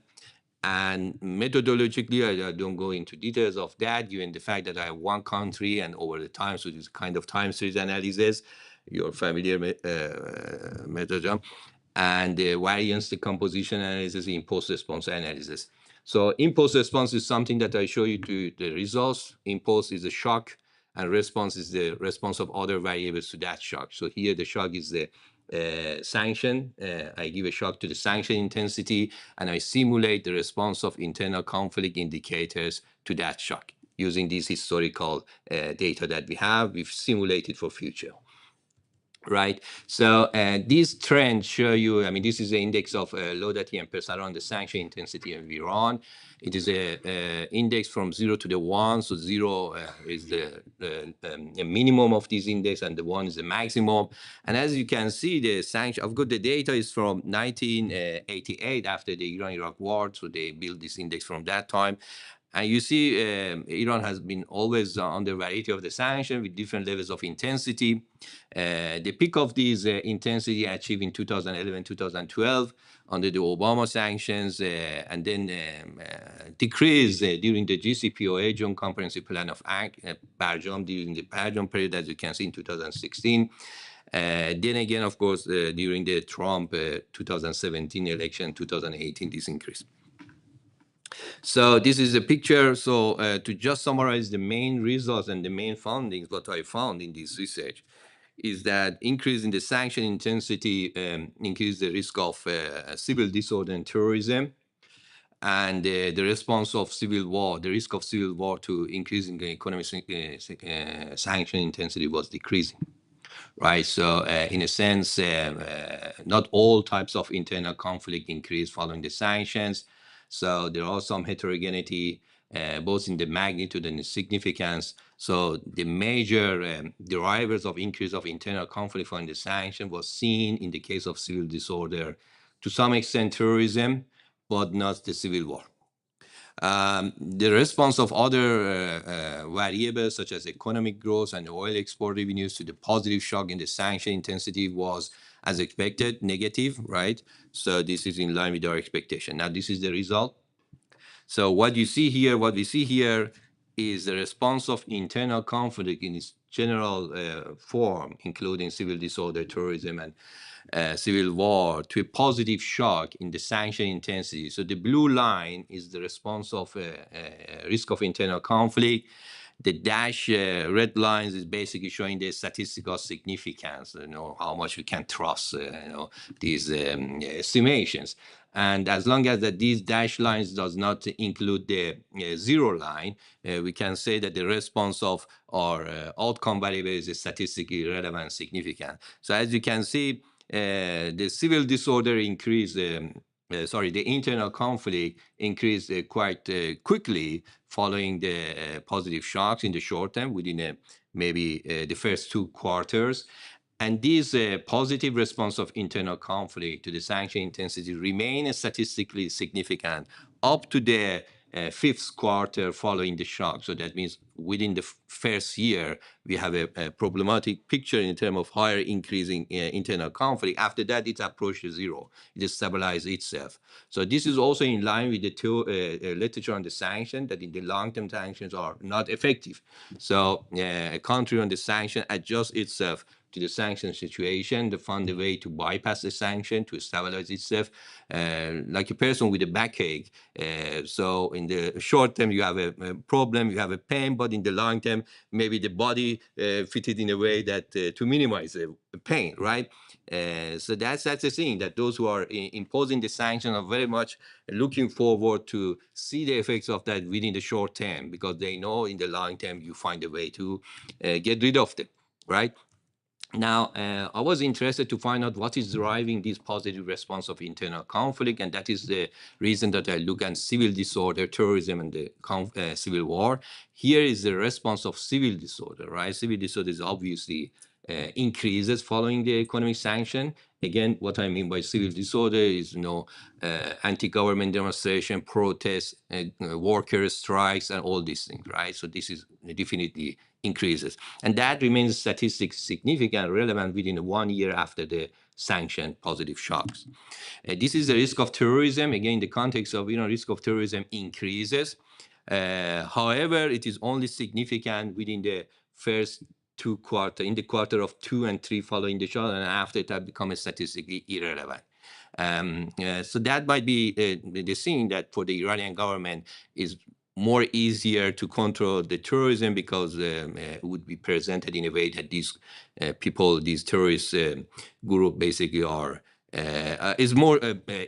And methodologically, I don't go into details of that, given the fact that I have one country and over the time, so this kind of time series analysis, you're familiar method, and the variance decomposition analysis in post-response analysis. So impulse response is something that I show you to the results. Impulse is a shock, and response is the response of other variables to that shock. So here the shock is the sanction. I give a shock to the sanction intensity, and I simulate the response of internal conflict indicators to that shock. Using this historical data that we have, we've simulated for future. Right. So these trends show you, I mean, this is the index of Lodati and Persaran, the sanction intensity of Iran. It is a index from 0 to the 1. So 0 is the minimum of this index and the 1 is the maximum. And as you can see, the sanction, I've got the data is from 1988 after the Iran-Iraq war. So they built this index from that time. And you see, Iran has been always on the variety of the sanction with different levels of intensity. The peak of these intensity achieved in 2011, 2012 under the Obama sanctions, and then decreased during the GCPOA, Joint Comprehensive Plan of Barjam, during the Barjam period, as you can see in 2016. Then again, of course, during the Trump 2017 election, 2018, this increased. So this is a picture. So to just summarize the main results and the main findings, what I found in this research is that increase in the sanction intensity increase the risk of civil disorder and terrorism, and the response of civil war, the risk of civil war to increasing the economic sanction intensity was decreasing. Right, so in a sense, not all types of internal conflict increase following the sanctions. So there are some heterogeneity, both in the magnitude and the significance. So the major drivers of increase of internal conflict following the sanction was seen in the case of civil disorder, to some extent terrorism, but not the civil war. The response of other variables such as economic growth and oil export revenues to the positive shock in the sanction intensity was, as expected, negative, right? So this is in line with our expectation. Now this is the result. So what you see here, what we see here is the response of internal conflict in its general form, including civil disorder, terrorism, and civil war, to a positive shock in the sanction intensity. So the blue line is the response of risk of internal conflict. The dash red lines is basically showing the statistical significance, how much we can trust, these estimations. And as long as that these dash lines does not include the zero line, we can say that the response of our outcome variable is statistically relevant, significant. So as you can see, the civil disorder increased, the internal conflict increased quite quickly following the positive shocks in the short term, within maybe the first 2 quarters. And this positive response of internal conflict to the sanction intensity remain statistically significant up to the 5th quarter following the shock. So that means within the first year, we have a problematic picture in terms of higher increasing internal conflict. After that, it approaches 0. It stabilizes itself. So this is also in line with the literature on the sanction, that in the long-term sanctions are not effective. So a country on the sanction adjusts itself to the sanction situation, to find a way to bypass the sanction, to stabilize itself, like a person with a backache. So in the short term, you have a problem, you have a pain, but in the long term, maybe the body fitted in a way that to minimize the pain, right? So that's the thing, that those who are imposing the sanction are very much looking forward to see the effects of that within the short term, because they know in the long term you find a way to get rid of them, right? Now, I was interested to find out what is driving this positive response of internal conflict, and that is the reason that I look at civil disorder, terrorism, and the civil war. Here is the response of civil disorder, right? Civil disorder is obviously increases following the economic sanction. Again, what I mean by civil disorder is, anti-government demonstration, protests, worker strikes, and all these things, right? So this is definitely increases. And that remains statistically significant, relevant within 1 year after the sanction positive shocks. This is the risk of terrorism. Again, in the context of risk of terrorism increases. However, it is only significant within the first 2 quarters, in the quarter of 2 and 3 following the shock, and after that becomes statistically irrelevant. So that might be the thing that for the Iranian government is more easier to control the terrorism, because it would be presented in a way that these people, these terrorist group basically are, is more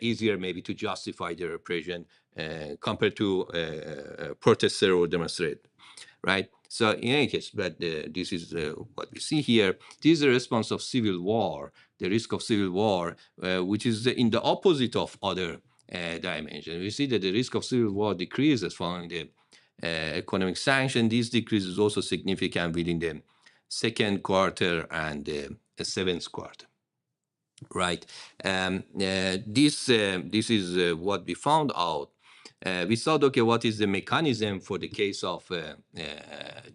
easier maybe to justify their repression compared to protester or demonstrate, right? So in any case, but this is what we see here. This is the response of civil war, the risk of civil war, which is in the opposite of other dimension. We see that the risk of civil war decreases following the economic sanction. This decrease is also significant within the second quarter and the seventh quarter, right? This is what we found out. We saw, okay, what is the mechanism for the case of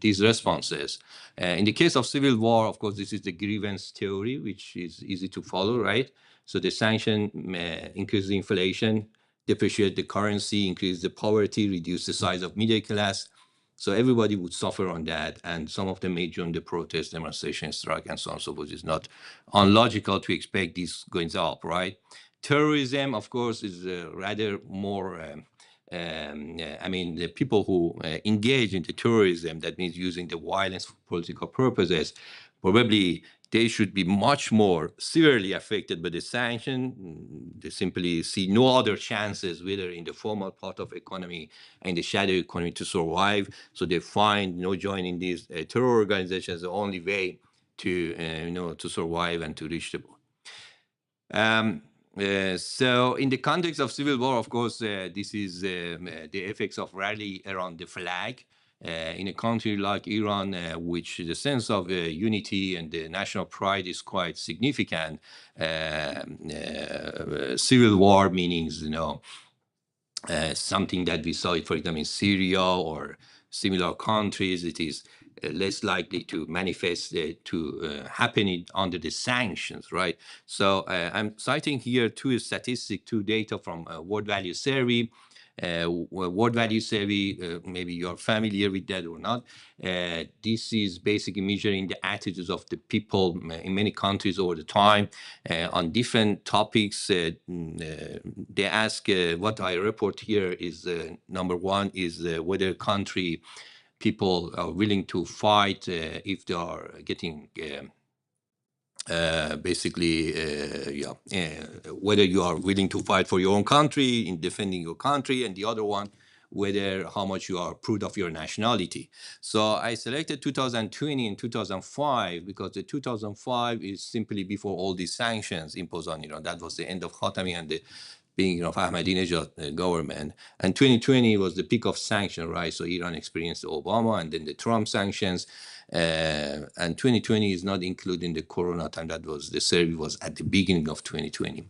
these responses. In the case of civil war, of course, this is the grievance theory, which is easy to follow, right? So the sanction increases inflation, depreciate the currency, increase the poverty, reduce the size of middle class. So everybody would suffer on that, and some of them may join the protest, demonstration, strike, and so on. So it's not unlogical to expect this going up, right? Terrorism, of course, is rather more. I mean, the people who engage in the terrorism, that means using the violence for political purposes, probably they should be much more severely affected by the sanction. They simply see no other chances, whether in the formal part of economy and the shadow economy, to survive. So they find joining these terror organizations the only way to to survive and to reach the goal. So in the context of civil war, of course, this is the effects of rally around the flag. In a country like Iran, which the sense of unity and the national pride is quite significant, civil war meanings, something that we saw, for example, in Syria or similar countries. It is less likely to manifest happen under the sanctions, right? So I'm citing here two data from World Value Survey. World Value Survey, maybe you're familiar with that or not. This is basically measuring the attitudes of the people in many countries over the time on different topics. They ask, what I report here is number one is whether country people are willing to fight if they are getting whether you are willing to fight for your own country in defending your country, and the other one, whether how much you are proud of your nationality. So I selected 2020 and 2005 because the 2005 is simply before all these sanctions imposed on Iran. That was the end of Khatami and the beginning of Ahmadinejad government. And 2020 was the peak of sanction, right? So Iran experienced the Obama and then the Trump sanctions. And 2020 is not including the Corona time. That was, the survey was at the beginning of 2020.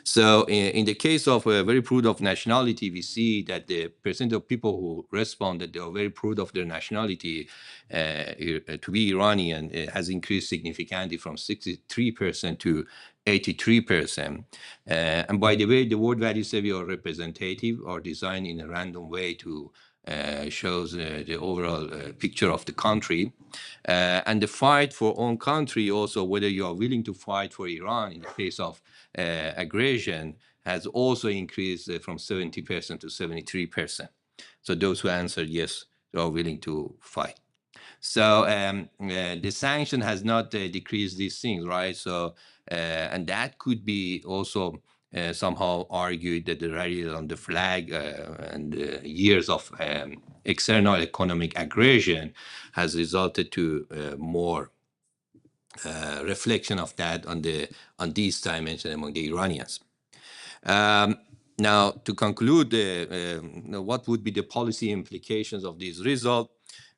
So in the case of very proud of nationality, we see that the percent of people who respond that they are very proud of their nationality to be Iranian has increased significantly from 63% to 83%. And by the way, the World Value Survey are representative, are designed in a random way to shows the overall picture of the country. And the fight for own country also, whether you are willing to fight for Iran in the case of aggression, has also increased from 70% to 73%. So those who answered yes, they are willing to fight. So the sanction has not decreased these things, right? So, and that could be also somehow argued that the rally on the flag and years of external economic aggression has resulted to more reflection of that on these dimensions among the Iranians. Now, to conclude, what would be the policy implications of these results?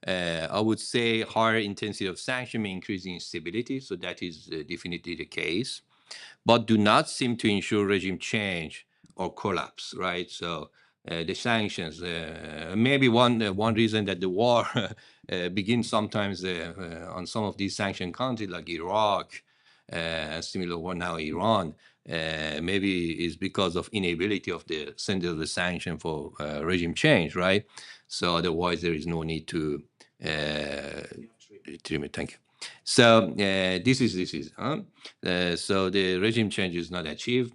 I would say higher intensity of sanction may increase instability, so that is definitely the case, but do not seem to ensure regime change or collapse, right? So the sanctions, maybe one reason that the war begins sometimes on some of these sanctioned countries like Iraq, similar war now Iran, maybe is because of inability of the center of the sanction for regime change, right? So otherwise there is no need to thank you. So this is so the regime change is not achieved,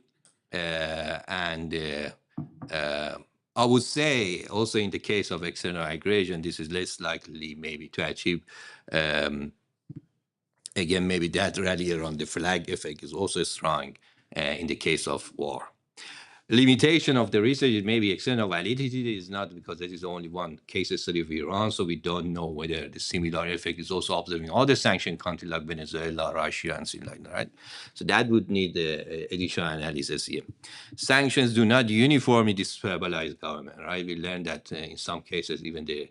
and I would say also in the case of external aggression, this is less likely maybe to achieve. Again, maybe that rally around the flag effect is also strong in the case of war. Limitation of the research is maybe external validity is not because there is only one case study of Iran, so we don't know whether the similar effect is also observed in other sanctioned countries like Venezuela, Russia, and things like that, right? So that would need additional analysis here. Sanctions do not uniformly destabilize government, right? We learned that in some cases even the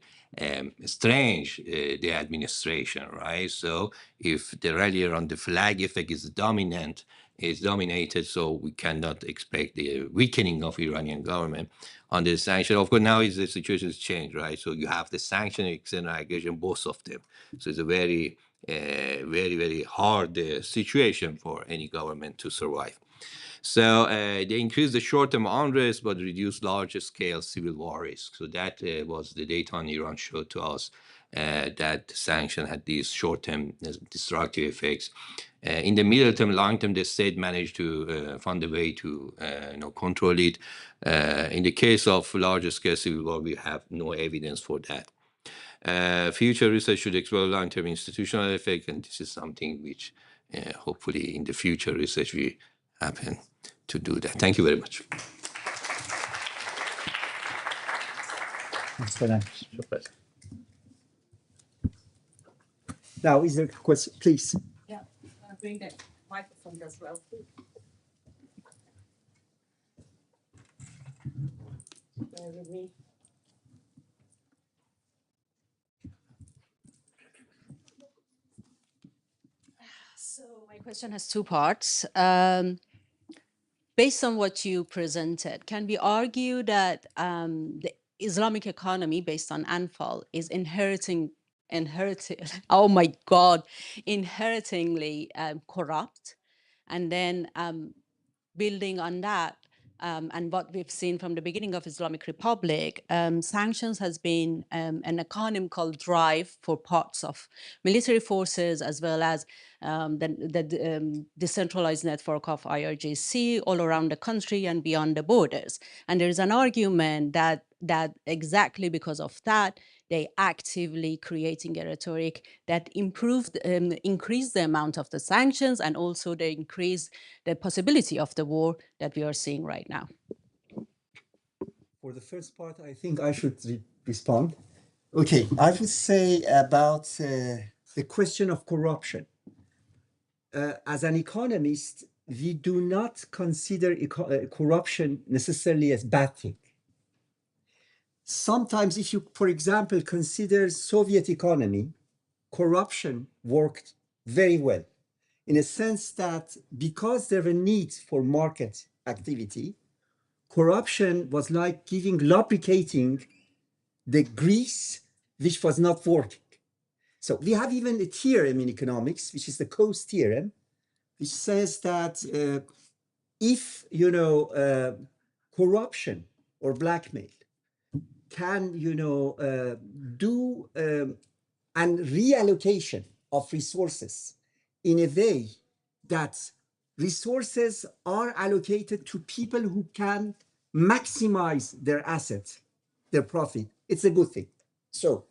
strange the administration, right? So if the rally around the flag effect is dominated, so we cannot expect the weakening of Iranian government on the sanction. Of course, now the situation has changed, right? So you have the sanction and external aggression, both of them. So it's a very, very hard situation for any government to survive. So they increased the short-term unrest, but reduced large-scale civil war risk. So that was the data on Iran showed to us that sanction had these short-term destructive effects. In the middle term, long term, the state managed to find a way to control it. In the case of larger scale civil war, we have no evidence for that. Future research should explore long-term institutional effect, and this is something which hopefully in the future research we happen to do that. Thank you very much. Now, is there a question, please? Yeah, bring the microphone as well, please. Bear with me. So my question has two parts. Based on what you presented, can we argue that the Islamic economy based on Anfal is inheritingly corrupt, and then building on that, and what we've seen from the beginning of Islamic Republic, sanctions has been an economical drive for parts of military forces as well as the decentralized network of IRGC all around the country and beyond the borders. And there is an argument that exactly because of that, they actively creating a rhetoric that increase the amount of the sanctions and also they increase the possibility of the war that we are seeing right now. For the first part, I think I should respond. Okay, I would say about the question of corruption. As an economist, we do not consider corruption necessarily as bad thing. Sometimes if you, for example, consider Soviet economy, corruption worked very well in a sense that because there were needs for market activity, corruption was like lubricating the grease which was not working. So we have even a theorem in economics, which is the Coase theorem, which says that if corruption or blackmail can, do an reallocation of resources in a way that resources are allocated to people who can maximize their asset, their profit, it's a good thing. So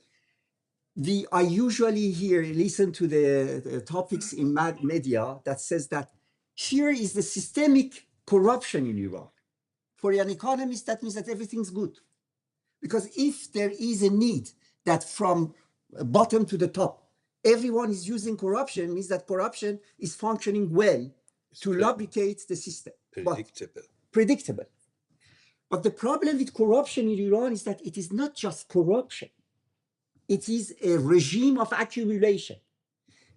I usually listen to the topics in media that says that here is the systemic corruption in Iran. For an economist, that means that everything's good. Because if there is a need that from bottom to the top, everyone is using corruption, means that corruption is functioning well to lubricate the system. Predictable. But the problem with corruption in Iran is that it is not just corruption. It is a regime of accumulation,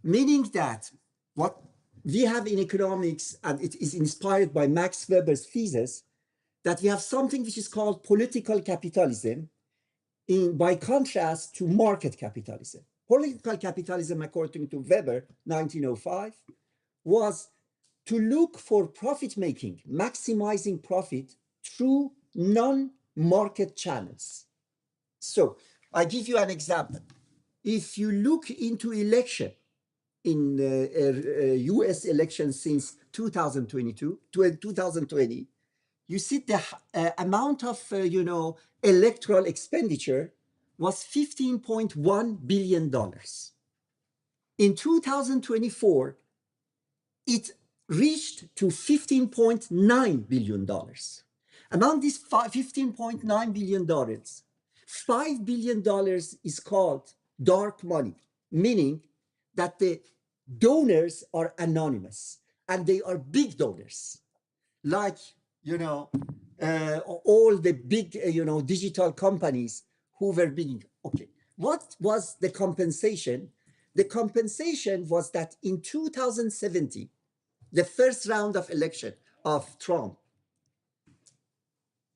meaning that what we have in economics, and it is inspired by Max Weber's thesis, that we have something which is called political capitalism, by contrast to market capitalism. Political capitalism, according to Weber, 1905, was to look for profit making, maximizing profit through non-market channels. So I give you an example. If you look into election in US election since 2020, you see the amount of electoral expenditure was $15.1 billion. In 2024, it reached to $15.9 billion. Among these $15.9 billion, $5 billion is called dark money, meaning that the donors are anonymous and they are big donors, like all the big digital companies who were being okay. What was the compensation? The compensation was that in 2017, the first round of election of Trump,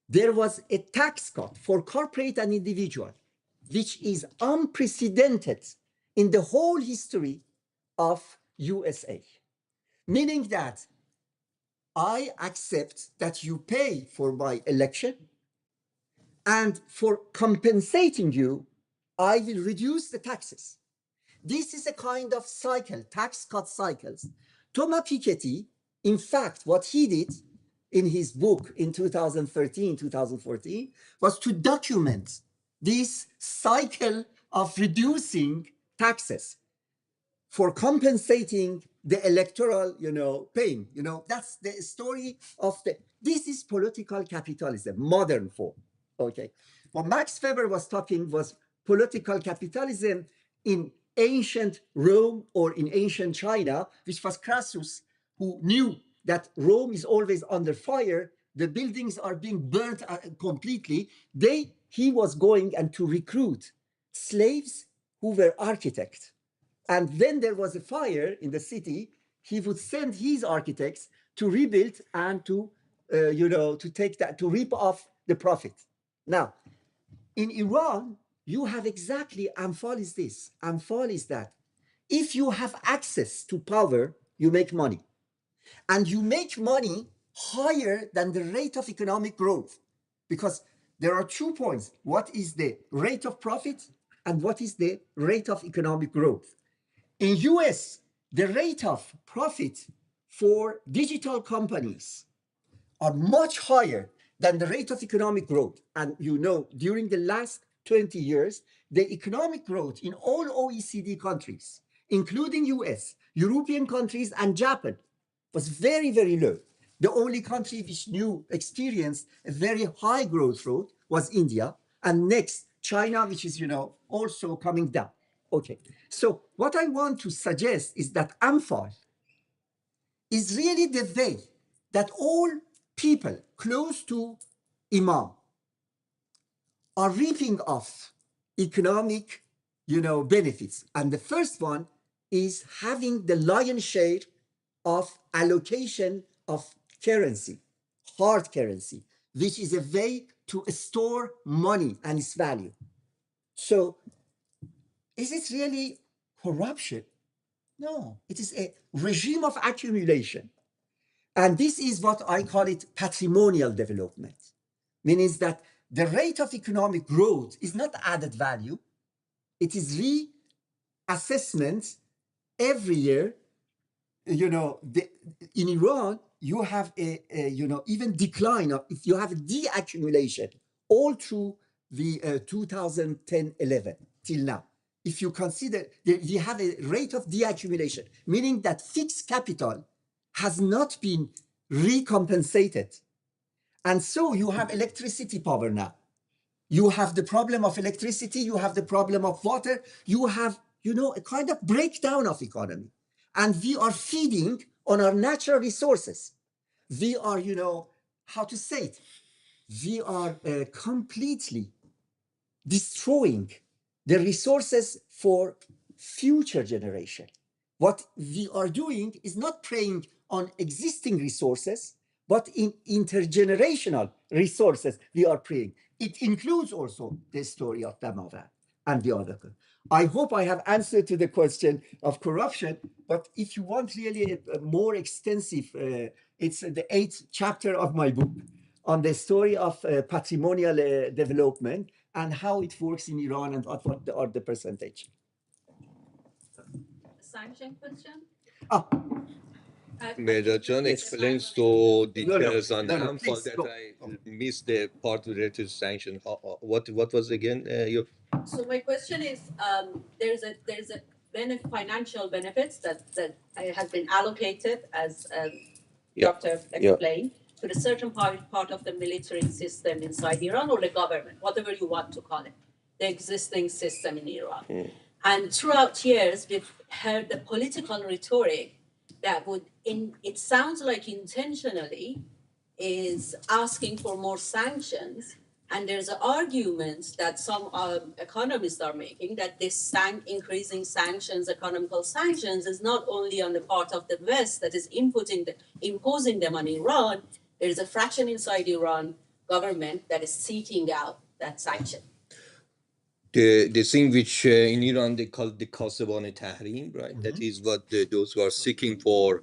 there was a tax cut for corporate and individual, which is unprecedented in the whole history of USA. Meaning that I accept that you pay for my election, and for compensating you, I will reduce the taxes. This is a kind of cycle, tax cut cycles. Thomas Piketty, in fact, what he did in his book in 2013, 2014, was to document this cycle of reducing taxes for compensating the electoral, pain. That's the story of this is political capitalism, modern form, okay? What Max Weber was talking was political capitalism in ancient Rome or in ancient China, which was Crassus, who knew that Rome is always under fire, the buildings are being burnt completely. He was going and to recruit slaves who were architects. And when there was a fire in the city, he would send his architects to rebuild and to take that, to reap off the profit. Now, in Iran, you have exactly, Anfal is this. Anfal is that if you have access to power, you make money. And you make money higher than the rate of economic growth. Because there are 2 points. What is the rate of profit and what is the rate of economic growth? In US, the rate of profit for digital companies are much higher than the rate of economic growth. And during the last 20 years, the economic growth in all OECD countries, including US, European countries, and Japan, was very, very low. The only country which experienced a very high growth rate was India, and next, China, which is, also coming down. Okay, so what I want to suggest is that Anfal is really the way that all people close to Imam are reaping off economic, benefits. And the first one is having the lion's share of allocation of currency, hard currency, which is a way to store money and its value. So is it really corruption? No, it is a regime of accumulation. And this is what I call it patrimonial development, meaning that the rate of economic growth is not added value. It is reassessment every year. You know, in Iran, you have even decline of, if you have a deaccumulation all through the 2010-11 till now. If you consider, you have a rate of deaccumulation, meaning that fixed capital has not been recompensated. And so you have electricity power now. You have the problem of electricity, you have the problem of water, you have, a kind of breakdown of economy. And we are feeding on our natural resources. We are, how to say it? We are completely destroying the resources for future generation. What we are doing is not preying on existing resources, but in intergenerational resources we are preying. It includes also the story of Damavan and the other. I hope I have answered to the question of corruption, but if you want really a more extensive, it's the 8th chapter of my book on the story of patrimonial development and how it works in Iran and what are the percentage. Sanction question? Mehrdad John explains to details on the AMFA that I missed the part related to sanction. What was again your? So my question is, there's a financial benefits that has been allocated as Dr. explained to a certain part of the military system inside Iran or the government, whatever you want to call it, the existing system in Iran. And throughout years, we've heard the political rhetoric that it sounds like intentionally is asking for more sanctions. And there's arguments that some economists are making that this increasing sanctions, economical sanctions, is not only on the part of the West that is imposing them on Iran. There's a fraction inside Iran government that is seeking out that sanction. The thing which in Iran they call the Kasabane Tahrim, right? That is what those who are seeking for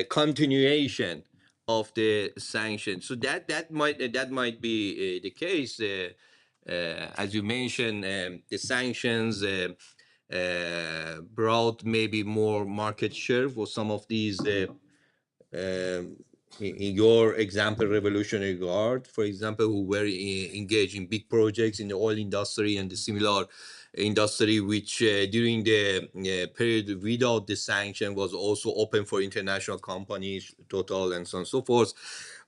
continuation of the sanctions. So that might be the case. As you mentioned, the sanctions brought maybe more market share for some of these. In your example, Revolutionary Guard, for example, who were engaged in big projects in the oil industry and the similar industry, which during the period without the sanction was also open for international companies, Total and so on and so forth.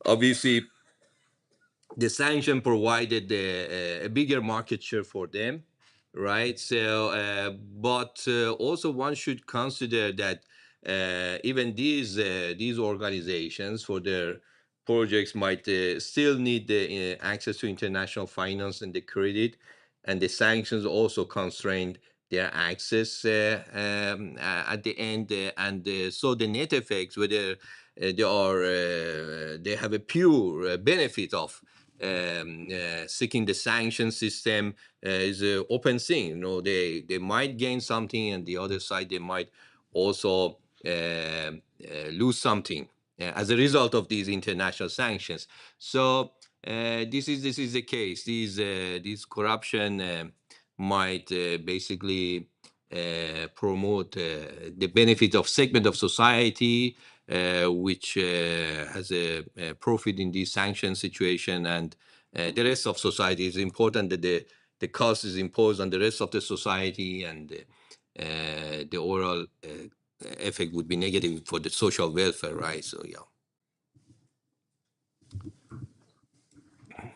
Obviously, the sanction provided a bigger market share for them, right? So, but also one should consider that even these organizations for their projects might still need the access to international finance and the credit, and the sanctions also constrained their access at the end, and so the net effects, whether they have a pure benefit of seeking the sanction system is an open thing. They might gain something, and the other side they might also lose something as a result of these international sanctions. So this is the case. This corruption might basically promote the benefit of segment of society which has a profit in this sanction situation, and the rest of society. Is important that the cost is imposed on the rest of the society, and the overall effect would be negative for the social welfare, right? So yeah.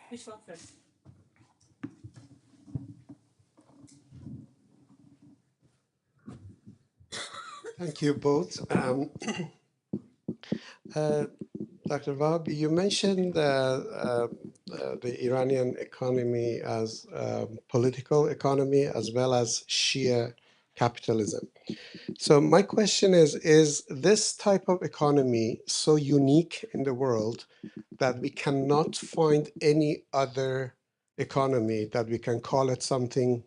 Which one first? Thank you both. Dr. Wahab, you mentioned the Iranian economy as political economy as well as sheer capitalism. So my question is this type of economy so unique in the world that we cannot find any other economy that we can call it something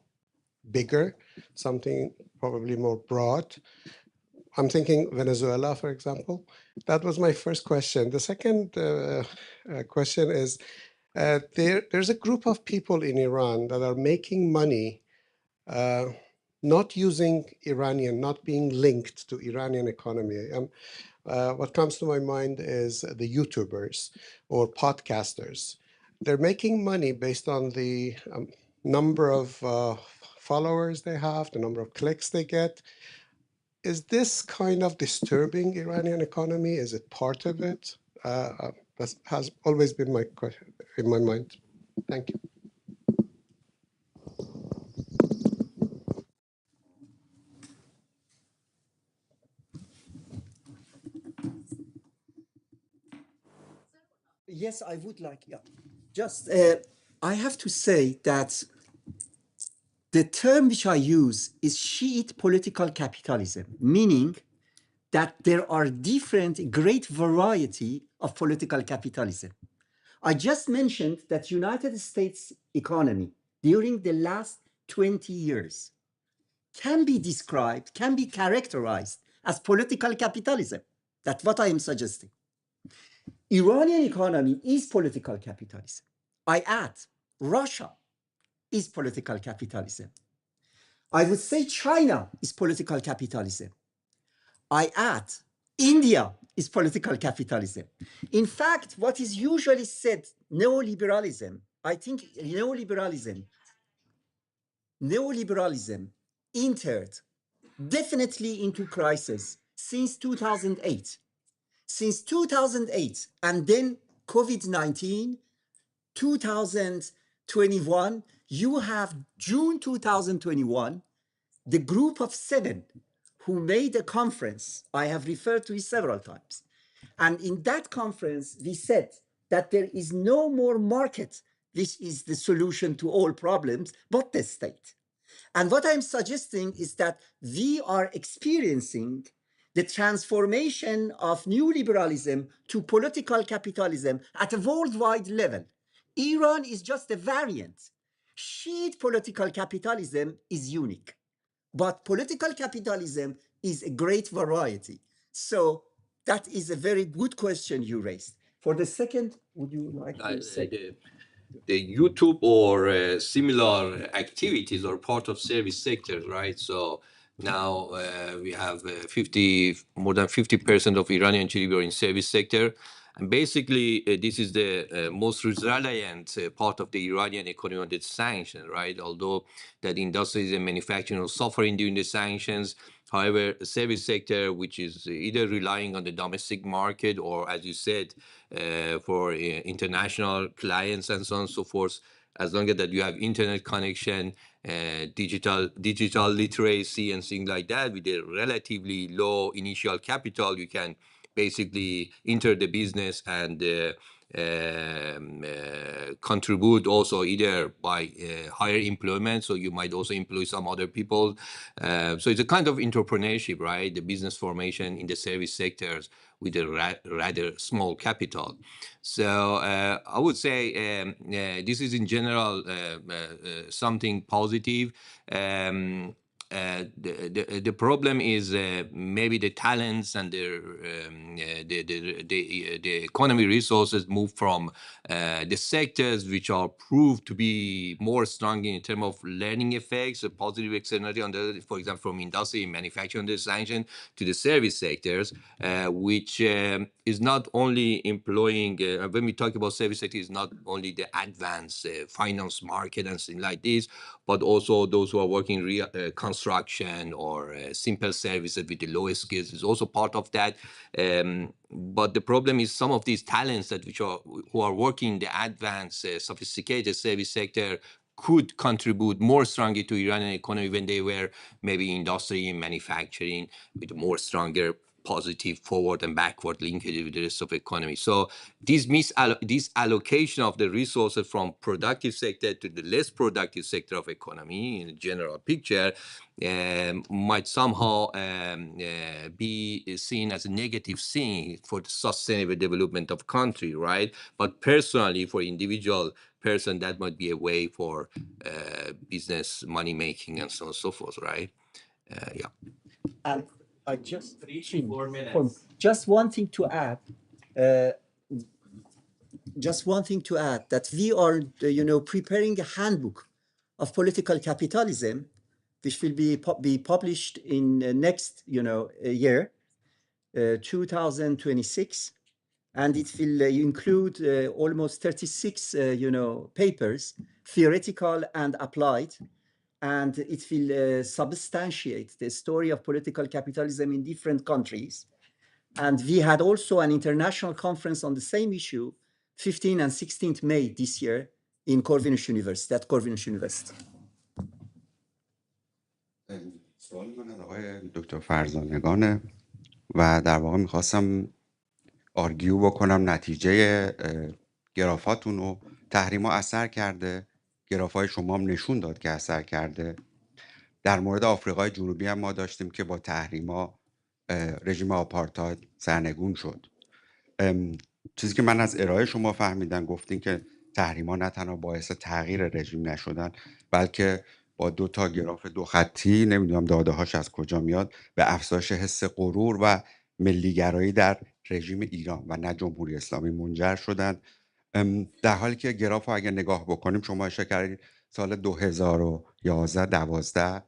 bigger, something probably more broad? I'm thinking Venezuela, for example. That was my first question. The second question is, There's a group of people in Iran that are making money not using Iranian, not being linked to Iranian economy. What comes to my mind is the YouTubers or podcasters. They're making money based on the number of followers they have, the number of clicks they get. Is this kind of disturbing Iranian economy? Is it part of it? That has always been my question in my mind. Thank you. Yes, I would like, yeah. Just, I have to say that the term which I use is Shiite political capitalism, meaning that there are different, great variety of political capitalism. I just mentioned that United States economy during the last 20 years can be described, can be characterized as political capitalism. That's what I am suggesting. Iranian economy is political capitalism. I add, Russia is political capitalism. I would say China is political capitalism. I add, India is political capitalism. In fact, what is usually said, neoliberalism, I think neoliberalism entered definitely into crisis since 2008. Since 2008, and then COVID-19, 2021, you have June 2021, the group of 7 who made a conference. I have referred to it several times. And in that conference, we said that there is no more market, which is the solution to all problems, but the state. And what I'm suggesting is that we are experiencing the transformation of neoliberalism to political capitalism at a worldwide level. Iran is just a variant. Shiite political capitalism is unique, but political capitalism is a great variety. So that is a very good question you raised. For the second, would you like to say? The YouTube or similar activities are part of service sectors, right? So now we have more than 50% of Iranian GDP are in service sector. And basically, this is the most resilient part of the Iranian economy under sanctions, right? Although that industries and manufacturing are suffering during the sanctions. However, the service sector, which is either relying on the domestic market or, as you said, for international clients and so on and so forth, as long as that you have internet connection, digital literacy and things like that, with a relatively low initial capital, you can basically enter the business and contribute also either by higher employment, so you might also employ some other people. So it's a kind of entrepreneurship, right? The business formation in the service sectors with a rather small capital. So I would say this is in general something positive. The problem is maybe the talents and the economy resources move from the sectors which are proved to be more strong in terms of learning effects, a positive externality on the, for example, from industry, manufacturing, under sanction to the service sectors, which is not only employing. When we talk about service sector, is not only the advanced finance market and things like this, but also those who are working construction or simple services with the lowest skills is also part of that. But the problem is some of these talents that who are working in the advanced, sophisticated service sector could contribute more strongly to Iranian economy when they were maybe industry and manufacturing with more stronger positive forward and backward linkage with the rest of the economy. So this allocation of the resources from productive sector to the less productive sector of economy in a general picture might somehow be seen as a negative thing for the sustainable development of country, right? But personally, for individual person, that might be a way for business, money making, and so on and so forth, right? Yeah. And I just one thing to add. just one thing to add, that we are, preparing a handbook of political capitalism, which will be published in next, year, 2026, and it will include almost 36, papers, theoretical and applied, and it will substantiate the story of political capitalism in different countries. And we had also an international conference on the same issue, 15th and 16th May this year in Corvinus University, at Corvinus University. سوال من از آقای دکتر فرزانگانه و در واقع میخواستم آرگیو بکنم نتیجه گرافاتون رو. تحریما اثر کرده، گرافای شما هم نشون داد که اثر کرده. در مورد آفریقای جنوبی هم ما داشتیم که با تحریما رژیم آپارتاید سرنگون شد. چیزی که من از ارائه شما فهمیدم، گفتین که تحریما نه تنها باعث تغییر رژیم نشدن، بلکه با 2 تا گراف 2 خطی، نمیدونم داده هاش از کجا میاد، به افزایش حس غرور و ملیگرایی در رژیم ایران و نه جمهوری اسلامی منجر شدن. در حالی که گراف رو اگر نگاه بکنیم، شما اشاره کردید سال 2011-12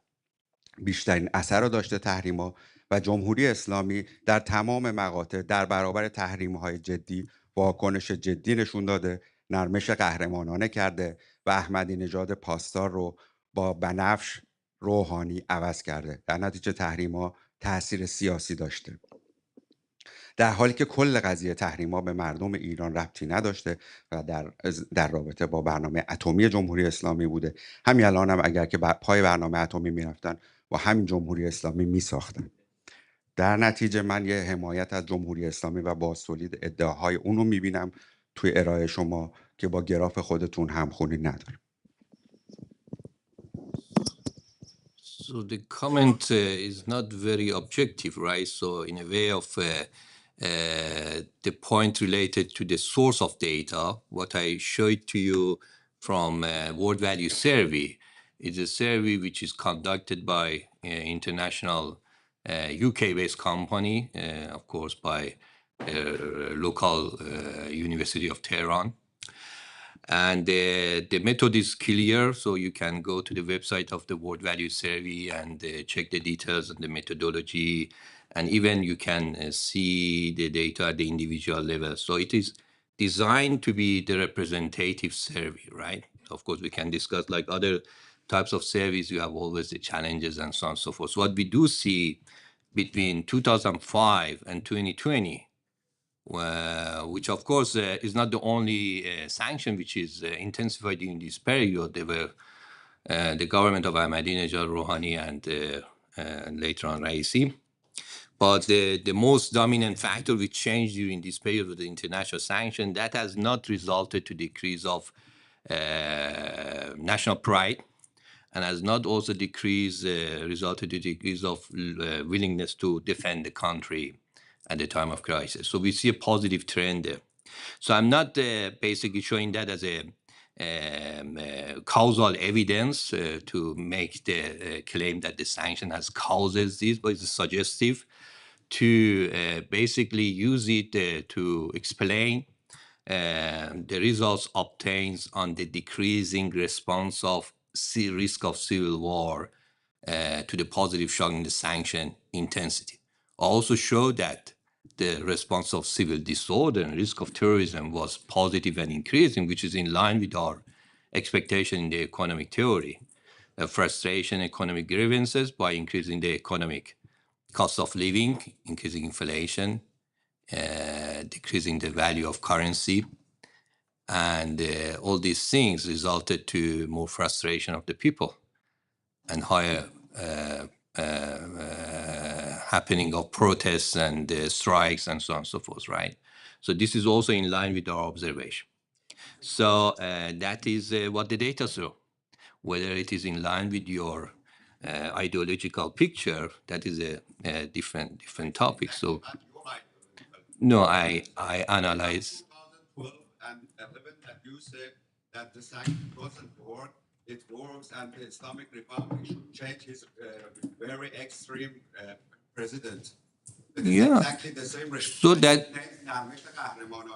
بیشترین اثر رو داشته تحریما و جمهوری اسلامی در تمام مقاطع در برابر تحریم‌های جدی واکنش جدی نشون داده، نرمش قهرمانانه کرده و احمدی نژاد پاسدار رو با بنفش روحانی عوض کرده. در نتیجه تحریما تأثیر سیاسی داشته، در حالی که کل قضیه تحریما به مردم ایران ربطی نداشته و در رابطه با برنامه اتمی جمهوری اسلامی بوده. همین الان هم اگر که پای برنامه اتمی میرفتن و همین جمهوری اسلامی میساختن. در نتیجه من یه حمایت از جمهوری اسلامی و بازتولید ادعاهای اون رو میبینم توی ارائه شما که با گراف خودتون همخونی نداره. So the comment is not very objective, right? So in a way of the point related to the source of data, what I showed to you from World Value Survey is a survey which is conducted by international UK-based company, of course by local University of Tehran. And the method is clear, so you can go to the website of the World Value Survey and check the details and the methodology, and even you can see the data at the individual level. So it is designed to be the representative survey, right? Of course, we can discuss like other types of surveys, you have always the challenges and so on and so forth. So what we do see between 2005 and 2020, which of course is not the only sanction which is intensified in this period. There were the government of Ahmadinejad, Rouhani, and later on Raisi. But the most dominant factor which changed during this period with the international sanction, that has not resulted to decrease of national pride, and has not also resulted to decrease of willingness to defend the country at the time of crisis. So we see a positive trend there. So I'm not basically showing that as a causal evidence to make the claim that the sanction has causes this, but it's suggestive to basically use it to explain the results obtained on the decreasing response of risk of civil war to the positive shock in the sanction intensity. Also show that the response of civil disorder and risk of terrorism was positive and increasing, which is in line with our expectation in the economic theory. Frustration, economic grievances by increasing the economic cost of living, increasing inflation, decreasing the value of currency, and all these things resulted to more frustration of the people and higher happening of protests and strikes and so on and so forth, right? So this is also in line with our observation. So that is what the data show. Whether it is in line with your ideological picture, that is a different topic. So no, I analyze. 2012 and 11 that you said that the sanction doesn't work. It works, and the Islamic Republic should change his very extreme president Yeah. Exactly the same regime. So that,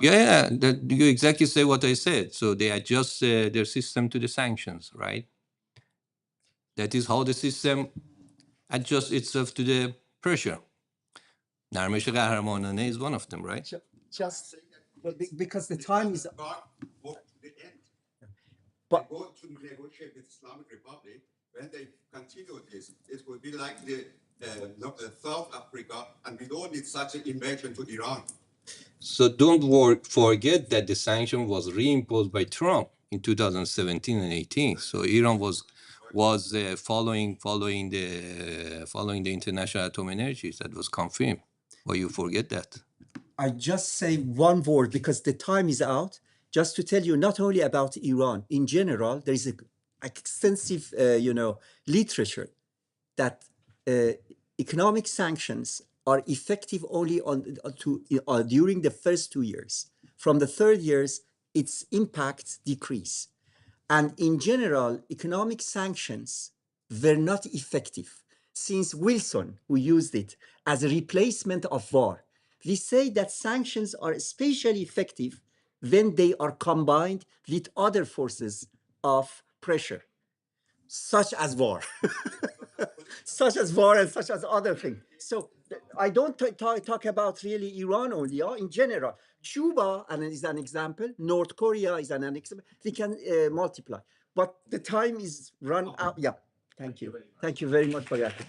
yeah, that you exactly say what I said. So they adjust their system to the sanctions, right? That is how the system adjusts itself to the pressure. نرمش قهرمانانه is one of them, right? Just because the time is. But go to negotiate with Islamic Republic, when they continue this, it will be like the South Africa, and we don't need such an invasion to Iran. So don't forget that the sanction was reimposed by Trump in 2017 and 18. So Iran was following the international atomic energy that was confirmed. Why you forget that? I just say one word because the time is out. Just to tell you, not only about Iran, in general, there is extensive, literature that economic sanctions are effective only during the first 2 years. From the third years, its impact decrease. And in general, economic sanctions were not effective since Wilson, who used it as a replacement of war. We say that sanctions are especially effective when they are combined with other forces of pressure, such as war, such as war and such as other things. So I don't talk about really Iran only, in general. Cuba is an example. North Korea is an example. We can multiply. But the time is run out. Yeah, thank you. Thank you very much for your attention.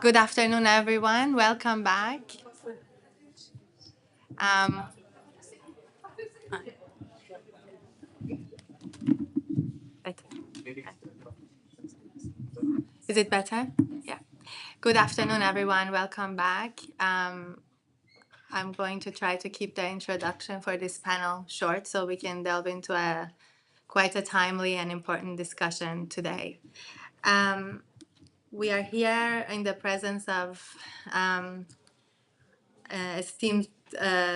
Good afternoon, everyone. Welcome back. Is it better? Yeah. Good afternoon, everyone. Welcome back. I'm going to try to keep the introduction for this panel short so we can delve into quite a timely and important discussion today. We are here in the presence of esteemed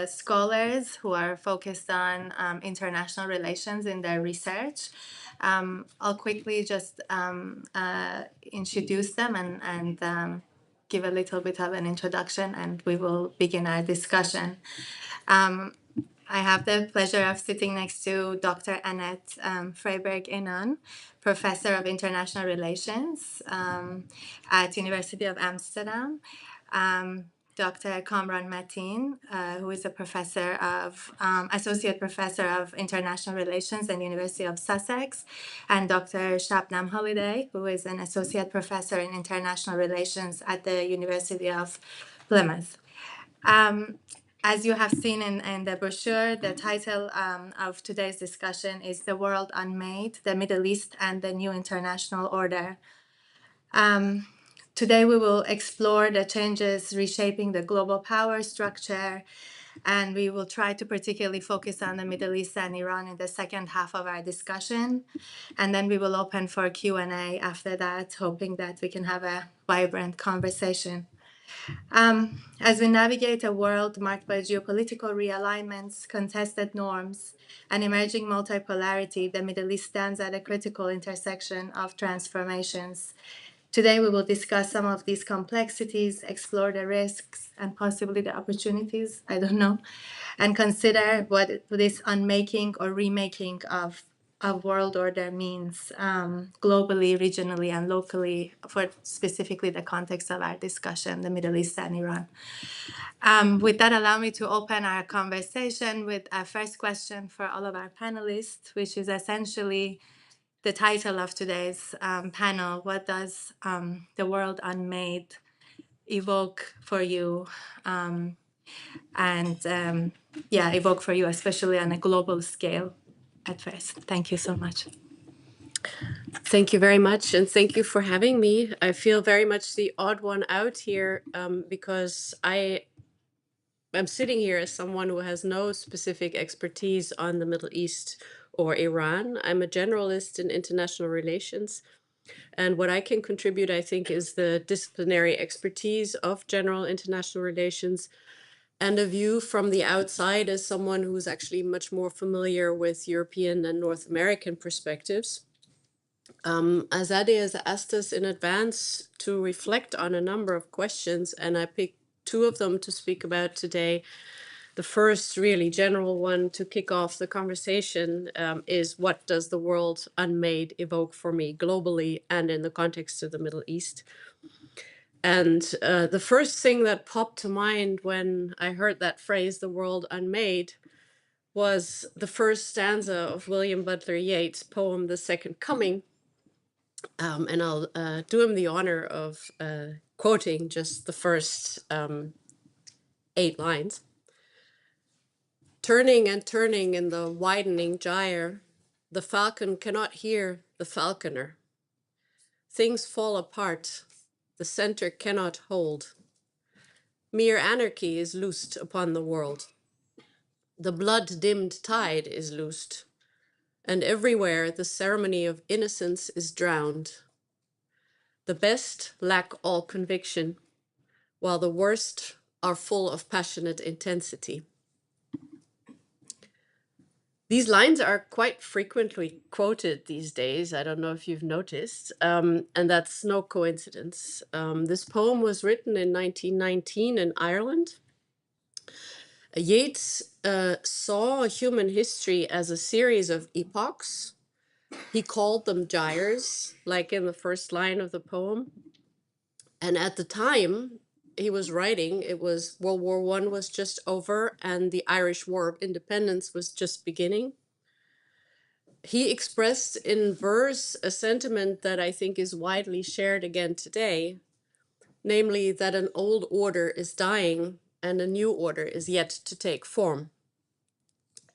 scholars who are focused on international relations in their research. I'll quickly just introduce them and give a little bit of an introduction, and we will begin our discussion. I have the pleasure of sitting next to Dr. Annette Freyberg-Inan, Professor of International Relations at University of Amsterdam. Dr. Kamran Matin, who is a associate professor of international relations at the University of Sussex, and Dr. Shabnam Holliday, who is an associate professor in international relations at the University of Plymouth. As you have seen in the brochure, the title of today's discussion is The World Unmade, the Middle East and the New International Order. Today we will explore the changes reshaping the global power structure, and we will try to particularly focus on the Middle East and Iran in the second half of our discussion. And then we will open for Q&A after that, hoping that we can have a vibrant conversation. As we navigate a world marked by geopolitical realignments, contested norms, and emerging multipolarity, the Middle East stands at a critical intersection of transformations. Today, we will discuss some of these complexities, explore the risks and possibly the opportunities, I don't know, and consider what this unmaking or remaking of world order means globally, regionally, and locally for specifically the context of our discussion, the Middle East and Iran. With that, allow me to open our conversation with our first question for all of our panelists, which is essentially the title of today's panel. What does the world unmade evoke for you? Evoke for you, especially on a global scale at first. Thank you so much. Thank you very much, and thank you for having me. I feel very much the odd one out here because I'm sitting here as someone who has no specific expertise on the Middle East or Iran. I'm a generalist in international relations. And what I can contribute, I think, is the disciplinary expertise of general international relations and a view from the outside as someone who's actually much more familiar with European and North American perspectives. Azadeh has asked us in advance to reflect on a number of questions, and I picked two of them to speak about today. The first really general one to kick off the conversation is, what does the world unmade evoke for me globally and in the context of the Middle East? And the first thing that popped to mind when I heard that phrase, the world unmade, was the first stanza of William Butler Yeats' poem, The Second Coming. And I'll do him the honor of quoting just the first 8 lines. Turning and turning in the widening gyre, the falcon cannot hear the falconer. Things fall apart, the center cannot hold. Mere anarchy is loosed upon the world. The blood-dimmed tide is loosed, and everywhere the ceremony of innocence is drowned. The best lack all conviction, while the worst are full of passionate intensity. These lines are quite frequently quoted these days. I don't know if you've noticed, and that's no coincidence. This poem was written in 1919 in Ireland. Yeats saw human history as a series of epochs. He called them gyres, like in the first line of the poem. And at the time he was writing, it was World War I was just over and the Irish War of Independence was just beginning. He expressed in verse a sentiment that I think is widely shared again today, namely that an old order is dying and a new order is yet to take form.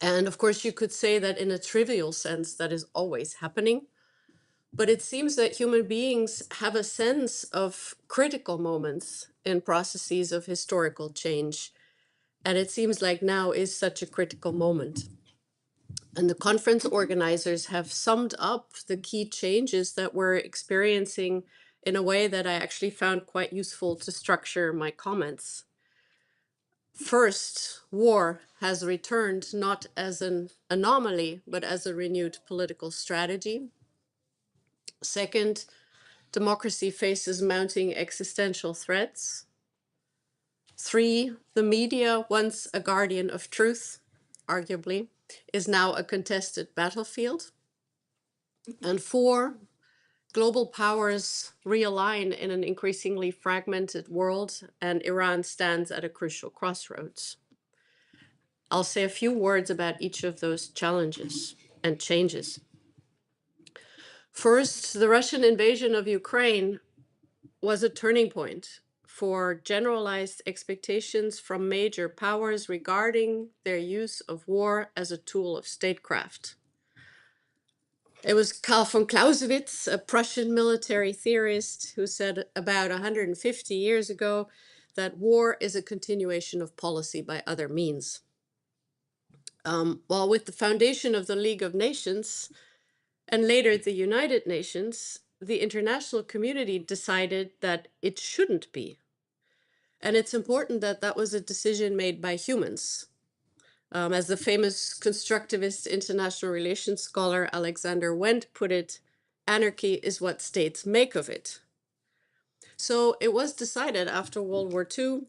And of course, you could say that in a trivial sense, that is always happening. But it seems that human beings have a sense of critical moments in processes of historical change. And it seems like now is such a critical moment. And the conference organizers have summed up the key changes that we're experiencing in a way that I actually found quite useful to structure my comments. First, war has returned not as an anomaly, but as a renewed political strategy. Second, democracy faces mounting existential threats. 3, the media, once a guardian of truth, arguably, is now a contested battlefield. And 4, global powers realign in an increasingly fragmented world, and Iran stands at a crucial crossroads. I'll say a few words about each of those challenges and changes. First, the Russian invasion of Ukraine was a turning point for generalized expectations from major powers regarding their use of war as a tool of statecraft. It was Karl von Clausewitz, a Prussian military theorist, who said about 150 years ago that war is a continuation of policy by other means. While with the foundation of the League of Nations and later the United Nations, the international community decided that it shouldn't be. And it's important that that was a decision made by humans. As the famous constructivist international relations scholar Alexander Wendt put it, anarchy is what states make of it. So it was decided after World War II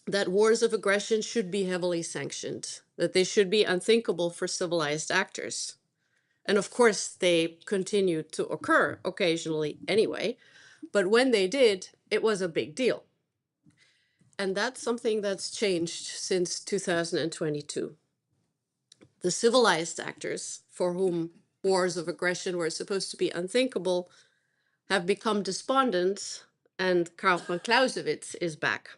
that wars of aggression should be heavily sanctioned, that they should be unthinkable for civilized actors. And of course, they continued to occur occasionally anyway, but when they did, it was a big deal. And that's something that's changed since 2022. The civilized actors, for whom wars of aggression were supposed to be unthinkable, have become despondent, and Karl von Clausewitz is back.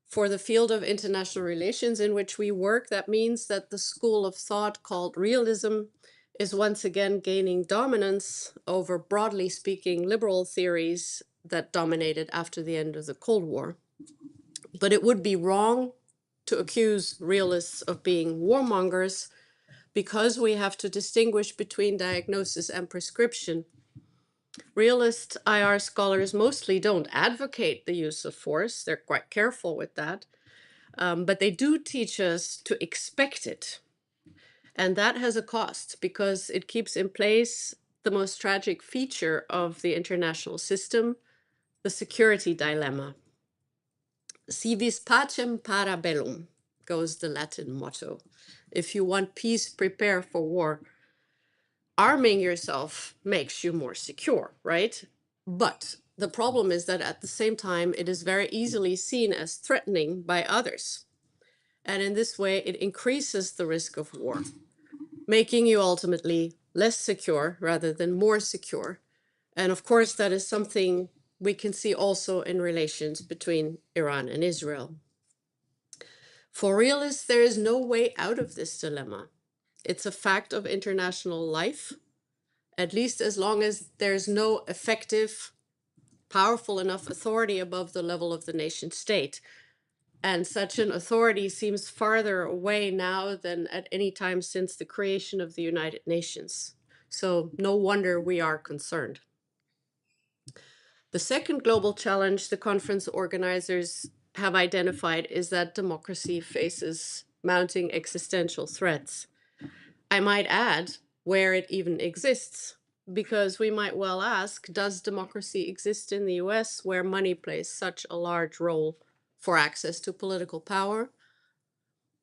For the field of international relations in which we work, that means that the school of thought called realism is once again gaining dominance over, broadly speaking, liberal theories that dominated after the end of the Cold War. But it would be wrong to accuse realists of being warmongers, because we have to distinguish between diagnosis and prescription. Realist IR scholars mostly don't advocate the use of force. They're quite careful with that. But they do teach us to expect it. And that has a cost, because it keeps in place the most tragic feature of the international system, the security dilemma. Si vis pacem para bellum, goes the Latin motto. If you want peace, prepare for war. Arming yourself makes you more secure, right? But the problem is that at the same time, it is very easily seen as threatening by others. And in this way, it increases the risk of war, making you ultimately less secure rather than more secure. And of course, that is something we can see also in relations between Iran and Israel. For realists, there is no way out of this dilemma. It's a fact of international life, at least as long as there's no effective, powerful enough authority above the level of the nation state. And such an authority seems farther away now than at any time since the creation of the United Nations. So no wonder we are concerned. The second global challenge the conference organizers have identified is that democracy faces mounting existential threats. I might add, where it even exists, because we might well ask, does democracy exist in the US, where money plays such a large role for access to political power?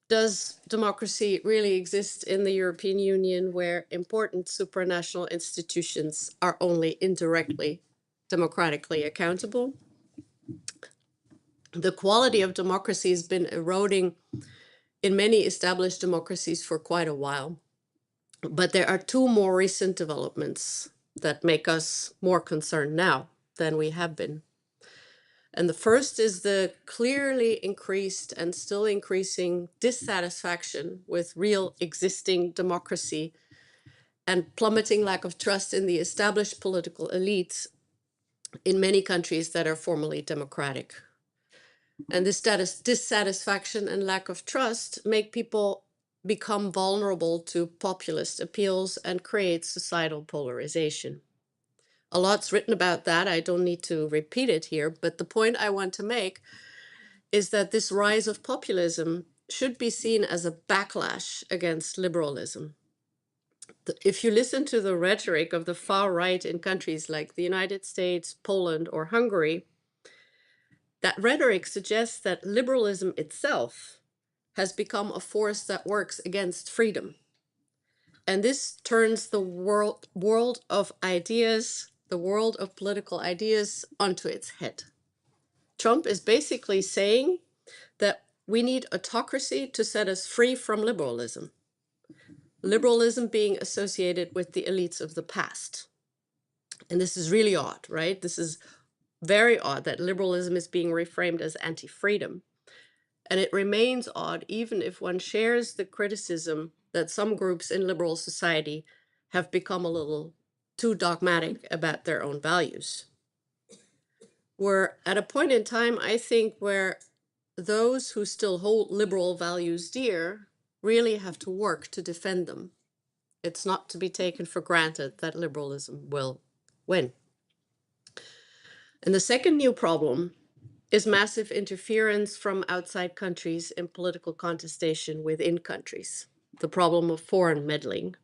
Does democracy really exist in the European Union, where important supranational institutions are only indirectly democratically accountable? The quality of democracy has been eroding in many established democracies for quite a while. But there are two more recent developments that make us more concerned now than we have been. And the first is the clearly increased and still increasing dissatisfaction with real existing democracy and plummeting lack of trust in the established political elites in many countries that are formally democratic. And this dissatisfaction and lack of trust make people become vulnerable to populist appeals and create societal polarization. A lot's written about that. I don't need to repeat it here, but the point I want to make is that this rise of populism should be seen as a backlash against liberalism. If you listen to the rhetoric of the far right in countries like the United States, Poland, or Hungary, that rhetoric suggests that liberalism itself has become a force that works against freedom. And this turns the world of ideas, the world of political ideas, onto its head. Trump is basically saying that we need autocracy to set us free from liberalism. Liberalism being associated with the elites of the past. And this is really odd, right? This is very odd that liberalism is being reframed as anti-freedom. And it remains odd even if one shares the criticism that some groups in liberal society have become a little too dogmatic about their own values. We're at a point in time, I think, where those who still hold liberal values dear really have to work to defend them. It's not to be taken for granted that liberalism will win. And the second new problem is massive interference from outside countries in political contestation within countries, the problem of foreign meddling.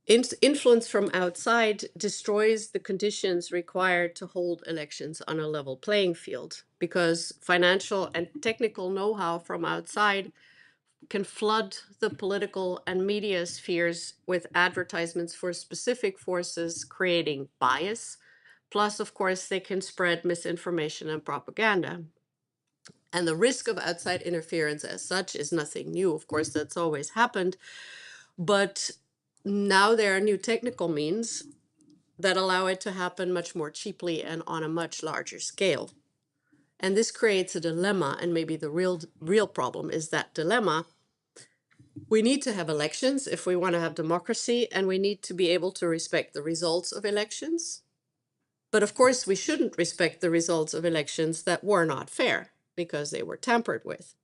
Influence from outside destroys the conditions required to hold elections on a level playing field, because financial and technical know-how from outside can flood the political and media spheres with advertisements for specific forces, creating bias. Plus, of course, they can spread misinformation and propaganda. And the risk of outside interference as such is nothing new. Of course, that's always happened. But now there are new technical means that allow it to happen much more cheaply and on a much larger scale. And this creates a dilemma, and maybe the real problem is that dilemma. We need to have elections if we want to have democracy, and we need to be able to respect the results of elections. But of course, we shouldn't respect the results of elections that were not fair because they were tampered with.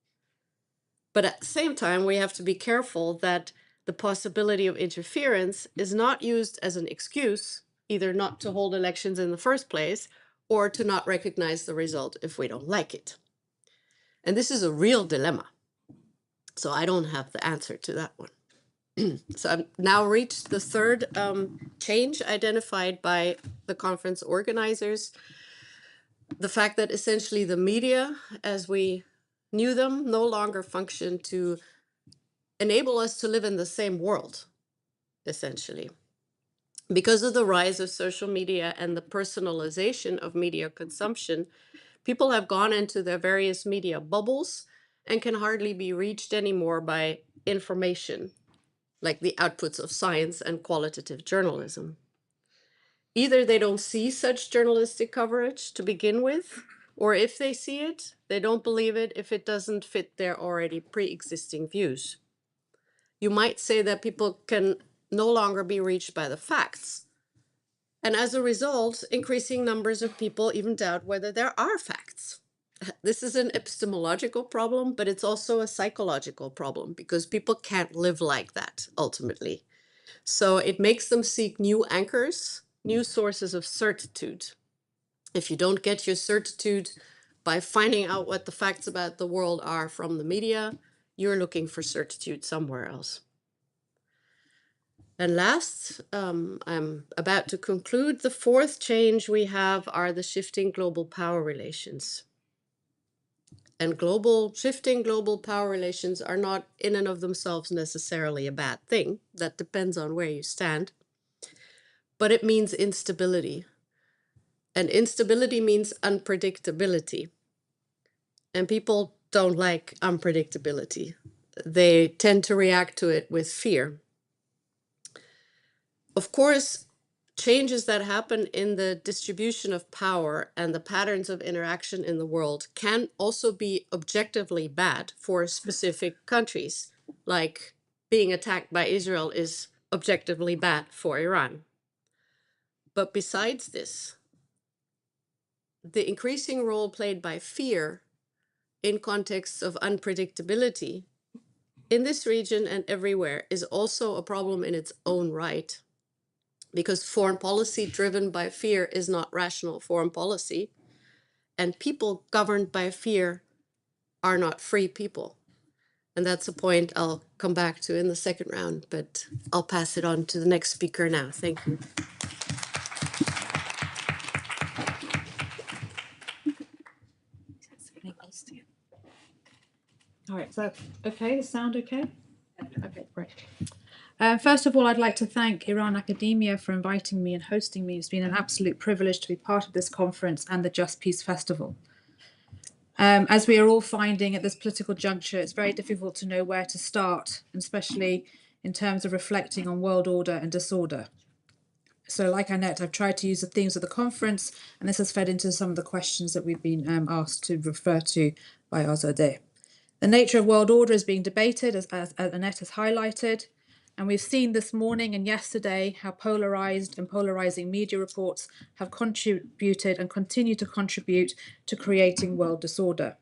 But at the same time, we have to be careful that the possibility of interference is not used as an excuse, either not to hold elections in the first place or to not recognize the result if we don't like it. And this is a real dilemma. So I don't have the answer to that one. So I've now reached the third change identified by the conference organizers. The fact that essentially the media, as we knew them, no longer function to enable us to live in the same world, essentially. Because of the rise of social media and the personalization of media consumption, people have gone into their various media bubbles and can hardly be reached anymore by information, like the outputs of science and qualitative journalism. Either they don't see such journalistic coverage to begin with, or if they see it, they don't believe it if it doesn't fit their already pre-existing views. You might say that people can no longer be reached by the facts. And as a result, increasing numbers of people even doubt whether there are facts. This is an epistemological problem, but it's also a psychological problem because people can't live like that, ultimately. So it makes them seek new anchors, new sources of certitude. If you don't get your certitude by finding out what the facts about the world are from the media, you're looking for certitude somewhere else. And last, I'm about to conclude, the fourth change we have are the shifting global power relations. And shifting global power relations are not in and of themselves necessarily a bad thing. That depends on where you stand. But it means instability. And instability means unpredictability. And people don't like unpredictability. They tend to react to it with fear. Of course, changes that happen in the distribution of power and the patterns of interaction in the world can also be objectively bad for specific countries, like being attacked by Israel is objectively bad for Iran. But besides this, the increasing role played by fear in contexts of unpredictability in this region and everywhere is also a problem in its own right, because foreign policy driven by fear is not rational foreign policy, and people governed by fear are not free people. And that's a point I'll come back to in the second round, but I'll pass it on to the next speaker now. Thank you. All right, so okay, the sound okay? Okay, great. First of all, I'd like to thank Iran Academia for inviting me and hosting me. It's been an absolute privilege to be part of this conference and the Just Peace Festival. As we are all finding at this political juncture, it's very difficult to know where to start, especially in terms of reflecting on world order and disorder. So like Annette, I've tried to use the themes of the conference, and this has fed into some of the questions that we've been asked to refer to by Ysabel. The nature of world order is being debated, as Annette has highlighted, and we've seen this morning and yesterday how polarized and polarizing media reports have contributed and continue to contribute to creating world disorder.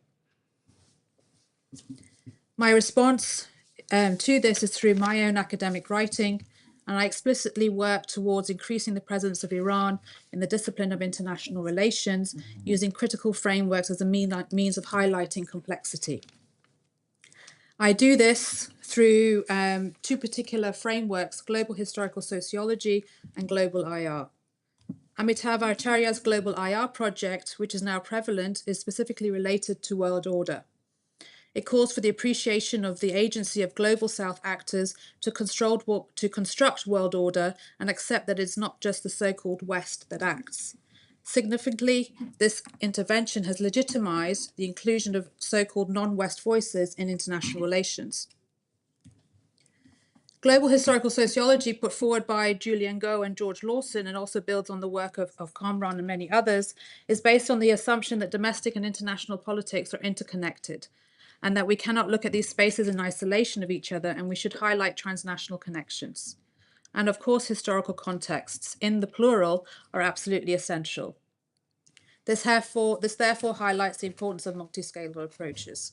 My response to this is through my own academic writing, and I explicitly work towards increasing the presence of Iran in the discipline of international relations, using critical frameworks as a means of highlighting complexity. I do this through two particular frameworks, global historical sociology and global IR. Amitav Acharya's global IR project, which is now prevalent, is specifically related to world order. It calls for the appreciation of the agency of global South actors to construct world order and accept that it's not just the so-called West that acts. Significantly, this intervention has legitimized the inclusion of so-called non-West voices in international relations. Global historical sociology, put forward by Julian Goh and George Lawson, and also builds on the work of Kamran and many others, is based on the assumption that domestic and international politics are interconnected, and that we cannot look at these spaces in isolation of each other, and we should highlight transnational connections. And of course, historical contexts, in the plural, are absolutely essential. This therefore highlights the importance of multi-scale approaches.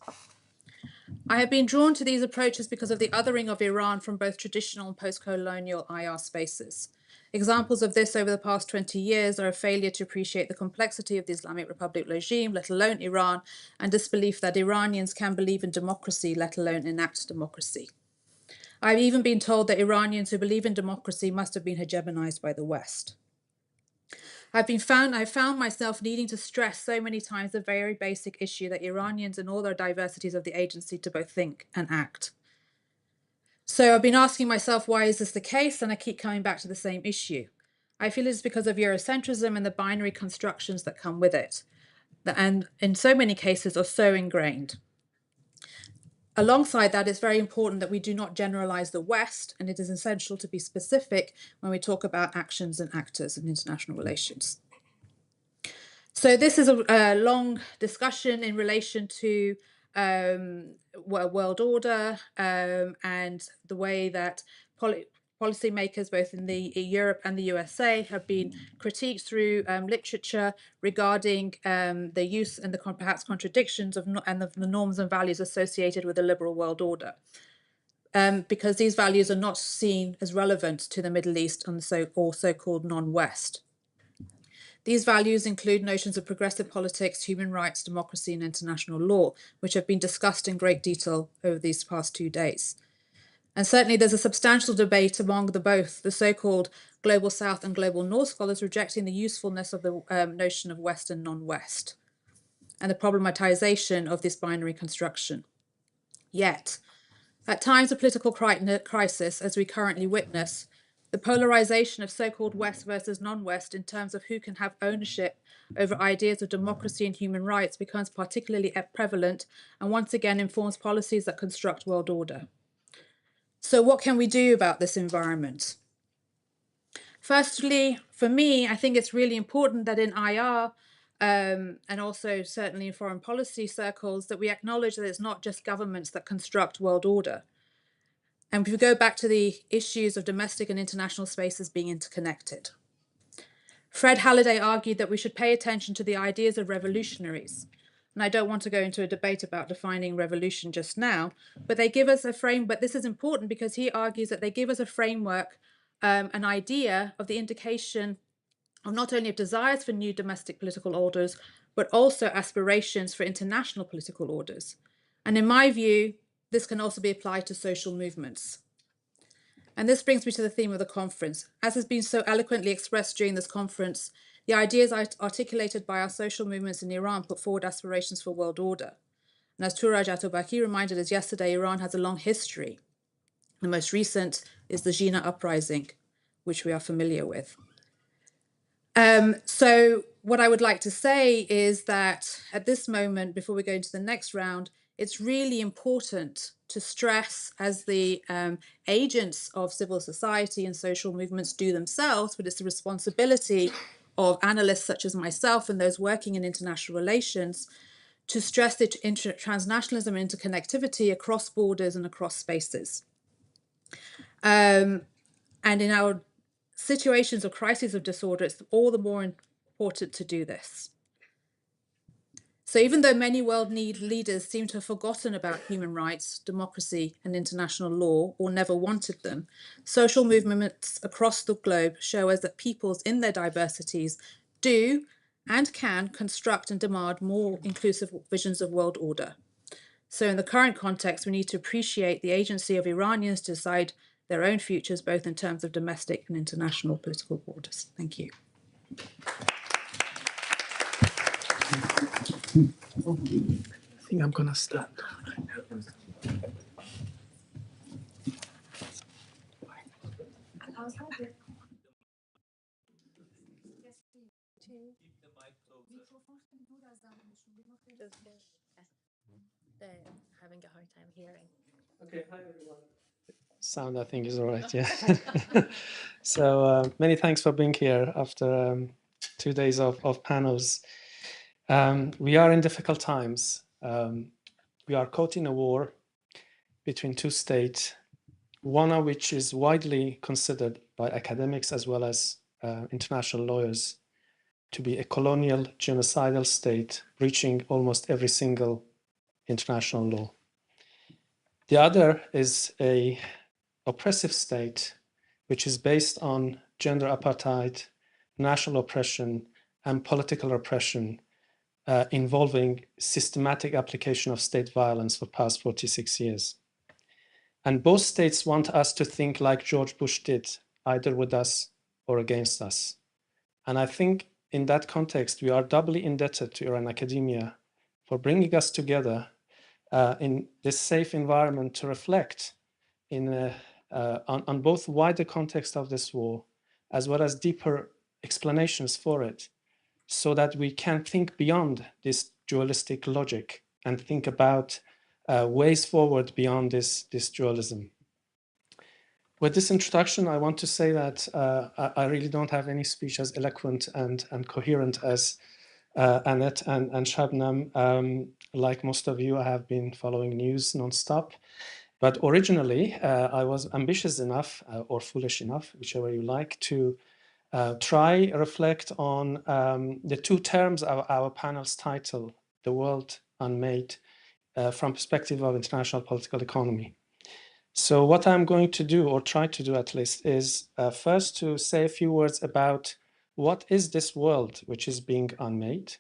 I have been drawn to these approaches because of the othering of Iran from both traditional and post-colonial IR spaces. Examples of this over the past 20 years are a failure to appreciate the complexity of the Islamic Republic regime, let alone Iran, and disbelief that Iranians can believe in democracy, let alone enact democracy. I've even been told that Iranians who believe in democracy must have been hegemonized by the West. I've found myself needing to stress so many times the very basic issue that Iranians and all their diversities of the agency to both think and act. So I've been asking myself, why is this the case? And I keep coming back to the same issue. I feel it's because of Eurocentrism and the binary constructions that come with it, and in so many cases are so ingrained. Alongside that, it's very important that we do not generalize the West, and it is essential to be specific when we talk about actions and actors in international relations. So this is a long discussion in relation to world order and the way that policymakers both in Europe and the USA have been critiqued through literature regarding the use and the perhaps contradictions of and the norms and values associated with a liberal world order, because these values are not seen as relevant to the Middle East and so-called non-West. These values include notions of progressive politics, human rights, democracy, and international law, which have been discussed in great detail over these past 2 days. And certainly there's a substantial debate among both the so-called global South and global North scholars rejecting the usefulness of the notion of West and non-West and the problematization of this binary construction. Yet, at times of political crisis, as we currently witness, the polarization of so-called West versus non-West in terms of who can have ownership over ideas of democracy and human rights becomes particularly prevalent and once again informs policies that construct world order. So what can we do about this environment? Firstly, For me, I think it's really important that in IR and also certainly in foreign policy circles that we acknowledge that it's not just governments that construct world order. And if we go back to the issues of domestic and international spaces being interconnected. Fred Halliday argued that we should pay attention to the ideas of revolutionaries. And I don't want to go into a debate about defining revolution just now, but they give us a frame, but this is important because he argues that they give us a framework, an idea of the indication of not only of desires for new domestic political orders, but also aspirations for international political orders. And in my view, this can also be applied to social movements. And this brings me to the theme of the conference. As has been so eloquently expressed during this conference, the ideas articulated by our social movements in Iran put forward aspirations for world order. And as Turaj Atobaki reminded us yesterday, Iran has a long history. The most recent is the Jina uprising, which we are familiar with. So what I would like to say is that at this moment, before we go into the next round, it's really important to stress, as the agents of civil society and social movements do themselves, but it's the responsibility of analysts such as myself and those working in international relations, to stress the transnationalism and interconnectivity across borders and across spaces. And in our situations of crises of disorder, it's all the more important to do this. So even though many world leaders seem to have forgotten about human rights, democracy, and international law, or never wanted them, social movements across the globe show us that peoples in their diversities do and can construct and demand more inclusive visions of world order. So in the current context, we need to appreciate the agency of Iranians to decide their own futures, both in terms of domestic and international political borders. Thank you. I think I'm gonna start. They're having a hard time hearing. Okay, hi everyone. Sound, I think, is all right, yeah. So many thanks for being here after 2 days of panels. We are in difficult times. We are caught in a war between two states, one of which is widely considered by academics as well as international lawyers to be a colonial genocidal state breaching almost every single international law. The other is a oppressive state which is based on gender apartheid, national oppression, and political repression involving systematic application of state violence for past 46 years. And both states want us to think like George Bush did, either with us or against us. And I think in that context, we are doubly indebted to Iran academia for bringing us together in this safe environment to reflect on both wider context of this war, as well as deeper explanations for it, so that we can think beyond this dualistic logic and think about ways forward beyond this dualism. With this introduction, I want to say that I really don't have any speech as eloquent and coherent as Annette and Shabnam. Like most of you, I have been following news nonstop. But originally, I was ambitious enough or foolish enough, whichever you like, to try reflect on the two terms of our panel's title, The World Unmade, from perspective of international political economy. So what I'm going to do, or try to do at least, is first to say a few words about what is this world which is being unmade,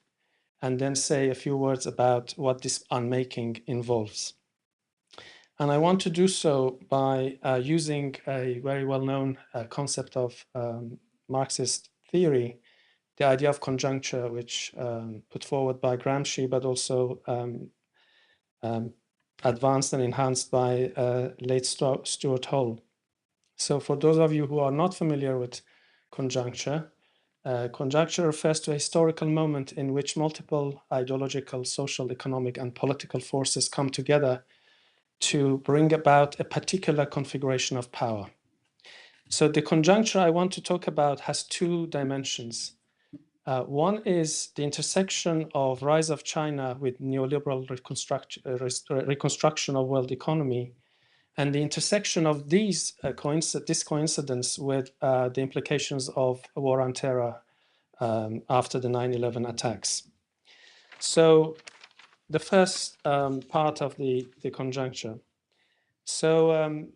and then say a few words about what this unmaking involves. And I want to do so by using a very well-known concept of Marxist theory, the idea of conjuncture, which put forward by Gramsci, but also advanced and enhanced by late Stuart Hall. So for those of you who are not familiar with conjuncture, conjuncture refers to a historical moment in which multiple ideological, social, economic, and political forces come together to bring about a particular configuration of power. So the conjuncture I want to talk about has two dimensions. One is the intersection of rise of China with neoliberal reconstruction of world economy, and the intersection of this coincidence with the implications of war on terror after the 9/11 attacks. So the first part of the conjuncture. So,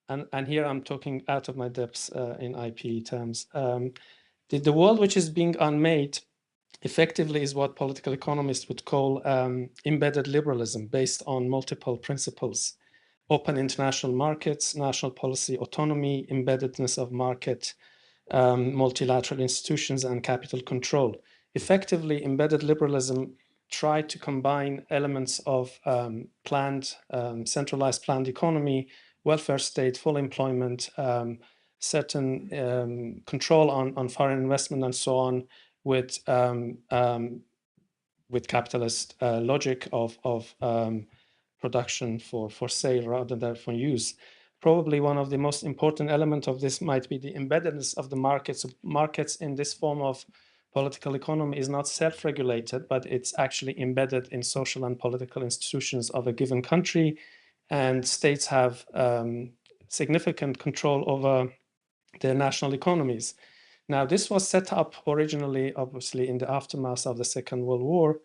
and here I'm talking out of my depths in IP terms. The world which is being unmade effectively is what political economists would call embedded liberalism based on multiple principles: open international markets, national policy autonomy, embeddedness of market, multilateral institutions, and capital control. Effectively, embedded liberalism tried to combine elements of centralized planned economy, welfare state, full employment, certain control on foreign investment, and so on, with capitalist logic of production for sale rather than for use. Probably one of the most important elements of this might be the embeddedness of the markets. Markets in this form of political economy is not self-regulated, but it's actually embedded in social and political institutions of a given country, and states have significant control over their national economies. Now, this was set up originally, obviously, in the aftermath of the Second World War,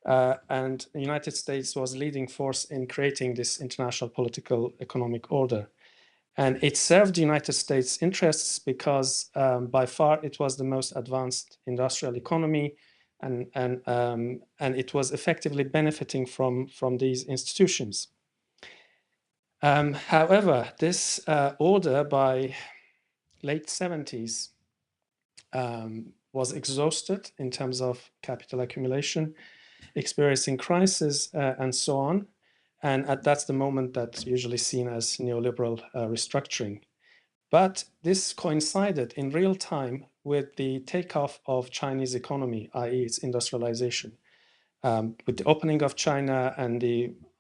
and the United States was leading force in creating this international political economic order. And it served the United States' interests because by far it was the most advanced industrial economy, and it was effectively benefiting from these institutions. However, this order by late 70s was exhausted in terms of capital accumulation, experiencing crisis, and so on. And that's the moment that's usually seen as neoliberal restructuring. But this coincided in real time with the takeoff of Chinese economy, i.e. its industrialization. With the opening of China and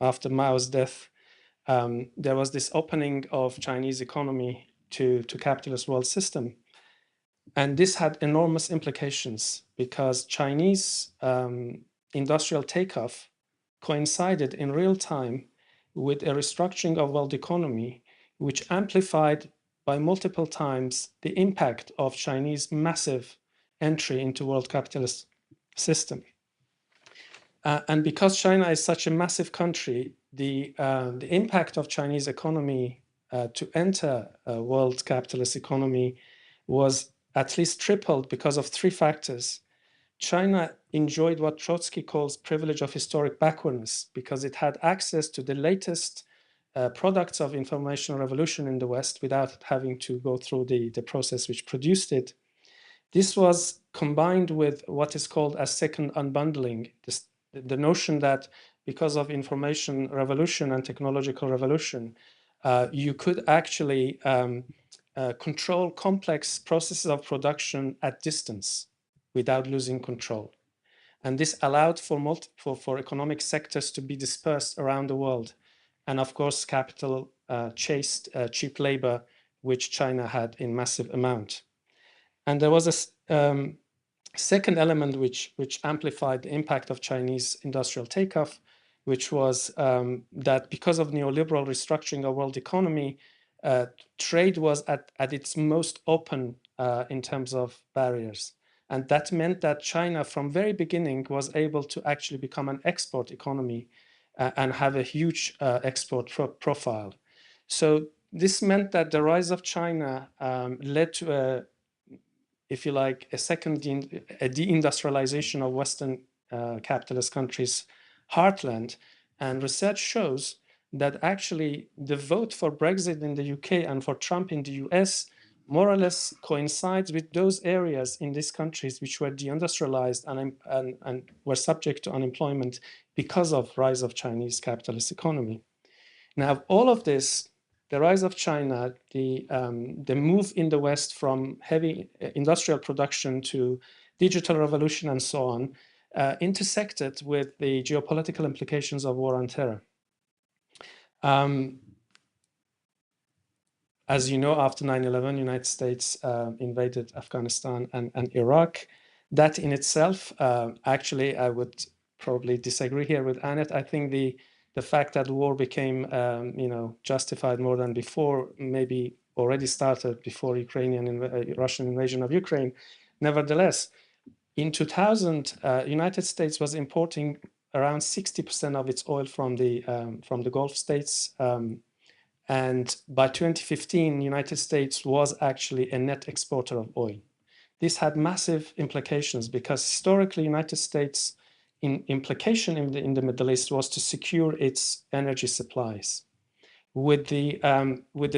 after Mao's death, there was this opening of Chinese economy to capitalist world system. And this had enormous implications because Chinese industrial takeoff coincided in real time with a restructuring of world economy, which amplified by multiple times the impact of Chinese massive entry into world capitalist system. And because China is such a massive country, the impact of Chinese economy to enter a world capitalist economy was at least tripled because of three factors. China enjoyed what Trotsky calls privilege of historic backwardness because it had access to the latest products of information revolution in the West without having to go through the process which produced it. This was combined with what is called as second unbundling, the notion that because of information revolution and technological revolution, you could actually control complex processes of production at distance without losing control. And this allowed for economic sectors to be dispersed around the world. And of course, capital chased cheap labor, which China had in massive amount. And there was a second element which amplified the impact of Chinese industrial takeoff, which was that because of neoliberal restructuring of world economy, trade was at its most open in terms of barriers. And that meant that China from very beginning was able to actually become an export economy and have a huge export profile. So this meant that the rise of China led to if you like, a deindustrialization of Western capitalist countries' heartland. And research shows that actually the vote for Brexit in the UK and for Trump in the US more or less coincides with those areas in these countries which were deindustrialized and were subject to unemployment because of rise of Chinese capitalist economy. Now, all of this, the rise of China, the move in the West from heavy industrial production to digital revolution and so on, intersected with the geopolitical implications of war on terror. As you know, after 9/11, United States invaded Afghanistan and Iraq. That in itself, actually, I would probably disagree here with Annette. I think the fact that war became, justified more than before, maybe already started before Russian invasion of Ukraine. Nevertheless, in 2000, United States was importing around 60% of its oil from the Gulf states. And by 2015, United States was actually a net exporter of oil. This had massive implications because historically, United States implication in the Middle East was to secure its energy supplies. With the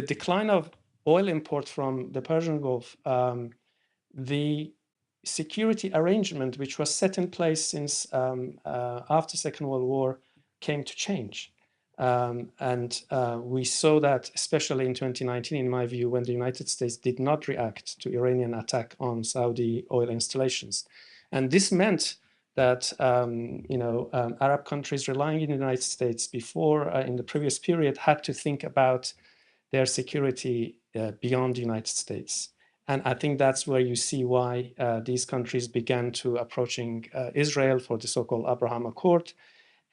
decline of oil import from the Persian Gulf, the security arrangement, which was set in place since after Second World War, came to change. We saw that, especially in 2019, in my view, when the United States did not react to Iranian attack on Saudi oil installations. And this meant that Arab countries relying on the United States before, in the previous period, had to think about their security beyond the United States. And I think that's where you see why these countries began to approaching Israel for the so-called Abraham Accord.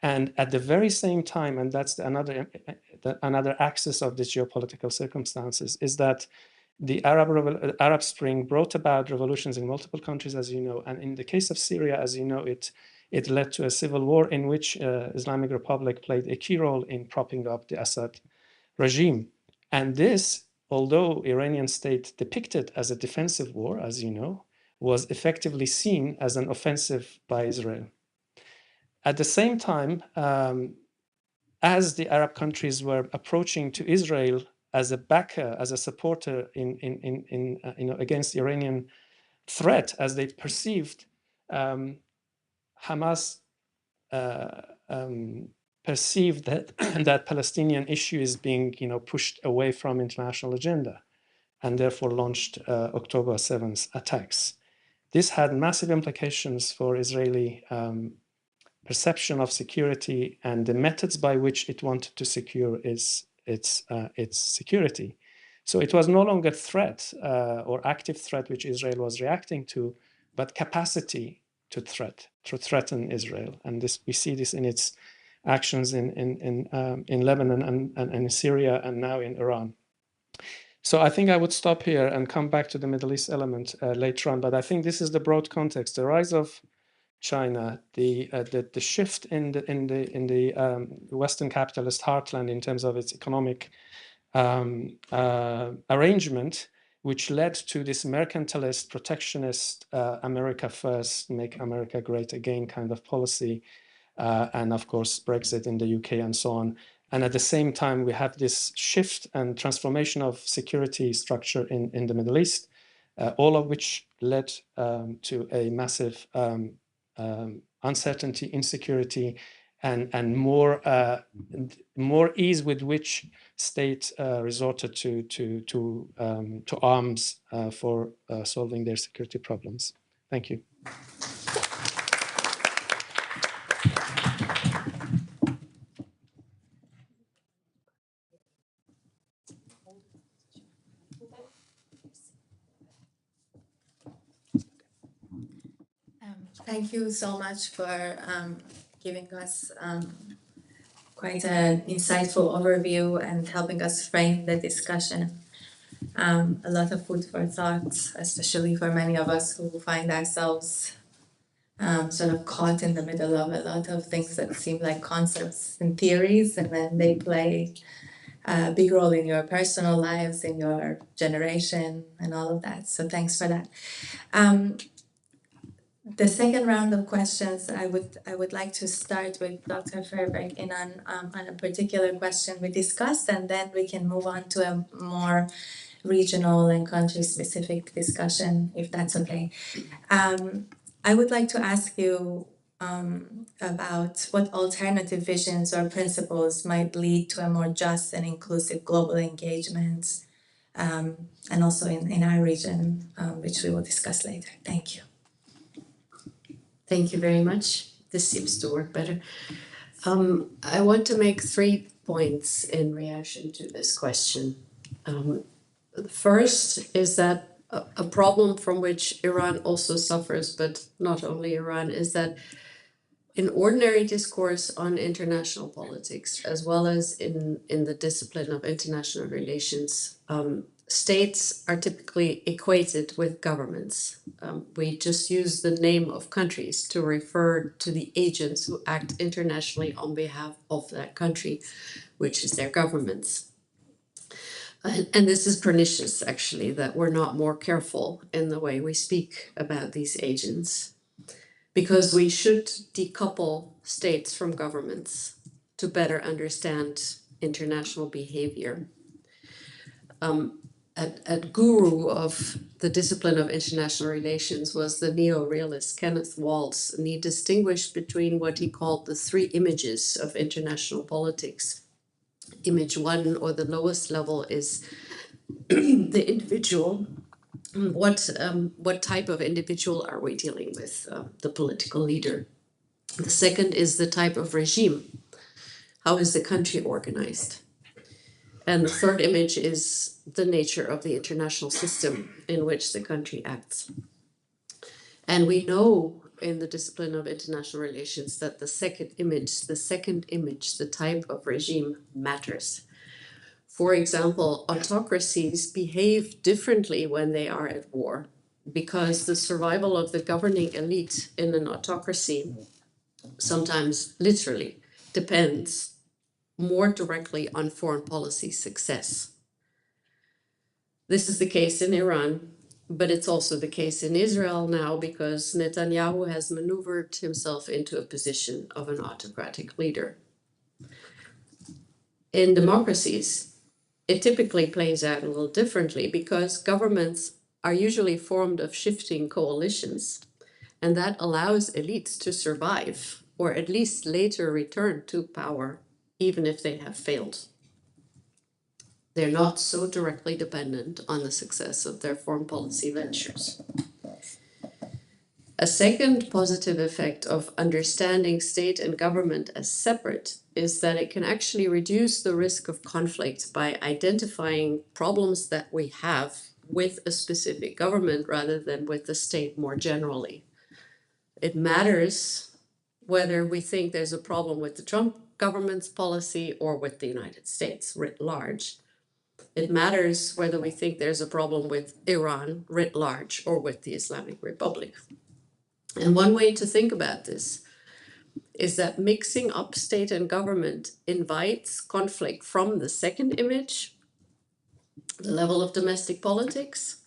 And at the very same time, and that's another axis of the geopolitical circumstances, is that the Arab Spring brought about revolutions in multiple countries, as you know. And in the case of Syria, as you know, it led to a civil war in which Islamic Republic played a key role in propping up the Assad regime. And this, although Iranian state depicted as a defensive war, as you know, was effectively seen as an offensive by Israel. At the same time, as the Arab countries were approaching to Israel as a backer, as a supporter against the Iranian threat, as they perceived, Hamas perceived that that Palestinian issue is being pushed away from international agenda, and therefore launched October 7th attacks. This had massive implications for Israeli perception of security and the methods by which it wanted to secure its security. So it was no longer threat or active threat which Israel was reacting to, but capacity to threaten Israel. And this, we see this in its actions in Lebanon and in Syria and now in Iran. So I think I would stop here and come back to the Middle East element later on. But I think this is the broad context: the rise of China, the shift in the Western capitalist heartland in terms of its economic arrangement, which led to this mercantilist, protectionist, America first, make America great again kind of policy, and of course Brexit in the UK and so on. And at the same time, we have this shift and transformation of security structure in the Middle East, all of which led to a massive uncertainty, insecurity, and more ease with which states resorted to arms for solving their security problems. Thank you. Thank you so much for giving us quite an insightful overview and helping us frame the discussion. A lot of food for thought, especially for many of us who find ourselves sort of caught in the middle of a lot of things that seem like concepts and theories, and then they play a big role in your personal lives, in your generation, and all of that. So thanks for that. The second round of questions, I would like to start with Dr. Freyberg-Inan on a particular question we discussed, and then we can move on to a more regional and country-specific discussion, if that's okay. I would like to ask you about what alternative visions or principles might lead to a more just and inclusive global engagement, and also in our region, which we will discuss later. Thank you. Thank you very much. This seems to work better. I want to make 3 points in reaction to this question. The first is that a problem from which Iran also suffers, but not only Iran, is that in ordinary discourse on international politics, as well as in the discipline of international relations, states are typically equated with governments. We just use the name of countries to refer to the agents who act internationally on behalf of that country, which is their governments. And this is pernicious, actually, that we're not more careful in the way we speak about these agents, because we should decouple states from governments to better understand international behavior. At guru of the discipline of international relations was the neo-realist Kenneth Waltz, and he distinguished between what he called the three images of international politics. Image one, or the lowest level, is the individual. What type of individual are we dealing with? The political leader. The second is the type of regime. How is the country organized? And the third image is the nature of the international system in which the country acts. And we know in the discipline of international relations that the second image, the type of regime, matters. For example, autocracies behave differently when they are at war, because the survival of the governing elite in an autocracy sometimes literally depends more directly on foreign policy success. This is the case in Iran, but it's also the case in Israel now, because Netanyahu has maneuvered himself into a position of an autocratic leader. In democracies, it typically plays out a little differently, because governments are usually formed of shifting coalitions, and that allows elites to survive, or at least later return to power, even if they have failed. They're not so directly dependent on the success of their foreign policy ventures. A second positive effect of understanding state and government as separate is that it can actually reduce the risk of conflict by identifying problems that we have with a specific government rather than with the state more generally. It matters whether we think there's a problem with the Trump government's policy or with the United States writ large. It matters whether we think there's a problem with Iran writ large or with the Islamic Republic. And one way to think about this is that mixing up state and government invites conflict from the second image, the level of domestic politics,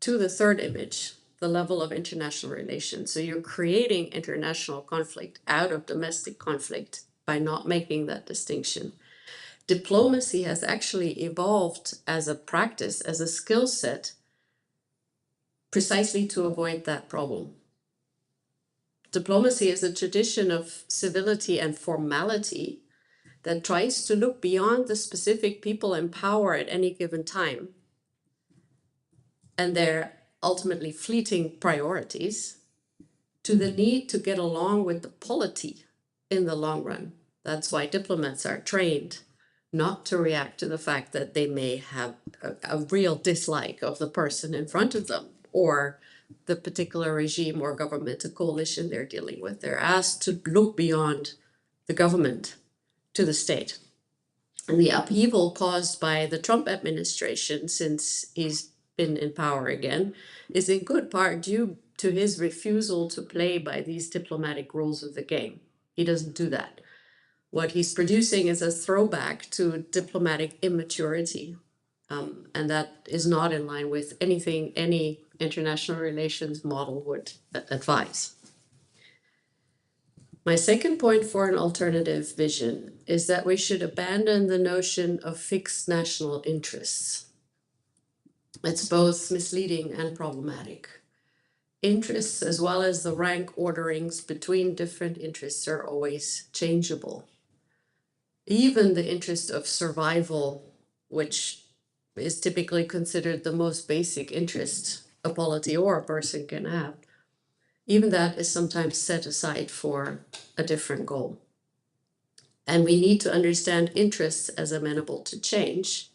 to the third image, the level of international relations. So you're creating international conflict out of domestic conflict by not making that distinction. Diplomacy has actually evolved as a practice, as a skill set, precisely to avoid that problem. Diplomacy is a tradition of civility and formality that tries to look beyond the specific people in power at any given time and their ultimately fleeting priorities to the need to get along with the polity in the long run. That's why diplomats are trained not to react to the fact that they may have a real dislike of the person in front of them or the particular regime or governmental coalition they're dealing with. They're asked to look beyond the government to the state. And the upheaval caused by the Trump administration, since he's been in power again, is in good part due to his refusal to play by these diplomatic rules of the game. He doesn't do that. What he's producing is a throwback to diplomatic immaturity. And that is not in line with anything any international relations model would advise. My second point for an alternative vision is that we should abandon the notion of fixed national interests. It's both misleading and problematic. Interests, as well as the rank orderings between different interests, are always changeable. Even the interest of survival, which is typically considered the most basic interest a polity or a person can have, even that is sometimes set aside for a different goal. And we need to understand interests as amenable to change.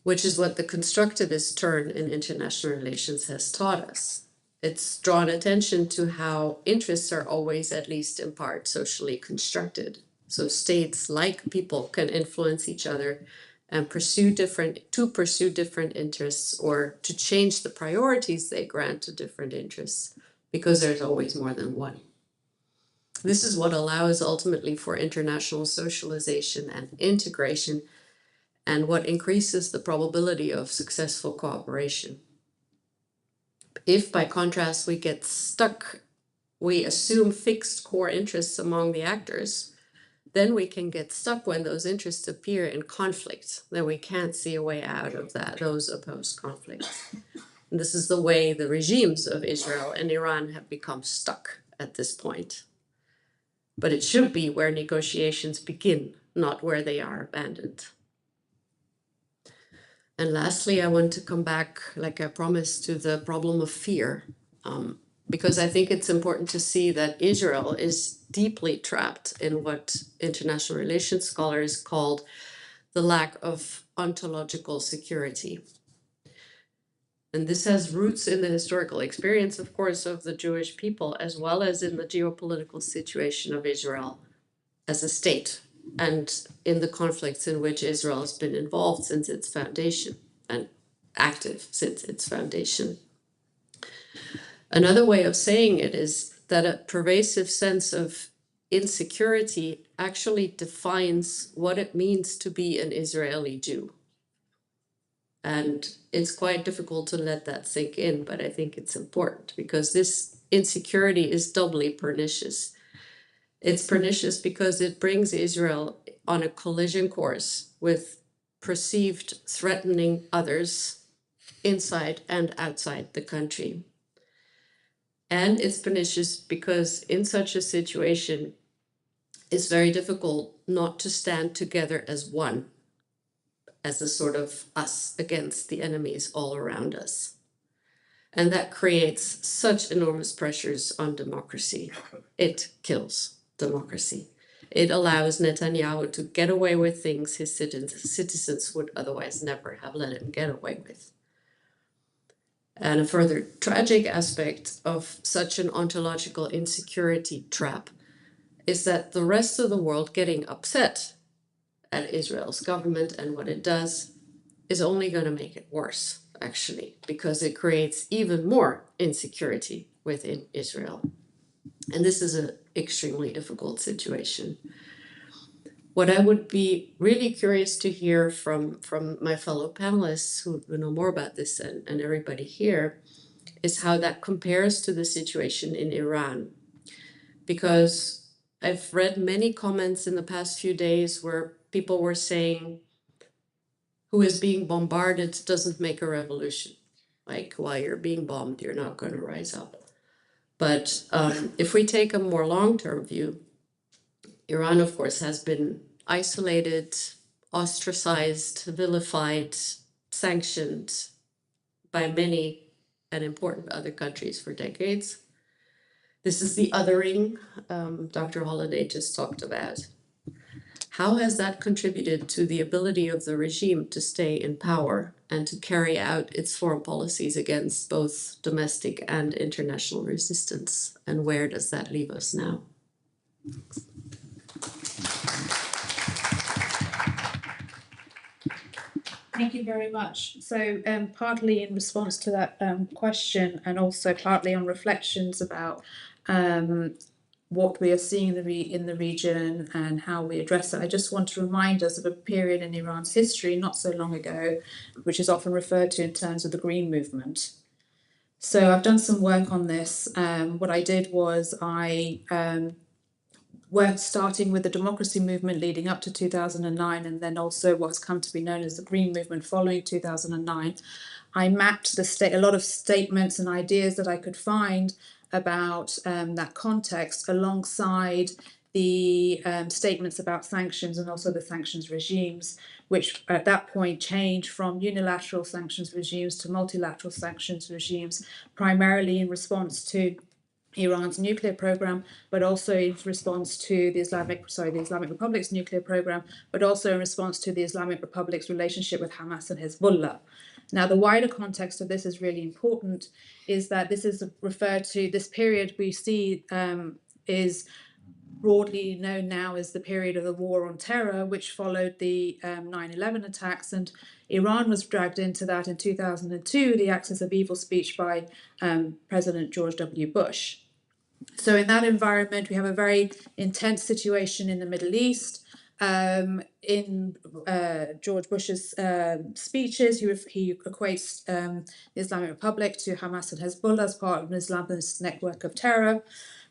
which is what the constructivist turn in international relations has taught us. It's drawn attention to how interests are always, at least in part, socially constructed. So states, like people, can influence each other and pursue different interests, or to change the priorities they grant to different interests, because there's always more than one. This is what allows ultimately for international socialization and integration, and what increases the probability of successful cooperation. If, by contrast, we get stuck, we assume fixed core interests among the actors, then we can get stuck when those interests appear in conflict. Then we can't see a way out of those opposed conflicts. And this is the way the regimes of Israel and Iran have become stuck at this point. But it should be where negotiations begin, not where they are abandoned. And lastly, I want to come back, like I promised, to the problem of fear, because I think it's important to see that Israel is deeply trapped in what international relations scholars called the lack of ontological security. And this has roots in the historical experience, of course, of the Jewish people, as well as in the geopolitical situation of Israel as a state, and in the conflicts in which Israel has been involved since its foundation and active since its foundation. Another way of saying it is that a pervasive sense of insecurity actually defines what it means to be an Israeli Jew. And it's quite difficult to let that sink in, but I think it's important because this insecurity is doubly pernicious. It's pernicious because it brings Israel on a collision course with perceived threatening others inside and outside the country. And it's pernicious because in such a situation, it's very difficult not to stand together as one, as a sort of us against the enemies all around us. And that creates such enormous pressures on democracy. It kills democracy. It allows Netanyahu to get away with things his citizens would otherwise never have let him get away with. And a further tragic aspect of such an ontological insecurity trap is that the rest of the world getting upset at Israel's government and what it does is only going to make it worse, actually, because it creates even more insecurity within Israel. And this is an extremely difficult situation. What I would be really curious to hear from my fellow panelists who know more about this and everybody here is how that compares to the situation in Iran. Because I've read many comments in the past few days where people were saying, who is being bombarded doesn't make a revolution. Like, while you're being bombed, you're not going to rise up. But if we take a more long-term view, Iran, of course, has been isolated, ostracized, vilified, sanctioned by many and important other countries for decades. This is the othering Dr. Holliday just talked about. How has that contributed to the ability of the regime to stay in power and to carry out its foreign policies against both domestic and international resistance? And where does that leave us now? Thank you very much. So partly in response to that question, and also partly on reflections about what we are seeing in the region and how we address it, I just want to remind us of a period in Iran's history not so long ago, which is often referred to in terms of the Green Movement. So I've done some work on this. What I did was I worked starting with the democracy movement leading up to 2009, and then also what's come to be known as the Green Movement following 2009. I mapped a lot of statements and ideas that I could find about that context alongside the statements about sanctions and also the sanctions regimes, which at that point changed from unilateral sanctions regimes to multilateral sanctions regimes, primarily in response to Iran's nuclear program, but also in response to the Islamic Republic's nuclear program, but also in response to the Islamic Republic's relationship with Hamas and Hezbollah. Now, the wider context of this is really important, is that this is referred to, this period we see is broadly known now as the period of the War on Terror, which followed the 9/11 attacks, and Iran was dragged into that in 2002, the axis of evil speech by President George W. Bush. So in that environment, we have a very intense situation in the Middle East. In George Bush's speeches, he equates the Islamic Republic to Hamas and Hezbollah as part of an Islamist network of terror.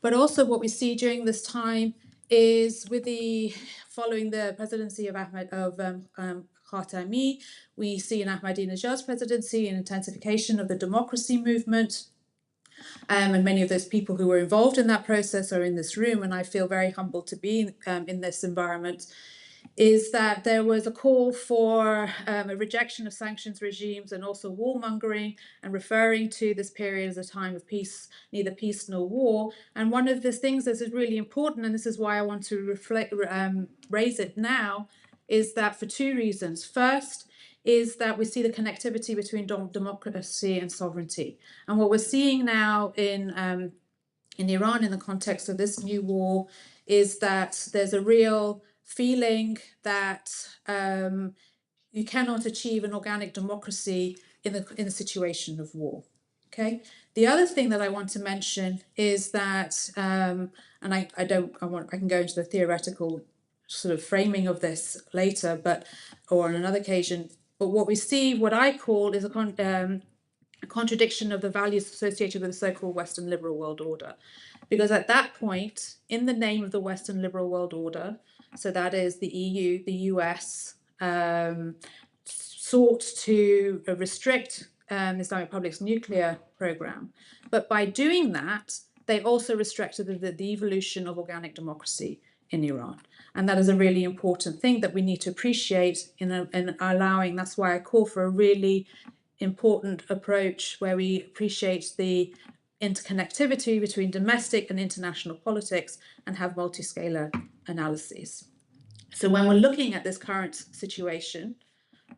But also what we see during this time is following the presidency of Khatami, we see in Ahmadinejad's presidency an intensification of the democracy movement. And many of those people who were involved in that process are in this room, and I feel very humbled to be in this environment, is that there was a call for a rejection of sanctions regimes and also warmongering, and referring to this period as a time of peace, neither peace nor war. And one of the things that is really important, and this is why I want to raise it now, is that for two reasons. First, is that we see the connectivity between democracy and sovereignty. And what we're seeing now in Iran in the context of this new war is that there's a real feeling that you cannot achieve an organic democracy in a situation of war. Okay. The other thing that I want to mention is that, and I can go into the theoretical sort of framing of this later, or on another occasion. But what we see, what I call, is a contradiction of the values associated with the so-called Western liberal world order. Because at that point, in the name of the Western liberal world order, so that is the EU, the US, sought to restrict the Islamic Republic's nuclear program. But by doing that, they also restricted the evolution of organic democracy in Iran. And that is a really important thing that we need to appreciate in allowing, that's why I call for a really important approach where we appreciate the interconnectivity between domestic and international politics and have multi-scalar analyses. So when we're looking at this current situation,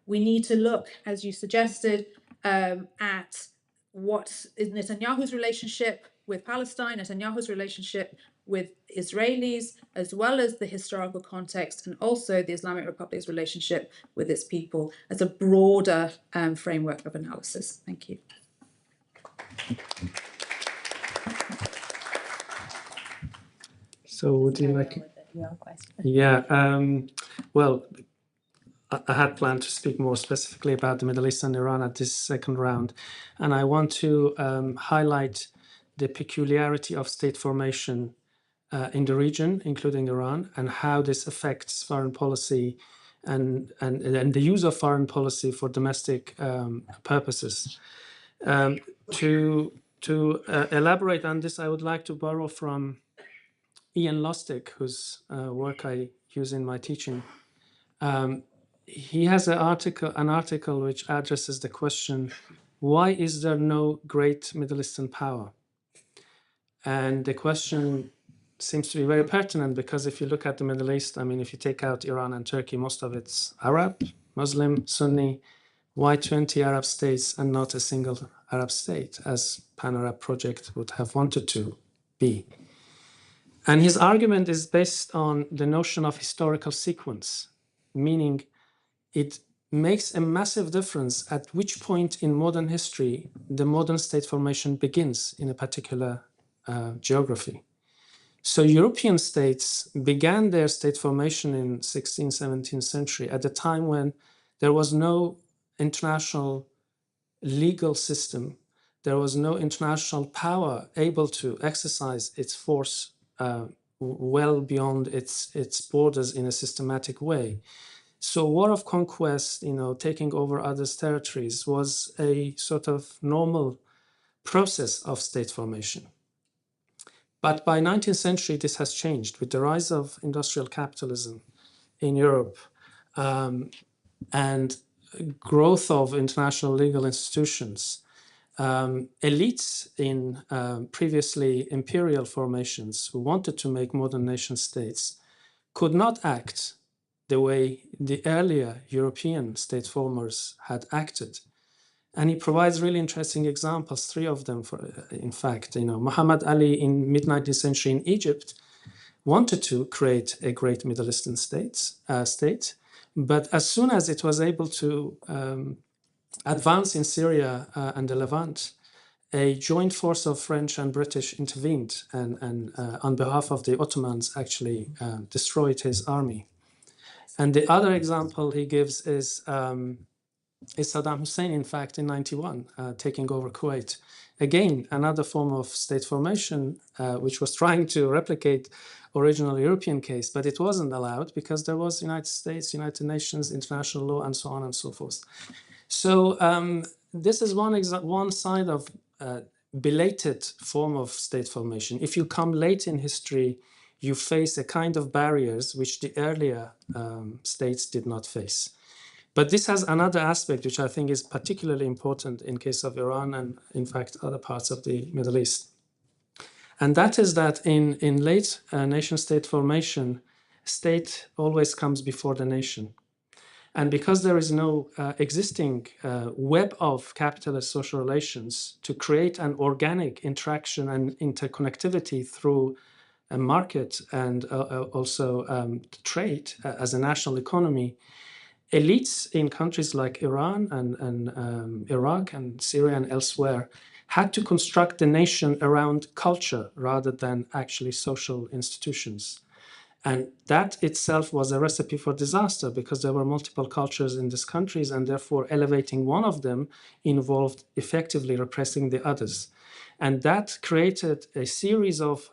we need to look, as you suggested, at what is Netanyahu's relationship with Palestine, Netanyahu's relationship with Israelis, as well as the historical context, and also the Islamic Republic's relationship with its people as a broader framework of analysis. Thank you. So would you like? Yeah. Well, I had planned to speak more specifically about the Middle East and Iran at this second round, and I want to highlight the peculiarity of state formation in the region, including Iran, and how this affects foreign policy and the use of foreign policy for domestic purposes. To elaborate on this, I would like to borrow from Ian Lustig, whose work I use in my teaching. He has an article which addresses the question, why is there no great Middle Eastern power? And the question seems to be very pertinent because if you look at the Middle East, I mean, if you take out Iran and Turkey, most of it's Arab, Muslim, Sunni. Why 20 Arab states and not a single Arab state, as Pan-Arab Project would have wanted to be? And his argument is based on the notion of historical sequence, meaning it makes a massive difference at which point in modern history the modern state formation begins in a particular geography. So European states began their state formation in 16th, 17th century at a time when there was no international legal system, there was no international power able to exercise its force well beyond its borders in a systematic way. So war of conquest, taking over others' territories was a sort of normal process of state formation. But by 19th century, this has changed with the rise of industrial capitalism in Europe and growth of international legal institutions elites in previously imperial formations who wanted to make modern nation states could not act the way the earlier European state formers had acted. And he provides really interesting examples, 3 of them, in fact. Muhammad Ali in mid-19th century in Egypt wanted to create a great Middle Eastern state, but as soon as it was able to advance in Syria and the Levant, a joint force of French and British intervened and on behalf of the Ottomans actually destroyed his army. And the other example he gives is Saddam Hussein, in fact, in 91, taking over Kuwait. Again, another form of state formation, which was trying to replicate original European case, but it wasn't allowed because there was United States, United Nations, international law, and so on and so forth. So this is one side of belated form of state formation. If you come late in history, you face a kind of barriers which the earlier states did not face. But this has another aspect which I think is particularly important in case of Iran and, in fact, other parts of the Middle East. And that is that in late nation-state formation, state always comes before the nation. And because there is no existing web of capitalist social relations to create an organic interaction and interconnectivity through a market and also trade as a national economy, elites in countries like Iran and Iraq and Syria and elsewhere had to construct the nation around culture rather than actually social institutions. And that itself was a recipe for disaster because there were multiple cultures in these countries, and therefore elevating one of them involved effectively repressing the others. And that created a series of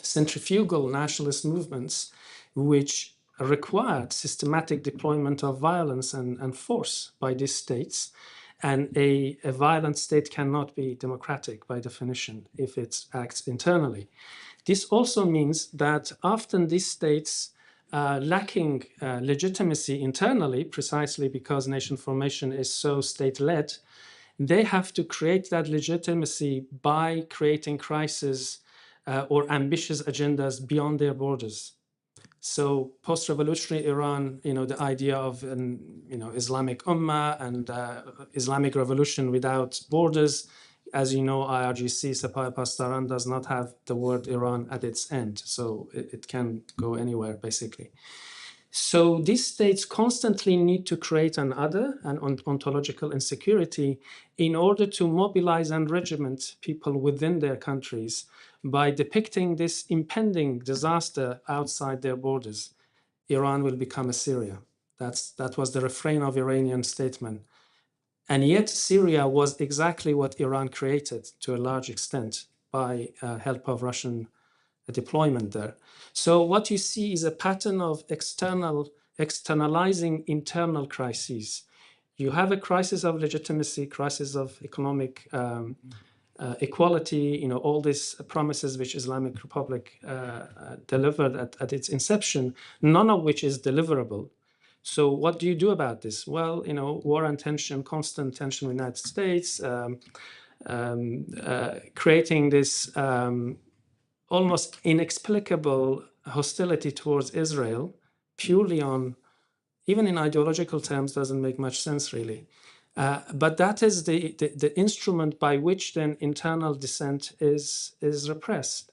centrifugal nationalist movements which required systematic deployment of violence and force by these states. And a violent state cannot be democratic by definition if it acts internally. This also means that often these states lacking legitimacy internally, precisely because nation formation is so state-led, they have to create that legitimacy by creating crises or ambitious agendas beyond their borders. So post-revolutionary Iran, the idea of an Islamic Ummah and Islamic revolution without borders, as you know, IRGC, Sepah Pastaran, does not have the word Iran at its end. So it can go anywhere, basically. So these states constantly need to create an ontological insecurity in order to mobilize and regiment people within their countries by depicting this impending disaster outside their borders. Iran will become a Syria. That was the refrain of Iranian statesmen. And yet Syria was exactly what Iran created to a large extent by help of Russian deployment there. So what you see is a pattern of externalizing internal crises. You have a crisis of legitimacy, crisis of economic equality, all these promises which Islamic Republic delivered at its inception, none of which is deliverable. So what do you do about this? Well, war and tension, constant tension with the United States, creating this almost inexplicable hostility towards Israel, purely on, even in ideological terms, doesn't make much sense really. But that is the instrument by which then internal dissent is repressed.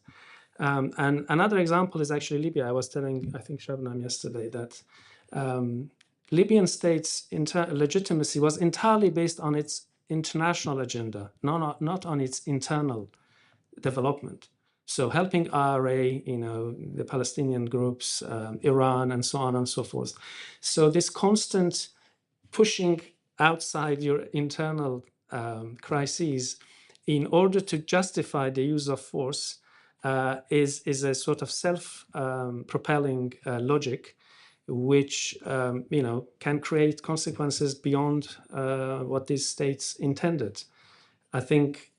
And another example is actually Libya. I was telling, I think, Shabnam yesterday that Libyan state's legitimacy was entirely based on its international agenda, not on its internal development. So helping IRA, the Palestinian groups, Iran, and so on and so forth. So this constant pushing outside your internal crises in order to justify the use of force is a sort of self-propelling logic, which can create consequences beyond what these states intended. I think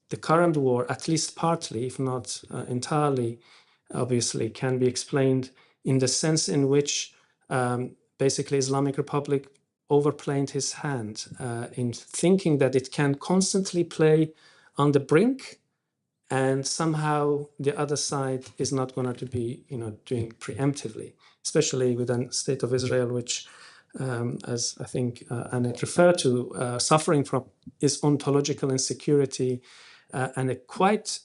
the current war, at least partly, if not entirely, obviously, can be explained in the sense in which basically Islamic Republic overplayed his hand in thinking that it can constantly play on the brink, and somehow the other side is not going to be, doing preemptively, especially with a state of Israel, which, as I think Annette referred to, suffering from its ontological insecurity and a quite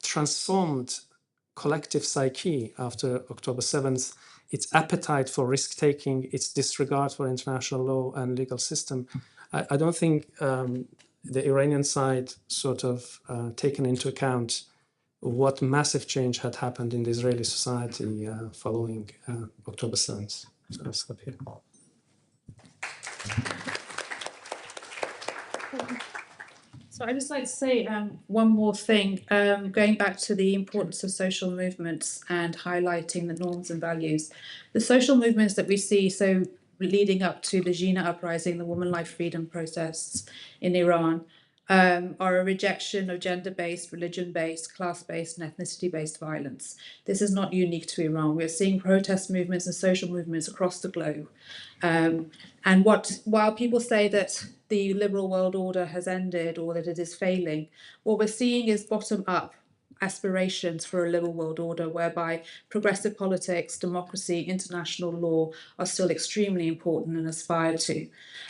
transformed collective psyche after October 7th, its appetite for risk-taking, its disregard for international law and legal system. I don't think the Iranian side sort of taken into account what massive change had happened in the Israeli society following October 7th. So I'll stop here. So I'd just like to say one more thing, going back to the importance of social movements and highlighting the norms and values. The social movements that we see, so leading up to the Jina uprising, the woman life freedom protests in Iran, are a rejection of gender-based, religion-based, class-based and ethnicity-based violence. This is not unique to Iran. We're seeing protest movements and social movements across the globe. And while people say that the liberal world order has ended or that it is failing, what we're seeing is bottom-up aspirations for a liberal world order whereby progressive politics, democracy, international law are still extremely important and aspired to.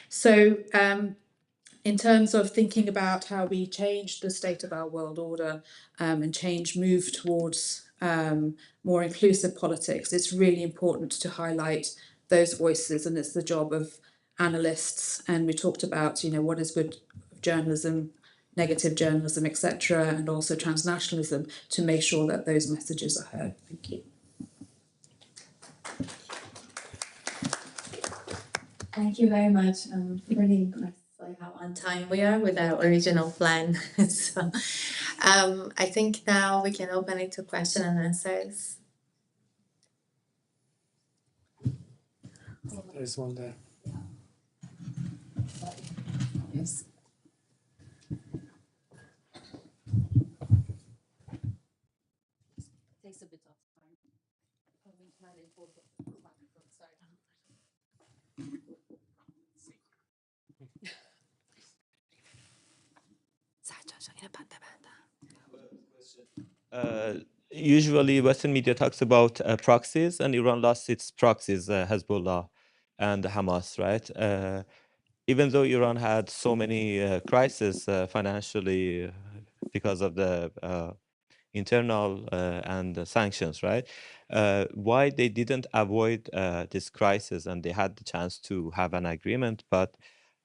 So in terms of thinking about how we change the state of our world order and move towards more inclusive politics, it's really important to highlight those voices, and it's the job of analysts. And we talked about, what is good journalism, negative journalism, etc., and also transnationalism to make sure that those messages are heard. Thank you. Thank you very much. I'm really impressed by how on time we are with our original plan. So I think now we can open it to question and answers. There's one there. Yes. Takes a bit of time. Usually Western media talks about proxies, and Iran lost its proxies, Hezbollah and Hamas, right? Even though Iran had so many crises financially because of the internal and the sanctions, right? Why they didn't avoid this crisis, and they had the chance to have an agreement, but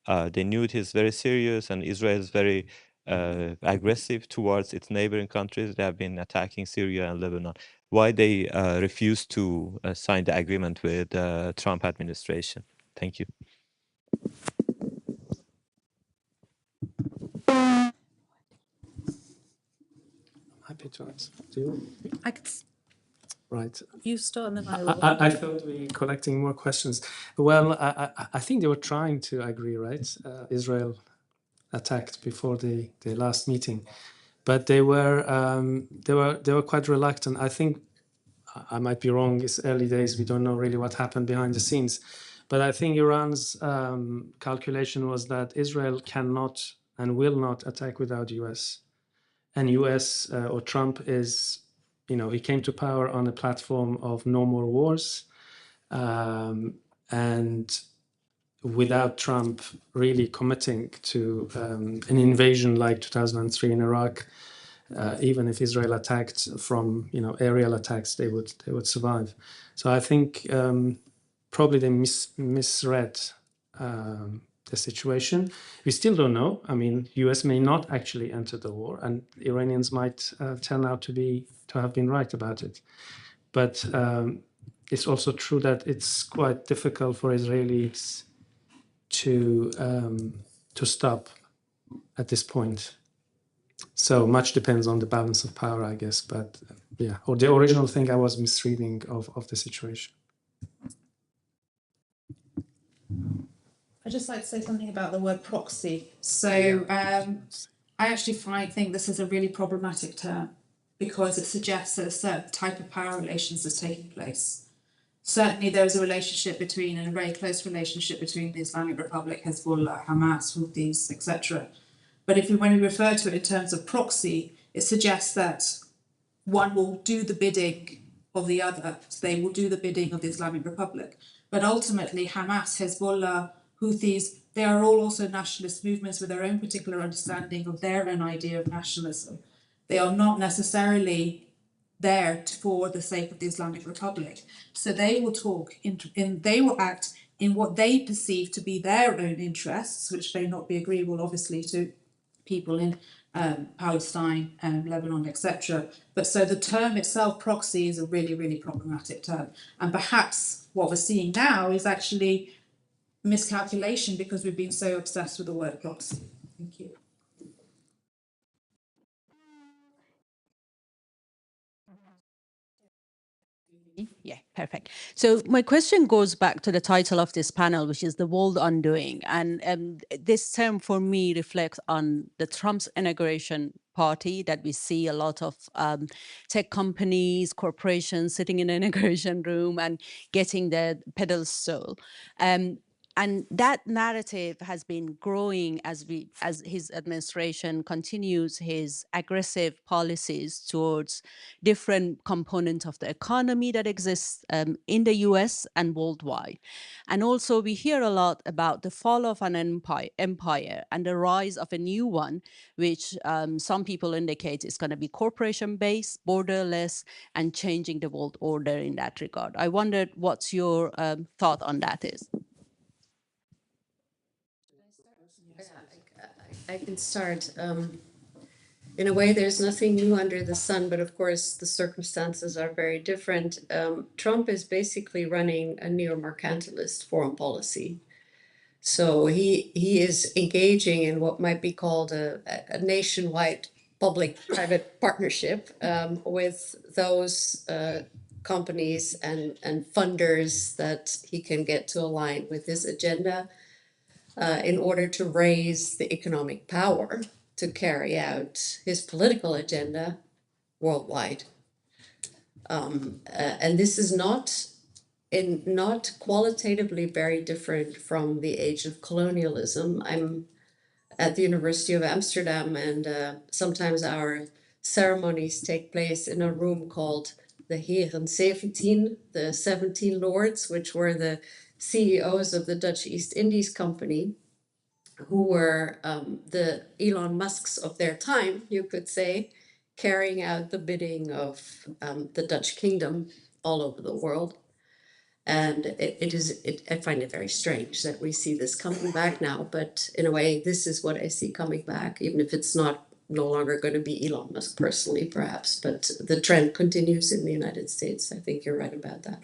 they knew it is very serious, and Israel is very aggressive towards its neighboring countries. They have been attacking Syria and Lebanon. Why they refused to sign the agreement with Trump administration? Thank you. Happy to answer. Do you? I could. Right. You start and then I will. I thought we were collecting more questions. Well, I think they were trying to agree, right? Israel attacked before the last meeting, but they were quite reluctant. I think I might be wrong. It's early days. We don't know really what happened behind the scenes, but I think Iran's calculation was that Israel cannot and will not attack without US, and US or Trump is. He came to power on a platform of no more wars. And without Trump really committing to an invasion like 2003 in Iraq, even if Israel attacked from aerial attacks, they would survive. So I think probably they misread the situation. We still don't know. I mean, US may not actually enter the war, and Iranians might turn out to have been right about it. But it's also true that it's quite difficult for Israelis to stop at this point. So much depends on the balance of power, I guess. But yeah, or the original thing I was misreading of the situation. I'd just like to say something about the word proxy. So I actually think this is a really problematic term because it suggests that a certain type of power relations is taking place. certainly there is a relationship between, and a very close relationship between the Islamic Republic, Hezbollah, Hamas, Houthis, etc. But when we refer to it in terms of proxy, it suggests that one will do the bidding of the other. So they will do the bidding of the Islamic Republic. But ultimately, Hamas, Hezbollah, Houthis, they are all also nationalist movements with their own particular understanding of their own idea of nationalism. They are not necessarily there for the sake of the Islamic Republic. So they will talk they will act in what they perceive to be their own interests, which may not be agreeable, obviously, to people in Palestine and Lebanon, etc. But so the term itself, proxy, is a really, really problematic term. And perhaps what we're seeing now is actually miscalculation because we've been so obsessed with the word proxy. Thank you. Yeah, perfect. So my question goes back to the title of this panel, which is The World Undoing. And this term for me reflects on the Trump's inauguration party that we see a lot of tech companies, corporations sitting in an inauguration room and getting the pedestal. And that narrative has been growing as his administration continues his aggressive policies towards different components of the economy that exists in the US and worldwide. And also we hear a lot about the fall of an empire and the rise of a new one, which some people indicate is going to be corporation-based, borderless, and changing the world order in that regard. I wondered what's your thought on that is. I can start. In a way, there's nothing new under the sun, but of course, the circumstances are very different. Trump is basically running a neo-mercantilist foreign policy. So he is engaging in what might be called a nationwide public-private partnership with those companies and funders that he can get to align with his agenda in order to raise the economic power to carry out his political agenda worldwide. And this is not qualitatively very different from the age of colonialism. I'm at the University of Amsterdam, and sometimes our ceremonies take place in a room called the Heren 17, the 17 Lords, which were the CEOs of the Dutch East Indies Company, who were the Elon Musks of their time, you could say, carrying out the bidding of the Dutch kingdom all over the world. And I find it very strange that we see this coming back now, but in a way, this is what I see coming back, even if it's no longer going to be Elon Musk personally, perhaps, but the trend continues in the United States. I think you're right about that.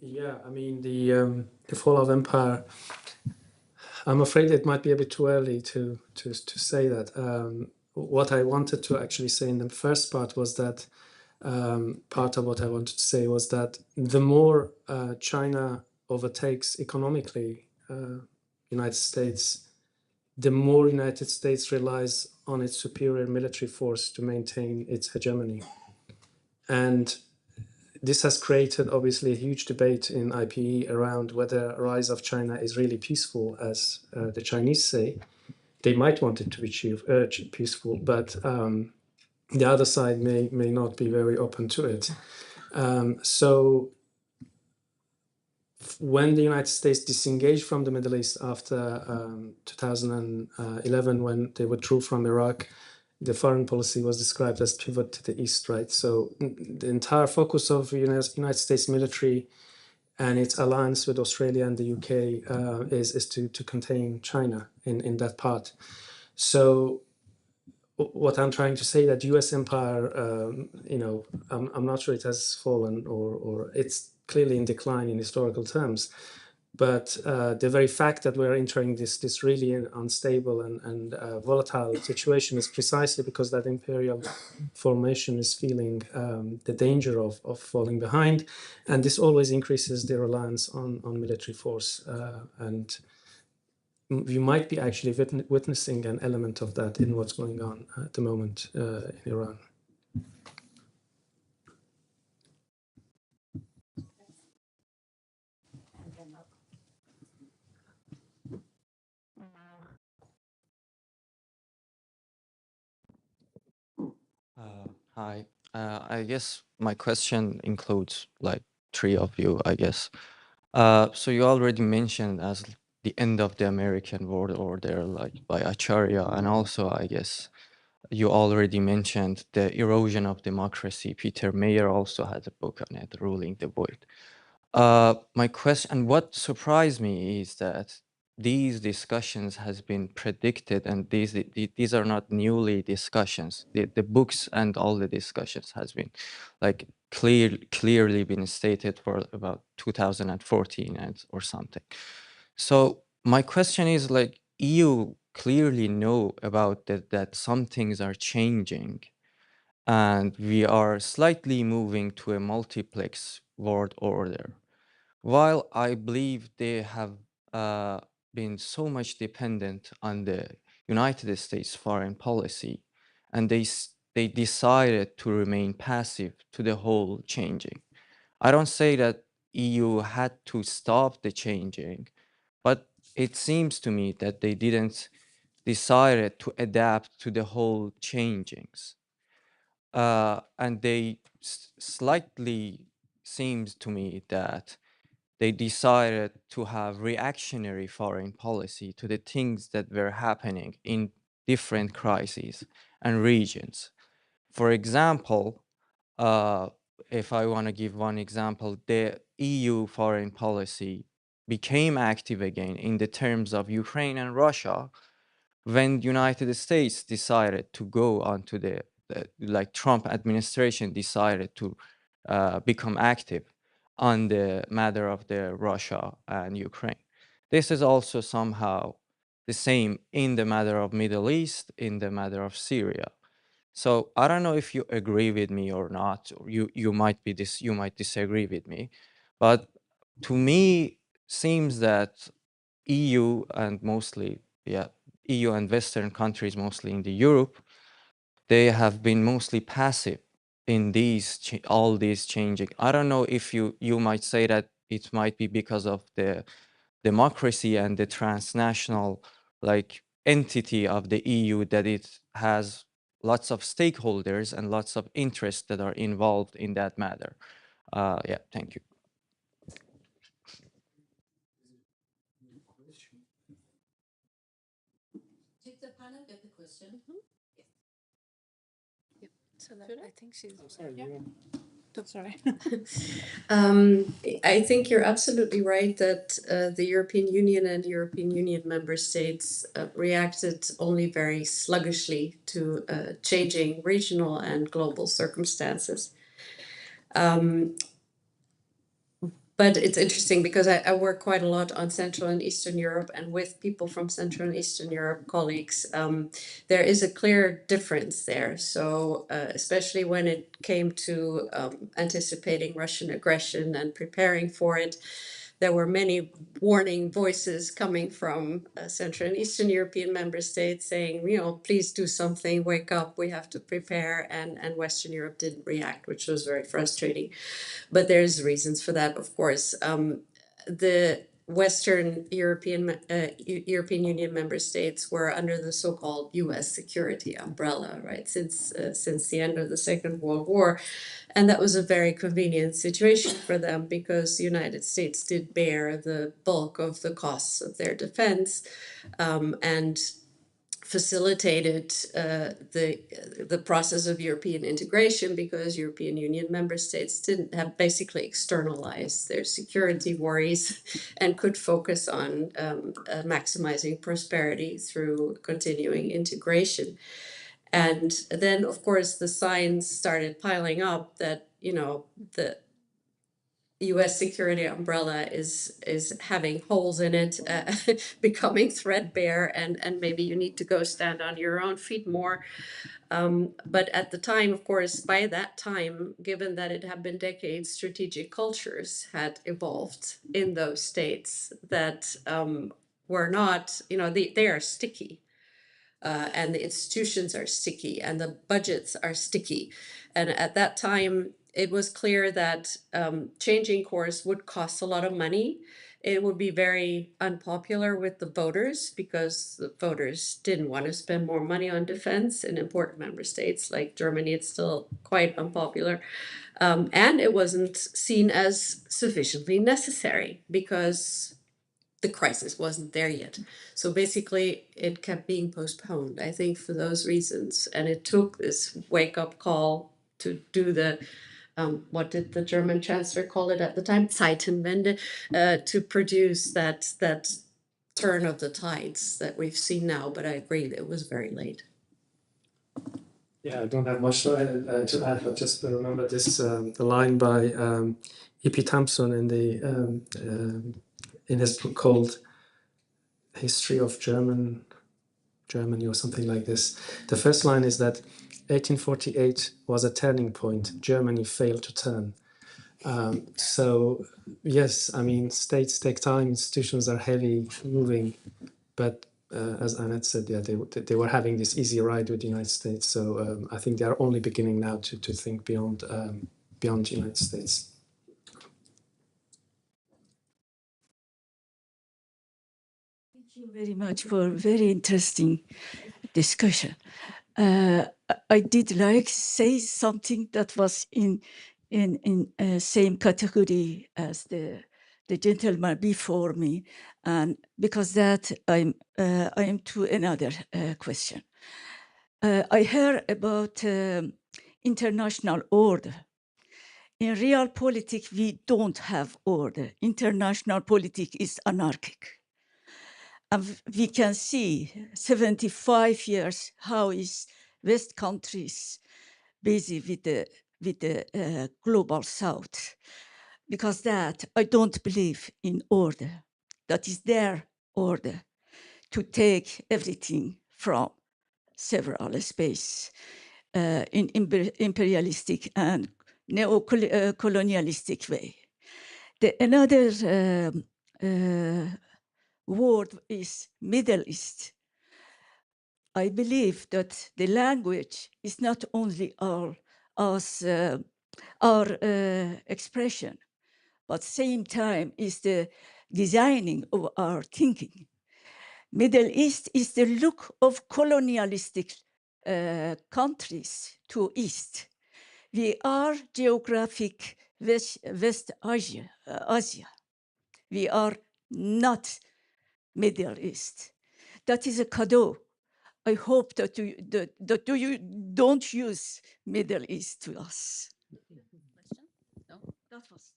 Yeah, I mean, the fall of empire, I'm afraid it might be a bit too early to say that. What I wanted to actually say in the first part was that part of what I wanted to say was that the more China overtakes economically United States, the more United States relies on its superior military force to maintain its hegemony. And this has created obviously a huge debate in IPE around whether a rise of China is really peaceful, as the Chinese say. They might want it to be peaceful, but the other side may not be very open to it. So when the United States disengaged from the Middle East after 2011, when they withdrew from Iraq, the foreign policy was described as pivot to the east, right? So the entire focus of the United States military and its alliance with Australia and the UK is to contain China in that part. So what I'm trying to say that U.S. empire, I'm not sure it has fallen or it's clearly in decline in historical terms. But the very fact that we're entering this really unstable and volatile situation is precisely because that imperial formation is feeling the danger of falling behind. And this always increases the reliance on military force. And you might be actually witnessing an element of that in what's going on at the moment in Iran. Hi. I guess my question includes like three of you, I guess. So you already mentioned as the end of the American world order, like by Acharya, and also I guess you already mentioned the erosion of democracy. Peter Mayer also has a book on it, Ruling the Void. My question, and what surprised me is that these discussions has been predicted, and these are not newly discussions. The books and all the discussions has been like clearly been stated for about 2014 and or something. So my question is like EU clearly know about that some things are changing, and we are slightly moving to a multiplex world order. While I believe they have been so much dependent on the United States foreign policy, and they decided to remain passive to the whole changing. I don't say that EU had to stop the changing, but it seems to me that they didn't decided to adapt to the whole changings. And they slightly seems to me that they decided to have reactionary foreign policy to the things that were happening in different crises and regions. For example, if I want to give one example, the EU foreign policy became active again in the terms of Ukraine and Russia when the United States decided to go onto the like Trump administration decided to become active on the matter of the Russia and Ukraine. This is also somehow the same in the matter of Middle East, in the matter of Syria. So I don't know if you agree with me or not, or you might be you might disagree with me, but to me seems that EU and mostly EU and Western countries, mostly in the Europe, they have been mostly passive in all these changing. I don't know if you might say that it might be because of the democracy and the transnational like entity of the EU, that it has lots of stakeholders and lots of interests that are involved in that matter. Yeah, thank you. Did the panel get the question? So I think she's. Sorry. I think you're absolutely right that the European Union and European Union member states reacted only very sluggishly to changing regional and global circumstances. But it's interesting because I work quite a lot on Central and Eastern Europe, and with people from Central and Eastern Europe colleagues, there is a clear difference there. So especially when it came to anticipating Russian aggression and preparing for it, there were many warning voices coming from Central and Eastern European member states saying, please do something, wake up, we have to prepare. And Western Europe didn't react, which was very frustrating. But there's reasons for that, of course. The Western European Union member states were under the so-called U.S. security umbrella, right, since the end of the Second World War, and that was a very convenient situation for them because the United States did bear the bulk of the costs of their defense, and facilitated the process of European integration because European Union member states didn't have basically externalized their security worries and could focus on maximizing prosperity through continuing integration. And then, of course, the signs started piling up that, the U.S. security umbrella is having holes in it, becoming threadbare, and maybe you need to go stand on your own feet more. But at the time, of course, by that time, given that it had been decades, strategic cultures had evolved in those states that were not, they are sticky. And the institutions are sticky and the budgets are sticky. And at that time, it was clear that changing course would cost a lot of money. It would be very unpopular with the voters because the voters didn't want to spend more money on defense in important member states like Germany. It's still quite unpopular. And it wasn't seen as sufficiently necessary because the crisis wasn't there yet. So basically, it kept being postponed, I think, for those reasons. And it took this wake-up call to do the, what did the German chancellor call it at the time? Zeitenwende, to produce that turn of the tides that we've seen now. But I agree, it was very late. Yeah, I don't have much to add, but just remember this the line by E.P. Thompson in his book called History of Germany or something like this. The first line is that 1848 was a turning point. Germany failed to turn. So yes, I mean, states take time, institutions are heavy moving, but as Annette said, yeah, they were having this easy ride with the United States. So I think they are only beginning now to think beyond the United States. Thank you very much for a very interesting discussion. I did like say something that was in same category as the gentleman before me, and because that I am to another question. I heard about international order. In real politics, we don't have order. International politics is anarchic. And we can see 75 years how is West countries busy with the global South. Because that, I don't believe in order. That is their order to take everything from several space in imperialistic and neo-colonialistic way. Another word is Middle East. I believe that the language is not only our expression, but same time is the designing of our thinking. Middle East is the look of colonialistic countries to East. We are geographic West Asia. We are not Middle East. That is a cadeau. I hope that you don't use Middle East to us. No, that was.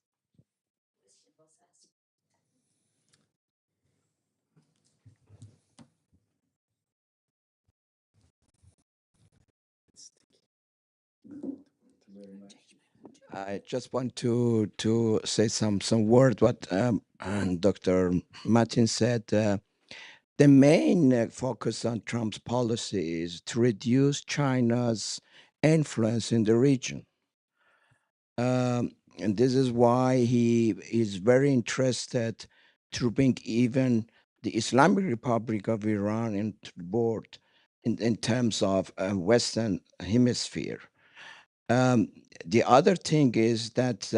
I just want to say some word what and Dr. Matin said. The main focus on Trump's policy is to reduce China's influence in the region. And this is why he is very interested to bring even the Islamic Republic of Iran into the board in terms of Western Hemisphere. The other thing is that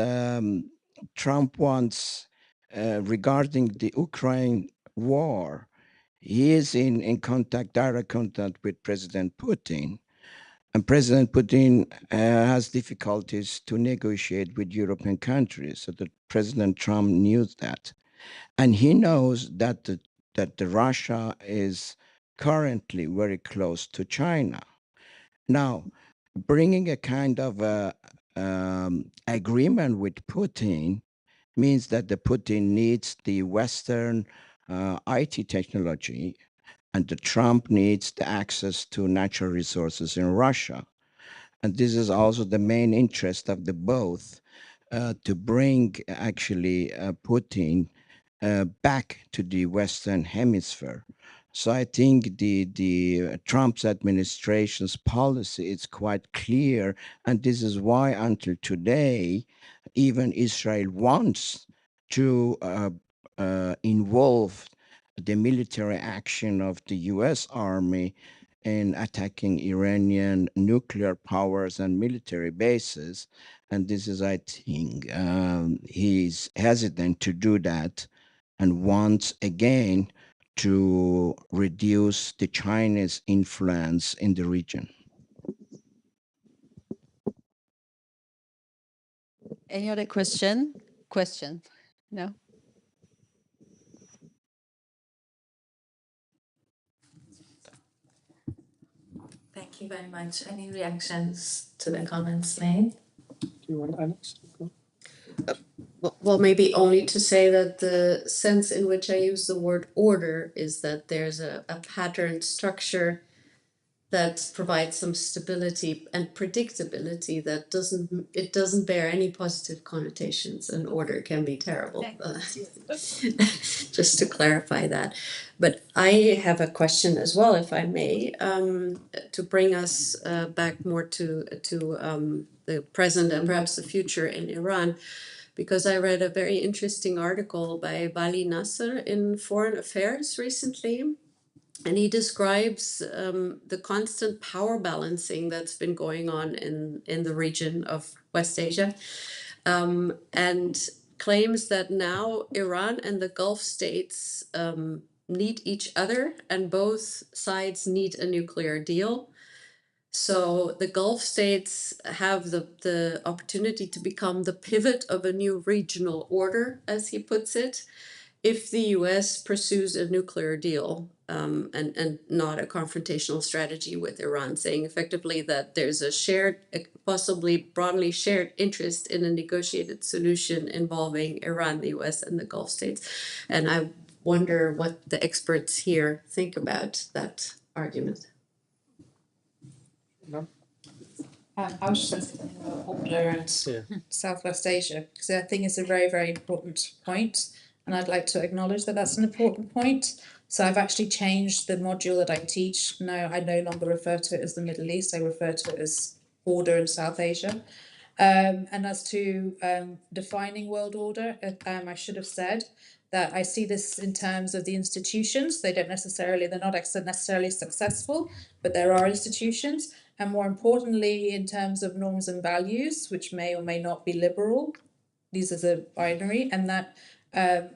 Trump wants, regarding the Ukraine war, he is in direct contact with President Putin. And President Putin has difficulties to negotiate with European countries. So that President Trump knew that. And he knows that the Russia is currently very close to China. Now, bringing a kind of agreement with Putin means that the Putin needs the Western IT technology, and the Trump needs the access to natural resources in Russia. And this is also the main interest of the both, to bring actually Putin back to the Western Hemisphere. So I think the Trump's administration's policy is quite clear, and this is why until today, even Israel wants to involve the military action of the U.S. Army in attacking Iranian nuclear powers and military bases. And this is, I think, he's hesitant to do that and wants again to reduce the Chinese influence in the region. Any other question? No? Thank you very much. Any reactions to the comments made? Do you want Alex? Well, maybe only to say that the sense in which I use the word order is that there's a pattern structure that provides some stability and predictability that doesn't bear any positive connotations, and order can be terrible. Just to clarify that. But I have a question as well, if I may, to bring us back more to the present and perhaps the future in Iran, because I read a very interesting article by Bali Nasser in Foreign Affairs recently. And he describes the constant power balancing that's been going on in the region of West Asia, and claims that now Iran and the Gulf states need each other, and both sides need a nuclear deal. So the Gulf states have the opportunity to become the pivot of a new regional order, as he puts it, if the US pursues a nuclear deal and not a confrontational strategy with Iran, saying effectively that there's a shared, possibly broadly shared interest in a negotiated solution involving Iran, the US, and the Gulf states. And I wonder what the experts here think about that argument. No? I was just thinking about order and Southwest Asia, because I think it's a very, very important point, and I'd like to acknowledge that that's an important point. So I've actually changed the module that I teach. No, I no longer refer to it as the Middle East, I refer to it as order in South Asia. And as to defining world order, I should have said that I see this in terms of the institutions. They're not necessarily successful, but there are institutions. And more importantly, in terms of norms and values, which may or may not be liberal, these are the binary. And that,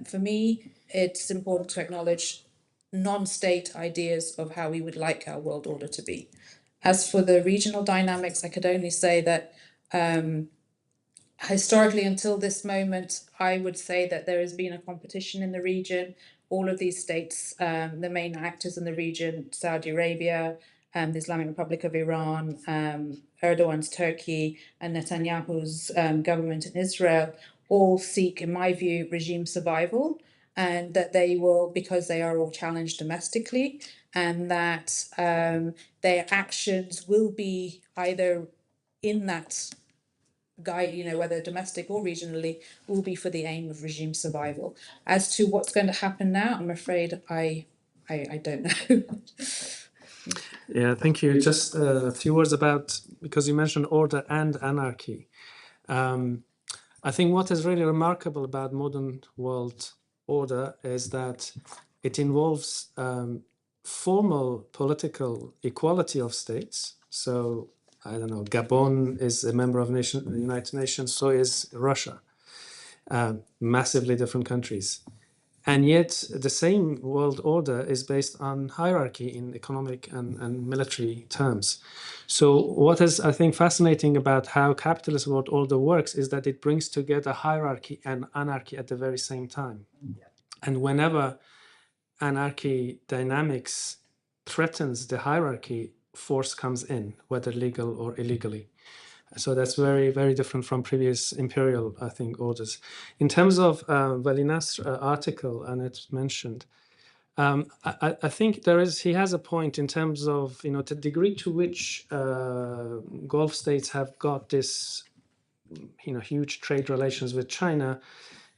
for me, it's important to acknowledge non-state ideas of how we would like our world order to be. As for the regional dynamics, I could only say that historically, until this moment, I would say that there has been a competition in the region. All of these states, the main actors in the region, Saudi Arabia, the Islamic Republic of Iran, Erdogan's Turkey, and Netanyahu's government in Israel, all seek, in my view, regime survival, and that they will, because they are all challenged domestically, and that their actions will be either in that guide, whether domestic or regionally, will be for the aim of regime survival. As to what's going to happen now, I'm afraid I don't know. Yeah, thank you. Just a few words about, because you mentioned order and anarchy. I think what is really remarkable about modern world order is that it involves formal political equality of states. So, I don't know, Gabon is a member of the United Nations, so is Russia. Massively different countries. And yet the same world order is based on hierarchy in economic and military terms. So what is, I think, fascinating about how capitalist world order works is that it brings together hierarchy and anarchy at the very same time. And whenever anarchy dynamics threatens the hierarchy, force comes in, whether legal or illegally. So that's very, very different from previous imperial, I think, orders. In terms of Valinas' article, and it's mentioned, I think he has a point in terms of, the degree to which Gulf states have got this, huge trade relations with China,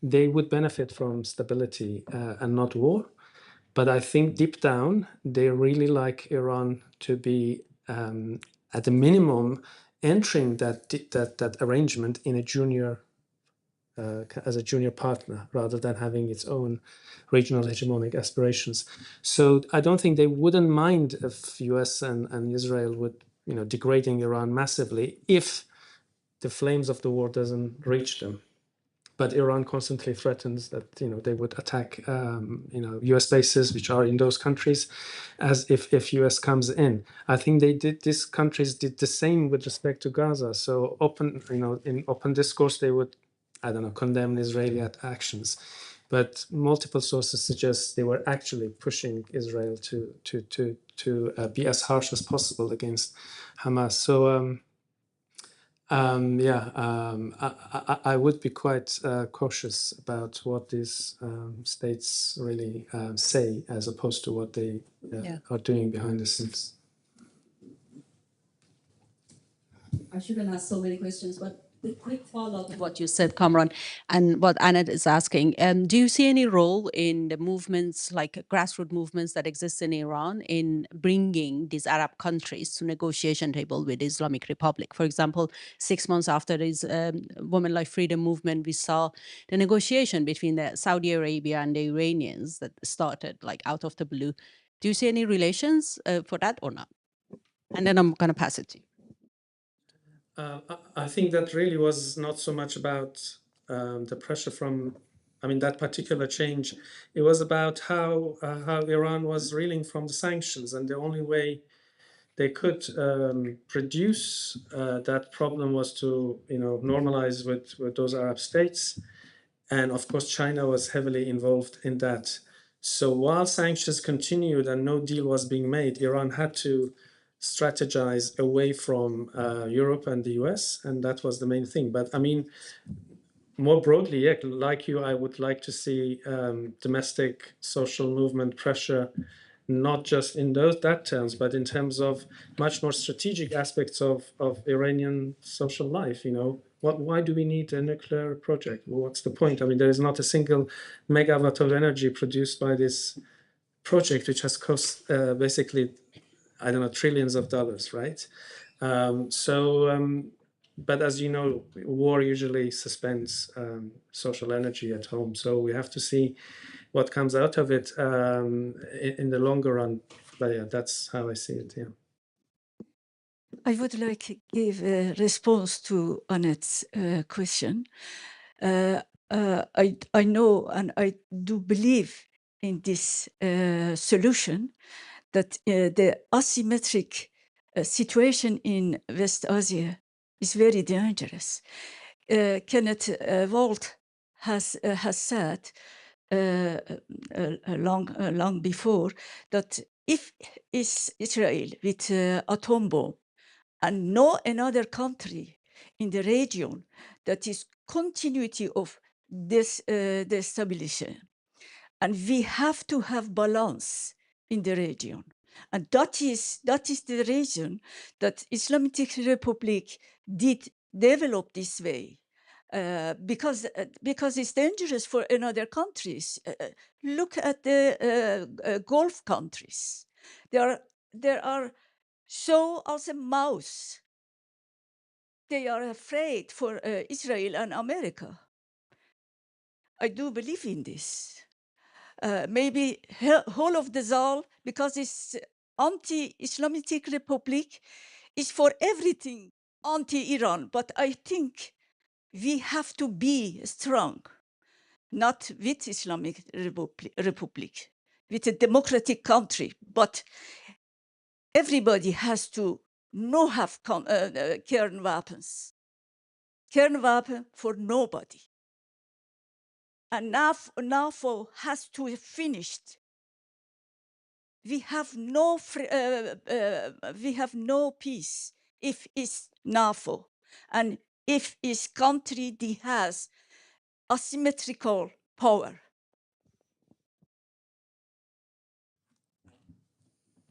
they would benefit from stability and not war. But I think deep down, they really like Iran to be, at a minimum, entering that arrangement in a junior, as a junior partner, rather than having its own regional hegemonic aspirations. So I don't think they wouldn't mind if US and Israel would, degrading Iran massively if the flames of the war doesn't reach them. But Iran constantly threatens that they would attack U.S. bases which are in those countries, as if U.S. comes in. I think these countries did the same with respect to Gaza. So in open discourse they would, condemn Israeli actions, but multiple sources suggest they were actually pushing Israel to be as harsh as possible against Hamas. So. I would be quite cautious about what these states really say, as opposed to what they are doing behind the scenes. I shouldn't ask so many questions, but a quick follow-up of what you said, Kamran, and what Annette is asking. Do you see any role in the movements, like grassroots movements that exist in Iran, in bringing these Arab countries to negotiation table with the Islamic Republic? For example, 6 months after this Women Life Freedom movement, we saw the negotiation between the Saudi Arabia and the Iranians that started like out of the blue. Do you see any relations for that or not? And then I'm going to pass it to you. I think that really was not so much about the pressure from, that particular change. It was about how Iran was reeling from the sanctions, and the only way they could reduce that problem was to, normalize with those Arab states, and of course China was heavily involved in that. So while sanctions continued and no deal was being made, Iran had to strategize away from Europe and the US, and that was the main thing. But more broadly, like you, I would like to see domestic social movement pressure, not just in that terms, but in terms of much more strategic aspects of Iranian social life. Why do we need a nuclear project? Well, what's the point? There is not a single megawatt of energy produced by this project, which has cost basically, trillions of dollars, right? But as you know, war usually suspends social energy at home. So we have to see what comes out of it in the longer run. But yeah, that's how I see it. Yeah. I would like to give a response to Annette's question. I know and I do believe in this solution, that the asymmetric situation in West Asia is very dangerous. Kenneth Walt has said long before that if Israel with atom bomb and no another country in the region, that is continuity of this destabilization, and we have to have balance in the region. And that is the reason that Islamic Republic did develop this way, because it's dangerous for another countries. Look at the Gulf countries. There are so as a mouse. They are afraid for Israel and America. I do believe in this. Maybe whole of the Zal, because it's anti-Islamic Republic, is for everything anti-Iran. But I think we have to be strong, not with Islamic Republic, with a democratic country. But everybody has to not have kern weapons. Kern weapon for nobody. And NAFO has to be finished. We have no peace if it's NAFO, and if it's country that has asymmetrical power.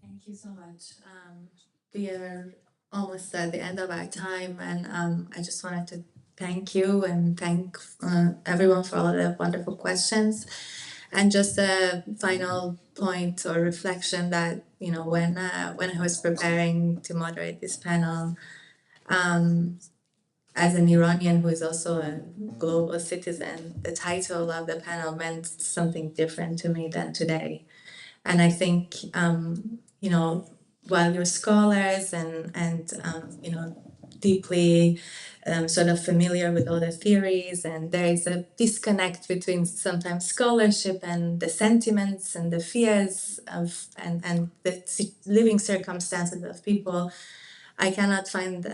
Thank you so much. We are almost at the end of our time, and I just wanted to thank you and thank everyone for all the wonderful questions. And just a final point or reflection that, when I was preparing to moderate this panel, as an Iranian who is also a global citizen, the title of the panel meant something different to me than today. And I think, while you're scholars and deeply sort of familiar with all the theories, and there is a disconnect between sometimes scholarship and the sentiments and the fears of and the living circumstances of people. I cannot find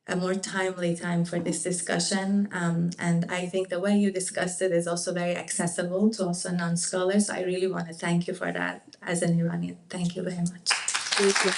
a more timely time for this discussion, and I think the way you discussed it is also very accessible to also non-scholars. I really want to thank you for that as an Iranian. Thank you very much. Thank you.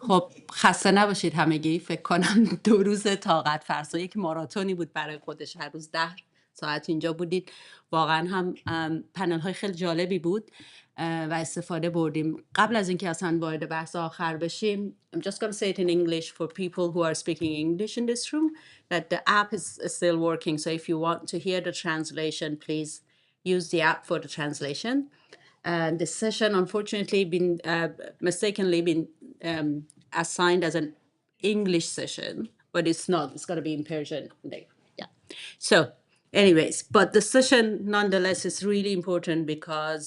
خب خسته نباشید همگی. فکر کنم 2 روز طاقت فرسا، یک ماراتونی بود برای خودش. هر روز 10 ساعت اینجا بودید. واقعا هم پنل های خیلی جالبی بود و استفاده بردیم. قبل از اینکه اصلا وارد بحث آخر بشیم، I'm just going to say it in English for people who are speaking English in this room, that the app is still working. So if you want to hear the translation, please use the app for the translation. The session unfortunately been mistakenly been assigned as an English session, but it's not. It's going to be in Persian. Yeah. So anyways, but the session nonetheless is really important because,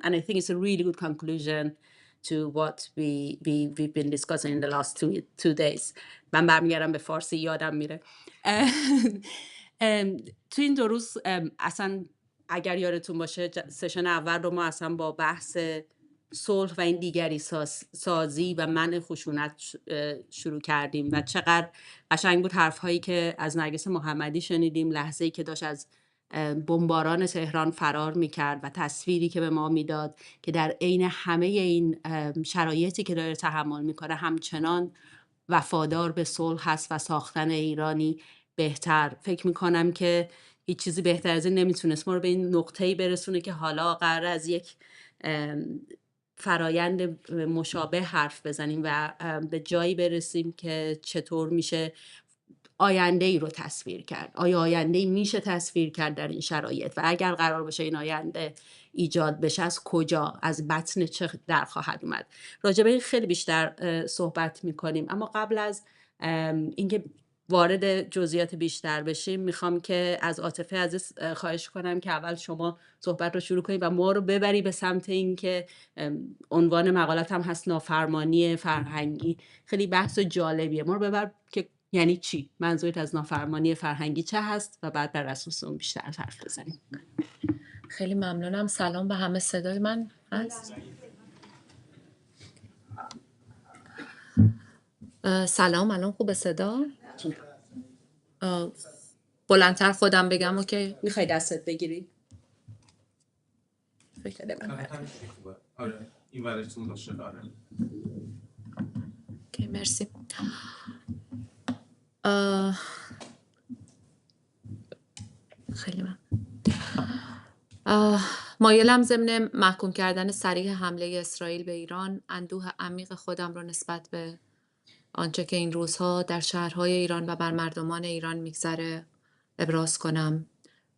and I think it's a really good conclusion to what we've been discussing in the last two days. من برمیگردم به فارسی، یادم میره. تو این 2 روز اصلا اگر یادتون باشه سشن اول رو ما اصلا با بحث صلح و این دیگری سازی و منع خشونت شروع کردیم و چقدر قشنگ بود حرف‌هایی که از نرگس محمدی شنیدیم، لحظه‌ای که داشت از بمباران تهران فرار میکرد و تصویری که به ما میداد که در عین همه این شرایطی که داره تحمل میکنه همچنان وفادار به صلح هست و ساختن ایرانی بهتر. فکر میکنم که هیچ چیزی بهتر از این نمیتونست ما رو به این نقطه‌ای برسونه که حالا قرار از یک فرایند مشابه حرف بزنیم و به جایی برسیم که چطور میشه آینده ای رو تصویر کرد. آیا آینده ای میشه تصویر کرد در این شرایط و اگر قرار باشه این آینده ایجاد بشه از کجا، از بطن چه در خواهد اومد. راجع به این خیلی بیشتر صحبت میکنیم، اما قبل از اینکه وارد جزئیات بیشتر بشیم میخوام که از عاطفه عزیز خواهش کنم که اول شما صحبت رو شروع کنید و ما رو ببری به سمت این که عنوان مقالت هم هست نافرمانی فرهنگی. خیلی بحث جالبیه. ما رو ببر که یعنی چی؟ منظورت از نافرمانی فرهنگی چه هست و بعد بر اساس اون بیشتر حرف بزنیم. خیلی ممنونم. سلام به همه. صدای من هست؟ سلام، الان خوبه صدا؟ بلندتر خودم بگم اوکی؟ میخوای دستت بگیری؟ فکر کنم آره این ورشتون باشه. آره اوکی، مرسی. خیلی من مایلم ضمن محکوم کردن صریح حمله اسرائیل به ایران اندوه عمیق خودم را نسبت به آنچه که این روزها در شهرهای ایران و بر مردمان ایران میگذره ابراز کنم.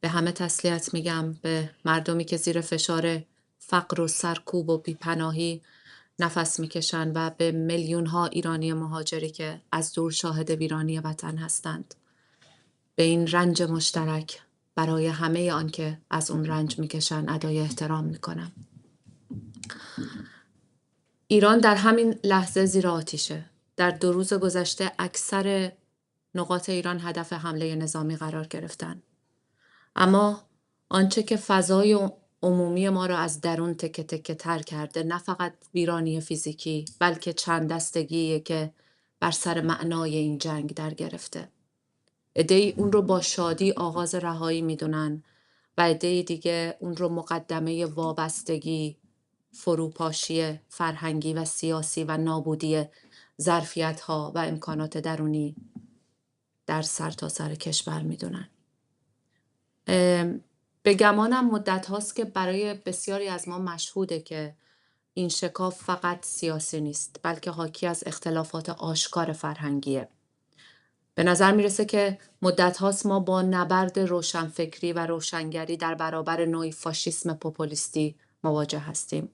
به همه تسلیت میگم، به مردمی که زیر فشار فقر و سرکوب و بیپناهی نفس میکشند و به میلیون ها ایرانی مهاجری که از دور شاهد ویرانی وطن هستند. به این رنج مشترک برای همه آن که از اون رنج میکشن ادای احترام میکنم. ایران در همین لحظه زیر آتیشه. در 2 روز گذشته اکثر نقاط ایران هدف حمله نظامی قرار گرفتن. اما آنچه که فضای عمومی ما را از درون تکه تکه تر کرده نه فقط ویرانی فیزیکی بلکه چند دستگیه که بر سر معنای این جنگ در گرفته. عده‌ای اون رو با شادی آغاز رهایی میدونن و عده‌ای دیگه اون رو مقدمه وابستگی، فروپاشی فرهنگی و سیاسی و نابودی ظرفیت‌ها و امکانات درونی در سرتاسر کشور میدونن. به گمانم مدت هاست که برای بسیاری از ما مشهوده که این شکاف فقط سیاسی نیست بلکه حاکی از اختلافات آشکار فرهنگیه. به نظر میرسه که مدت هاست ما با نبرد روشنفکری و روشنگری در برابر نوعی فاشیسم پوپولیستی مواجه هستیم.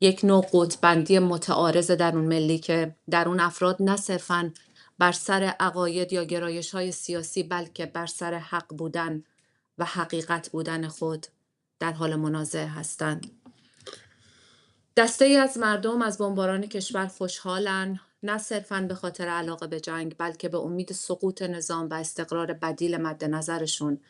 یک نوع قطب‌بندی متعارض درون ملی که در اون افراد نه صرفاً بر سر عقاید یا گرایش‌های سیاسی بلکه بر سر حق بودن و حقیقت بودن خود در حال منازعه هستند. دسته‌ای از مردم از بمباران کشور خوشحالن، نه صرفاً به خاطر علاقه به جنگ بلکه به امید سقوط نظام و استقرار بدیل مد نظرشون،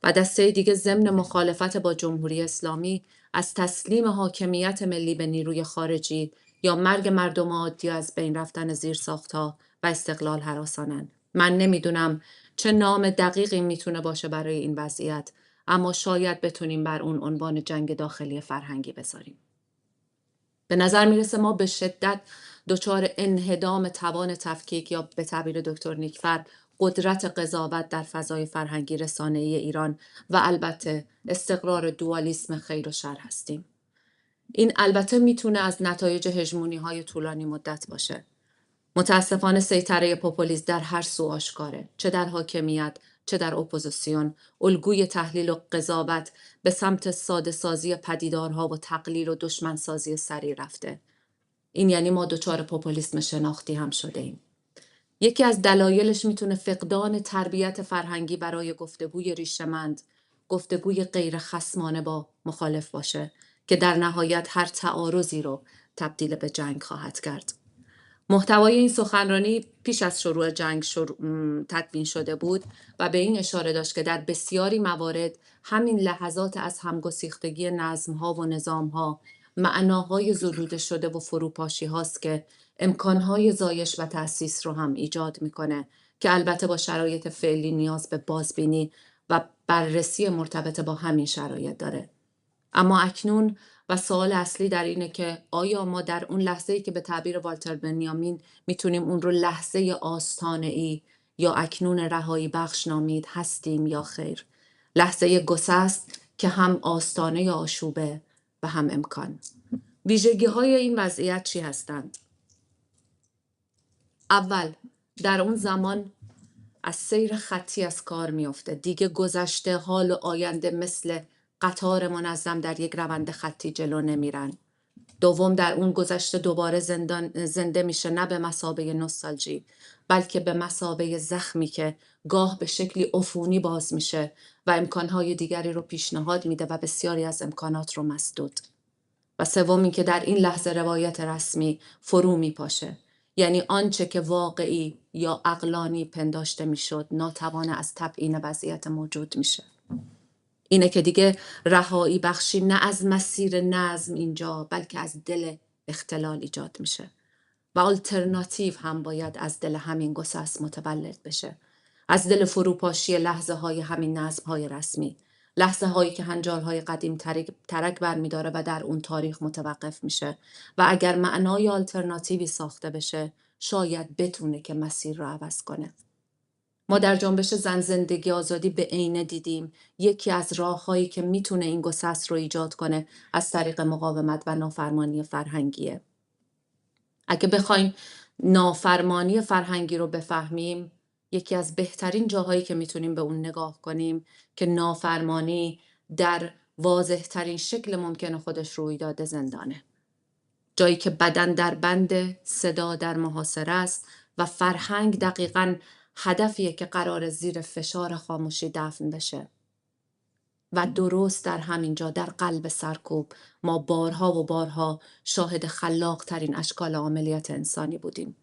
و دسته دیگه ضمن مخالفت با جمهوری اسلامی از تسلیم حاکمیت ملی به نیروی خارجی یا مرگ مردم عادی از بین رفتن زیرساخت‌ها و استقلال هراسانن. من نمیدونم چه نام دقیقی میتونه باشه برای این وضعیت، اما شاید بتونیم بر اون عنوان جنگ داخلی فرهنگی بذاریم. به نظر میرسه ما به شدت دچار انهدام توان تفکیک یا به تعبیر دکتر نیکفر قدرت قضاوت در فضای فرهنگی رسانه‌ای ایران و البته استقرار دوالیسم خیر و شر هستیم. این البته میتونه از نتایج هژمونی‌های طولانی مدت باشه. متاسفانه سیطره پوپولیسم در هر سو آشکاره، چه در حاکمیت چه در اپوزیسیون. الگوی تحلیل و قضاوت به سمت ساده سازی پدیدارها و تقلیل و دشمن سازی سریع رفته. این یعنی ما دچار پوپولیسم شناختی هم شده ایم. یکی از دلایلش میتونه فقدان تربیت فرهنگی برای گفتگوی ریشه‌مند، گفتگوی غیر خصمانه با مخالف باشه که در نهایت هر تعارضی رو تبدیل به جنگ خواهد کرد. محتوای این سخنرانی پیش از شروع جنگ تدوین شده بود و به این اشاره داشت که در بسیاری موارد همین لحظات از همگسیختگی نظم‌ها و نظام‌ها معناهای زدوده شده و فروپاشی هاست که امکانهای زایش و تأسیس رو هم ایجاد میکنه که البته با شرایط فعلی نیاز به بازبینی و بررسی مرتبط با همین شرایط داره. اما اکنون و سوال اصلی در اینه که آیا ما در اون لحظه‌ای که به تعبیر والتر بنیامین میتونیم اون رو لحظه آستانه‌ای یا اکنون رهایی بخش نامید هستیم یا خیر؟ لحظه گسست که هم آستانه آشوبه و هم امکان. ویژگی‌های این وضعیت چی هستند؟ اول، در اون زمان از سیر خطی از کار میفته. دیگه گذشته، حال و آینده مثل قطار منظم در یک روند خطی جلو نمیرن. دوم، در اون گذشته دوباره زنده میشه، نه به مثابه نوستالژی بلکه به مثابه زخمی که گاه به شکلی عفونی باز میشه و امکانهای دیگری رو پیشنهاد میده و بسیاری از امکانات رو مسدود. و سوم، این که در این لحظه روایت رسمی فرو میپاشه، یعنی آنچه که واقعی یا عقلانی پنداشته میشد ناتوان از تبیین وضعیت موجود میشه. اینه که دیگه رهایی بخشی نه از مسیر نظم اینجا بلکه از دل اختلال ایجاد میشه و آلترناتیو هم باید از دل همین گسست متولد بشه، از دل فروپاشی لحظه های همین نظم های رسمی، لحظه هایی که هنجارهای قدیم ترک برمیداره و در اون تاریخ متوقف میشه و اگر معنای آلترناتیوی ساخته بشه شاید بتونه که مسیر رو عوض کنه. ما در جنبش زن زندگی آزادی به عینه دیدیم یکی از راه‌هایی که میتونه این گسست رو ایجاد کنه از طریق مقاومت و نافرمانی فرهنگیه. اگه بخوایم نافرمانی فرهنگی رو بفهمیم، یکی از بهترین جاهایی که میتونیم به اون نگاه کنیم که نافرمانی در واضح ترین شکل ممکن خودش روی داده زندانه. جایی که بدن در بند، صدا در محاصره است و فرهنگ دقیقاً هدفیه که قرار زیر فشار خاموشی دفن بشه. و درست در همین جا در قلب سرکوب ما بارها و بارها شاهد خلاق ترین اشکال عملیات انسانی بودیم.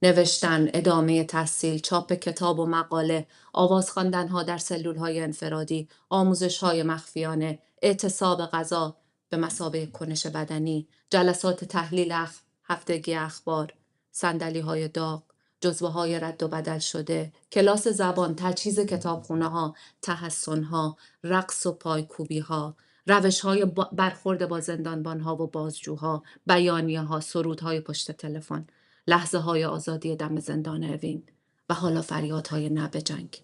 نوشتن، ادامه تحصیل، چاپ کتاب و مقاله، آواز خواندن‌ها در سلول‌های انفرادی، آموزش‌های مخفیانه، اعتصاب غذا به مثابه کنش بدنی، جلسات تحلیل هفتگی اخبار، صندلی‌های داغ، جزوه‌های رد و بدل شده، کلاس زبان، تجهیز کتابخونه‌ها، تحصن‌ها، رقص و پایکوبی‌ها، روش‌های برخورد با زندانبان‌ها و بازجوها، بیانیه‌ها، سرودهای پشت تلفن، لحظه‌های آزادی دم زندان اوین و حالا فریادهای نه به جنگ.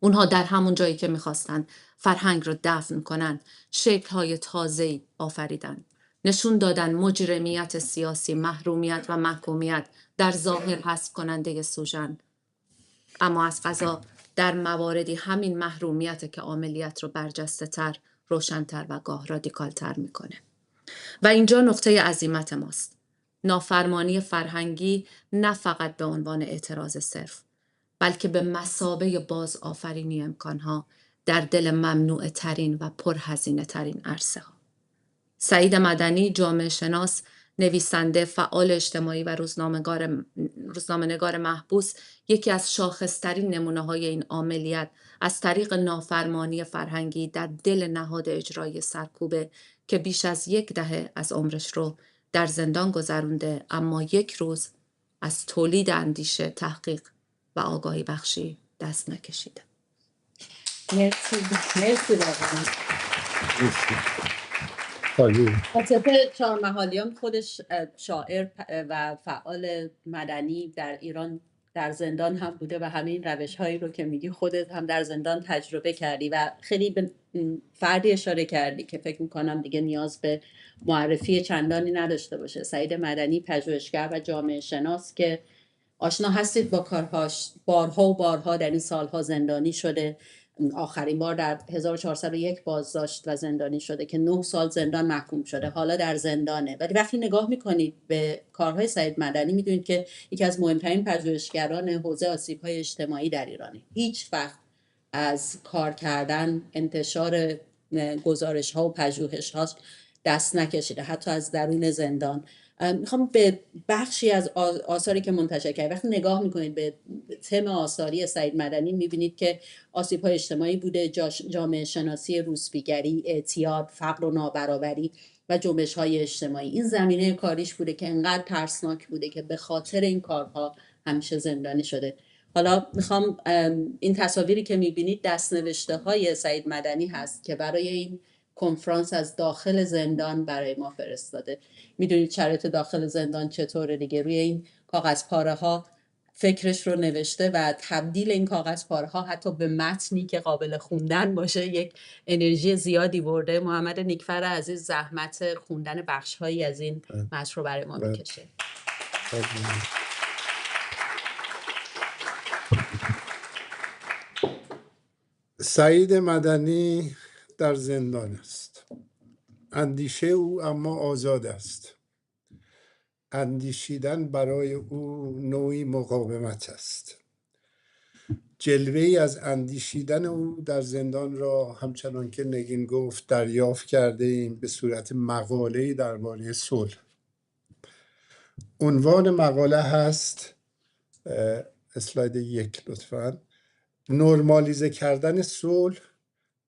اونها در همون جایی که می‌خواستن فرهنگ رو دفن کنن، شکل‌های تازه‌ای آفریدن. نشون دادن مجرمیت سیاسی، محرومیت و محکومیت در ظاهر حذف کننده سوژن، اما از قضا در مواردی همین محرومیت که عملیات رو برجسته تر، روشن‌تر و گاه رادیکال‌تر میکنه. و اینجا نقطه عزیمت ماست. نافرمانی فرهنگی نه فقط به عنوان اعتراض صرف، بلکه به مثابه باز آفرینی امکانها در دل ممنوع ترین و پرهزینه ترین عرصه ها. سعید مدنی، جامعه شناس، نویسنده، فعال اجتماعی و روزنامه‌نگار محبوس، یکی از شاخصترین نمونه‌های این عملیات از طریق نافرمانی فرهنگی در دل نهاد اجرایی سرکوبه که بیش از 10 دهه از عمرش رو در زندان گذرونده، اما یک روز از تولید اندیشه، تحقیق و آگاهی بخشی دست نکشیده. مرسی. خالی عاطفه چهارمحالیان خودش شاعر و فعال مدنی در ایران در زندان هم بوده و همین روش هایی رو که میگی خودت هم در زندان تجربه کردی و خیلی به فردی اشاره کردی که فکر میکنم دیگه نیاز به معرفی چندانی نداشته باشه. سعید مدنی، پژوهشگر و جامعه شناس که آشنا هستید با کارهاش، بارها و بارها در این سالها زندانی شده. آخرین بار در 1401 بازداشت و زندانی شده که 9 سال زندان محکوم شده، حالا در زندانه. ولی وقتی نگاه میکنید به کارهای سعید مدنی میدونید که یکی از مهمترین پژوهشگران حوزه آسیب‌های اجتماعی در ایرانه. هیچ وقت از کار کردن، انتشار گزارش ها و پژوهش ها دست نکشیده، حتی از درون زندان. میخوام به بخشی از آثاری که منتشر کرد، وقتی نگاه میکنید به تم آثاری سعید مدنی میبینید که آسیب‌های اجتماعی بوده، جامعه شناسی روسبیگری، اعتیاد، فقر و نابرابری و جنبش‌های اجتماعی. این زمینه کاریش بوده که انقدر ترسناک بوده که به خاطر این کارها همیشه زندانی شده. حالا میخوام این تصاویری که میبینید دست‌نوشته های سعید مدنی هست که برای این کنفرانس از داخل زندان برای ما فرستاده. میدونید شرایط داخل زندان چطوره دیگه. روی این کاغذ پاره ها فکرش رو نوشته و تبدیل این کاغذ پاره ها حتی به متنی که قابل خوندن باشه یک انرژی زیادی برده. محمد نیکفر عزیز زحمت خوندن بخش هایی از این متن رو برای ما میکشه. سعید مدنی در زندان است. اندیشه او اما آزاد است. اندیشیدن برای او نوعی مقاومت است. جلوه‌ای از اندیشیدن او در زندان را همچنان که نگین گفت دریافت کرده ایم به صورت مقاله‌ای درباره صلح. عنوان مقاله هست، اسلاید 1 لطفاً، نرمالیزه کردن صلح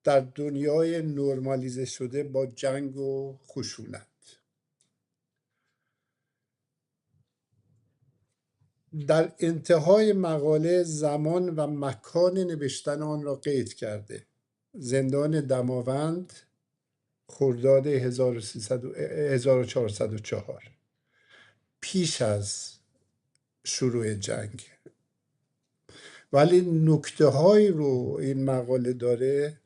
در دنیای نرمالیزه شده با جنگ و خشونت. در انتهای مقاله زمان و مکان نوشتن آن را قید کرده. زندان دماوند، خرداد 1404، پیش از شروع جنگ. ولی نکته هایی رو این مقاله داره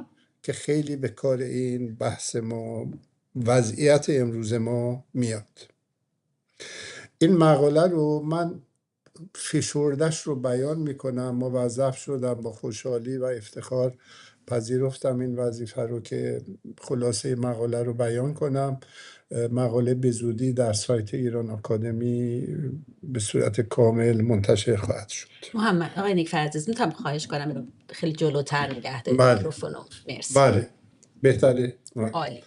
که خیلی به کار این بحث ما، وضعیت امروز ما میاد. این مقاله رو من فشردش رو بیان میکنم. موظف شدم با خوشحالی و افتخار پذیرفتم این وظیفه رو که خلاصه مقاله رو بیان کنم. مقاله به زودی در سایت ایران آکادمی به صورت کامل منتشر خواهد شد. محمد آقای نیکفر عزیز میتونم خواهش کنم خیلی جلوتر نگه دارید بله. میکروفونو؟ مرسی. بله بهتره. عالی.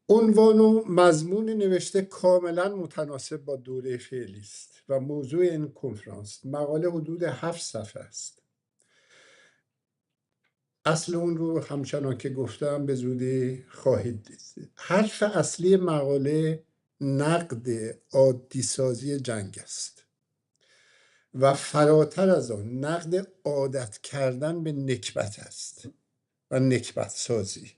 عنوان و مضمون نوشته کاملا متناسب با دوره فعلی است و موضوع این کنفرانس. مقاله حدود 7 صفحه است. اصل اون رو همچنان که گفتم به زودی خواهید دید. حرف اصلی مقاله نقد عادی سازی جنگ است و فراتر از آن نقد عادت کردن به نکبت است و نکبت سازی.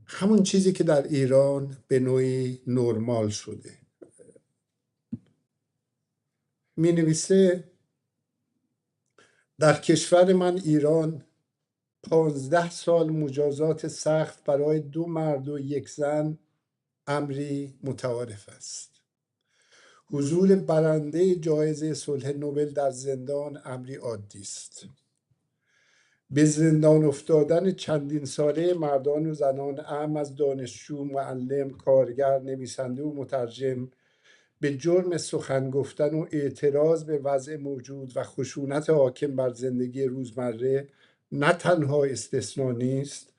همون چیزی که در ایران به نوعی نرمال شده. می نویسه در کشور من ایران 15 سال مجازات سخت برای 2 مرد و 1 زن امری متعارف است. حضور برنده جایزه صلح نوبل در زندان امری عادی است. به زندان افتادن چندین ساله مردان و زنان اعم از دانشجو، معلم، کارگر، نویسنده و مترجم به جرم سخن گفتن و اعتراض به وضع موجود و خشونت حاکم بر زندگی روزمره نه تنها استثناء نیست،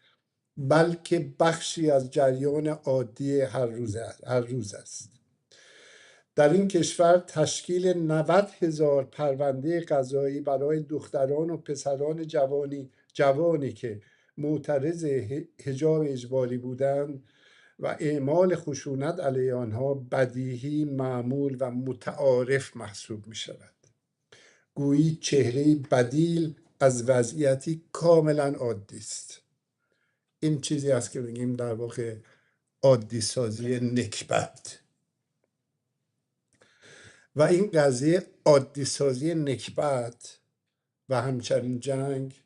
بلکه بخشی از جریان عادی هر روز است. در این کشور تشکیل 90,000 پرونده قضایی برای دختران و پسران جوانی که معترض حجاب اجباری بودند و اعمال خشونت علیه آنها بدیهی، معمول و متعارف محسوب می شود. گویی چهره بدیل از وضعیتی کاملا عادی است. این چیزی است که میگیم در واقع عادی سازی نکبت. و این قضیه عادی سازی نکبت و همچنین جنگ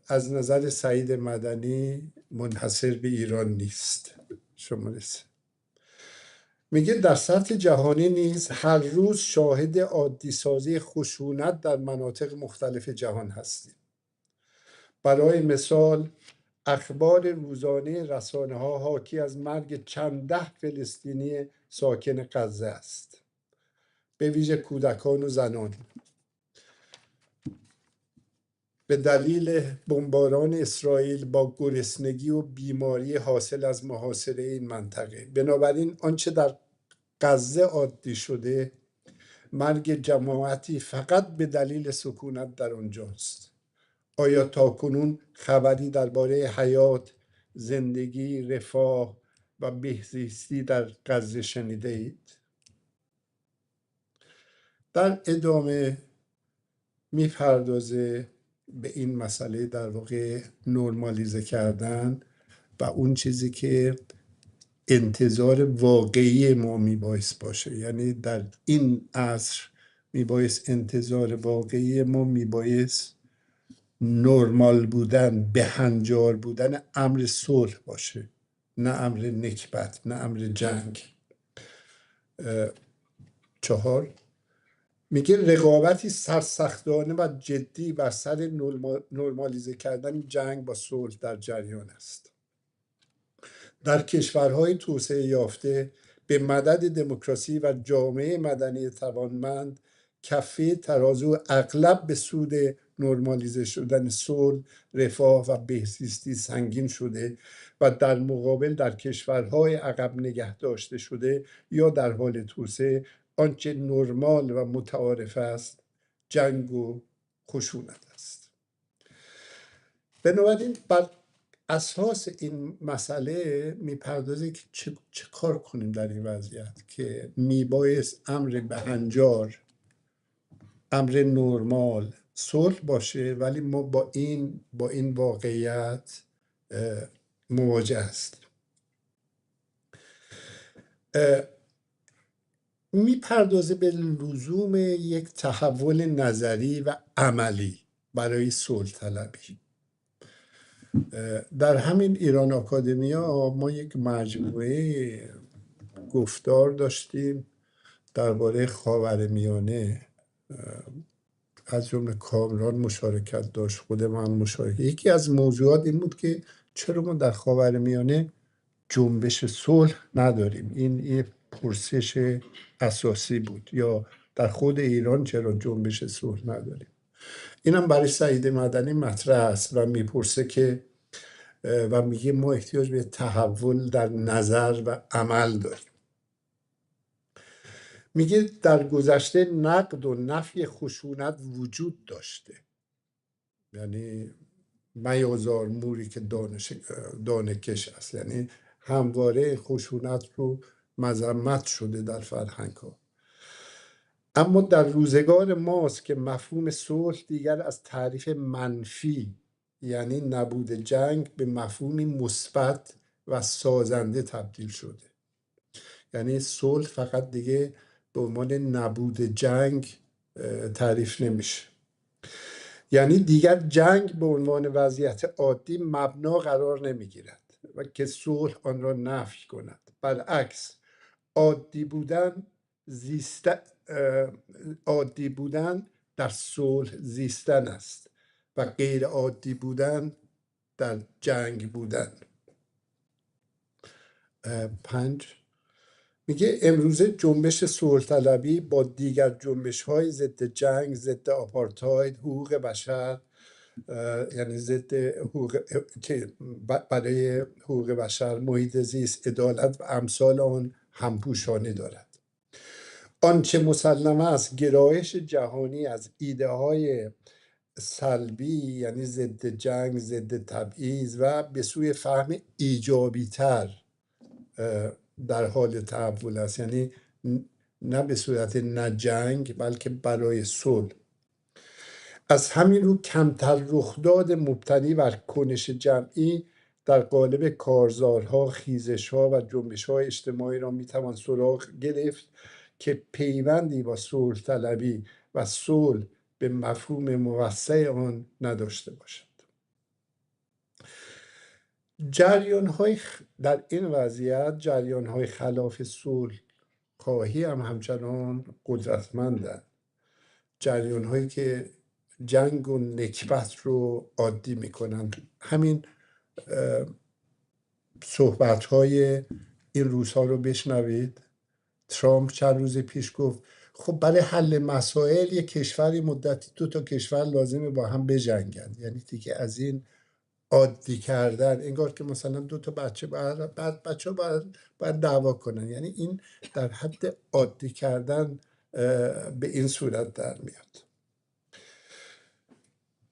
از نظر سعید مدنی منحصر به ایران نیست. شماره 3 میگه در سطح جهانی نیز هر روز شاهد عادی سازی خشونت در مناطق مختلف جهان هستیم. برای مثال اخبار روزانه رسانه ها حاکی از مرگ چند ده فلسطینی ساکن غزه است، به ویژه کودکان و زنان، به دلیل بمباران اسرائیل با گرسنگی و بیماری حاصل از محاصره این منطقه. بنابراین آنچه در غزه عادی شده مرگ جماعتی فقط به دلیل سکونت در آنجاست. آیا تاکنون خبری درباره حیات، زندگی، رفاه و بهزیستی در غزه شنیده اید؟ در ادامه میپردازه به این مسئله در واقع نرمالیزه کردن و اون چیزی که انتظار واقعی ما میبایست باشه. یعنی در این عصر میبایست انتظار واقعی ما میبایست نرمال بودن، بهنجار بودن امر صلح باشه، نه امر نکبت، نه امر جنگ. 4 میگه رقابتی سرسختانه و جدی بر سر نرمالیزه کردن جنگ با صلح در جریان است. در کشورهای توسعه یافته به مدد دموکراسی و جامعه مدنی توانمند کفه ترازو اغلب به سود نرمالیزه شدن صلح، رفاه و بهزیستی سنگین شده و در مقابل در کشورهای عقب نگه داشته شده یا در حال توسعه آنچه نرمال و متعارف است جنگ و خشونت است. بنابراین بر اساس این مسئله میپردازه که چه کار کنیم در این وضعیت که میبایست امر بهنجار، امر نرمال صلح باشه، ولی ما با این واقعیت مواجه هستیم. میپردازه به لزوم یک تحول نظری و عملی برای صلح طلبی. در همین ایران آکادمیا ما یک مجموعه گفتار داشتیم درباره خاورمیانه، از جمله کامران مشارکت داشت، خود من مشارکت. یکی از موضوعات این بود که چرا ما در خاورمیانه جنبش صلح نداریم. این پرسش اساسی بود. یا در خود ایران چرا جنبش صلح نداریم. اینم برای سعید مدنی مطرح است و میپرسه که و میگه ما احتیاج به تحول در نظر و عمل داریم. میگه در گذشته نقد و نفی خشونت وجود داشته، یعنی میازار موری که دانه‌کش است، یعنی همواره خشونت رو مذمت شده در فرهنگ ها. اما در روزگار ماست که مفهوم صلح دیگر از تعریف منفی، یعنی نبود جنگ، به مفهومی مثبت و سازنده تبدیل شده. یعنی صلح فقط دیگه به عنوان نبود جنگ تعریف نمیشه. یعنی دیگر جنگ به عنوان وضعیت عادی مبنا قرار نمیگیرد و که صلح آن را نفی کند. برعکس عادی بودن در صلح زیستن است و غیر عادی بودن در جنگ بودن. 5 میگه امروزه جنبش صلح طلبی با دیگر جنبش های ضد جنگ، ضد آپارتاید، حقوق بشر، یعنی ضد حقوق که برای حقوق بشر، محیط زیست، عدالت و امثال آن همپوشانی دارد. آنچه مسلم است گرایش جهانی از ایده های سلبی، یعنی ضد جنگ، ضد تبعیض و به سوی فهم ایجابی تر در حال تحول است. یعنی نه به صورت نه جنگ بلکه برای صلح. از همین رو کمتر رخداد مبتنی بر کنش جمعی در قالب کارزارها، خیزشها و جنبشهای اجتماعی را میتوان سراغ گرفت که پیوندی با صلح طلبی و صلح به مفهوم موسع آن نداشته باشد. در این وضعیت جریان‌های خلاف صلح خواهی هم همچنان قدرتمندند، جریان‌هایی که جنگ و نکبت رو عادی میکنند. همین صحبت‌های این روزها رو بشنوید. ترامپ چند روز پیش گفت خب برای حل مسائل یک کشوری مدتی 2 تا کشور لازمه با هم بجنگن. یعنی دیگه از این عادی کردن، انگار که مثلا 2 تا بچه بچه باید دعوا کنن. یعنی این در حد عادی کردن به این صورت در میاد.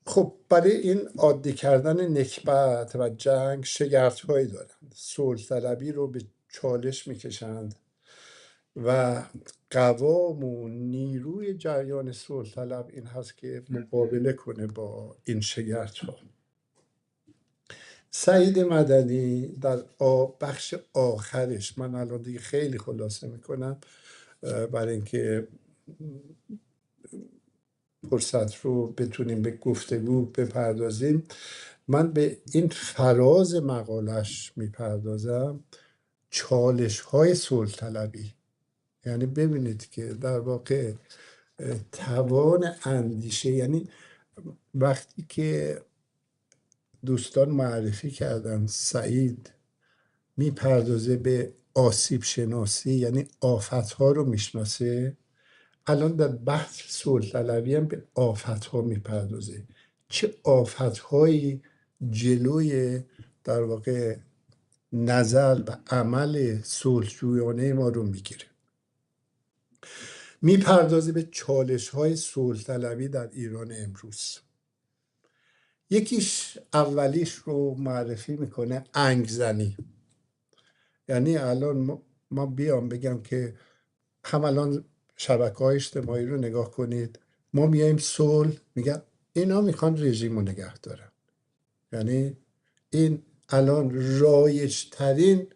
خب برای این عادی کردن نکبت و جنگ شگفت‌هایی دارند. صلح طلبی رو به چالش میکشند و قوام و نیروی جریان صلح طلب این هست که مقابله کنه با این شگفت‌ها. سعید مدنی در بخش آخرش، من الان دیگه خیلی خلاصه میکنم برای اینکه فرصت رو بتونیم به گفتگو بپردازیم، من به این فراز مقالش میپردازم، چالش های صلح طلبی. یعنی ببینید که در واقع توان اندیشه، یعنی وقتی که دوستان معرفی کردن سعید میپردازه به آسیب شناسی، یعنی آفتها رو میشناسه، الان در بحث صلح طلبی هم به آفتها میپردازه. چه آفتهایی جلوی در واقع نظر و عمل صلحجویانه ما رو میگیره. میپردازه به چالش های صلح طلبی در ایران امروز. یکیش اولیش رو معرفی میکنه انگزنی. یعنی الان ما بیام بگم که هم الان شبکه‌های اجتماعی رو نگاه کنید، ما میایم صلح، میگن اینا میخوان رژیم رو نگه دارن. یعنی این الان رایج ترین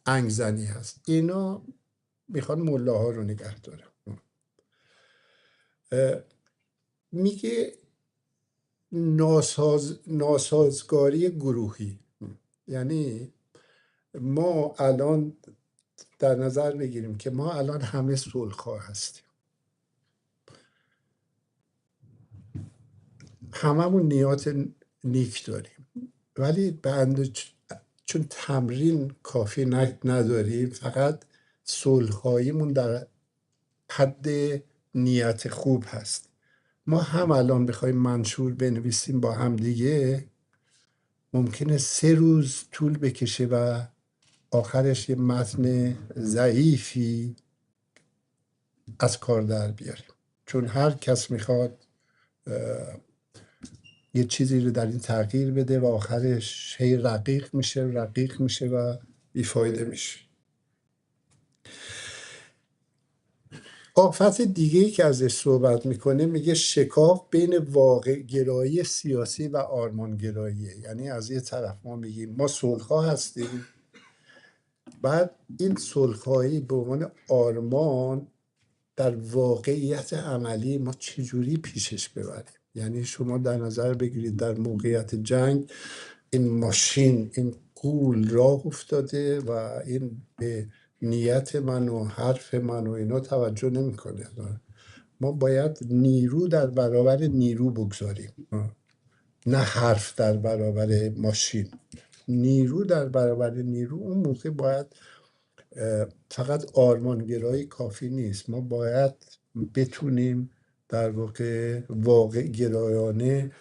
انگزنی هست، اینا میخوان ملاها رو نگه دارن. میگه ناسازگاری گروهی. یعنی ما الان در نظر بگیریم که ما الان همه صلح‌خواه هستیم، هممون نیات نیک داریم، ولی چون تمرین کافی نداریم، فقط صلح‌خواهیمون در حد نیت خوب هست. ما هم الان بخوایم منشور بنویسیم با هم دیگه، ممکنه 3 روز طول بکشه و آخرش یه متن ضعیفی از کار در بیاریم، چون هر کس میخواد یه چیزی رو در این تغییر بده و آخرش هی رقیق میشه و بیفایده میشه. آفت دیگه‌ای که ازش صحبت میکنه، میگه شکاف بین واقع گرایی سیاسی و آرمان گراییه. یعنی از یه طرف ما میگیم ما صلح‌خواه هستیم، بعد این صلح‌خواهی به عنوان آرمان در واقعیت عملی ما چجوری پیشش ببریم. یعنی شما در نظر بگیرید در موقعیت جنگ این ماشین، این گول راه افتاده و این به نیت من و حرف من و اینا توجه نمیکنه. ما باید نیرو در برابر نیرو بگذاریم، نه حرف در برابر ماشین. نیرو در برابر نیرو. اون موقع باید فقط آرمانگرایی کافی نیست، ما باید بتونیم در واقع گرایانه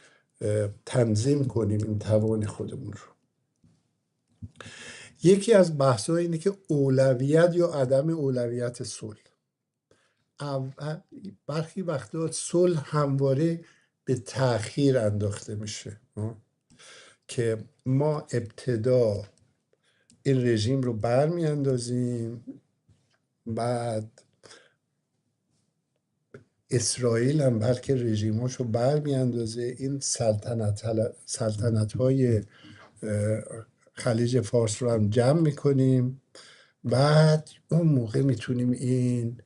تنظیم کنیم این توان خودمون رو. یکی از بحث‌ها اینه که اولویت یا عدم اولویت صلح. برخی وقتا صلح همواره به تأخیر انداخته میشه، که ما ابتدا این رژیم رو برمیاندازیم، بعد اسرائیل هم بلکه رژیماشو برمیاندازه، این سلطنت های خلیج فارس رو هم جمع میکنیم، بعد اون موقع میتونیم این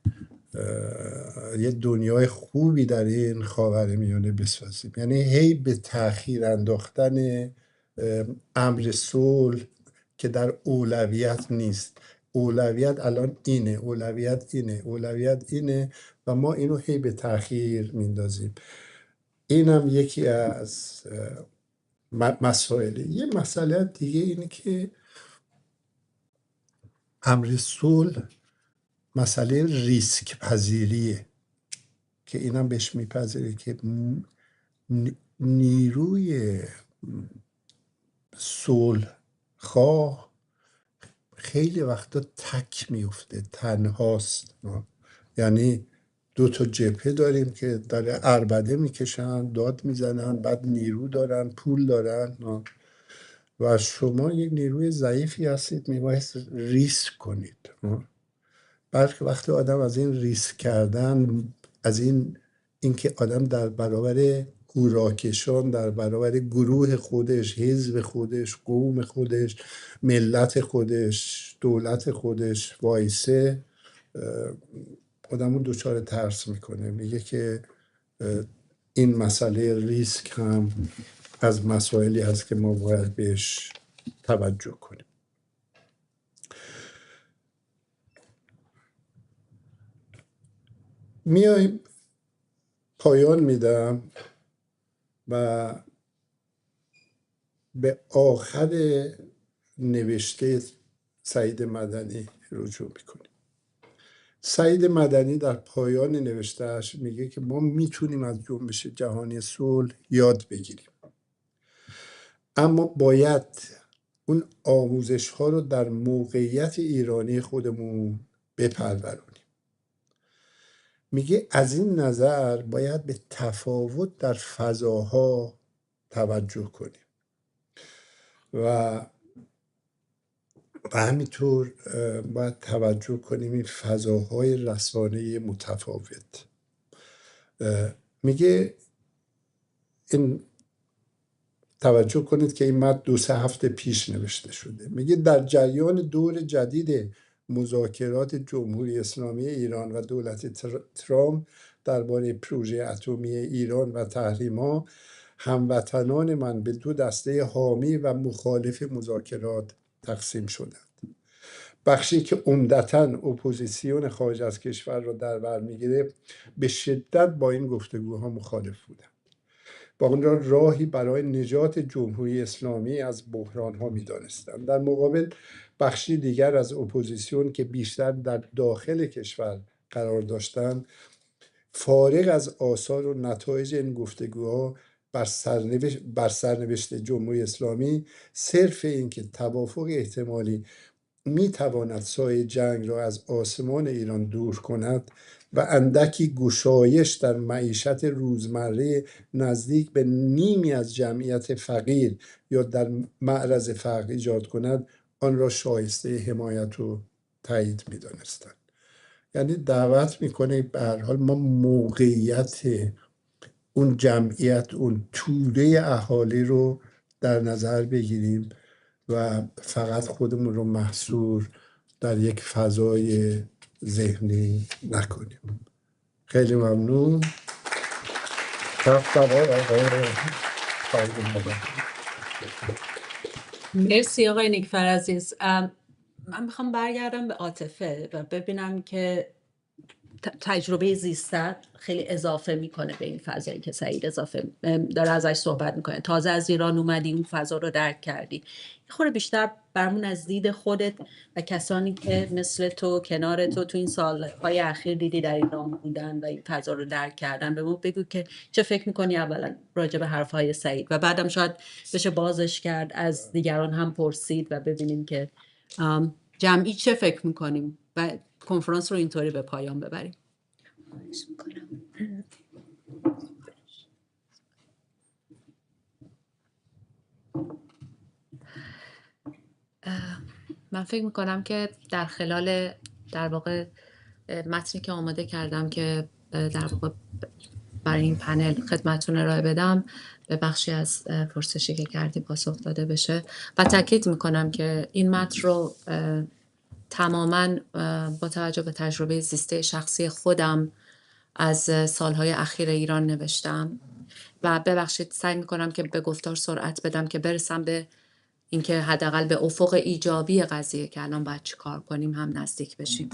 یه دنیای خوبی در این خاورمیانه بسازیم. یعنی هی به تأخیر انداختن امر صلح که در اولویت نیست، اولویت الان اینه، اولویت اینه و ما اینو هی به تأخیر میندازیم. اینم یکی از مسائله. یه مسئله دیگه اینه که امر صلح مسئله ریسک پذیریه که اینم بهش میپذیره که نیروی صلح خواه خیلی وقتا تک میفته، تنهاست. یعنی دو تا جبهه داریم که داره عربده میکشن، داد میزنن، بعد نیرو دارن، پول دارن و شما یک نیروی ضعیفی هستید، میبایست ریسک کنید. بلکه وقتی آدم از این ریسک کردن، از اینکه آدم در برابر هوراکشان، در برابر گروه خودش، حزب خودش، قوم خودش، ملت خودش، دولت خودش وایسه، آدمو دچار ترس میکنه. میگه که این مسئله ریسک هم از مسائلی هست که ما باید بهش توجه کنیم. میایم پایان میدم و به آخر نوشته سعید مدنی رجوع میکنیم. سعید مدنی در پایان نوشتهش میگه که ما میتونیم از جنبش جهانی صلح یاد بگیریم، اما باید اون آموزش ها رو در موقعیت ایرانی خودمون بپرورونیم. میگه از این نظر باید به تفاوت در فضاها توجه کنیم و همینطور باید توجه کنیم این فضاهای رسانه متفاوت. میگه این توجه کنید که این متن 2-3 هفته پیش نوشته شده. میگه در جریان دور جدید مذاکرات جمهوری اسلامی ایران و دولت ترامپ درباره پروژه اتمی ایران و تحریم‌ها، هموطنان من به 2 دسته حامی و مخالف مذاکرات تقسیم شدند. بخشی که عمدتاً اپوزیسیون خارج از کشور را در بر می‌گرفت به شدت با این گفتگوها مخالف بودند. با آن را راهی برای نجات جمهوری اسلامی از بحران‌ها می‌دانستند. در مقابل بخشی دیگر از اپوزیسیون که بیشتر در داخل کشور قرار داشتند، فارغ از آثار و نتایج این گفتگوها بر سرنوشت جمهوری اسلامی، صرف این که توافق احتمالی میتواند سایه جنگ را از آسمان ایران دور کند و اندکی گشایش در معیشت روزمره نزدیک به نیمی از جمعیت فقیر یا در معرض فقر ایجاد کند، آن را شایسته حمایت و تایید می‌دانستند. یعنی دعوت میکنه به هر حال ما موقعیت اون جمعیت، اون توده اهالی رو در نظر بگیریم و فقط خودمون رو محصور در یک فضای ذهنی نکنیم. خیلی ممنون. مرسی آقای نیکفر عزیز. من میخوام برگردم به عاطفه و ببینم که تجربه زیستت خیلی اضافه میکنه به این فضایی که سعید اضافه داره ازش صحبت میکنه. تازه از ایران اومدی، اون فضا رو درک کردی. یه خورده بیشتر برمون از دید خودت و کسانی که مثل تو کنار تو این سالهای اخیر دیدی در ایران بودن و این فضا رو درک کردن، به ما بگو که چه فکر میکنی اولا راجع به حرفهای سعید و بعدم شاید بشه بازش کرد، از دیگران هم پرسید و ببینیم که جمعی چه فکر میکنیم و کنفرانس رو اینطوری به پایان ببریم. من فکر میکنم که در خلال در واقع متنی که آماده کردم که در واقع برای این پنل خدمتتون ارائه بدم به بخشی از پرسشی که کردی پاسخ داده بشه و تاکید میکنم که این متن رو تماماً با توجه به تجربه زیسته شخصی خودم از سالهای اخیر ایران نوشتم و ببخشید سعی میکنم که به گفتار سرعت بدم که برسم به اینکه حداقل به افق ایجابی قضیه که الان باید چی کار کنیم هم نزدیک بشیم.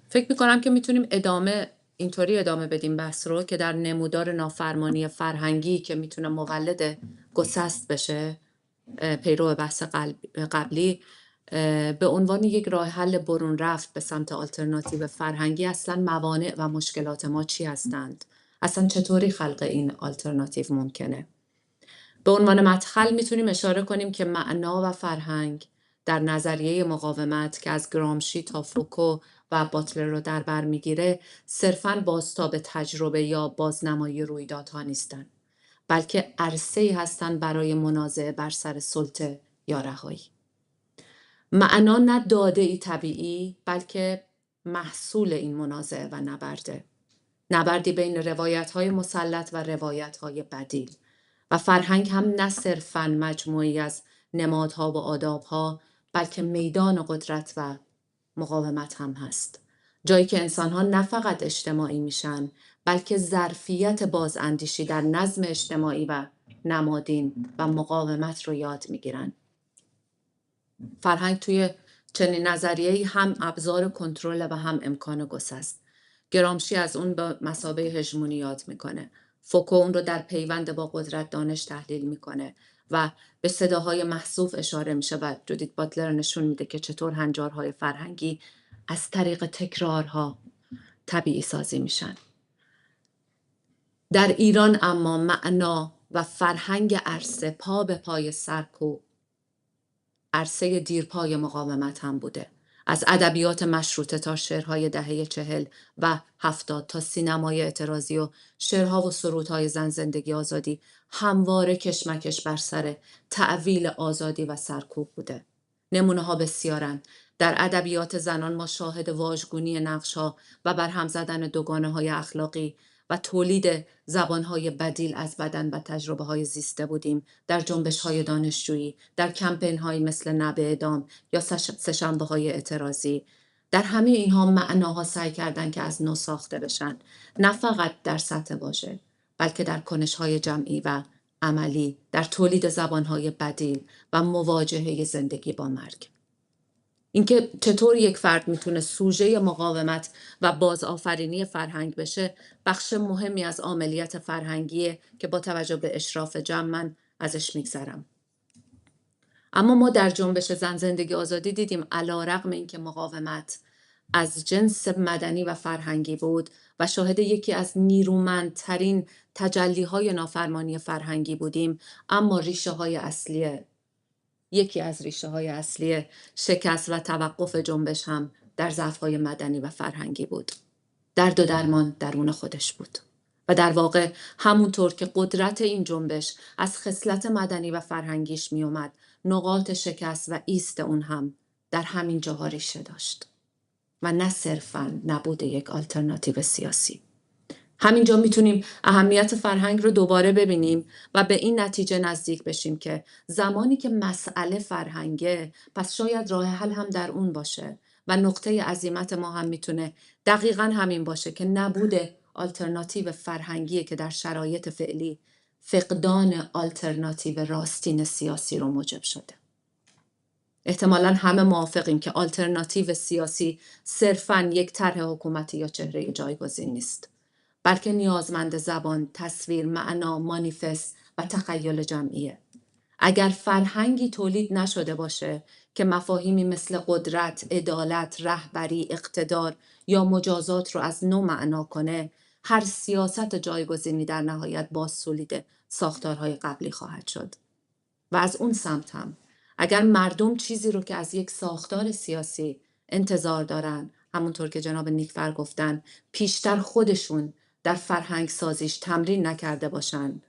فکر میکنم که میتونیم اینطوری ادامه بدیم بحث رو که در نمودار نافرمانی فرهنگی که میتونه مولد گسست بشه، پیرو بحث قبلی، به عنوان یک راه حل برون رفت به سمت آلترناتیو فرهنگی اصلا موانع و مشکلات ما چی هستند؟ اصلا چطوری خلق این آلترناتیو ممکنه؟ به عنوان مدخل میتونیم اشاره کنیم که معنا و فرهنگ در نظریه مقاومت که از گرامشی تا فوکو و باتلر رو در بر میگیره صرفاً بازتاب تجربه یا بازنمایی رویدادها نیستند، بلکه عرصه‌ای هستند برای منازعه بر سر سلطه یا رهایی. معنا نه داده‌ای طبیعی بلکه محصول این منازعه و نبردی بین روایت‌های مسلط و روایت‌های بدیل و فرهنگ هم نه صرفاً مجموعی از نمادها و آدابها بلکه میدان قدرت و مقاومت هم هست، جایی که انسان‌ها نه فقط اجتماعی میشن بلکه ظرفیت بازاندیشی در نظم اجتماعی و نمادین و مقاومت رو یاد میگیرن. فرهنگ توی چنین نظریه‌ای هم ابزار کنترل و هم امکان گسست. گرامشی از اون به مثابه هژمونی یاد میکنه. فوکو اون رو در پیوند با قدرت دانش تحلیل میکنه و به صداهای محذوف اشاره میشه و جودیت باتلر نشون میده که چطور هنجارهای فرهنگی از طریق تکرارها طبیعی سازی میشن. در ایران اما معنا و فرهنگ عرصه پا به پای سرکوب عرصه دیرپای مقاومت هم بوده. از ادبیات مشروطه تا شعرهای دهه 40 و 70 تا سینمای اعتراضی و شعرها و سرودهای زن زندگی آزادی همواره کشمکش بر سر تعویل آزادی و سرکوب بوده. نمونه ها بسیارن. در ادبیات زنان ما شاهد واژگونی نقش‌ها و برهم زدن دوگانه‌های اخلاقی و تولید زبانهای بدیل از بدن و تجربه های زیسته بودیم. در جنبش های دانشجویی، در کمپین های مثل نه به اعدام یا سه‌شنبه های اعتراضی، در همه اینها معناها سعی کردن که از نو ساخته بشن، نه فقط در سطح واژه بلکه در کنش های جمعی و عملی، در تولید زبان های بدیل و مواجهه زندگی با مرگ. اینکه چطور یک فرد میتونه سوژه مقاومت و بازآفرینی فرهنگ بشه بخش مهمی از عملیات فرهنگیه که با توجه به اشراف جمع من ازش میگذرم. اما ما در جنبش زن زندگی آزادی دیدیم علیرغم اینکه مقاومت از جنس مدنی و فرهنگی بود و شاهد یکی از نیرومندترین تجلی‌های نافرمانی فرهنگی بودیم، اما یکی از ریشه های اصلی شکست و توقف جنبش هم در ضعف‌های مدنی و فرهنگی بود. درد و درمان درون خودش بود. و در واقع همونطور که قدرت این جنبش از خصلت مدنی و فرهنگیش می اومد، نقاط شکست و ایست اون هم در همین جاها ریشه داشت و نه صرفاً نبود یک آلترناتیو سیاسی. همینجا میتونیم اهمیت فرهنگ رو دوباره ببینیم و به این نتیجه نزدیک بشیم که زمانی که مسئله فرهنگه پس شاید راه حل هم در اون باشه و نقطه عزیمت ما هم میتونه دقیقاً همین باشه که نبود آلترناتیو فرهنگیه که در شرایط فعلی فقدان آلترناتیو راستین سیاسی رو موجب شده. احتمالاً همه موافقیم که آلترناتیو سیاسی صرفاً یک طرح حکومتی یا چهره جایگزین نیست، بلکه نیازمند زبان، تصویر، معنا، مانیفست و تخیل جمعیه. اگر فرهنگی تولید نشده باشه که مفاهیمی مثل قدرت، عدالت، رهبری، اقتدار یا مجازات رو از نو معنا کنه، هر سیاست جایگزینی در نهایت بازسولید ساختارهای قبلی خواهد شد. و از اون سمت هم اگر مردم چیزی رو که از یک ساختار سیاسی انتظار دارن، همونطور که جناب نیکفر گفتن، پیشتر خودشون در فرهنگ سازیش تمرین نکرده باشن،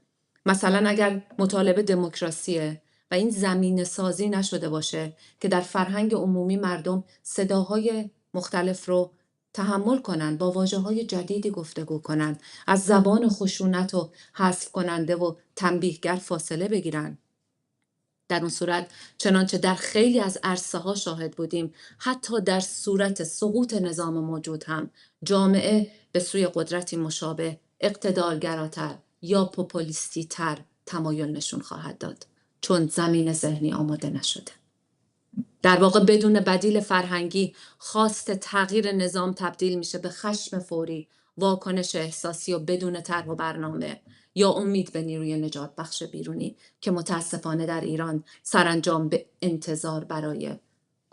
مثلا اگر مطالبه دموکراسیه و این زمینه سازی نشده باشه که در فرهنگ عمومی مردم صداهای مختلف رو تحمل کنن، با واژه‌های جدیدی گفتگو کنن، از زبان خشونت و حذف کننده و تنبیهگر فاصله بگیرن. در اون صورت چنانچه در خیلی از عرصه‌ها شاهد بودیم، حتی در صورت سقوط نظام موجود هم جامعه به سوی قدرتی مشابه، اقتدارگراتر یا پوپولیستی تر تمایل نشون خواهد داد، چون زمین ذهنی آماده نشده. در واقع بدون بدیل فرهنگی خواست تغییر نظام تبدیل میشه به خشم فوری، واکنش احساسی و بدون طرح و برنامه، یا امید به نیروی نجات بخش بیرونی که متاسفانه در ایران سرانجام به انتظار برای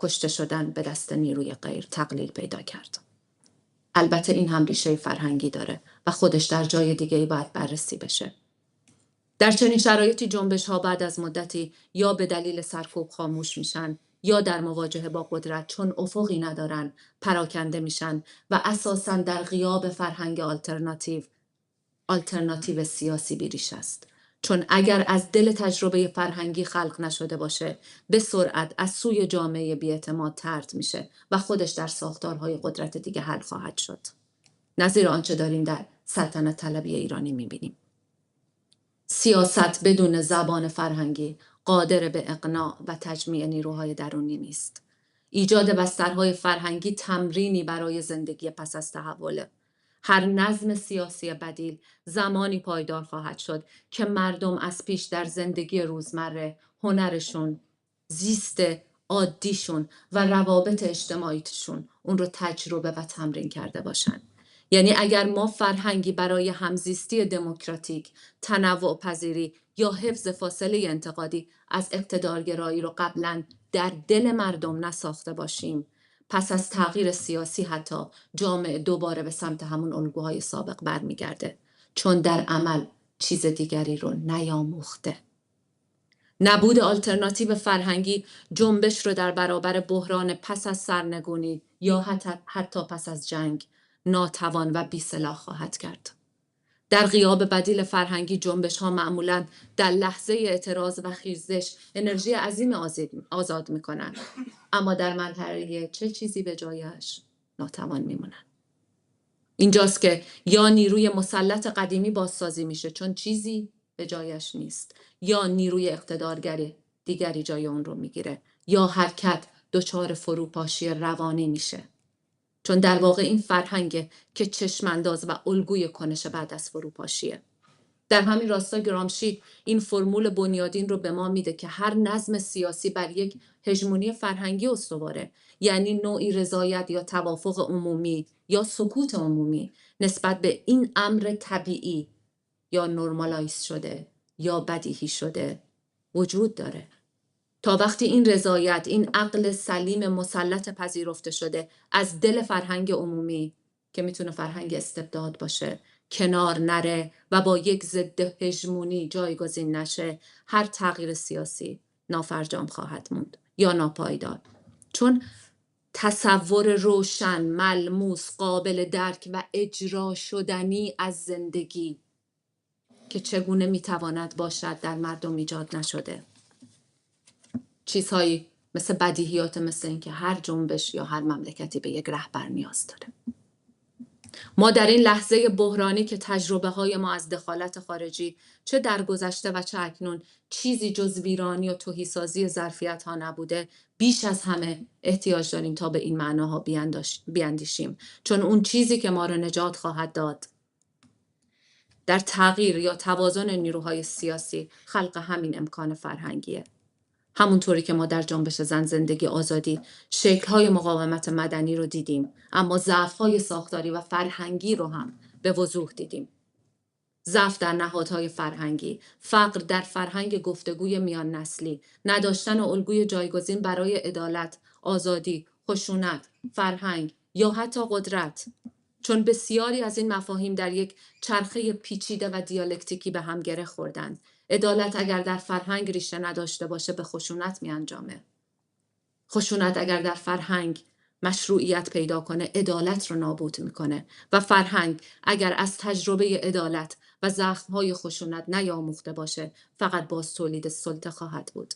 کشته شدن به دست نیروی غیر تقلیل پیدا کرد. البته این هم ریشه فرهنگی داره و خودش در جای دیگه‌ای باید بررسی بشه. در چنین شرایطی جنبش‌ها بعد از مدتی یا به دلیل سرکوب خاموش میشن یا در مواجهه با قدرت چون افقی ندارن پراکنده میشن و اساساً در غیاب فرهنگ آلترناتیو سیاسی بیریش است. چون اگر از دل تجربه فرهنگی خلق نشده باشه به سرعت از سوی جامعه بی‌اعتماد طرد میشه و خودش در ساختارهای قدرت دیگه حل خواهد شد. نظیر آنچه داریم در سلطنت طلبی ایرانی میبینیم. سیاست بدون زبان فرهنگی قادر به اقناع و تجمیع نیروهای درونی نیست. ایجاد بسترهای فرهنگی تمرینی برای زندگی پس از تحول. هر نظم سیاسی بدیل زمانی پایدار خواهد شد که مردم از پیش در زندگی روزمره هنرشون، زیست عادیشون و روابط اجتماعیشون اون رو تجربه و تمرین کرده باشن. یعنی اگر ما فرهنگی برای همزیستی دموکراتیک، تنوع پذیری یا حفظ فاصله انتقادی از اقتدارگرایی رو قبلا در دل مردم نساخته باشیم، پس از تغییر سیاسی حتی جامعه دوباره به سمت همون الگوهای سابق برمیگرده، چون در عمل چیز دیگری رو نیاموخته. نبود آلترناتیو فرهنگی جنبش رو در برابر بحران پس از سرنگونی یا حتی پس از جنگ ناتوان و بی‌سلاح خواهد کرد. در غیاب بدیل فرهنگی جنبش ها معمولاً در لحظه اعتراض و خیزش انرژی عظیم آزاد می کنند، اما در مرحله چه چیزی به جایش ناتوان می مونن. اینجاست که یا نیروی مسلط قدیمی بازسازی میشه چون چیزی به جایش نیست، یا نیروی اقتدارگری دیگری جای اون رو میگیره، یا حرکت دچار فروپاشی روانی میشه. چون در واقع این فرهنگه که چشمانداز و الگوی کنش بعد از فروپاشیه. در همین راستا گرامشی این فرمول بنیادین رو به ما میده که هر نظم سیاسی بر یک هژمونی فرهنگی استواره، یعنی نوعی رضایت یا توافق عمومی یا سکوت عمومی نسبت به این امر طبیعی یا نرمالایز شده یا بدیهی شده وجود داره. تا وقتی این رضایت، این عقل سلیم مسلط پذیرفته شده از دل فرهنگ عمومی که میتونه فرهنگ استبداد باشه کنار نره و با یک ضد هژمونی جایگزین نشه، هر تغییر سیاسی نافرجام خواهد موند یا ناپایدار. چون تصور روشن، ملموس، قابل درک و اجرا شدنی از زندگی که چگونه میتواند باشد در مردم ایجاد نشده. چیزهایی مثل بدیهیات، مثل این که هر جنبش یا هر مملکتی به یک رهبر نیاز داره. ما در این لحظه بحرانی که تجربه های ما از دخالت خارجی چه در گذشته و چه اکنون چیزی جز ویرانی و تهی‌سازی ظرفیت ها نبوده، بیش از همه احتیاج داریم تا به این معناها بیاندیشیم، چون اون چیزی که ما رو نجات خواهد داد در تغییر یا توازن نیروهای سیاسی خلق همین امکان فرهنگیه. همونطوری که ما در جنبش زن زندگی آزادی شکل‌های مقاومت مدنی رو دیدیم، اما ضعف‌های ساختاری و فرهنگی رو هم به وضوح دیدیم. ضعف در نهادهای فرهنگی، فقر در فرهنگ گفتگوی میان نسلی، نداشتن الگوی جایگزین برای عدالت، آزادی، خشونت، فرهنگ یا حتی قدرت. چون بسیاری از این مفاهیم در یک چرخه پیچیده و دیالکتیکی به هم گره خوردند. عدالت اگر در فرهنگ ریشه نداشته باشه به خشونت می انجامه. خشونت اگر در فرهنگ مشروعیت پیدا کنه عدالت رو نابود میکنه و فرهنگ اگر از تجربه عدالت و زخمهای خشونت نیاموخته باشه فقط باز تولید سلطه خواهد بود.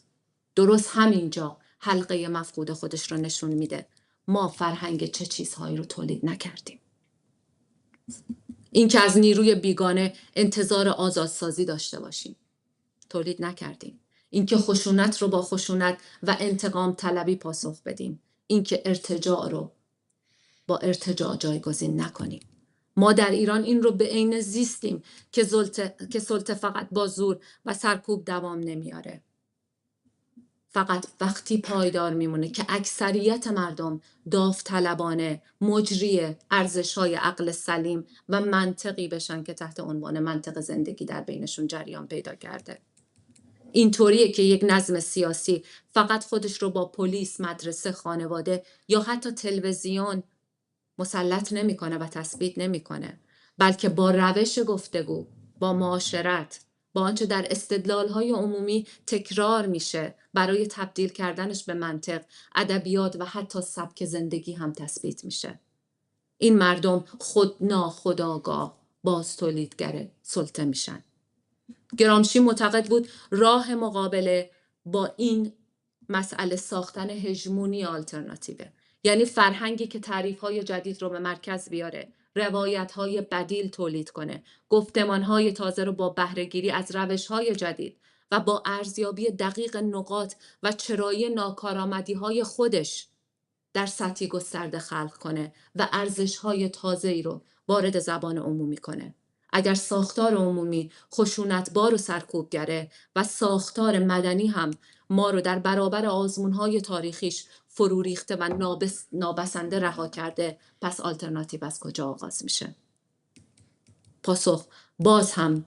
درست همینجا حلقه مفقود خودش رو نشون میده. ما فرهنگ چه چیزهایی رو تولید نکردیم. این که از نیروی بیگانه انتظار آزادسازی داشته باشیم، تولید نکردیم. این که خشونت رو با خشونت و انتقام طلبی پاسخ بدیم، این که ارتجاع رو با ارتجاع جایگزین نکنیم. ما در ایران این رو به عین زیستیم که سلطه فقط با زور و سرکوب دوام نمیاره. فقط وقتی پایدار میمونه که اکثریت مردم داوطلبانه مجری ارزش‌های عقل سلیم و منطقی بشن که تحت عنوان منطق زندگی در بینشون جریان پیدا کرده. اینطوریه که یک نظم سیاسی فقط خودش رو با پلیس، مدرسه، خانواده یا حتی تلویزیون مسلط نمیکنه و تثبیت نمیکنه، بلکه با روش گفتگو، با معاشرت، با آنچه در استدلال‌های عمومی تکرار میشه برای تبدیل کردنش به منطق، ادبیات و حتی سبک زندگی هم تثبیت میشه. این مردم خود ناخودآگاه باز تولیدگر سلطه میشن. گرامشی معتقد بود راه مقابله با این مسئله ساختن هژمونی آلترناتیوه، یعنی فرهنگی که تعریف‌های جدید رو به مرکز بیاره، روایت‌های بدیل تولید کنه، گفتمان‌های تازه رو با بهره‌گیری از روش‌های جدید و با ارزیابی دقیق نقاط و چرایی ناکارآمدی‌های خودش در سطحی گسترده خلق کنه و ارزش‌های تازه‌ای رو وارد زبان عمومی کنه. اگر ساختار عمومی خشونتبار و سرکوبگره و ساختار مدنی هم ما رو در برابر آزمون‌های تاریخیش فرو ریخته و نابسنده رها کرده، پس آلترناتیو از کجا آغاز میشه؟ پاسخ باز هم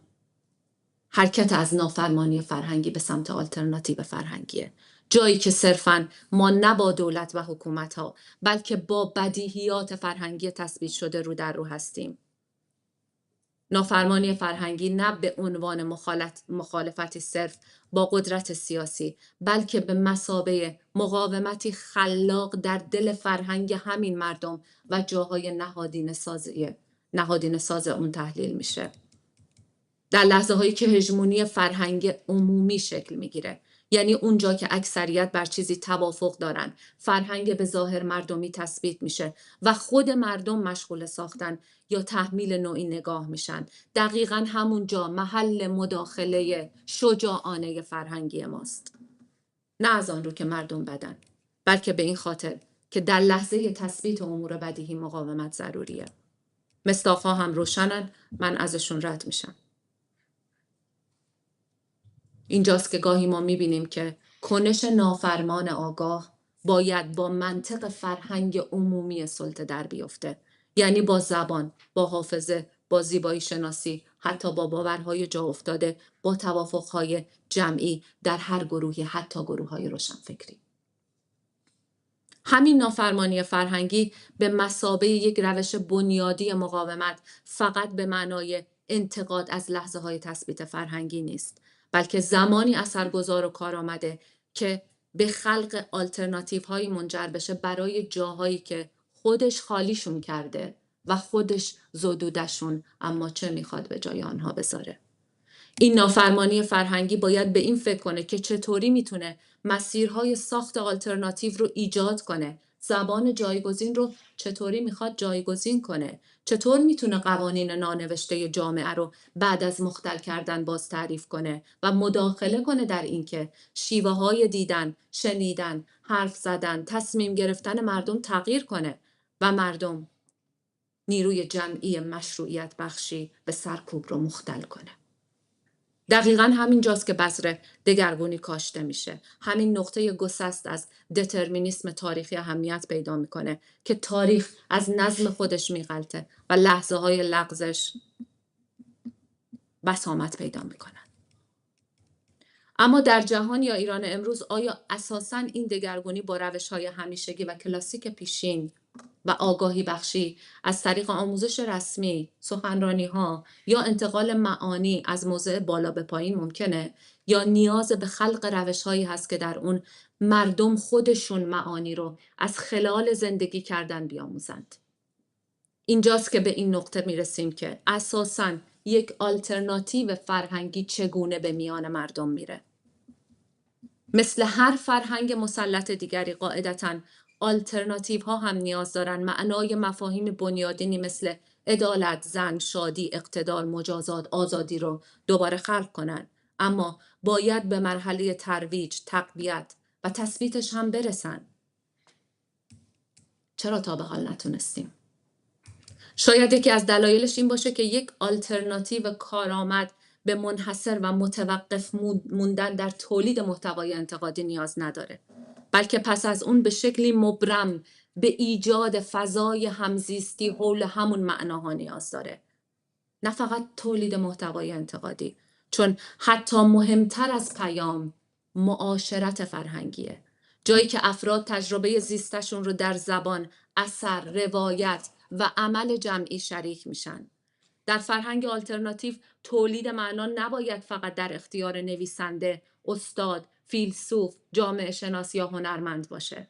حرکت از نافرمانی فرهنگی به سمت آلترناتیو فرهنگیه. جایی که صرفاً ما نه با دولت و حکومت‌ها بلکه با بدیهیات فرهنگی تثبیت شده رو در رو هستیم. نافرمانی فرهنگی نه به عنوان مخالفتی صرف با قدرت سیاسی، بلکه به مثابه مقاومتی خلاق در دل فرهنگ همین مردم و جاهای نهادینه ساز اون تحلیل میشه. در لحظه هایی که هژمونی فرهنگ عمومی شکل میگیره، یعنی اونجا که اکثریت بر چیزی توافق دارن، فرهنگ به ظاهر مردمی تثبیت میشه و خود مردم مشغول ساختن یا تحمیل نوعی نگاه میشن. دقیقاً همونجا محل مداخله شجاعانه فرهنگی ماست. نه از آن رو که مردم بدن، بلکه به این خاطر که در لحظه تثبیت امور بدیهی مقاومت ضروریه. مصداق‌ها هم روشنن، من ازشون رد میشم. اینجاست که گاهی ما میبینیم که کنش نافرمان آگاه باید با منطق فرهنگ عمومی سلطه در بیفته، یعنی با زبان، با حافظه، با زیبایی شناسی، حتی با باورهای جا افتاده، با توافقهای جمعی در هر گروهی، حتی گروههای روشنفکری. همین نافرمانی فرهنگی به مثابه یک روش بنیادی مقاومت فقط به معنای انتقاد از لحظه های تثبیت فرهنگی نیست، بلکه زمانی اثرگذار و کارآمده که به خلق آلترناتیو هایی منجر بشه برای جاهایی که خودش خالیشون کرده و خودش زدودشون، اما چه میخواد به جای آنها بذاره. این نافرمانی فرهنگی باید به این فکر کنه که چطوری میتونه مسیرهای ساخت آلترناتیو رو ایجاد کنه، زبان جایگزین رو چطوری میخواد جایگزین کنه، چطور میتونه قوانین نانوشته جامعه رو بعد از مختل کردن باز تعریف کنه و مداخله کنه در این که شیوه های دیدن، شنیدن، حرف زدن، تصمیم گرفتن مردم تغییر کنه و مردم نیروی جمعی مشروعیت بخشی به سرکوب رو مختل کنه. دقیقاً همین جاست که بذر دگرگونی کاشته میشه. همین نقطه گسست از دترمینیسم تاریخی اهمیت پیدا میکنه که تاریخ از نظم خودش میغلطه و لحظه های لغزش بسامد پیدا میکنن. اما در جهان یا ایران امروز آیا اساساً این دگرگونی با روش‌های همیشگی و کلاسیک پیشین و آگاهی بخشی از طریق آموزش رسمی، سخنرانی‌ها یا انتقال معانی از موضع بالا به پایین ممکنه، یا نیاز به خلق روش‌هایی هست که در اون مردم خودشون معانی رو از خلال زندگی کردن بیاموزند؟ اینجاست که به این نقطه میرسیم که اساساً یک آلترناتیو فرهنگی چگونه به میان مردم میره. مثل هر فرهنگ مسلط دیگری قاعدتاً آلترناتیو ها هم نیاز دارن معنای مفاهیم بنیادینی مثل عدالت، زن، شادی، اقتدار، مجازات، آزادی رو دوباره خلق کنن. اما باید به مرحله ترویج، تقویت و تثبیتش هم برسن. چرا تا به حال نتونستیم؟ شاید یکی از دلایلش این باشه که یک آلترناتیو کارآمد به منحصر و متوقف موندن در تولید محتوای انتقادی نیاز نداره، بلکه پس از اون به شکلی مبرم به ایجاد فضای همزیستی حول همون معناها نیاز داره، نه فقط تولید محتوای انتقادی. چون حتی مهمتر از پیام معاشرت فرهنگیه، جایی که افراد تجربه زیستشون رو در زبان، اثر، روایت و عمل جمعی شریک میشن. در فرهنگ آلترناتیو تولید معنا نباید فقط در اختیار نویسنده، استاد، فیلسوف، جامعه شناس یا هنرمند باشه.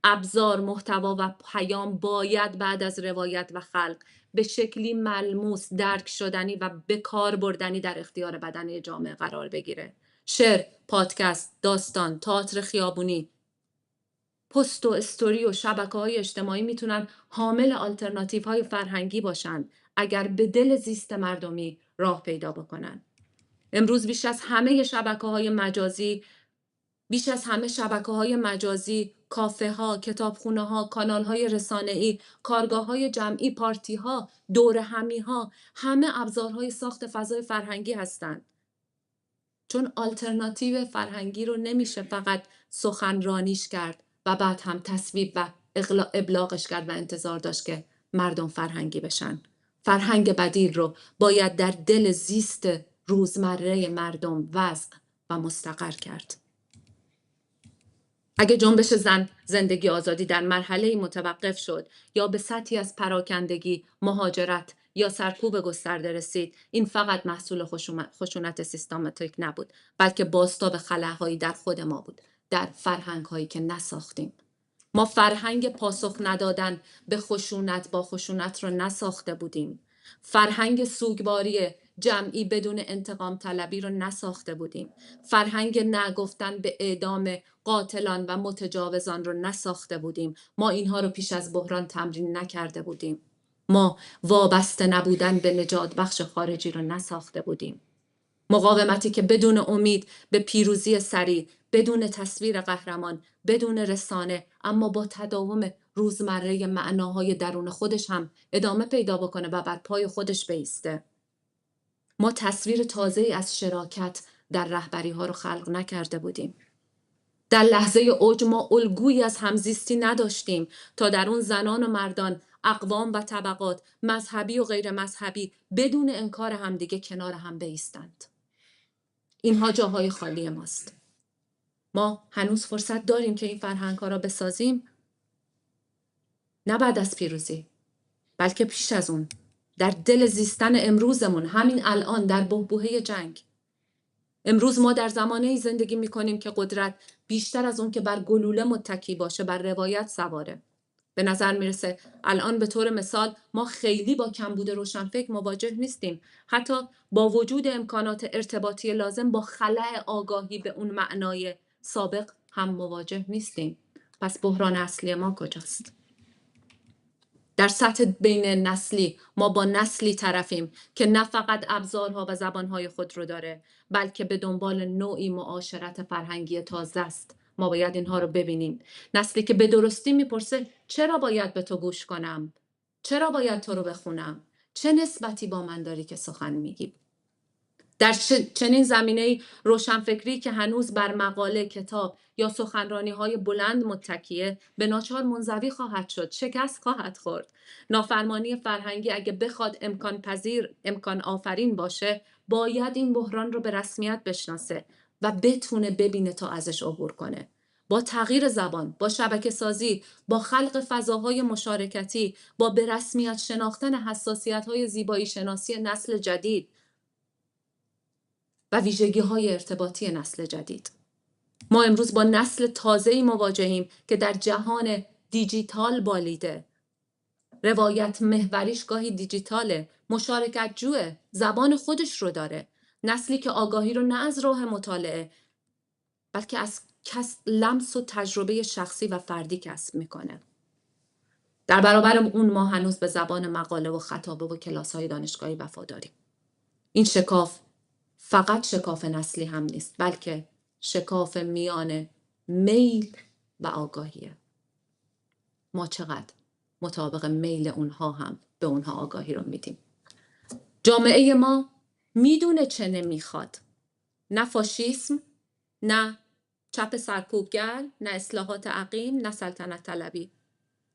ابزار، محتوا و پیام باید بعد از روایت و خلق به شکلی ملموس، درک شدنی و به کار بردنی در اختیار بدنه جامعه قرار بگیره. شعر، پادکست، داستان، تئاتر خیابونی، پست و استوری و شبکه‌های اجتماعی میتونن حامل آلترناتیوهای فرهنگی باشن اگر به دل زیست مردمی راه پیدا بکنن. امروز بیش از همه شبکه‌های مجازی، کافه ها، کتابخونه ها، کانال های رسانه‌ای، کارگاه های جمعی، پارتی ها، دور همی ها، همه ابزارهای ساخت فضای فرهنگی هستند. چون آلترناتیو فرهنگی رو نمیشه فقط سخنرانیش کرد و بعد هم تصویب و ابلاغش کرد و انتظار داشت که مردم فرهنگی بشن. فرهنگ بدیل رو باید در دل زیست روزمره مردم وضع و مستقر کرد. اگه جنبش زن، زندگی آزادی در مرحله متوقف شد یا به سطحی از پراکندگی، مهاجرت یا سرکوب گسترده رسید، این فقط محصول خشونت سیستماتیک نبود، بلکه بازتاب خلاهایی در خود ما بود، در فرهنگ‌هایی که نساختیم. ما فرهنگ پاسخ ندادن به خشونت با خشونت رو نساخته بودیم. فرهنگ سوگواری جمعی بدون انتقام طلبی رو نساخته بودیم. فرهنگ نگفتن به اعدام قاتلان و متجاوزان رو نساخته بودیم. ما اینها رو پیش از بحران تمرین نکرده بودیم. ما وابسته نبودن به نجات بخش خارجی رو نساخته بودیم. مقاومتی که بدون امید به پیروزی سریع، بدون تصویر قهرمان، بدون رسانه، اما با تداوم روزمره معناهای درون خودش هم ادامه پیدا بکنه و بر پای خودش بایسته. ما تصویر تازه‌ای از شراکت در رهبری ها رو خلق نکرده بودیم. در لحظه اوج ما الگویی از همزیستی نداشتیم تا در اون زنان و مردان، اقوام و طبقات، مذهبی و غیر مذهبی بدون انکار همدیگه کنار هم بایستند. اینها جاهای خالی ماست. ما هنوز فرصت داریم که این فرهنگ‌ها را بسازیم، نه بعد از پیروزی، بلکه پیش از اون، در دل زیستن امروزمون، همین الان در بحبوحه جنگ. امروز ما در زمانه‌ای زندگی می‌کنیم که قدرت بیشتر از اون که بر گلوله متکی باشه، بر روایت سواره. به نظر میرسه الان به طور مثال ما خیلی با کمبود روشنفکر مواجه نیستیم. حتی با وجود امکانات ارتباطی لازم با خلأ آگاهی به اون معنای سابق هم مواجه نیستیم. پس بحران اصلی ما کجاست؟ در سطح بین نسلی ما با نسلی طرفیم که نه فقط ابزارها و زبانهای خود رو داره، بلکه به دنبال نوعی معاشرت فرهنگی تازه است. ما باید اینها رو ببینیم. نسلی که به درستی میپرسه چرا باید به تو گوش کنم؟ چرا باید تو رو بخونم؟ چه نسبتی با من داری که سخن میگی؟ در چنین زمینه‌ای روشنفکری که هنوز بر مقاله، کتاب یا سخنرانی‌های بلند متکیه، به ناچار منزوی خواهد شد، شکست خواهد خورد. نافرمانی فرهنگی اگه بخواد امکان آفرین باشه، باید این بحران رو به رسمیت بشناسه و بتونه ببینه تا ازش عبور کنه. با تغییر زبان، با شبکه سازی، با خلق فضاهای مشارکتی، با به رسمیت شناختن حساسیت‌های زیبایی شناسی نسل جدید و ویژگی‌های ارتباطی نسل جدید. ما امروز با نسل تازه‌ای مواجهیم که در جهان دیجیتال بالیده. روایت محوریش گاهی دیجیتاله، مشارکت جوه، زبان خودش رو داره. نسلی که آگاهی رو نه از راه مطالعه، بلکه از لمس و تجربه شخصی و فردی کسب میکنه. در برابر اون ما هنوز به زبان مقاله و خطابه و کلاس‌های دانشگاهی وفاداریم. این شکاف فقط شکاف نسلی هم نیست، بلکه شکاف میان میل و آگاهیه. ما چقدر مطابق میل اونها هم به اونها آگاهی رو میدیم. جامعه ما میدونه چه نمیخواد. نه فاشیسم، نه چپ سرکوبگر، نه اصلاحات عقیم، نه سلطنت طلبی.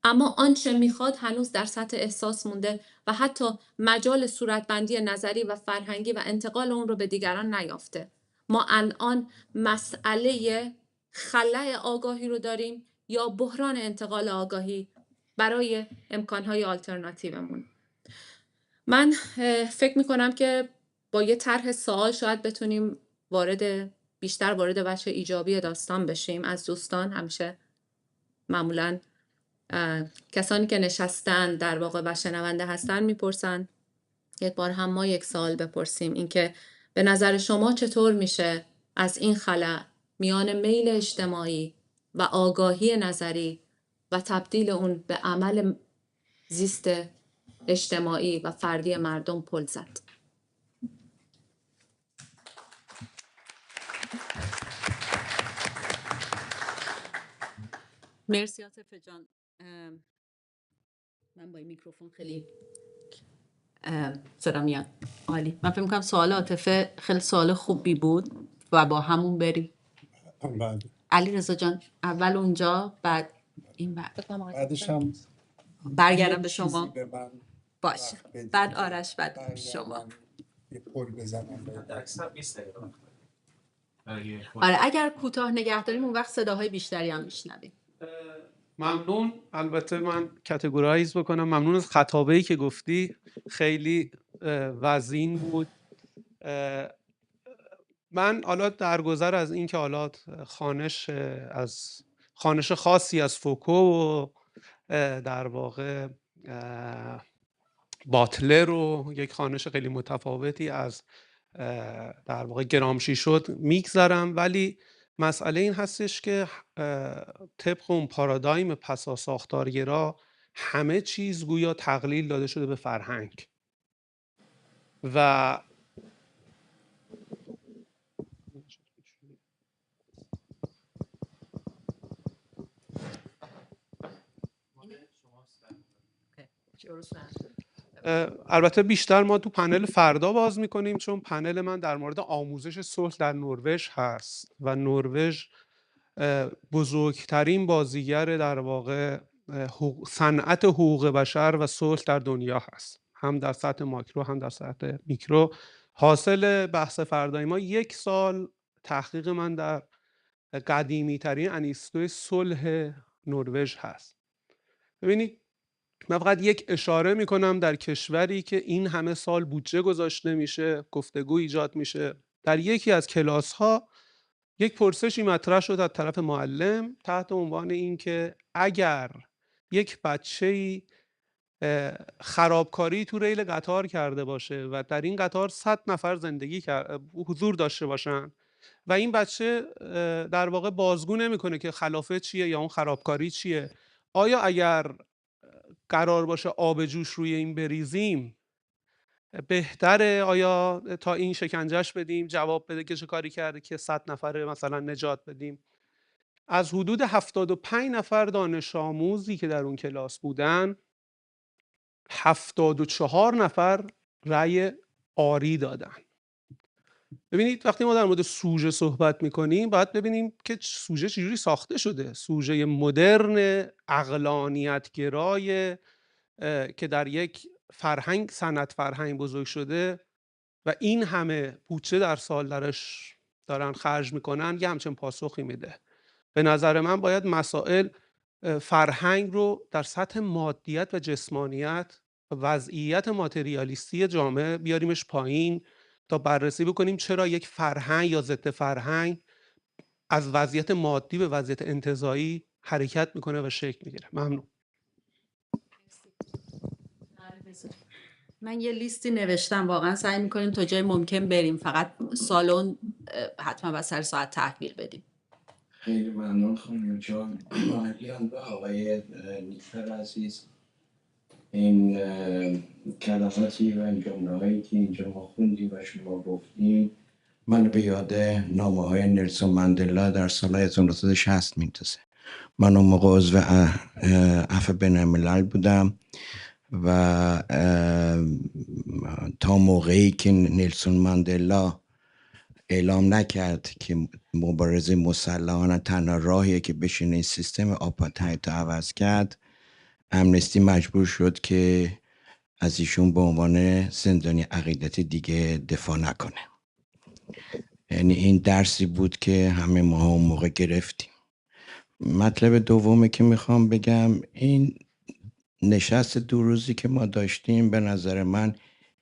اما آنچه میخواد هنوز در سطح احساس مونده و حتی مجال صورتبندی نظری و فرهنگی و انتقال اون رو به دیگران نیافته. ما الان مسئله خلأ آگاهی رو داریم یا بحران انتقال آگاهی برای امکانهای آلترناتیومون. من فکر میکنم که با یه طرح سوال شاید بتونیم بیشتر وارد وجه ایجابی داستان بشیم از دوستان. همیشه معمولاً کسانی که نشستن در واقع و شنونده هستن میپرسن، یک بار هم ما یک سوال بپرسیم، اینکه به نظر شما چطور میشه از این خلأ میان میل اجتماعی و آگاهی نظری و تبدیل اون به عمل زیست اجتماعی و فردی مردم پل زد؟ مرسی عاطفه جان. من با این میکروفون خیلی صدا میاد. عالی. من فکر می‌کنم سوال عاطفه خیلی سوال خوبی بود و با همون بریم. علیرضا جان اول اونجا، بعد این بعدش هم برگردم به شما. باشه. بعد آرش، بعد شما. یه پل بزنم. اکثر 20 دقیقه. آره اگر کوتاه نگه داریم اون وقت صداهای بیشتری هم میشنویم. ممنون. البته من کاتگورایز بکنم. ممنون از خطابه‌ای که گفتی، خیلی وزین بود. من حالا درگذر از این که حالا خانش خاصی از فوکو و در واقع باتلر و یک خانش خیلی متفاوتی از در واقع گرامشی شد میگذرم، ولی مسئله این هستش که طبق اون پارادایم پسا ساختارگرا همه چیز گویا تقلیل داده شده به فرهنگ و البته بیشتر ما تو پنل فردا باز میکنیم، چون پنل من در مورد آموزش صلح در نروژ هست و نروژ بزرگترین بازیگر در واقع صنعت حقوق بشر و صلح در دنیا هست، هم در سطح ماکرو هم در سطح میکرو. حاصل بحث فردای ما 1 سال تحقیق من در قدیمی ترین انیستوی صلح نروژ هست. ببینید من فقط یک اشاره میکنم، در کشوری که این همه سال بودجه گذاشته میشه، گفتگو ایجاد میشه، در یکی از کلاس ها یک پرسشی مطرح شد از طرف معلم تحت عنوان این که اگر یک بچه‌ای خرابکاری تو ریل قطار کرده باشه و در این قطار 100 نفر حضور داشته باشن و این بچه در واقع بازگو نمیکنه که خلافه چیه یا اون خرابکاری چیه، آیا اگر قرار باشه آب جوش روی این بریزیم بهتره آیا تا این شکنجهش بدیم جواب بده که چه کاری کرده که 100 نفر مثلا نجات بدیم؟ از حدود 75 نفر دانش آموزی که در اون کلاس بودن 74 نفر رأی آری دادن. ببینید وقتی ما در مورد سوژه صحبت میکنیم باید ببینیم که سوژه چجوری ساخته شده. سوژه مدرن عقلانیت‌گرای که در یک فرهنگ صنعت فرهنگ بزرگ شده و این همه بودجه در سال درش دارن خرج میکنن یه همچین پاسخی میده. به نظر من باید مسائل فرهنگ رو در سطح مادیت و جسمانیت و وضعیت ماتریالیستی جامعه بیاریمش پایین تا بررسی بکنیم چرا یک فرهنگ یا ضد فرهنگ از وضعیت مادی به وضعیت انتزاعی حرکت میکنه و شکل میگیره. ممنون. من یه لیستی نوشتم، واقعا سعی میکنیم تا جای ممکن بریم، فقط سالن حتما با سر ساعت تحویل بدیم. خیلی ممنون خانم جان ماهریان و آقای نیکفر عزیز. این کلماتی و این جمله هایی که اینجا ما خوندیم و شما گفتیم من به یاد نامه های نلسون ماندلا در سال 1960 میندازه. من اون موقع عضو عفو بین الملل بودم و تا موقعی که نلسون ماندلا اعلام نکرد که مبارزه مسلحانه تنها راهیه که بشینه این سیستم آپارتاید رو عوض کرد، امنستی مجبور شد که از ایشون به عنوان زندانی عقیدتی دیگه دفاع نکنه. یعنی این درسی بود که همه ما اون موقع گرفتیم. مطلب دومی که میخوام بگم، این نشست 2 روزی که ما داشتیم به نظر من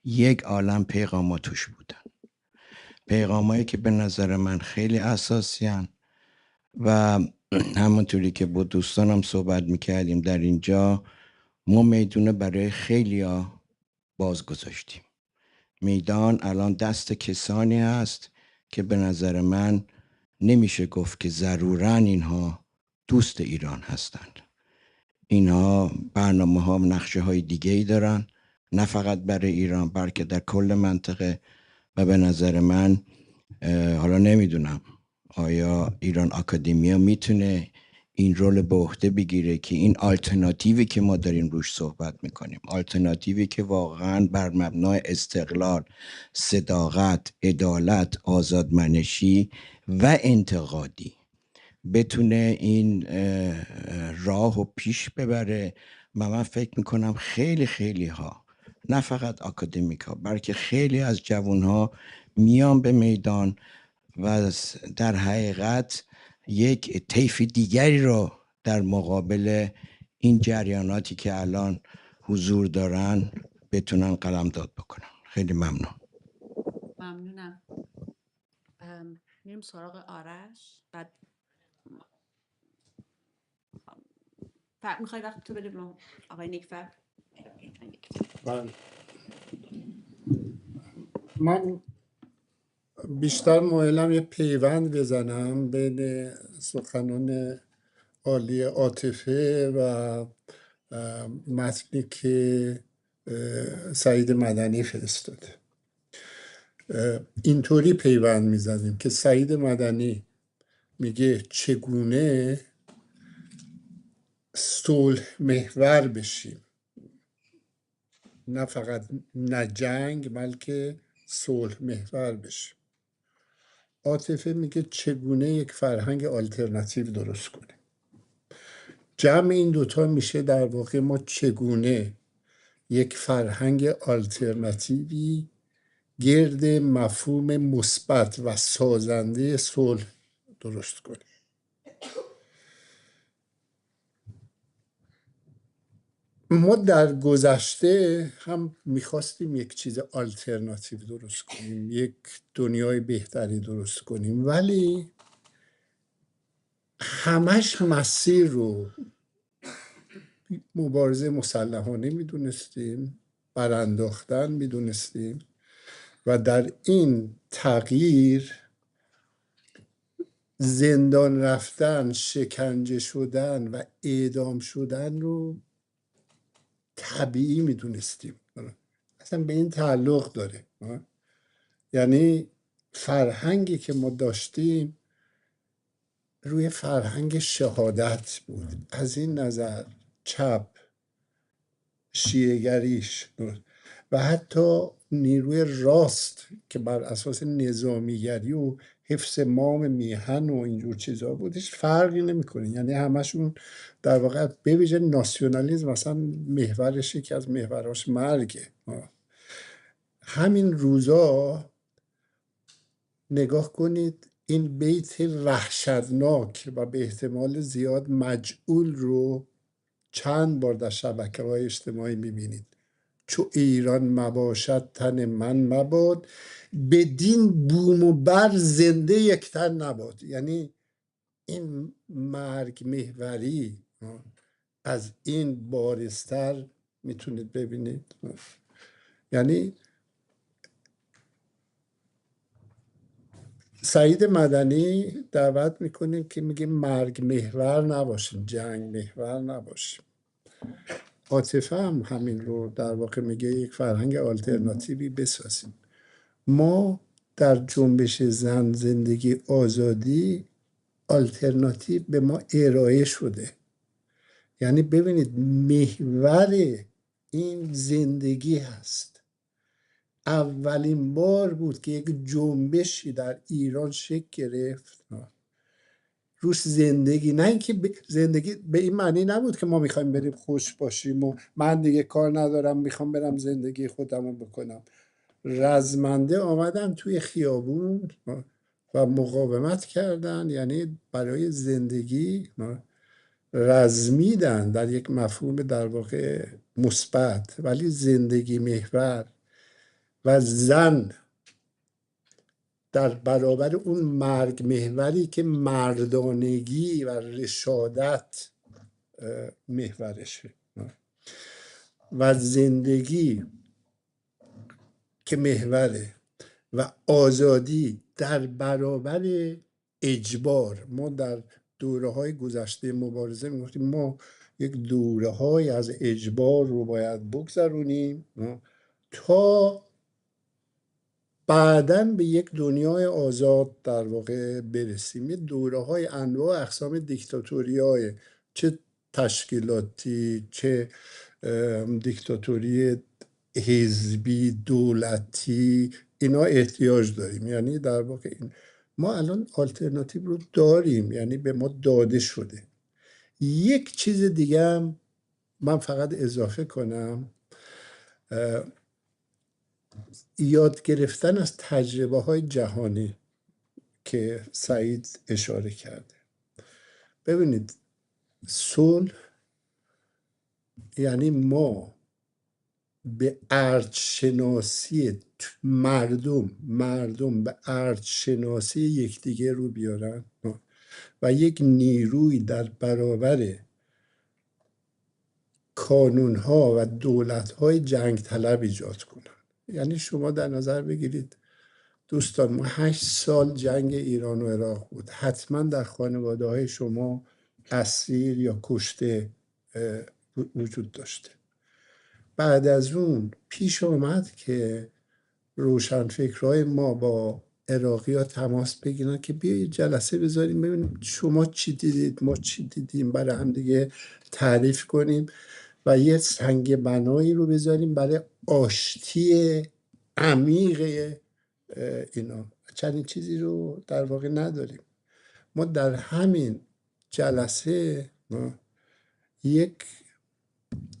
یک عالم پیغاما توش بودن، پیغامایی که به نظر من خیلی اساسی هن و همونطوری که با دوستانم صحبت میکردیم در اینجا ما میدونه برای خیلی ها باز گذاشتیم. میدان الان دست کسانی هست که به نظر من نمیشه گفت که ضروراً اینها دوست ایران هستند. اینها برنامه ها و نقشه های دیگه ای دارن، نه فقط برای ایران بلکه در کل منطقه. و به نظر من حالا نمیدونم آیا ایران آکادمیا میتونه این رول به عهده بگیره که این آلترناتیوی که ما داریم روش صحبت میکنیم، آلترناتیوی که واقعا بر مبنای استقلال، صداقت، عدالت، آزادمنشی و انتقادی بتونه این راه و پیش ببره. من فکر میکنم خیلی خیلی ها، نه فقط آکادمیکا بلکه خیلی از جوان ها میان به میدان و در حقیقت یک طیف دیگری رو در مقابل این جریاناتی که الان حضور دارن بتونن قلمداد بکنن. خیلی ممنون. ممنونم. میریم سراغ آرش. بعد میخوای وقت تو بده به آقای نیکفر؟ من بیشتر مایلم یه پیوند بزنم بین سخنان عالی عاطفه و متنی که سعید مدنی فرستاده. اینطوری پیوند میزنیم که سعید مدنی میگه چگونه صلح محور بشیم، نه فقط نه جنگ بلکه صلح محور بشیم. عاطفه میگه چگونه یک فرهنگ آلترناتیو درست کنیم. جمع این دوتا میشه در واقع ما چگونه یک فرهنگ آلترناتیوی گرد مفهوم مثبت و سازنده صلح درست کنیم. ما در گذشته هم میخواستیم یک چیز آلترناتیو درست کنیم، یک دنیای بهتری درست کنیم، ولی همش مسیر رو مبارزه مسلحانه میدونستیم، برانداختن میدونستیم و در این تغییر زندان رفتن، شکنجه شدن و اعدام شدن رو طبیعی میدونستیم. اصلا به این تعلق داره. یعنی فرهنگی که ما داشتیم روی فرهنگ شهادت بود. از این نظر چپ، شیعه‌گریش و حتی نیروی راست که بر اساس نظامیگری و حفظ مام میهن و اینجور چیزا بودش فرقی نمیکنه. یعنی همشون در واقع به ویژه ناسیونالیسم مثلا محورش یکی از محوراش مرگه. همین روزا نگاه کنید این بیت وحشتناک و به احتمال زیاد مجعول رو چند بار در شبکه‌های اجتماعی میبینید. چو ایران مباشد تن من مباد، بدین بوم و بر زنده یک تن نباد. یعنی این مرگ محوری از این بارستر میتونید ببینید. یعنی سعید مدنی دعوت میکنیم که میگه مرگ محور نباشیم، جنگ محور نباشیم. عاطفه هم همین رو در واقع میگه، یک فرهنگ آلترناتیوی بسازیم. ما در جنبش زن زندگی آزادی آلترناتیو به ما ارائه شده. یعنی ببینید محور این زندگی هست. اولین بار بود که یک جنبشی در ایران شکل گرفت روش زندگی، نه اینکه زندگی به این معنی نبود که ما میخوایم بریم خوش باشیم و من دیگه کار ندارم میخوام برم زندگی خودمو بکنم. رزمنده آمدن توی خیابون و مقاومت کردن، یعنی برای زندگی رزمیدن در یک مفهوم در واقع مثبت، ولی زندگی محور و زن در برابر اون مرگ محوری که مردانگی و رشادت محورشه و زندگی که محوره و آزادی در برابر اجبار. ما در دوره‌های گذشته مبارزه میگفتیم ما یک دوره‌های از اجبار رو باید بگذرونیم تا بعداً به یک دنیای آزاد در واقع برسیم. یه دوره‌های انواع اقسام دیکتاتوری‌های، چه تشکیلاتی، چه دیکتاتوری حزبی، دولتی، اینا احتیاج داریم. یعنی در واقع ما الان آلترناتیو رو داریم، یعنی به ما داده شده. یک چیز دیگه هم من فقط اضافه کنم، یاد گرفتن از تجربه های جهانی که سعید اشاره کرده. ببینید صلح یعنی ما به ارجشناسی مردم به ارجشناسی یکدیگه رو بیارن و یک نیروی در برابر کانونها و دولت‌های جنگ طلب ایجاد کنن. یعنی شما در نظر بگیرید دوستان، ما 8 سال جنگ ایران و عراق بود، حتما در خانواده های شما اسیر یا کشته وجود داشته. بعد از اون پیش آمد که روشنفکرهای ما با عراقی ها تماس بگیرن که بیایید جلسه بذاریم ببینیم شما چی دیدید ما چی دیدیم، برای هم دیگه تعریف کنیم و یه سنگ بنایی رو بذاریم برای آشتی عمیق اینا. چنین چیزی رو در واقع نداریم. ما در همین جلسه یک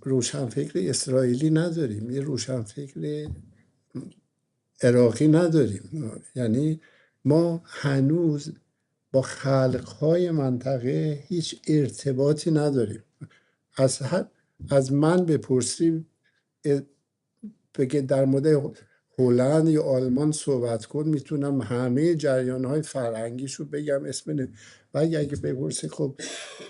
روشنفکر اسرائیلی نداریم، یه روشنفکر عراقی نداریم. یعنی ما هنوز با خلقهای منطقه هیچ ارتباطی نداریم. از من بپرسی بگه در مورد هلند یا آلمان صحبت کن، میتونم همه جریانهای فرهنگیشو بگم اسم و اگه بپرسی خب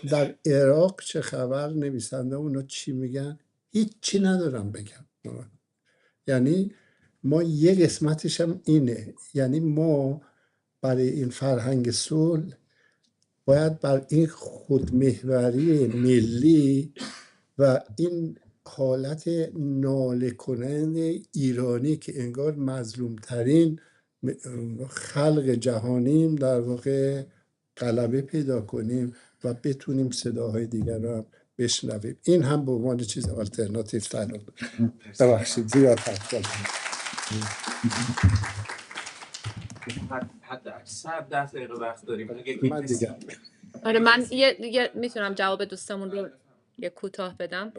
در عراق چه خبر، نویسنده اونا چی میگن، هیچی ندارم بگم. یعنی ما یه قسمتش هم اینه، یعنی ما برای این فرهنگ صلح باید بر این خودمحوری ملی و این حالت ناله کننده ایرانی که انگار مظلومترین خلق جهانیم در واقع غلبه پیدا کنیم و بتونیم صداهای دیگر رو هم بشنویم. این هم به عنوان چیز آلترناتیو تعلق داره. ببخشید زیاد حرف زدم. حد اکثر 10 دقیقه وقت داریم. من دیگه آره من یه میتونم جواب دوستمون رو یه کوتاه بدم.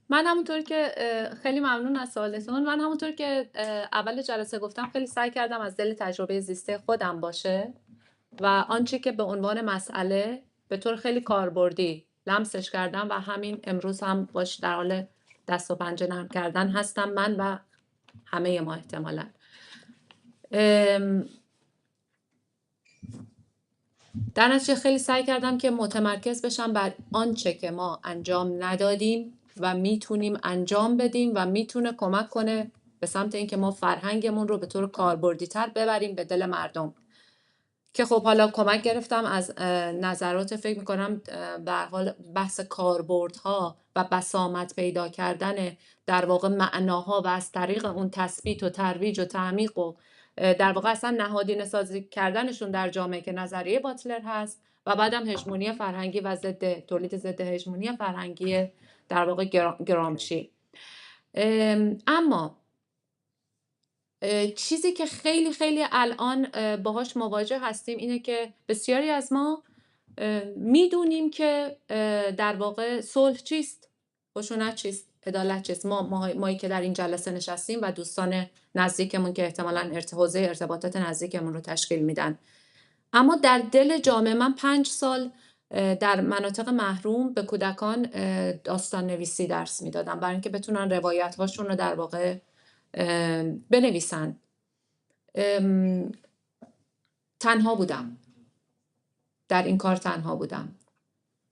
من همونطور که خیلی ممنون از سوالتون. من همونطور که اول جلسه گفتم خیلی سعی کردم از دل تجربه زیسته خودم باشه و آنچه که به عنوان مسئله به طور خیلی کاربردی لمسش کردم و همین امروز هم باش در حال دست و پنجه نرم کردن هستم من و همه ما احتمالاً. در نتیجه خیلی سعی کردم که متمرکز بشم بر آنچه که ما انجام ندادیم و میتونیم انجام بدیم و میتونه کمک کنه به سمت اینکه ما فرهنگمون رو به طور کاربردی تر ببریم به دل مردم. که خب حالا کمک گرفتم از نظرات، فکر میکنم به هر حال بحث کاربردها و بسامد پیدا کردن در واقع معناها و از طریق اون تثبیت و ترویج و تعمیق و در واقع اصلا نهادینه سازی کردنشون در جامعه که نظریه باتلر هست و بعدم هژمونی فرهنگی و تولید ضد هژمونی فرهنگی در واقع گرامشی. اما چیزی که خیلی خیلی الان باهاش مواجه هستیم اینه که بسیاری از ما میدونیم که در واقع صلح چیست، خشونت چیست، عدالت چیست. مایی که در این جلسه نشستیم و دوستان نزدیکمون که احتمالاً حوزه ارتباطات نزدیکمون رو تشکیل میدن. اما در دل جامعه من 5 سال در مناطق محروم به کودکان داستان نویسی درس میدادم برای اینکه بتونن روایت هاشون رو در واقع بنویسن. تنها بودم در این کار، تنها بودم.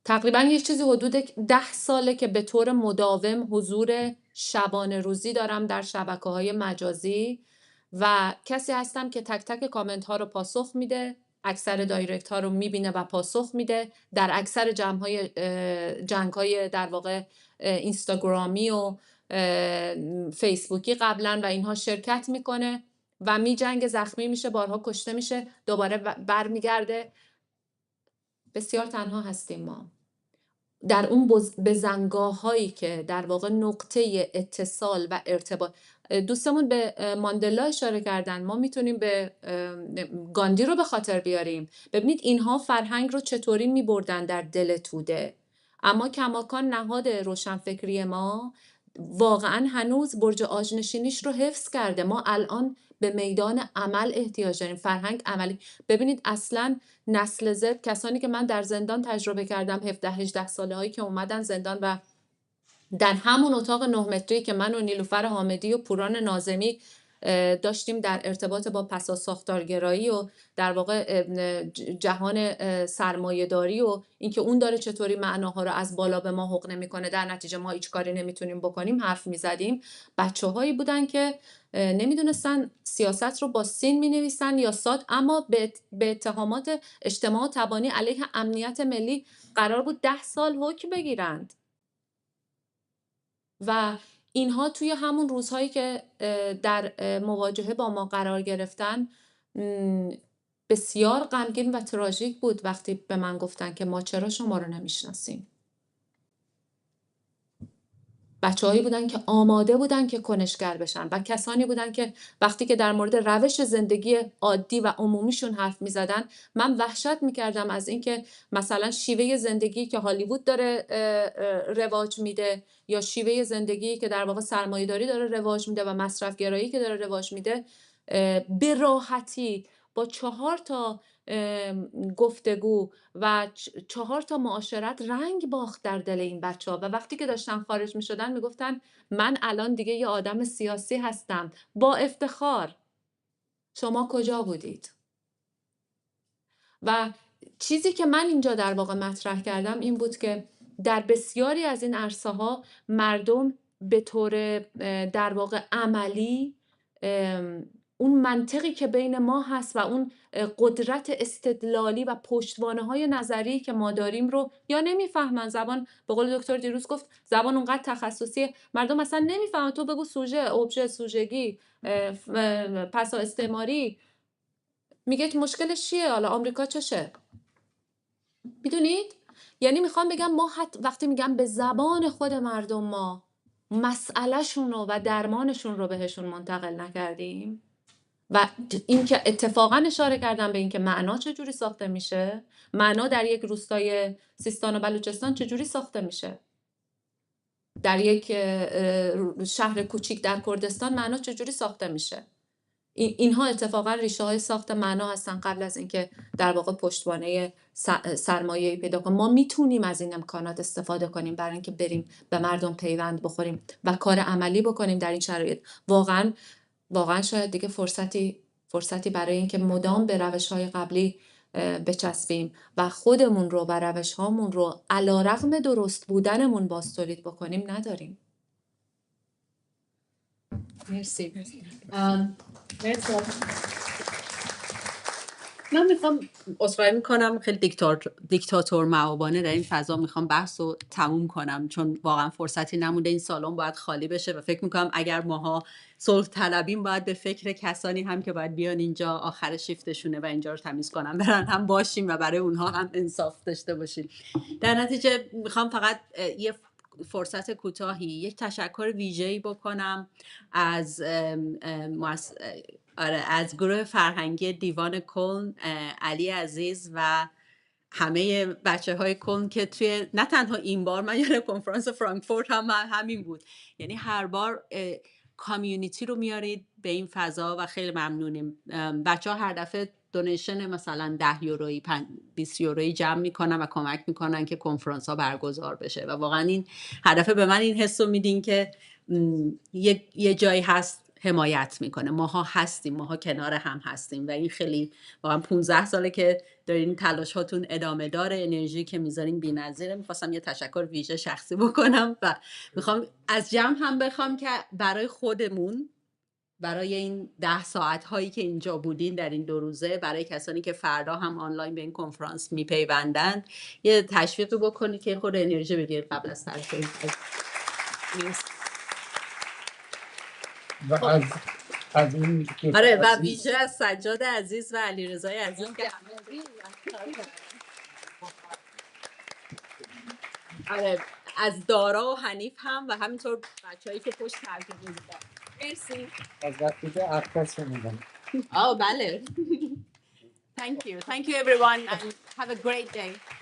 تقریبا یه چیزی حدود 10 ساله که به طور مداوم حضور شبانه روزی دارم در شبکه‌های مجازی و کسی هستم که تک تک کامنت ها رو پاسخ میده، اکثر دایرکت ها رو میبینه و پاسخ میده. در اکثر جنگ های در واقع اینستاگرامی و فیسبوکی قبلا و اینها شرکت میکنه و میجنگه، زخمی میشه، بارها کشته میشه، دوباره برمیگرده. بسیار تنها هستیم ما در اون بزنگاه هایی که در واقع نقطه اتصال و ارتباط. دوستمون به ماندلا اشاره کردن، ما میتونیم به گاندی رو به خاطر بیاریم. ببینید اینها فرهنگ رو چطوری میبردن در دل توده، اما کماکان نهاد روشنفکری ما واقعا هنوز برج آجنشینیش رو حفظ کرده. ما الان به میدان عمل احتیاج داریم، فرهنگ عملی. ببینید اصلا نسل زد، کسانی که من در زندان تجربه کردم، 17-18 ساله هایی که اومدن زندان و در همون اتاق 9 متری که من و نیلوفر حامدی و پوران ناظمی داشتیم در ارتباط با پسا ساختارگرایی و در واقع جهان سرمایه‌داری و اینکه اون داره چطوری معناها رو از بالا به ما حقنه میکنه، در نتیجه ما هیچ کاری نمیتونیم بکنیم، حرف میزدیم. بچه‌هایی بودن که نمیدونستن سیاست رو با سین مینویسن یا ساد، اما به اتهامات اجتماع تبانی علیه امنیت ملی قرار بود 10 سال حکم بگیرند. و اینها توی همون روزهایی که در مواجهه با ما قرار گرفتن بسیار غمگین و تراژیک بود وقتی به من گفتن که ما چرا شما رو نمیشناسیم. بچه‌هایی بودن که آماده بودن که کنشگر بشن و کسانی بودن که وقتی که در مورد روش زندگی عادی و عمومیشون حرف می‌زدن من وحشت می‌کردم از اینکه مثلا شیوه زندگی که هالیوود داره رواج میده یا شیوه زندگی که در واقع سرمایه‌داری داره رواج میده و مصرف‌گرایی که داره رواج میده به راحتی با 4 تا گفتگو و 4 تا معاشرت رنگ باخت در دل این بچه‌ها. و وقتی که داشتن خارج می شدن می گفتن من الان دیگه یه آدم سیاسی هستم با افتخار. شما کجا بودید؟ و چیزی که من اینجا در واقع مطرح کردم این بود که در بسیاری از این عرصه ها مردم به طور در واقع عملی اون منطقی که بین ما هست و اون قدرت استدلالی و پشتوانه‌های نظری که ما داریم رو یا نمیفهمن. زبان به قول دکتر دیروز گفت زبان اونقدر تخصصیه مردم اصلا نمیفهمن. تو بگو سوژه، ابژه، سوژگی، پسا استعماری، میگه مشکلش چیه؟ حالا آمریکا چشه؟ میدونید؟ یعنی میخوام بگم ما وقتی میگم به زبان خود مردم ما مسئلهشون رو و درمانشون رو بهشون منتقل نکردیم و این که اتفاقا اشاره کردم به این که معنا چجوری ساخته میشه، معنا در یک روستای سیستان و بلوچستان چجوری ساخته میشه، در یک شهر کوچیک در کردستان معنا چجوری ساخته میشه. اینها اتفاقا ریشه های ساخت معنا هستن قبل از اینکه در واقع پشتوانه سرمایه‌ای پیدا کنیم. ما میتونیم از این امکانات استفاده کنیم برای اینکه بریم به مردم پیوند بخوریم و کار عملی بکنیم در این شرایط. واقعا شاید دیگه فرصتی برای اینکه مدام به روش‌های قبلی بچسبیم و خودمون رو و روش‌هامون رو علی‌رغم درست بودنمون باز تولید بکنیم نداریم. مرسی. من میخوام عذرخواهی میکنم خیلی دیکتاتور معابانه در این فضا میخوام بحث رو تموم کنم، چون واقعا فرصتی نمونده، این سالن باید خالی بشه و فکر میکنم اگر ماها صلح طلبیم باید به فکر کسانی هم که باید بیان اینجا آخر شیفتشونه و اینجا رو تمیز کنن برن هم باشیم و برای اونها هم انصاف داشته باشیم. در نتیجه میخوام فقط یه فرصت کوتاهی یک تشکر ویژه‌ای بکنم از از گروه فرهنگی دیوان کلن، علی عزیز و همه بچه های کلن که توی نه تنها این بار، من یعنی کنفرانس فرانکفورت هم همین بود، یعنی هر بار کامیونیتی رو میارید به این فضا و خیلی ممنونیم. بچه ها هر دفعه دونیشن مثلا 10 یورویی 20 یورویی جمع میکنن و کمک میکنن که کنفرانس ها برگزار بشه و واقعا این هر دفعه به من این حس رو میدین که یه جایی هست حمایت میکنه، ماها هستیم، ماها کنار هم هستیم و این خیلی واقعا 15 ساله که دارین تلاش هاتون ادامه داره، انرژی که میذارین بی‌نظیره. میخواستم یه تشکر ویژه شخصی بکنم و میخوام از جمع هم بخوام که برای خودمون، برای این 10 ساعت هایی که اینجا بودین در این 2 روزه، برای کسانی که فردا هم آنلاین به این کنفرانس میپیوندند، یه تشویقی بکنید که خود انرژی بگیرید قبل از طرف. و از این آره و ویژه از سجاد عزیز و علیرضای عزیز که آره، از دارا و حنیف هم و همینطور بچه‌هایی که پشت ترجمه می‌کنن. مرسی. از وقتی که عکس میدم. بله. Thank you everyone and have a great day.